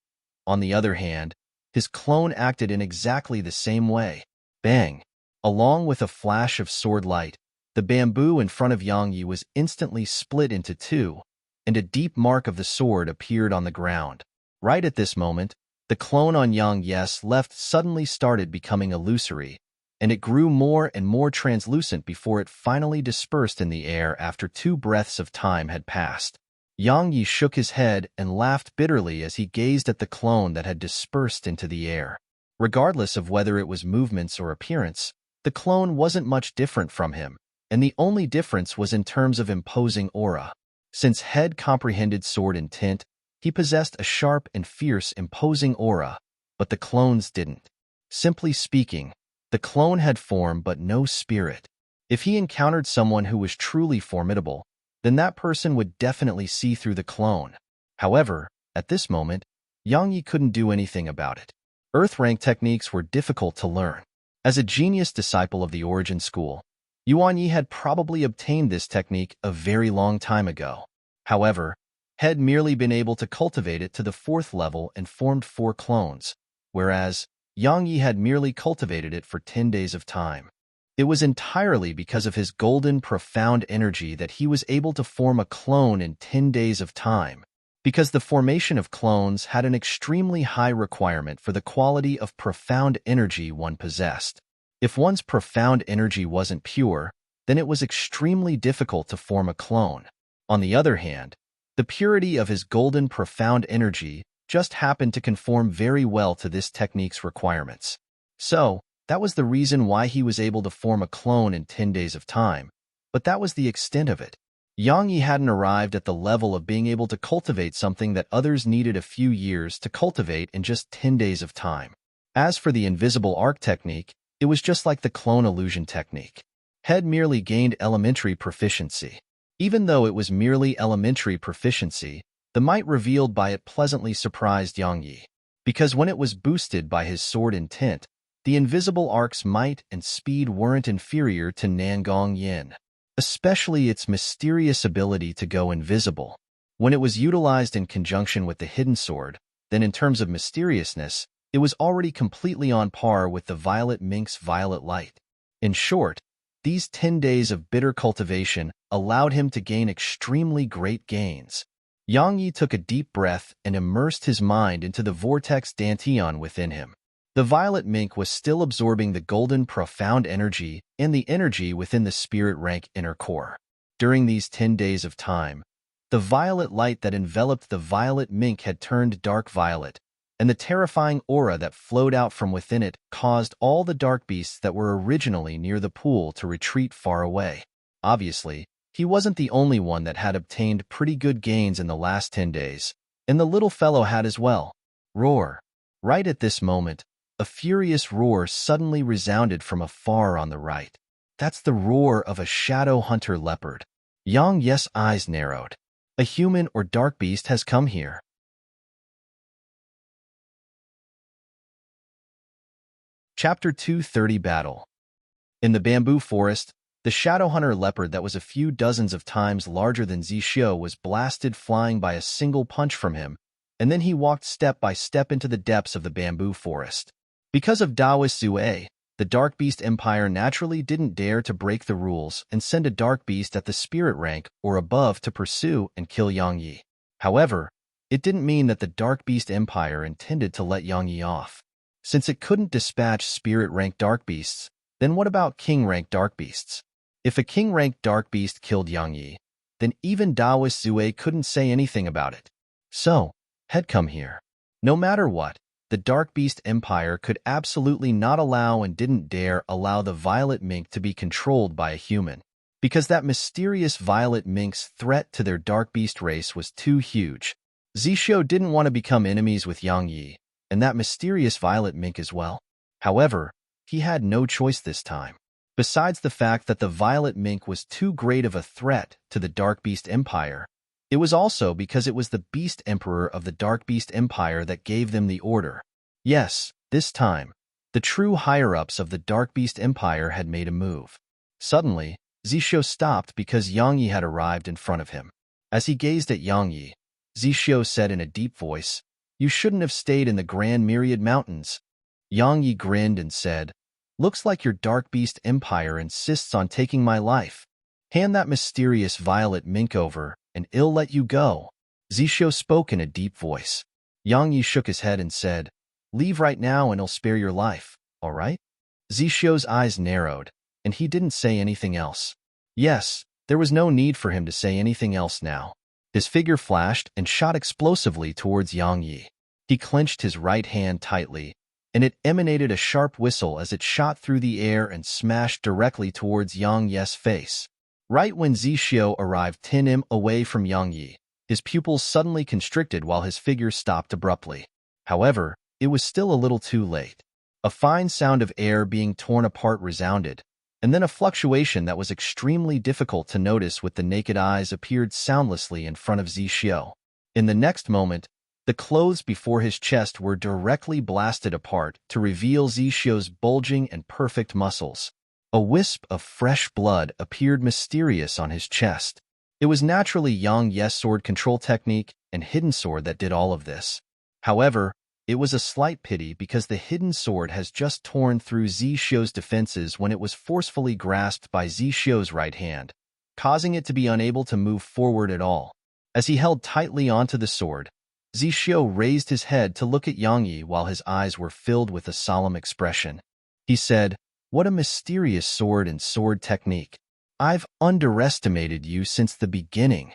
On the other hand, his clone acted in exactly the same way. Bang! Along with a flash of sword light, the bamboo in front of Yang Yi was instantly split into 2, and a deep mark of the sword appeared on the ground. Right at this moment, the clone on Yang Yi's left suddenly started becoming illusory, and it grew more and more translucent before it finally dispersed in the air after 2 breaths of time had passed. Yang Yi shook his head and laughed bitterly as he gazed at the clone that had dispersed into the air. Regardless of whether it was movements or appearance, the clone wasn't much different from him, and the only difference was in terms of imposing aura. Since Head comprehended sword intent, He possessed a sharp and fierce, imposing aura, but the clones didn't. Simply speaking, the clone had form but no spirit. If he encountered someone who was truly formidable, then that person would definitely see through the clone. However, at this moment, Yang Yi couldn't do anything about it. Earth rank techniques were difficult to learn. As a genius disciple of the Origin School, Yuan Yi had probably obtained this technique a very long time ago. However, had merely been able to cultivate it to the 4th level and formed 4 clones, whereas Yang Yi had merely cultivated it for 10 days of time. It was entirely because of his golden, profound energy that he was able to form a clone in 10 days of time, because the formation of clones had an extremely high requirement for the quality of profound energy one possessed. If one's profound energy wasn't pure, then it was extremely difficult to form a clone. On the other hand, the purity of his golden, profound energy just happened to conform very well to this technique's requirements. So, that was the reason why he was able to form a clone in 10 days of time, but that was the extent of it. Yang Yi hadn't arrived at the level of being able to cultivate something that others needed a few years to cultivate in just 10 days of time. As for the invisible arc technique, it was just like the clone illusion technique. Had merely gained elementary proficiency. Even though it was merely elementary proficiency, the might revealed by it pleasantly surprised Yang Yi, because when it was boosted by his sword intent, the invisible arc's might and speed weren't inferior to Nangong Yin, especially its mysterious ability to go invisible. When it was utilized in conjunction with the hidden sword, then in terms of mysteriousness, it was already completely on par with the violet mink's violet light. In short, these 10 days of bitter cultivation allowed him to gain extremely great gains. Yang Yi took a deep breath and immersed his mind into the vortex dantian within him. The violet mink was still absorbing the golden profound energy and the energy within the spirit rank inner core. During these 10 days of time, the violet light that enveloped the violet mink had turned dark violet, and the terrifying aura that flowed out from within it caused all the dark beasts that were originally near the pool to retreat far away. Obviously, he wasn't the only one that had obtained pretty good gains in the last 10 days, and the little fellow had as well. Roar! Right at this moment, a furious roar suddenly resounded from afar on the right. That's the roar of a shadow hunter leopard. Yang Yi's eyes narrowed. A human or dark beast has come here. Chapter 230 Battle. In the bamboo forest, the shadow hunter leopard that was a few dozens of times larger than Zixio was blasted flying by a single punch from him, and then he walked step by step into the depths of the bamboo forest. Because of Daoist Zue, the Dark Beast Empire naturally didn't dare to break the rules and send a Dark Beast at the spirit rank or above to pursue and kill Yang Yi. However, it didn't mean that the Dark Beast Empire intended to let Yang Yi off. Since it couldn't dispatch spirit rank Dark Beasts, then what about King rank Dark Beasts? If a King rank Dark Beast killed Yang Yi, then even Daoist Zue couldn't say anything about it. So, had come here. No matter what, the Dark Beast Empire could absolutely not allow and didn't dare allow the Violet Mink to be controlled by a human, because that mysterious Violet Mink's threat to their Dark Beast race was too huge. Zixio didn't want to become enemies with Yang Yi, and that mysterious Violet Mink as well. However, he had no choice this time. Besides the fact that the Violet Mink was too great of a threat to the Dark Beast Empire, it was also because it was the Beast Emperor of the Dark Beast Empire that gave them the order. Yes, this time, the true higher-ups of the Dark Beast Empire had made a move. Suddenly, Zixio stopped because Yang Yi had arrived in front of him. As he gazed at Yang Yi, Zixio said in a deep voice, "You shouldn't have stayed in the Grand Myriad Mountains." Yang Yi grinned and said, "Looks like your Dark Beast Empire insists on taking my life. Hand that mysterious Violet Mink over, and I'll let you go." Zixio spoke in a deep voice. Yang Yi shook his head and said, "Leave right now and I'll spare your life, all right?" Zixio's eyes narrowed, and he didn't say anything else. Yes, there was no need for him to say anything else now. His figure flashed and shot explosively towards Yang Yi. He clenched his right hand tightly, and it emanated a sharp whistle as it shot through the air and smashed directly towards Yang Yi's face. Right when Zixio arrived 10 m away from Yang Yi, His pupils suddenly constricted while his figure stopped abruptly. However, it was still a little too late. A fine sound of air being torn apart resounded, and then a fluctuation that was extremely difficult to notice with the naked eyes appeared soundlessly in front of Zixio. In the next moment, the clothes before his chest were directly blasted apart to reveal Zixio's bulging and perfect muscles. A wisp of fresh blood appeared mysterious on his chest. It was naturally Yang Ye's sword control technique and hidden sword that did all of this. However, it was a slight pity because the hidden sword has just torn through Zixio's defenses when it was forcefully grasped by Zixio's right hand, causing it to be unable to move forward at all. As he held tightly onto the sword, Zixio raised his head to look at Yang Yi while his eyes were filled with a solemn expression. He said, "What a mysterious sword and sword technique. I've underestimated you since the beginning."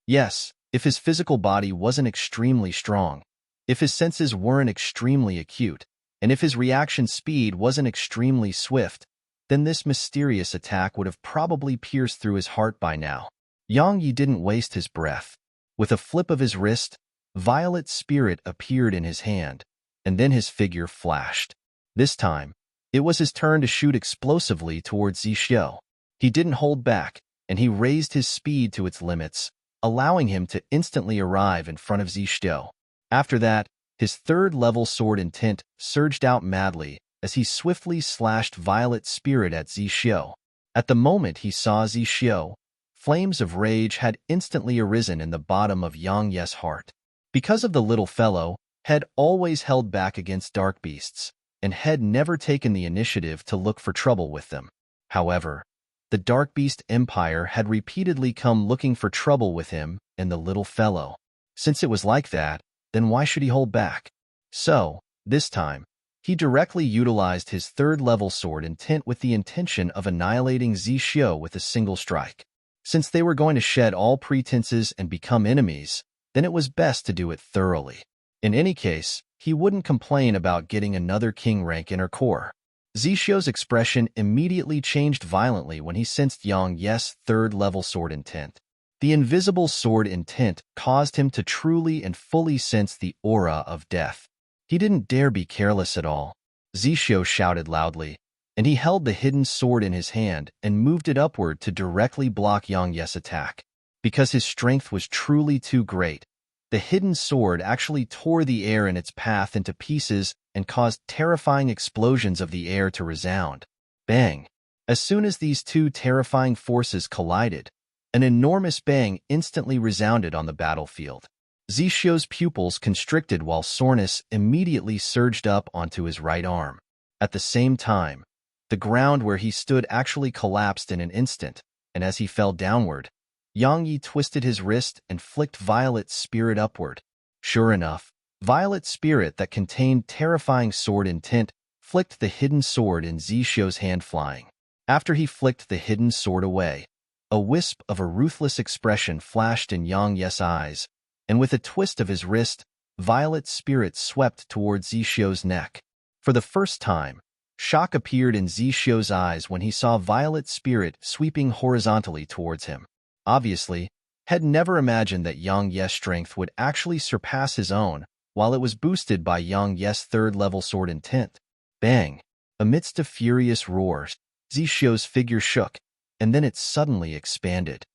Yes, if his physical body wasn't extremely strong, if his senses weren't extremely acute, and if his reaction speed wasn't extremely swift, then this mysterious attack would have probably pierced through his heart by now. Yang Yi didn't waste his breath. With a flip of his wrist, violet spirit appeared in his hand, and then his figure flashed. This time, it was his turn to shoot explosively towards Zixio. He didn't hold back, and he raised his speed to its limits, allowing him to instantly arrive in front of Zixio. After that, his third-level sword intent surged out madly as he swiftly slashed violet spirit at Zixio. At the moment he saw Zixio, flames of rage had instantly arisen in the bottom of Yang Ye's heart. Because of the little fellow had always held back against dark beasts, and had never taken the initiative to look for trouble with them. However, the Dark Beast Empire had repeatedly come looking for trouble with him and the little fellow. Since it was like that, then why should he hold back? So, this time, he directly utilized his third-level sword intent with the intention of annihilating Zixio with a single strike. Since they were going to shed all pretenses and become enemies, then it was best to do it thoroughly. In any case, he wouldn't complain about getting another king rank in her core. Zixio's expression immediately changed violently when he sensed Yang Ye's third-level sword intent. The invisible sword intent caused him to truly and fully sense the aura of death. He didn't dare be careless at all. Zixio shouted loudly, and he held the hidden sword in his hand and moved it upward to directly block Yang Ye's attack. Because his strength was truly too great, the hidden sword actually tore the air in its path into pieces and caused terrifying explosions of the air to resound. Bang! As soon as these two terrifying forces collided, an enormous bang instantly resounded on the battlefield. Zixio's pupils constricted while soreness immediately surged up onto his right arm. At the same time, the ground where he stood actually collapsed in an instant, and as he fell downward, Yang Yi twisted his wrist and flicked Violet Spirit upward. Sure enough, Violet Spirit that contained terrifying sword intent flicked the hidden sword in Zixio's hand flying. After he flicked the hidden sword away, a wisp of a ruthless expression flashed in Yang Ye's eyes, and with a twist of his wrist, Violet Spirit swept towards Zixio's neck. For the first time, shock appeared in Zixio's eyes when he saw Violet Spirit sweeping horizontally towards him. Obviously, had never imagined that Yang Ye's strength would actually surpass his own, while it was boosted by Yang Ye's third-level sword intent. Bang! Amidst a furious roar, Zixio's figure shook, and then it suddenly expanded.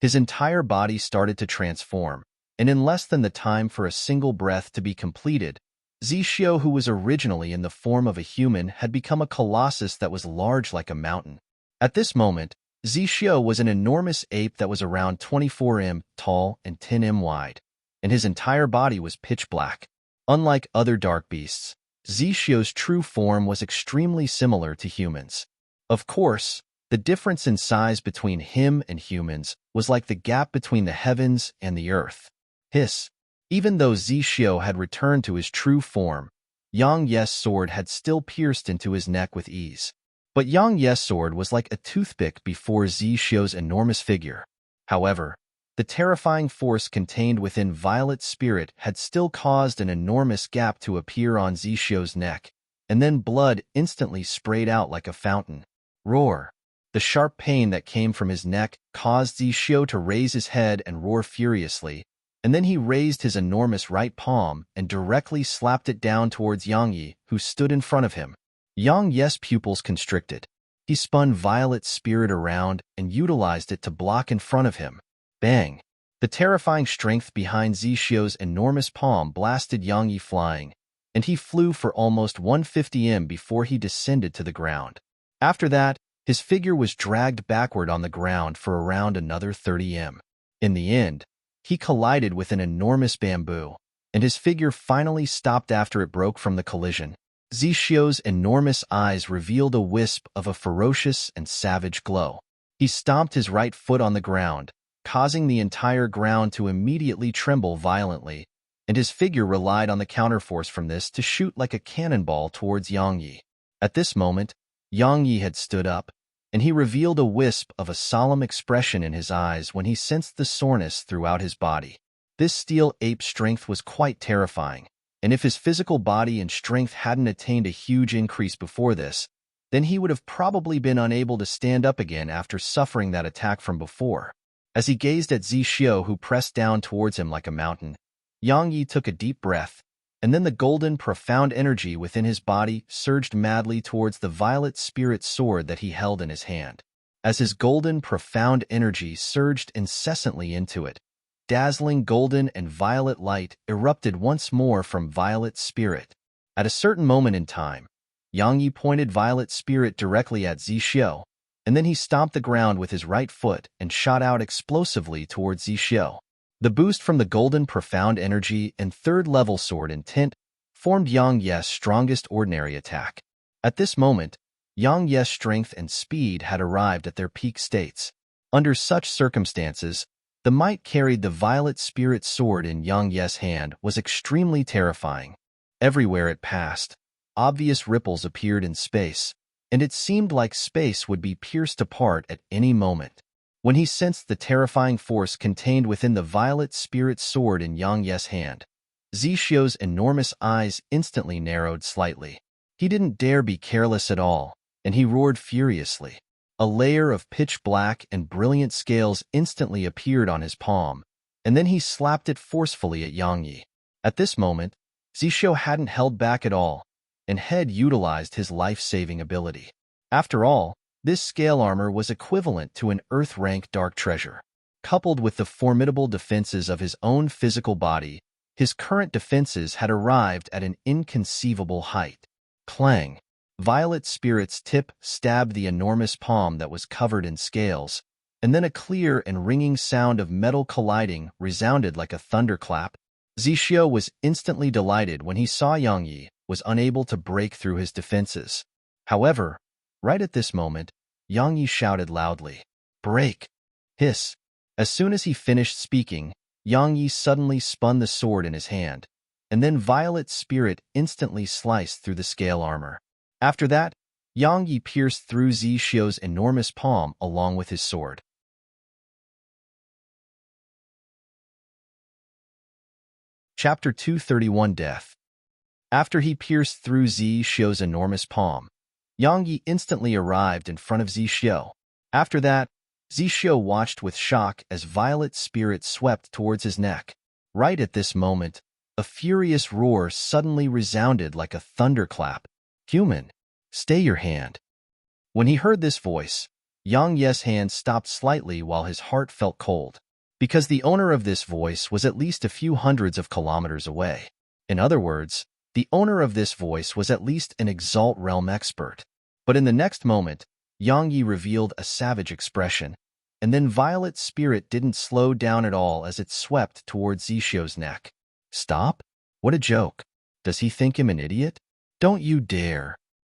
His entire body started to transform, and in less than the time for a single breath to be completed, Zixio, who was originally in the form of a human, had become a colossus that was large like a mountain. At this moment, Zixio was an enormous ape that was around 24 m tall and 10 m wide, and his entire body was pitch black. Unlike other dark beasts, Zixio's true form was extremely similar to humans. Of course, the difference in size between him and humans was like the gap between the heavens and the earth. Hiss! Even though Zixio had returned to his true form, Yang Ye's sword had still pierced into his neck with ease. But Yang Ye's sword was like a toothpick before Zixio's enormous figure. However, the terrifying force contained within Violet Spirit had still caused an enormous gap to appear on Zixio's neck, and then blood instantly sprayed out like a fountain. Roar! The sharp pain that came from his neck caused Zixio to raise his head and roar furiously, and then he raised his enormous right palm and directly slapped it down towards Yang Yi, who stood in front of him. Yang Yi's pupils constricted. He spun Violet Spirit around and utilized it to block in front of him. Bang! The terrifying strength behind Zixio's enormous palm blasted Yang Yi flying, and he flew for almost 150 m before he descended to the ground. After that, his figure was dragged backward on the ground for around another 30 m. In the end, he collided with an enormous bamboo, and his figure finally stopped after it broke from the collision. Zixio's enormous eyes revealed a wisp of a ferocious and savage glow. He stomped his right foot on the ground, causing the entire ground to immediately tremble violently, and his figure relied on the counterforce from this to shoot like a cannonball towards Yang Yi. At this moment, Yang Yi had stood up, and he revealed a wisp of a solemn expression in his eyes when he sensed the soreness throughout his body. This steel ape strength was quite terrifying, and if his physical body and strength hadn't attained a huge increase before this, then he would have probably been unable to stand up again after suffering that attack from before. As he gazed at Zixio, who pressed down towards him like a mountain, Yang Yi took a deep breath, and then the golden, profound energy within his body surged madly towards the violet spirit sword that he held in his hand. As his golden, profound energy surged incessantly into it, dazzling golden and violet light erupted once more from Violet Spirit. At a certain moment in time, Yang Yi pointed Violet Spirit directly at Zixio, and then he stomped the ground with his right foot and shot out explosively towards Zixio. The boost from the golden profound energy and third-level sword intent formed Yang Yi's strongest ordinary attack. At this moment, Yang Yi's strength and speed had arrived at their peak states. Under such circumstances, the might carried the violet spirit sword in Yang Yi's hand was extremely terrifying. Everywhere it passed, obvious ripples appeared in space, and it seemed like space would be pierced apart at any moment. When he sensed the terrifying force contained within the violet spirit sword in Yang Yi's hand, Zixio's enormous eyes instantly narrowed slightly. He didn't dare be careless at all, and he roared furiously. A layer of pitch black and brilliant scales instantly appeared on his palm, and then he slapped it forcefully at Yang Yi. At this moment, Zixio hadn't held back at all, and had utilized his life-saving ability. After all, this scale armor was equivalent to an Earth-rank dark treasure. Coupled with the formidable defenses of his own physical body, his current defenses had arrived at an inconceivable height. Clang! Violet Spirit's tip stabbed the enormous palm that was covered in scales, and then a clear and ringing sound of metal colliding resounded like a thunderclap. Zixio was instantly delighted when he saw Yang Yi was unable to break through his defenses. However, right at this moment, Yang Yi shouted loudly, "Break!" Hiss! As soon as he finished speaking, Yang Yi suddenly spun the sword in his hand, and then Violet Spirit instantly sliced through the scale armor. After that, Yang Yi pierced through Zixio's enormous palm along with his sword. Chapter 231 Death. After he pierced through Zixio's enormous palm, Yang Yi instantly arrived in front of Zixio. After that, Zixio watched with shock as Violet Spirit swept towards his neck. Right at this moment, a furious roar suddenly resounded like a thunderclap. "Human, stay your hand." When he heard this voice, Yang Yi's hand stopped slightly while his heart felt cold, because the owner of this voice was at least a few hundreds of kilometers away. In other words, the owner of this voice was at least an Exalt Realm expert. But in the next moment, Yang Yi revealed a savage expression, and then Violet Spirit didn't slow down at all as it swept towards Zixio's neck. "Stop? What a joke. Does he think him an idiot? Don't you dare."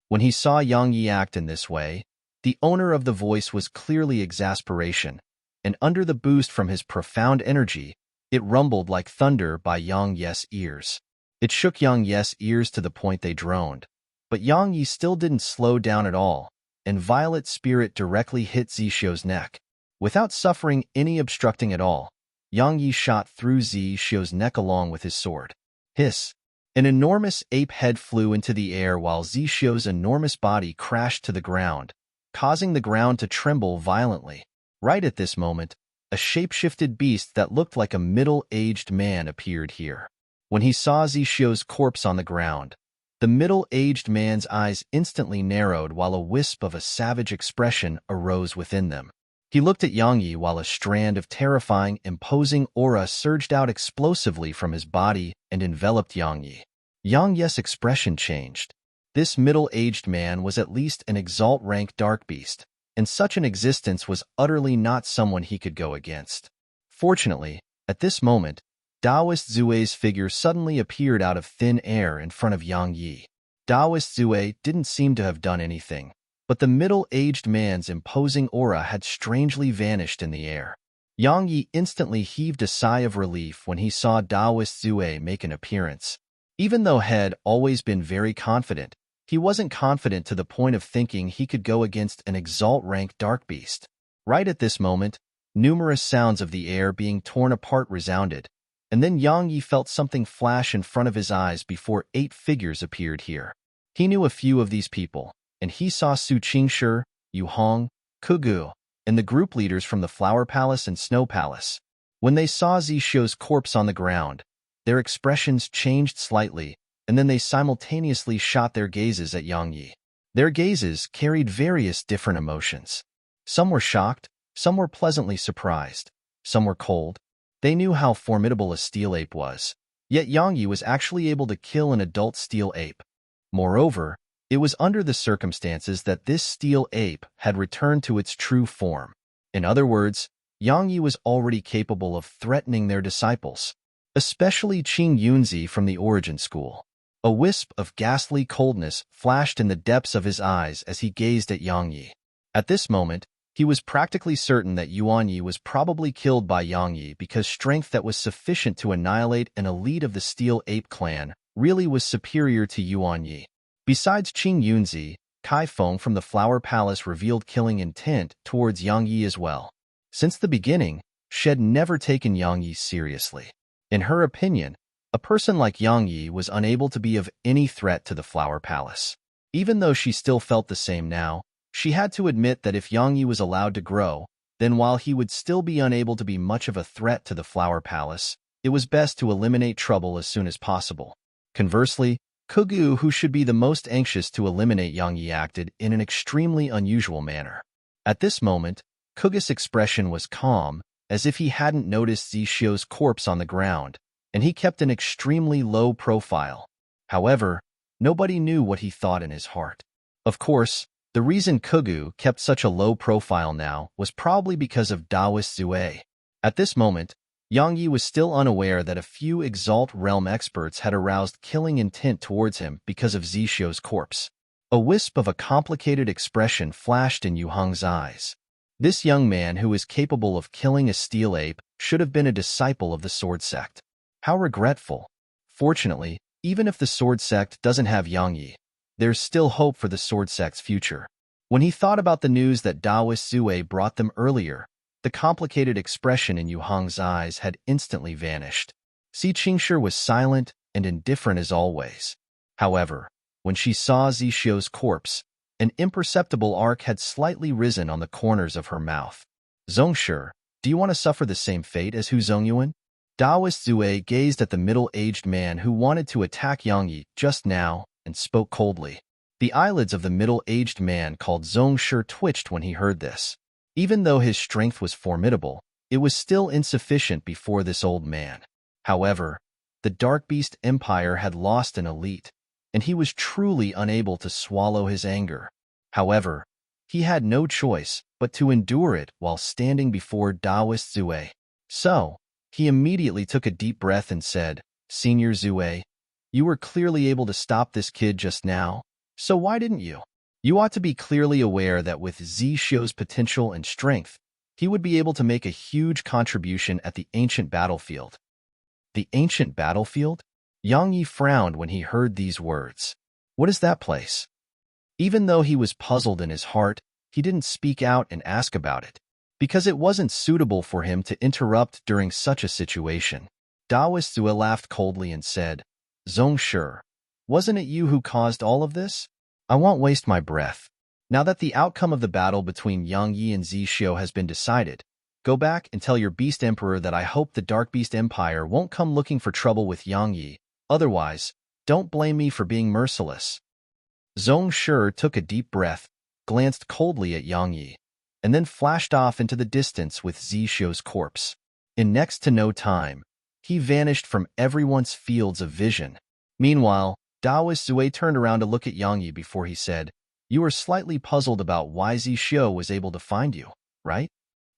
When he saw Yang Yi act in this way, the owner of the voice was clearly exasperation, and under the boost from his profound energy, it rumbled like thunder by Yang Yi's ears. It shook Yang Yi's ears to the point they droned, but Yang Yi still didn't slow down at all, and Violet Spirit directly hit Zixio's neck. Without suffering any obstructing at all, Yang Yi shot through Zixio's neck along with his sword. Hiss! An enormous ape head flew into the air while Zixio's enormous body crashed to the ground, causing the ground to tremble violently. Right at this moment, a shape-shifted beast that looked like a middle-aged man appeared here. When he saw Zishio's corpse on the ground, the middle-aged man's eyes instantly narrowed while a wisp of a savage expression arose within them. He looked at Yang Yi while a strand of terrifying, imposing aura surged out explosively from his body and enveloped Yang Yi. Yang Yi's expression changed. This middle-aged man was at least an exalt-rank dark beast, and such an existence was utterly not someone he could go against. Fortunately, at this moment, Taoist Zue's figure suddenly appeared out of thin air in front of Yang Yi. Taoist Zue didn't seem to have done anything, but the middle-aged man's imposing aura had strangely vanished in the air. Yang Yi instantly heaved a sigh of relief when he saw Taoist Zue make an appearance. Even though he had always been very confident, he wasn't confident to the point of thinking he could go against an exalt-rank dark beast. Right at this moment, numerous sounds of the air being torn apart resounded, and then Yang Yi felt something flash in front of his eyes before 8 figures appeared here. He knew a few of these people, and he saw Su Qingshi, Yu Hong, Kugu, and the group leaders from the Flower Palace and Snow Palace. When they saw Zishio's corpse on the ground, their expressions changed slightly, and then they simultaneously shot their gazes at Yang Yi. Their gazes carried various different emotions. Some were shocked, some were pleasantly surprised, some were cold. They knew how formidable a steel ape was, yet Yang Yi was actually able to kill an adult steel ape. Moreover, it was under the circumstances that this steel ape had returned to its true form. In other words, Yang Yi was already capable of threatening their disciples, especially Qing Yunzi from the Origin School. A wisp of ghastly coldness flashed in the depths of his eyes as he gazed at Yang Yi. At this moment, he was practically certain that Yuan Yi was probably killed by Yang Yi because strength that was sufficient to annihilate an elite of the Steel Ape clan really was superior to Yuan Yi. Besides Qing Yunzi, Kai Feng from the Flower Palace revealed killing intent towards Yang Yi as well. Since the beginning, she had never taken Yang Yi seriously. In her opinion, a person like Yang Yi was unable to be of any threat to the Flower Palace. Even though she still felt the same now, she had to admit that if Yang Yi was allowed to grow, then while he would still be unable to be much of a threat to the Flower Palace, it was best to eliminate trouble as soon as possible. Conversely, Kugu, who should be the most anxious to eliminate Yang Yi, acted in an extremely unusual manner. At this moment, Kugu's expression was calm, as if he hadn't noticed Zishio's corpse on the ground, and he kept an extremely low profile. However, nobody knew what he thought in his heart. Of course, the reason Kugu kept such a low profile now was probably because of Taoist Zue. At this moment, Yang Yi was still unaware that a few Exalt Realm experts had aroused killing intent towards him because of Zishio's corpse. A wisp of a complicated expression flashed in Yu Hong's eyes. This young man who is capable of killing a steel ape should have been a disciple of the Sword Sect. How regretful. Fortunately, even if the Sword Sect doesn't have Yang Yi, there's still hope for the Sword Sect's future. When he thought about the news that Taoist Zue brought them earlier, the complicated expression in Yu Hong's eyes had instantly vanished. Si Qingshi was silent and indifferent as always. However, when she saw Zishio's corpse, an imperceptible arc had slightly risen on the corners of her mouth. Zongshi, do you want to suffer the same fate as Hu Zongyuan? Taoist Zue gazed at the middle-aged man who wanted to attack Yang Yi just now and spoke coldly. The eyelids of the middle-aged man called Zongshi twitched when he heard this. Even though his strength was formidable, it was still insufficient before this old man. However, the Dark Beast Empire had lost an elite, and he was truly unable to swallow his anger. However, he had no choice but to endure it while standing before Taoist Zue. So, he immediately took a deep breath and said, "Senior Zue, you were clearly able to stop this kid just now, so why didn't you? You ought to be clearly aware that with Zishio's potential and strength, he would be able to make a huge contribution at the ancient battlefield." The ancient battlefield? Yang Yi frowned when he heard these words. What is that place? Even though he was puzzled in his heart, he didn't speak out and ask about it, because it wasn't suitable for him to interrupt during such a situation. Taoist Zue laughed coldly and said, "Zongshi, wasn't it you who caused all of this? I won't waste my breath. Now that the outcome of the battle between Yang Yi and Zishio has been decided, Go back and tell your Beast Emperor that I hope the Dark Beast Empire won't come looking for trouble with Yang Yi. Otherwise, don't blame me for being merciless. Zhong Shi took a deep breath, glanced coldly at Yang Yi, and then flashed off into the distance with Zhishou's corpse. In next to no time, he vanished from everyone's fields of vision. Meanwhile, Daoist Zui turned around to look at Yang Yi before he said, "You are slightly puzzled about why Zhishou was able to find you, right?"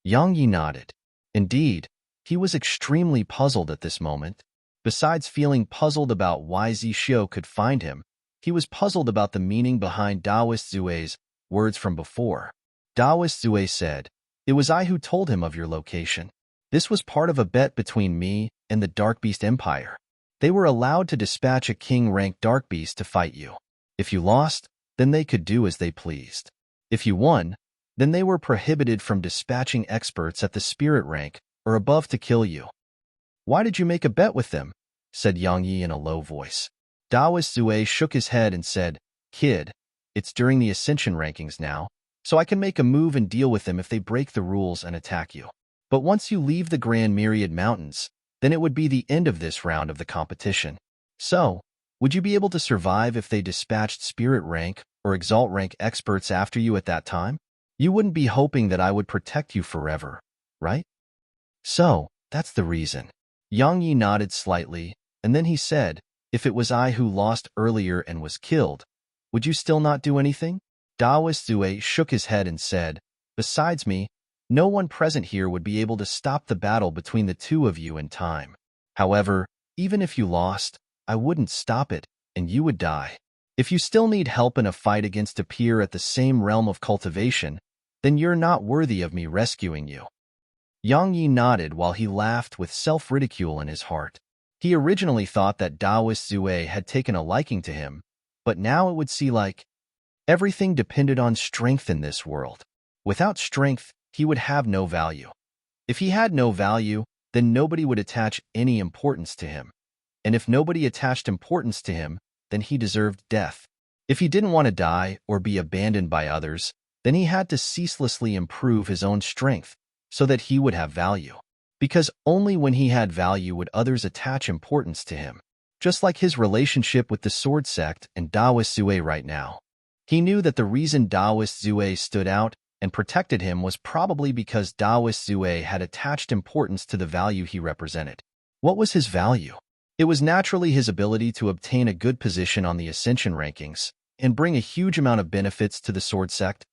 Yang Yi nodded. Indeed, he was extremely puzzled at this moment. Besides feeling puzzled about why Zhishou could find him, he was puzzled about the meaning behind Daoist Zui's words from before. Daoist Zui said, "It was I who told him of your location. This was part of a bet between me and the Dark Beast Empire. They were allowed to dispatch a king-ranked Dark Beast to fight you. If you lost, then they could do as they pleased. If you won, then they were prohibited from dispatching experts at the spirit rank or above to kill you." "Why did you make a bet with them?" said Yang Yi in a low voice. Daoist Zui shook his head and said, "Kid, it's during the Ascension rankings now, so I can make a move and deal with them if they break the rules and attack you. But once you leave the Grand Myriad Mountains, then it would be the end of this round of the competition. So, would you be able to survive if they dispatched Spirit Rank or Exalt Rank experts after you at that time? You wouldn't be hoping that I would protect you forever, right?" "So, that's the reason." Yang Yi nodded slightly, and then he said, "If it was I who lost earlier and was killed, would you still not do anything?" Daoist Zui shook his head and said, "Besides me, no one present here would be able to stop the battle between the two of you in time. However, even if you lost, I wouldn't stop it, and you would die. If you still need help in a fight against a peer at the same realm of cultivation, then you're not worthy of me rescuing you." Yang Yi nodded while he laughed with self-ridicule in his heart. He originally thought that Daoist Zui had taken a liking to him, but now it would seem like everything depended on strength in this world. Without strength, he would have no value. If he had no value, then nobody would attach any importance to him. And if nobody attached importance to him, then he deserved death. If he didn't want to die or be abandoned by others, then he had to ceaselessly improve his own strength so that he would have value. Because only when he had value would others attach importance to him. Just like his relationship with the Sword Sect and Daoist Zui right now. He knew that the reason Daoist Zui stood out and protected him was probably because Daoist Zui had attached importance to the value he represented. What was his value? It was naturally his ability to obtain a good position on the Ascension rankings and bring a huge amount of benefits to the Sword Sect.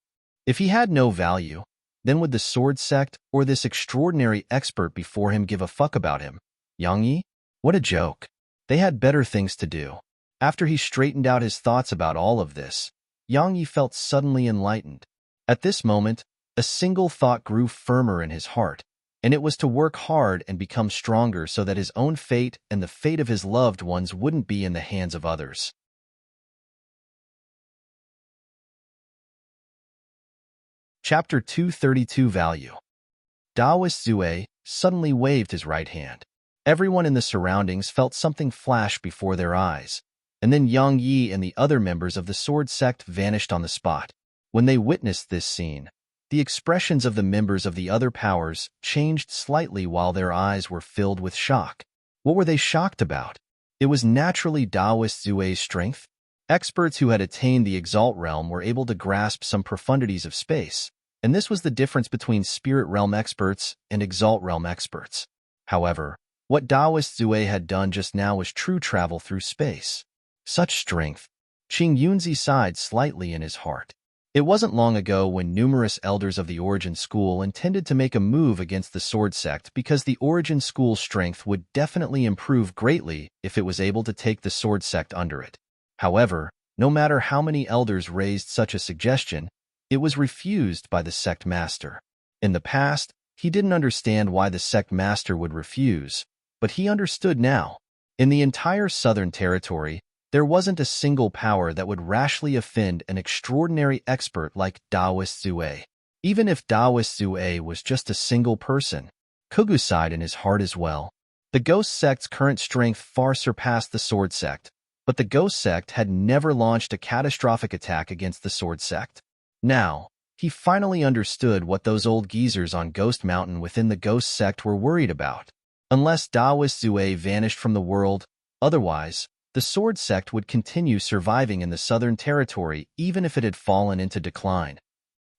If he had no value, then would the Sword Sect or this extraordinary expert before him give a fuck about him? Yang Yi? What a joke. They had better things to do. After he straightened out his thoughts about all of this, Yang Yi felt suddenly enlightened. At this moment, a single thought grew firmer in his heart, and it was to work hard and become stronger so that his own fate and the fate of his loved ones wouldn't be in the hands of others. Chapter 232 Value. Daoist Zui suddenly waved his right hand. Everyone in the surroundings felt something flash before their eyes, and then Yang Yi and the other members of the Sword Sect vanished on the spot. When they witnessed this scene, the expressions of the members of the other powers changed slightly while their eyes were filled with shock. What were they shocked about? It was naturally Daoist Zui's strength. Experts who had attained the Exalt Realm were able to grasp some profundities of space, and this was the difference between Spirit Realm experts and Exalt Realm experts. However, what Daoist Zui had done just now was true travel through space. Such strength. Qing Yunzi sighed slightly in his heart. It wasn't long ago when numerous elders of the Origin School intended to make a move against the Sword Sect because the Origin School's strength would definitely improve greatly if it was able to take the Sword Sect under it. However, no matter how many elders raised such a suggestion, it was refused by the sect master. In the past, he didn't understand why the sect master would refuse, but he understood now. In the entire Southern Territory, there wasn't a single power that would rashly offend an extraordinary expert like Daoist Zui. Even if Daoist Zui was just a single person, Kugu sighed in his heart as well. The Ghost Sect's current strength far surpassed the Sword Sect, but the Ghost Sect had never launched a catastrophic attack against the Sword Sect. Now, He finally understood what those old geezers on Ghost Mountain within the Ghost sect were worried about. Unless Taoist Zue vanished from the world, otherwise, the Sword sect would continue surviving in the Southern Territory even if it had fallen into decline.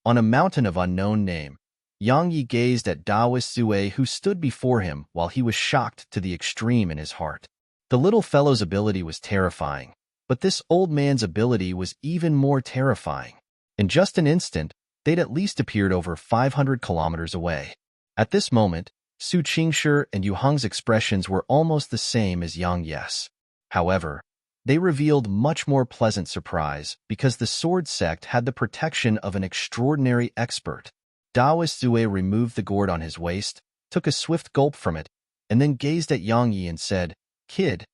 On a mountain of unknown name, Yang Yi gazed at Taoist Zue who stood before him while he was shocked to the extreme in his heart. The little fellow's ability was terrifying, but this old man's ability was even more terrifying. In just an instant, they'd at least appeared over 500 kilometers away. At this moment, Su Qingshi and Yu Heng's expressions were almost the same as Yang Yi's. However, they revealed much more pleasant surprise because the Sword sect had the protection of an extraordinary expert. Taoist Zue removed the gourd on his waist, took a swift gulp from it, and then gazed at Yang Yi and said, "Kid,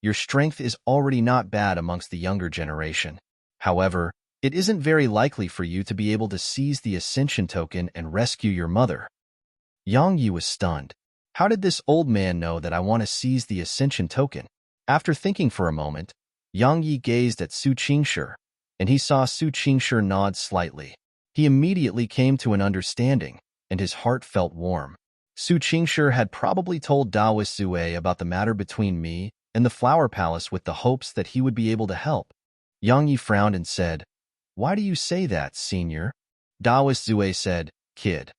your strength is already not bad amongst the younger generation. However, it isn't very likely for you to be able to seize the Ascension token and rescue your mother." Yang Yi was stunned. How did this old man know that I want to seize the Ascension token? After thinking for a moment, Yang Yi gazed at Su Qingshi, and he saw Su Qingshi nod slightly. He immediately came to an understanding, and his heart felt warm. Su Qingshi had probably told Taoist Zue about the matter between me and the Flower Palace with the hopes that he would be able to help. Yang Yi frowned and said, "Why do you say that, senior?" Taoist Zue said, "Kid,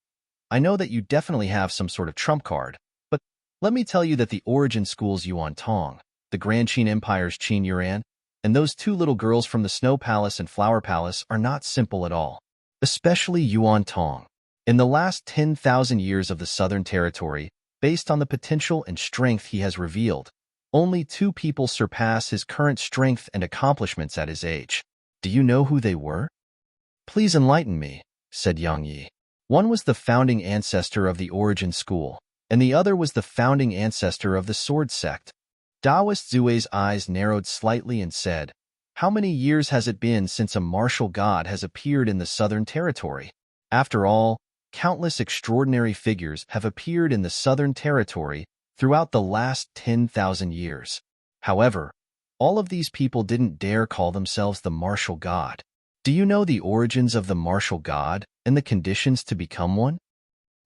I know that you definitely have some sort of trump card, but let me tell you that the origin schools Yuan Tong, the Grand Qin Empire's Qin Yuan, and those two little girls from the Snow Palace and Flower Palace are not simple at all. Especially Yuan Tong. In the last 10,000 years of the Southern Territory, based on the potential and strength he has revealed, only two people surpass his current strength and accomplishments at his age. Do you know who they were?" "Please enlighten me," said Yang Yi. "One was the founding ancestor of the Origin School, and the other was the founding ancestor of the Sword sect." Taoist Zue's eyes narrowed slightly and said, "How many years has it been since a martial god has appeared in the Southern Territory? After all, countless extraordinary figures have appeared in the Southern Territory throughout the last 10,000 years. However, all of these people didn't dare call themselves the martial god. Do you know the origins of the martial god and the conditions to become one?"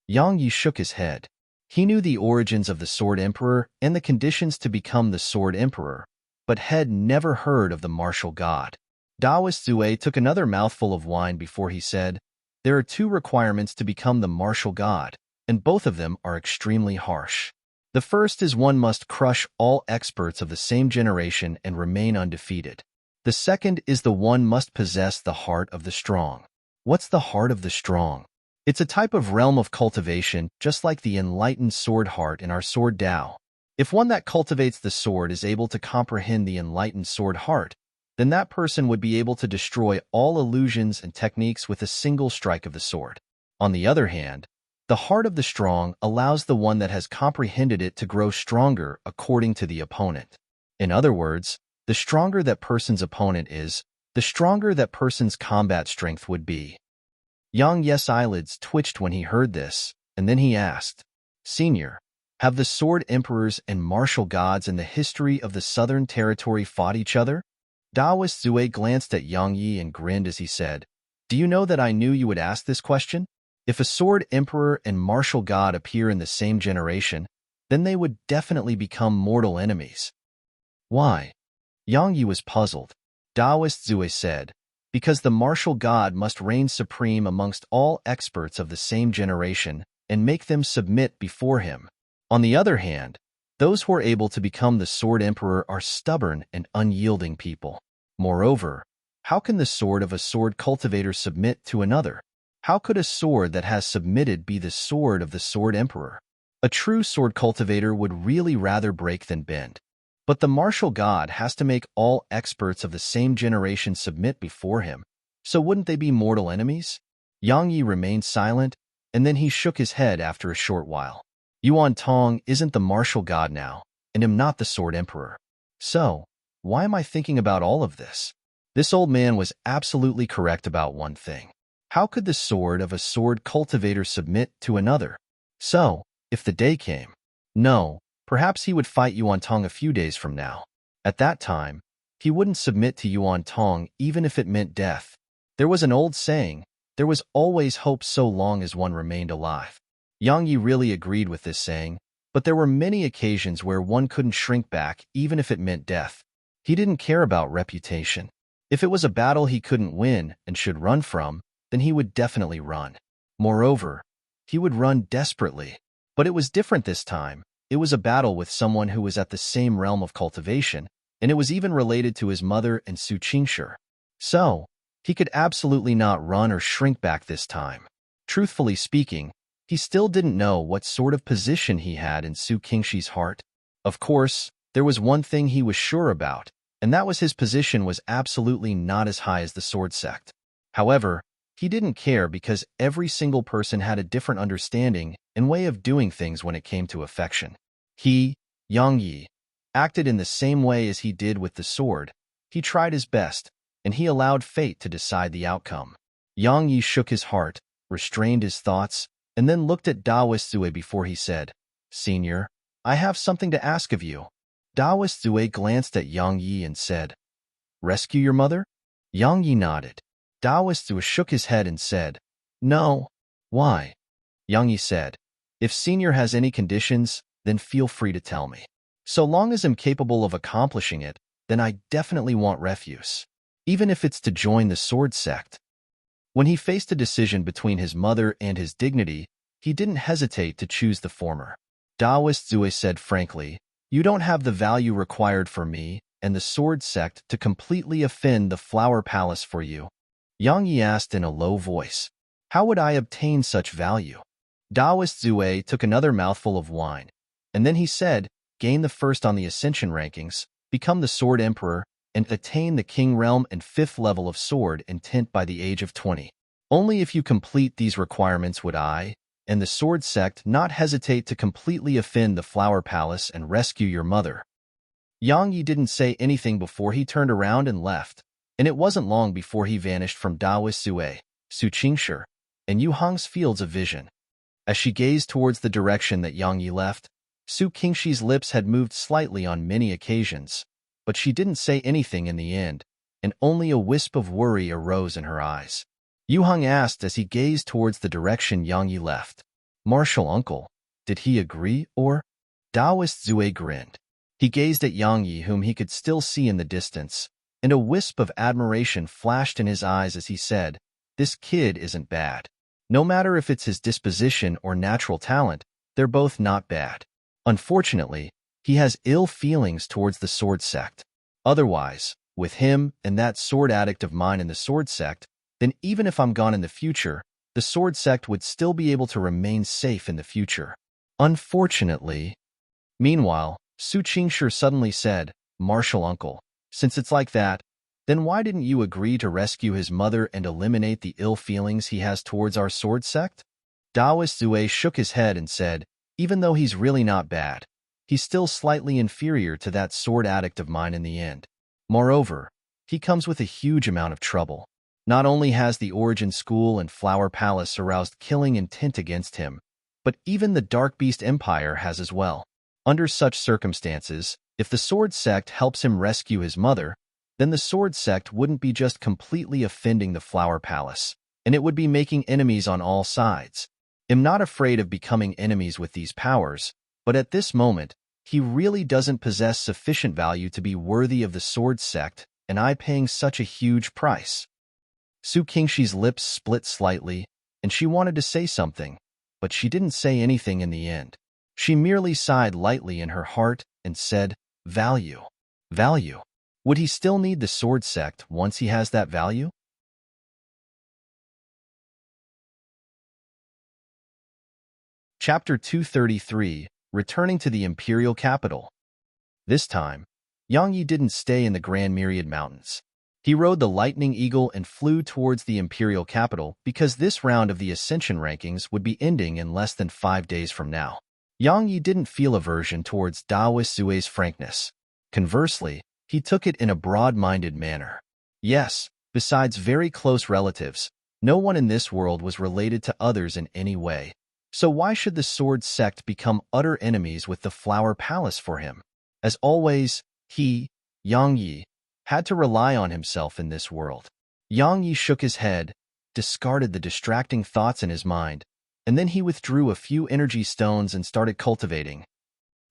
Yang Yi shook his head. He knew the origins of the Sword Emperor and the conditions to become the Sword Emperor, but had never heard of the martial god. Taoist Zue took another mouthful of wine before he said, "There are two requirements to become the martial god, and both of them are extremely harsh. The first is one must crush all experts of the same generation and remain undefeated. The second is the one must possess the heart of the strong." What's the heart of the strong? It's a type of realm of cultivation, just like the enlightened sword heart in our sword Tao. If one that cultivates the sword is able to comprehend the enlightened sword heart, then that person would be able to destroy all illusions and techniques with a single strike of the sword. On the other hand, the heart of the strong allows the one that has comprehended it to grow stronger according to the opponent. In other words, the stronger that person's opponent is, the stronger that person's combat strength would be. Yang Yi's eyelids twitched when he heard this, and then he asked, "Senior, have the sword emperors and martial gods in the history of the Southern Territory fought each other?" Taoist Zue glanced at Yang Yi and grinned as he said, "Do you know that I knew you would ask this question? If a sword emperor and martial god appear in the same generation, then they would definitely become mortal enemies." "Why?" Yang Yi was puzzled. Taoist Zue said, "Because the martial god must reign supreme amongst all experts of the same generation and make them submit before him. On the other hand, those who are able to become the Sword Emperor are stubborn and unyielding people. Moreover, how can the sword of a sword cultivator submit to another? How could a sword that has submitted be the sword of the Sword Emperor? A true sword cultivator would really rather break than bend. But the martial god has to make all experts of the same generation submit before him, so wouldn't they be mortal enemies?" Yang Yi remained silent, and then he shook his head after a short while. "Yuan Tong isn't the martial god now, and am not the Sword Emperor. So, why am I thinking about all of this?" This old man was absolutely correct about one thing. How could the sword of a sword cultivator submit to another? So, if the day came, no, perhaps he would fight Yuan Tong a few days from now. At that time, he wouldn't submit to Yuan Tong even if it meant death. There was an old saying, There was always hope so long as one remained alive. Yang Yi really agreed with this saying, but there were many occasions where one couldn't shrink back even if it meant death. He didn't care about reputation. If it was a battle he couldn't win and should run from, then he would definitely run. Moreover, he would run desperately. But it was different this time. It was a battle with someone who was at the same realm of cultivation, and it was even related to his mother and Su Qingshi. So, he could absolutely not run or shrink back this time. Truthfully speaking, he still didn't know what sort of position he had in Su Qingshi's heart. Of course, there was one thing he was sure about, and that was his position was absolutely not as high as the sword sect. However, he didn't care because every single person had a different understanding and way of doing things when it came to affection. He, Yang Yi, acted in the same way as he did with the sword. He tried his best, and he allowed fate to decide the outcome. Yang Yi shook his heart, restrained his thoughts, and then looked at Daoist Zue before he said, "Senior, I have something to ask of you." Daoist Zue glanced at Yang Yi and said, "Rescue your mother?" Yang Yi nodded. Daoist Zue shook his head and said, "No." "Why?" Yang Yi said, "If Senior has any conditions, then feel free to tell me. So long as I'm capable of accomplishing it, then I definitely want refuse, even if it's to join the sword sect." When he faced a decision between his mother and his dignity, he didn't hesitate to choose the former. Daoist Zue said frankly, "You don't have the value required for me and the sword sect to completely offend the Flower Palace for you." Yang Yi asked in a low voice, "How would I obtain such value?" Daoist Zue took another mouthful of wine, and then he said, "Gain the first on the Ascension rankings, become the Sword Emperor, and attain the King Realm and 5th level of Sword and Tint by the age of 20. Only if you complete these requirements would I, and the Sword Sect, not hesitate to completely offend the Flower Palace and rescue your mother." Yang Yi didn't say anything before he turned around and left, and it wasn't long before he vanished from Daoist Zue, Su Qingshi, and Yu Hong's fields of vision. As she gazed towards the direction that Yang Yi left, Su Qingshi's lips had moved slightly on many occasions, but she didn't say anything in the end, and only a wisp of worry arose in her eyes. Yu Hong asked as he gazed towards the direction Yang Yi left, "Martial uncle, did he agree, or?" Daoist Zue grinned. He gazed at Yang Yi, whom he could still see in the distance, and a wisp of admiration flashed in his eyes as he said, "This kid isn't bad. No matter if it's his disposition or natural talent, they're both not bad. Unfortunately, he has ill feelings towards the sword sect. Otherwise, with him and that sword addict of mine in the sword sect, then even if I'm gone in the future, the sword sect would still be able to remain safe in the future. Unfortunately." Meanwhile, Su Qingshi suddenly said, "Martial uncle, since it's like that, then why didn't you agree to rescue his mother and eliminate the ill feelings he has towards our sword sect?" Daoist Zue shook his head and said, "Even though he's really not bad, he's still slightly inferior to that sword addict of mine in the end. Moreover, he comes with a huge amount of trouble. Not only has the Origin School and Flower Palace aroused killing intent against him, but even the Dark Beast Empire has as well. Under such circumstances, if the sword sect helps him rescue his mother, then the sword sect wouldn't be just completely offending the Flower Palace, and it would be making enemies on all sides. I'm not afraid of becoming enemies with these powers, but at this moment, he really doesn't possess sufficient value to be worthy of the sword sect, and I paying such a huge price." Su Qingshi's lips split slightly, and she wanted to say something, but she didn't say anything in the end. She merely sighed lightly in her heart and said, "Value. Value. Would he still need the sword sect once he has that value?" Chapter 233, Returning to the Imperial Capital. This time, Yang Yi didn't stay in the Grand Myriad Mountains. He rode the Lightning Eagle and flew towards the Imperial Capital because this round of the Ascension rankings would be ending in less than 5 days from now. Yang Yi didn't feel aversion towards Daoist Zue's frankness. Conversely, he took it in a broad-minded manner. Yes, besides very close relatives, no one in this world was related to others in any way. So why should the sword sect become utter enemies with the Flower Palace for him? As always, he, Yang Yi, had to rely on himself in this world. Yang Yi shook his head, discarded the distracting thoughts in his mind, and then he withdrew a few energy stones and started cultivating.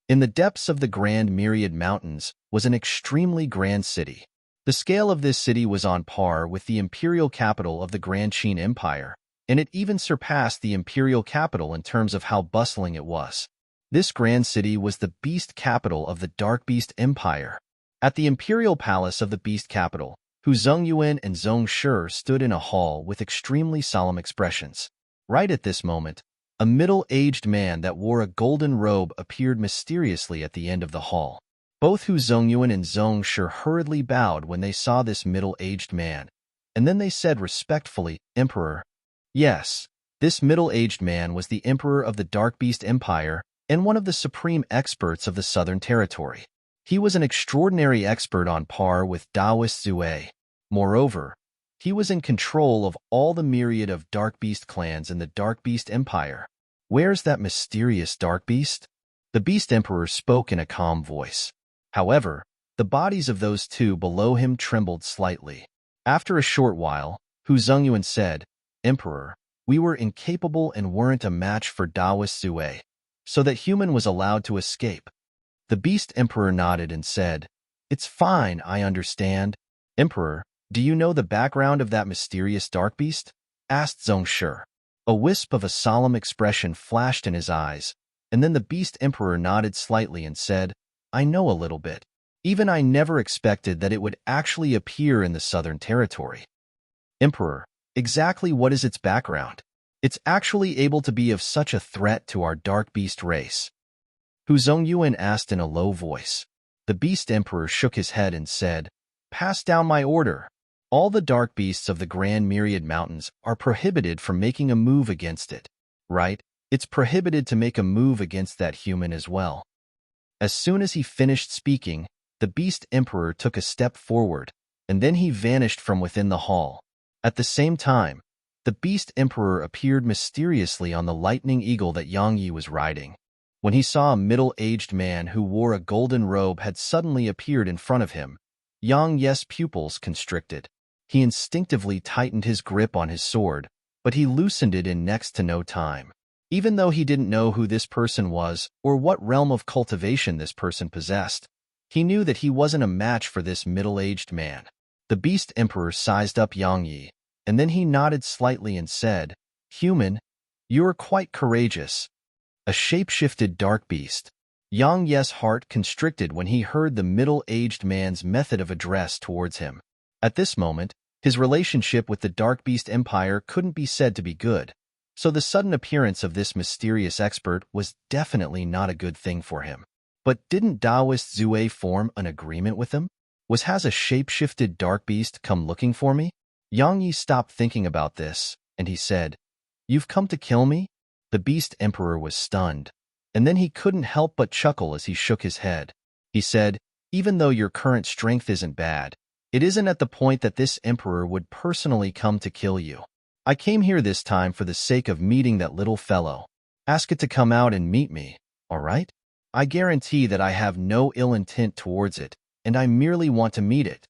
In the depths of the Grand Myriad Mountains was an extremely grand city. The scale of this city was on par with the imperial capital of the Grand Qin Empire, and it even surpassed the imperial capital in terms of how bustling it was. This grand city was the beast capital of the Dark Beast Empire. At the imperial palace of the beast capital, Hu Zhengyuan and Zhong Shi stood in a hall with extremely solemn expressions. Right at this moment, a middle-aged man that wore a golden robe appeared mysteriously at the end of the hall. Both Hu Zhengyuan and Zhong Shi hurriedly bowed when they saw this middle-aged man, and then they said respectfully, "Emperor." Yes, this middle-aged man was the emperor of the Dark Beast Empire and one of the supreme experts of the Southern Territory. He was an extraordinary expert on par with Taoist Zue. Moreover, he was in control of all the myriad of Dark Beast clans in the Dark Beast Empire. "Where's that mysterious Dark Beast?" The Beast Emperor spoke in a calm voice. However, the bodies of those two below him trembled slightly. After a short while, Hu Zhengyuan said, "Emperor, we were incapable and weren't a match for Taoist Zue, so that human was allowed to escape." The Beast Emperor nodded and said, "It's fine, I understand." "Emperor, do you know the background of that mysterious Dark Beast?" asked Zhong Shi. A wisp of a solemn expression flashed in his eyes, and then the Beast Emperor nodded slightly and said, "I know a little bit. Even I never expected that it would actually appear in the Southern Territory." "Emperor, exactly what is its background? It's actually able to be of such a threat to our Dark Beast race?" Hu Zhengyuan asked in a low voice. The Beast Emperor shook his head and said, "Pass down my order. All the Dark Beasts of the Grand Myriad Mountains are prohibited from making a move against it. Right? It's prohibited to make a move against that human as well." As soon as he finished speaking, the Beast Emperor took a step forward, and then he vanished from within the hall. At the same time, the Beast Emperor appeared mysteriously on the lightning eagle that Yang Yi was riding. When he saw a middle-aged man who wore a golden robe had suddenly appeared in front of him, Yang Yi's pupils constricted. He instinctively tightened his grip on his sword, but he loosened it in next to no time. Even though he didn't know who this person was or what realm of cultivation this person possessed, he knew that he wasn't a match for this middle-aged man. The Beast Emperor sized up Yang Yi, and then he nodded slightly and said, "Human, you are quite courageous." A shape-shifted dark beast. Yang Yi's heart constricted when he heard the middle-aged man's method of address towards him. At this moment, his relationship with the Dark Beast Empire couldn't be said to be good, so the sudden appearance of this mysterious expert was definitely not a good thing for him. But didn't Taoist Zue form an agreement with him? Has a shape-shifted dark beast come looking for me? Yang Yi stopped thinking about this, and he said, "You've come to kill me?" The Beast Emperor was stunned, and then he couldn't help but chuckle as he shook his head. He said, "Even though your current strength isn't bad, it isn't at the point that this emperor would personally come to kill you. I came here this time for the sake of meeting that little fellow. Ask it to come out and meet me, all right? I guarantee that I have no ill intent towards it, and I merely want to meet it."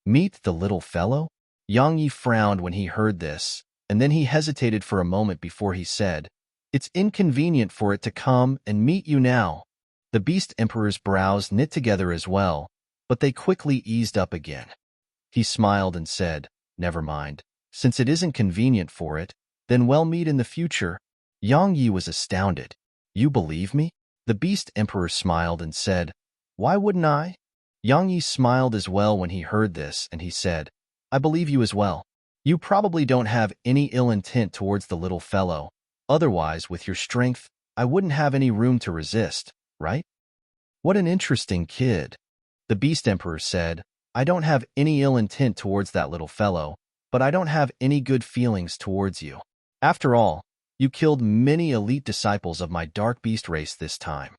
"Meet the little fellow?" Yang Yi frowned when he heard this, and then he hesitated for a moment before he said, "It's inconvenient for it to come and meet you now." The Beast Emperor's brows knit together as well, but they quickly eased up again. He smiled and said, "Never mind. Since it isn't convenient for it, then we'll meet in the future." Yang Yi was astounded. "You believe me?" The Beast Emperor smiled and said, "Why wouldn't I?" Yang Yi smiled as well when he heard this, and he said, "I believe you as well. You probably don't have any ill intent towards the little fellow. Otherwise, with your strength, I wouldn't have any room to resist, right?" "What an interesting kid." The Beast Emperor said, "I don't have any ill intent towards that little fellow, but I don't have any good feelings towards you. After all, you killed many elite disciples of my Dark Beast race this time.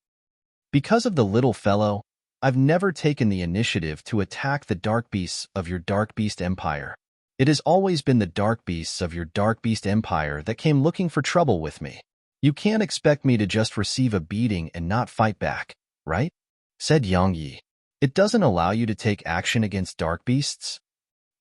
Because of the little fellow, I've never taken the initiative to attack the Dark Beasts of your Dark Beast Empire. It has always been the Dark Beasts of your Dark Beast Empire that came looking for trouble with me. You can't expect me to just receive a beating and not fight back, right?" said Yang Yi. "It doesn't allow you to take action against Dark Beasts?"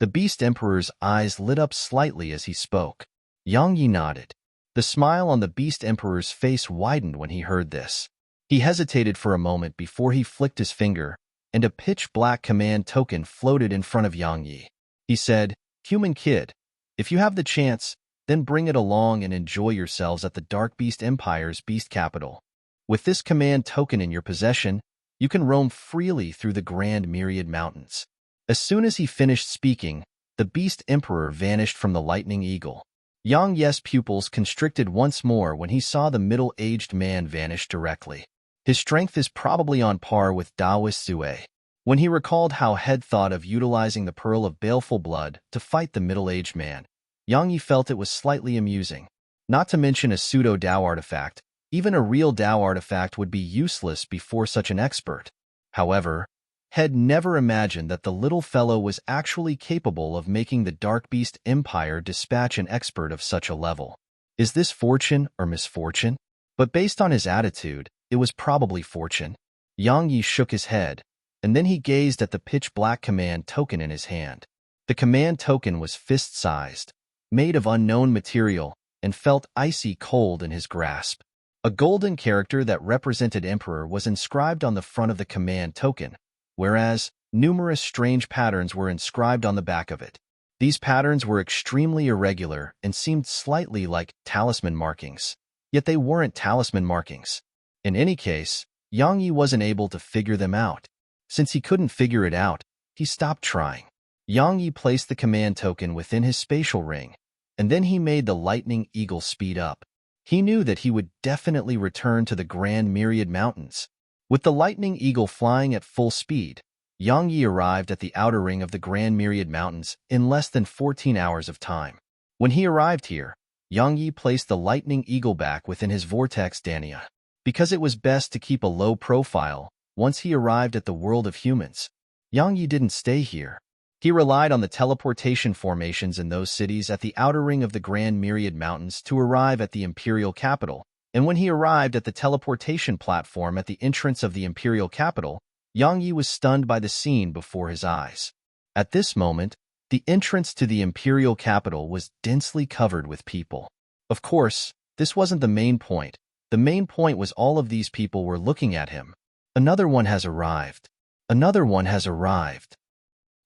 The Beast Emperor's eyes lit up slightly as he spoke. Yang Yi nodded. The smile on the Beast Emperor's face widened when he heard this. He hesitated for a moment before he flicked his finger, and a pitch-black command token floated in front of Yang Yi. He said, "Human kid, if you have the chance, then bring it along and enjoy yourselves at the Dark Beast Empire's beast capital. With this command token in your possession, you can roam freely through the Grand Myriad Mountains." As soon as he finished speaking, the Beast Emperor vanished from the Lightning Eagle. Yang Yi's pupils constricted once more when he saw the middle-aged man vanish directly. His strength is probably on par with Daoist Sue. When he recalled how Head thought of utilizing the Pearl of Baleful Blood to fight the middle-aged man, Yang Yi felt it was slightly amusing. Not to mention a pseudo-Dao artifact, even a real Dao artifact would be useless before such an expert. However, Head never imagined that the little fellow was actually capable of making the Dark Beast Empire dispatch an expert of such a level. Is this fortune or misfortune? But based on his attitude, it was probably fortune. Yang Yi shook his head, and then he gazed at the pitch-black command token in his hand. The command token was fist-sized, made of unknown material, and felt icy cold in his grasp. A golden character that represented Emperor was inscribed on the front of the command token, whereas numerous strange patterns were inscribed on the back of it. These patterns were extremely irregular and seemed slightly like talisman markings. Yet they weren't talisman markings. In any case, Yang Yi wasn't able to figure them out. Since he couldn't figure it out, he stopped trying. Yang Yi placed the command token within his spatial ring, and then he made the Lightning Eagle speed up. He knew that he would definitely return to the Grand Myriad Mountains. With the Lightning Eagle flying at full speed, Yang Yi arrived at the outer ring of the Grand Myriad Mountains in less than 14 hours of time. When he arrived here, Yang Yi placed the Lightning Eagle back within his vortex Dania. Because it was best to keep a low profile, once he arrived at the world of humans, Yang Yi didn't stay here. He relied on the teleportation formations in those cities at the outer ring of the Grand Myriad Mountains to arrive at the Imperial Capital, and when he arrived at the teleportation platform at the entrance of the Imperial Capital, Yang Yi was stunned by the scene before his eyes. At this moment, the entrance to the Imperial Capital was densely covered with people. Of course, this wasn't the main point. The main point was all of these people were looking at him. Another one has arrived. Another one has arrived.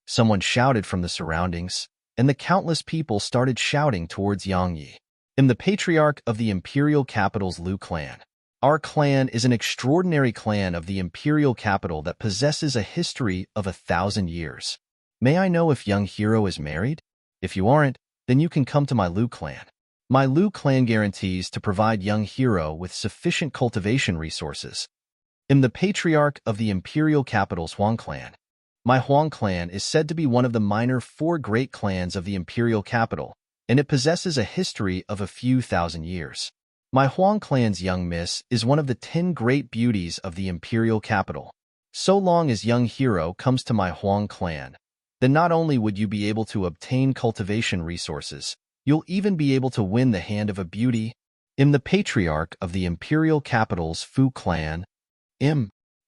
Someone shouted from the surroundings, and the countless people started shouting towards Yang Yi. "I'm the patriarch of the Imperial Capital's Lu clan. Our clan is an extraordinary clan of the Imperial Capital that possesses a history of 1,000 years. May I know if young hero is married? If you aren't, then you can come to my Lu clan. My Lu clan guarantees to provide young hero with sufficient cultivation resources. I'm the patriarch of the Imperial Capital's Huang clan. My Huang clan is said to be one of the minor 4 great clans of the Imperial Capital, and it possesses a history of a few thousand years. My Huang clan's young miss is one of the 10 great beauties of the Imperial Capital. So long as young hero comes to my Huang clan, then not only would you be able to obtain cultivation resources, you'll even be able to win the hand of a beauty. I'm the patriarch of the Imperial Capital's Fu clan.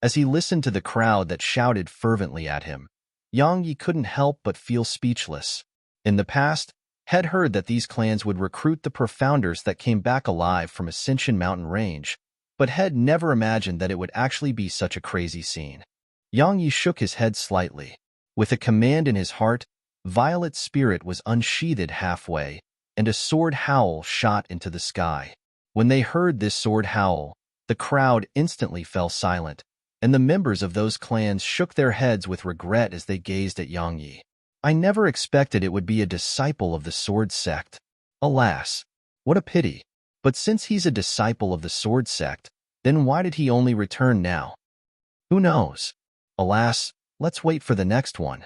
As he listened to the crowd that shouted fervently at him, Yang Yi couldn't help but feel speechless. In the past, had heard that these clans would recruit the profounders that came back alive from Ascension Mountain Range, but had never imagined that it would actually be such a crazy scene. Yang Yi shook his head slightly. With a command in his heart, Violet's spirit was unsheathed halfway, and a sword howl shot into the sky. When they heard this sword howl, the crowd instantly fell silent, and the members of those clans shook their heads with regret as they gazed at Yang Yi. I never expected it would be a disciple of the sword sect. Alas, what a pity. But since he's a disciple of the sword sect, then why did he only return now? Who knows? Alas, let's wait for the next one.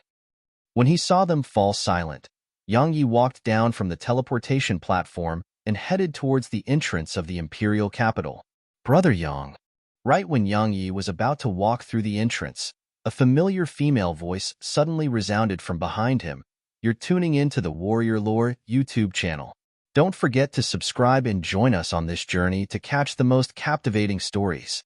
When he saw them fall silent, Yang Yi walked down from the teleportation platform and headed towards the entrance of the Imperial Capital. Brother Yang. Right when Yang Yi was about to walk through the entrance, a familiar female voice suddenly resounded from behind him. You're tuning in to the Warrior Lore YouTube channel. Don't forget to subscribe and join us on this journey to catch the most captivating stories.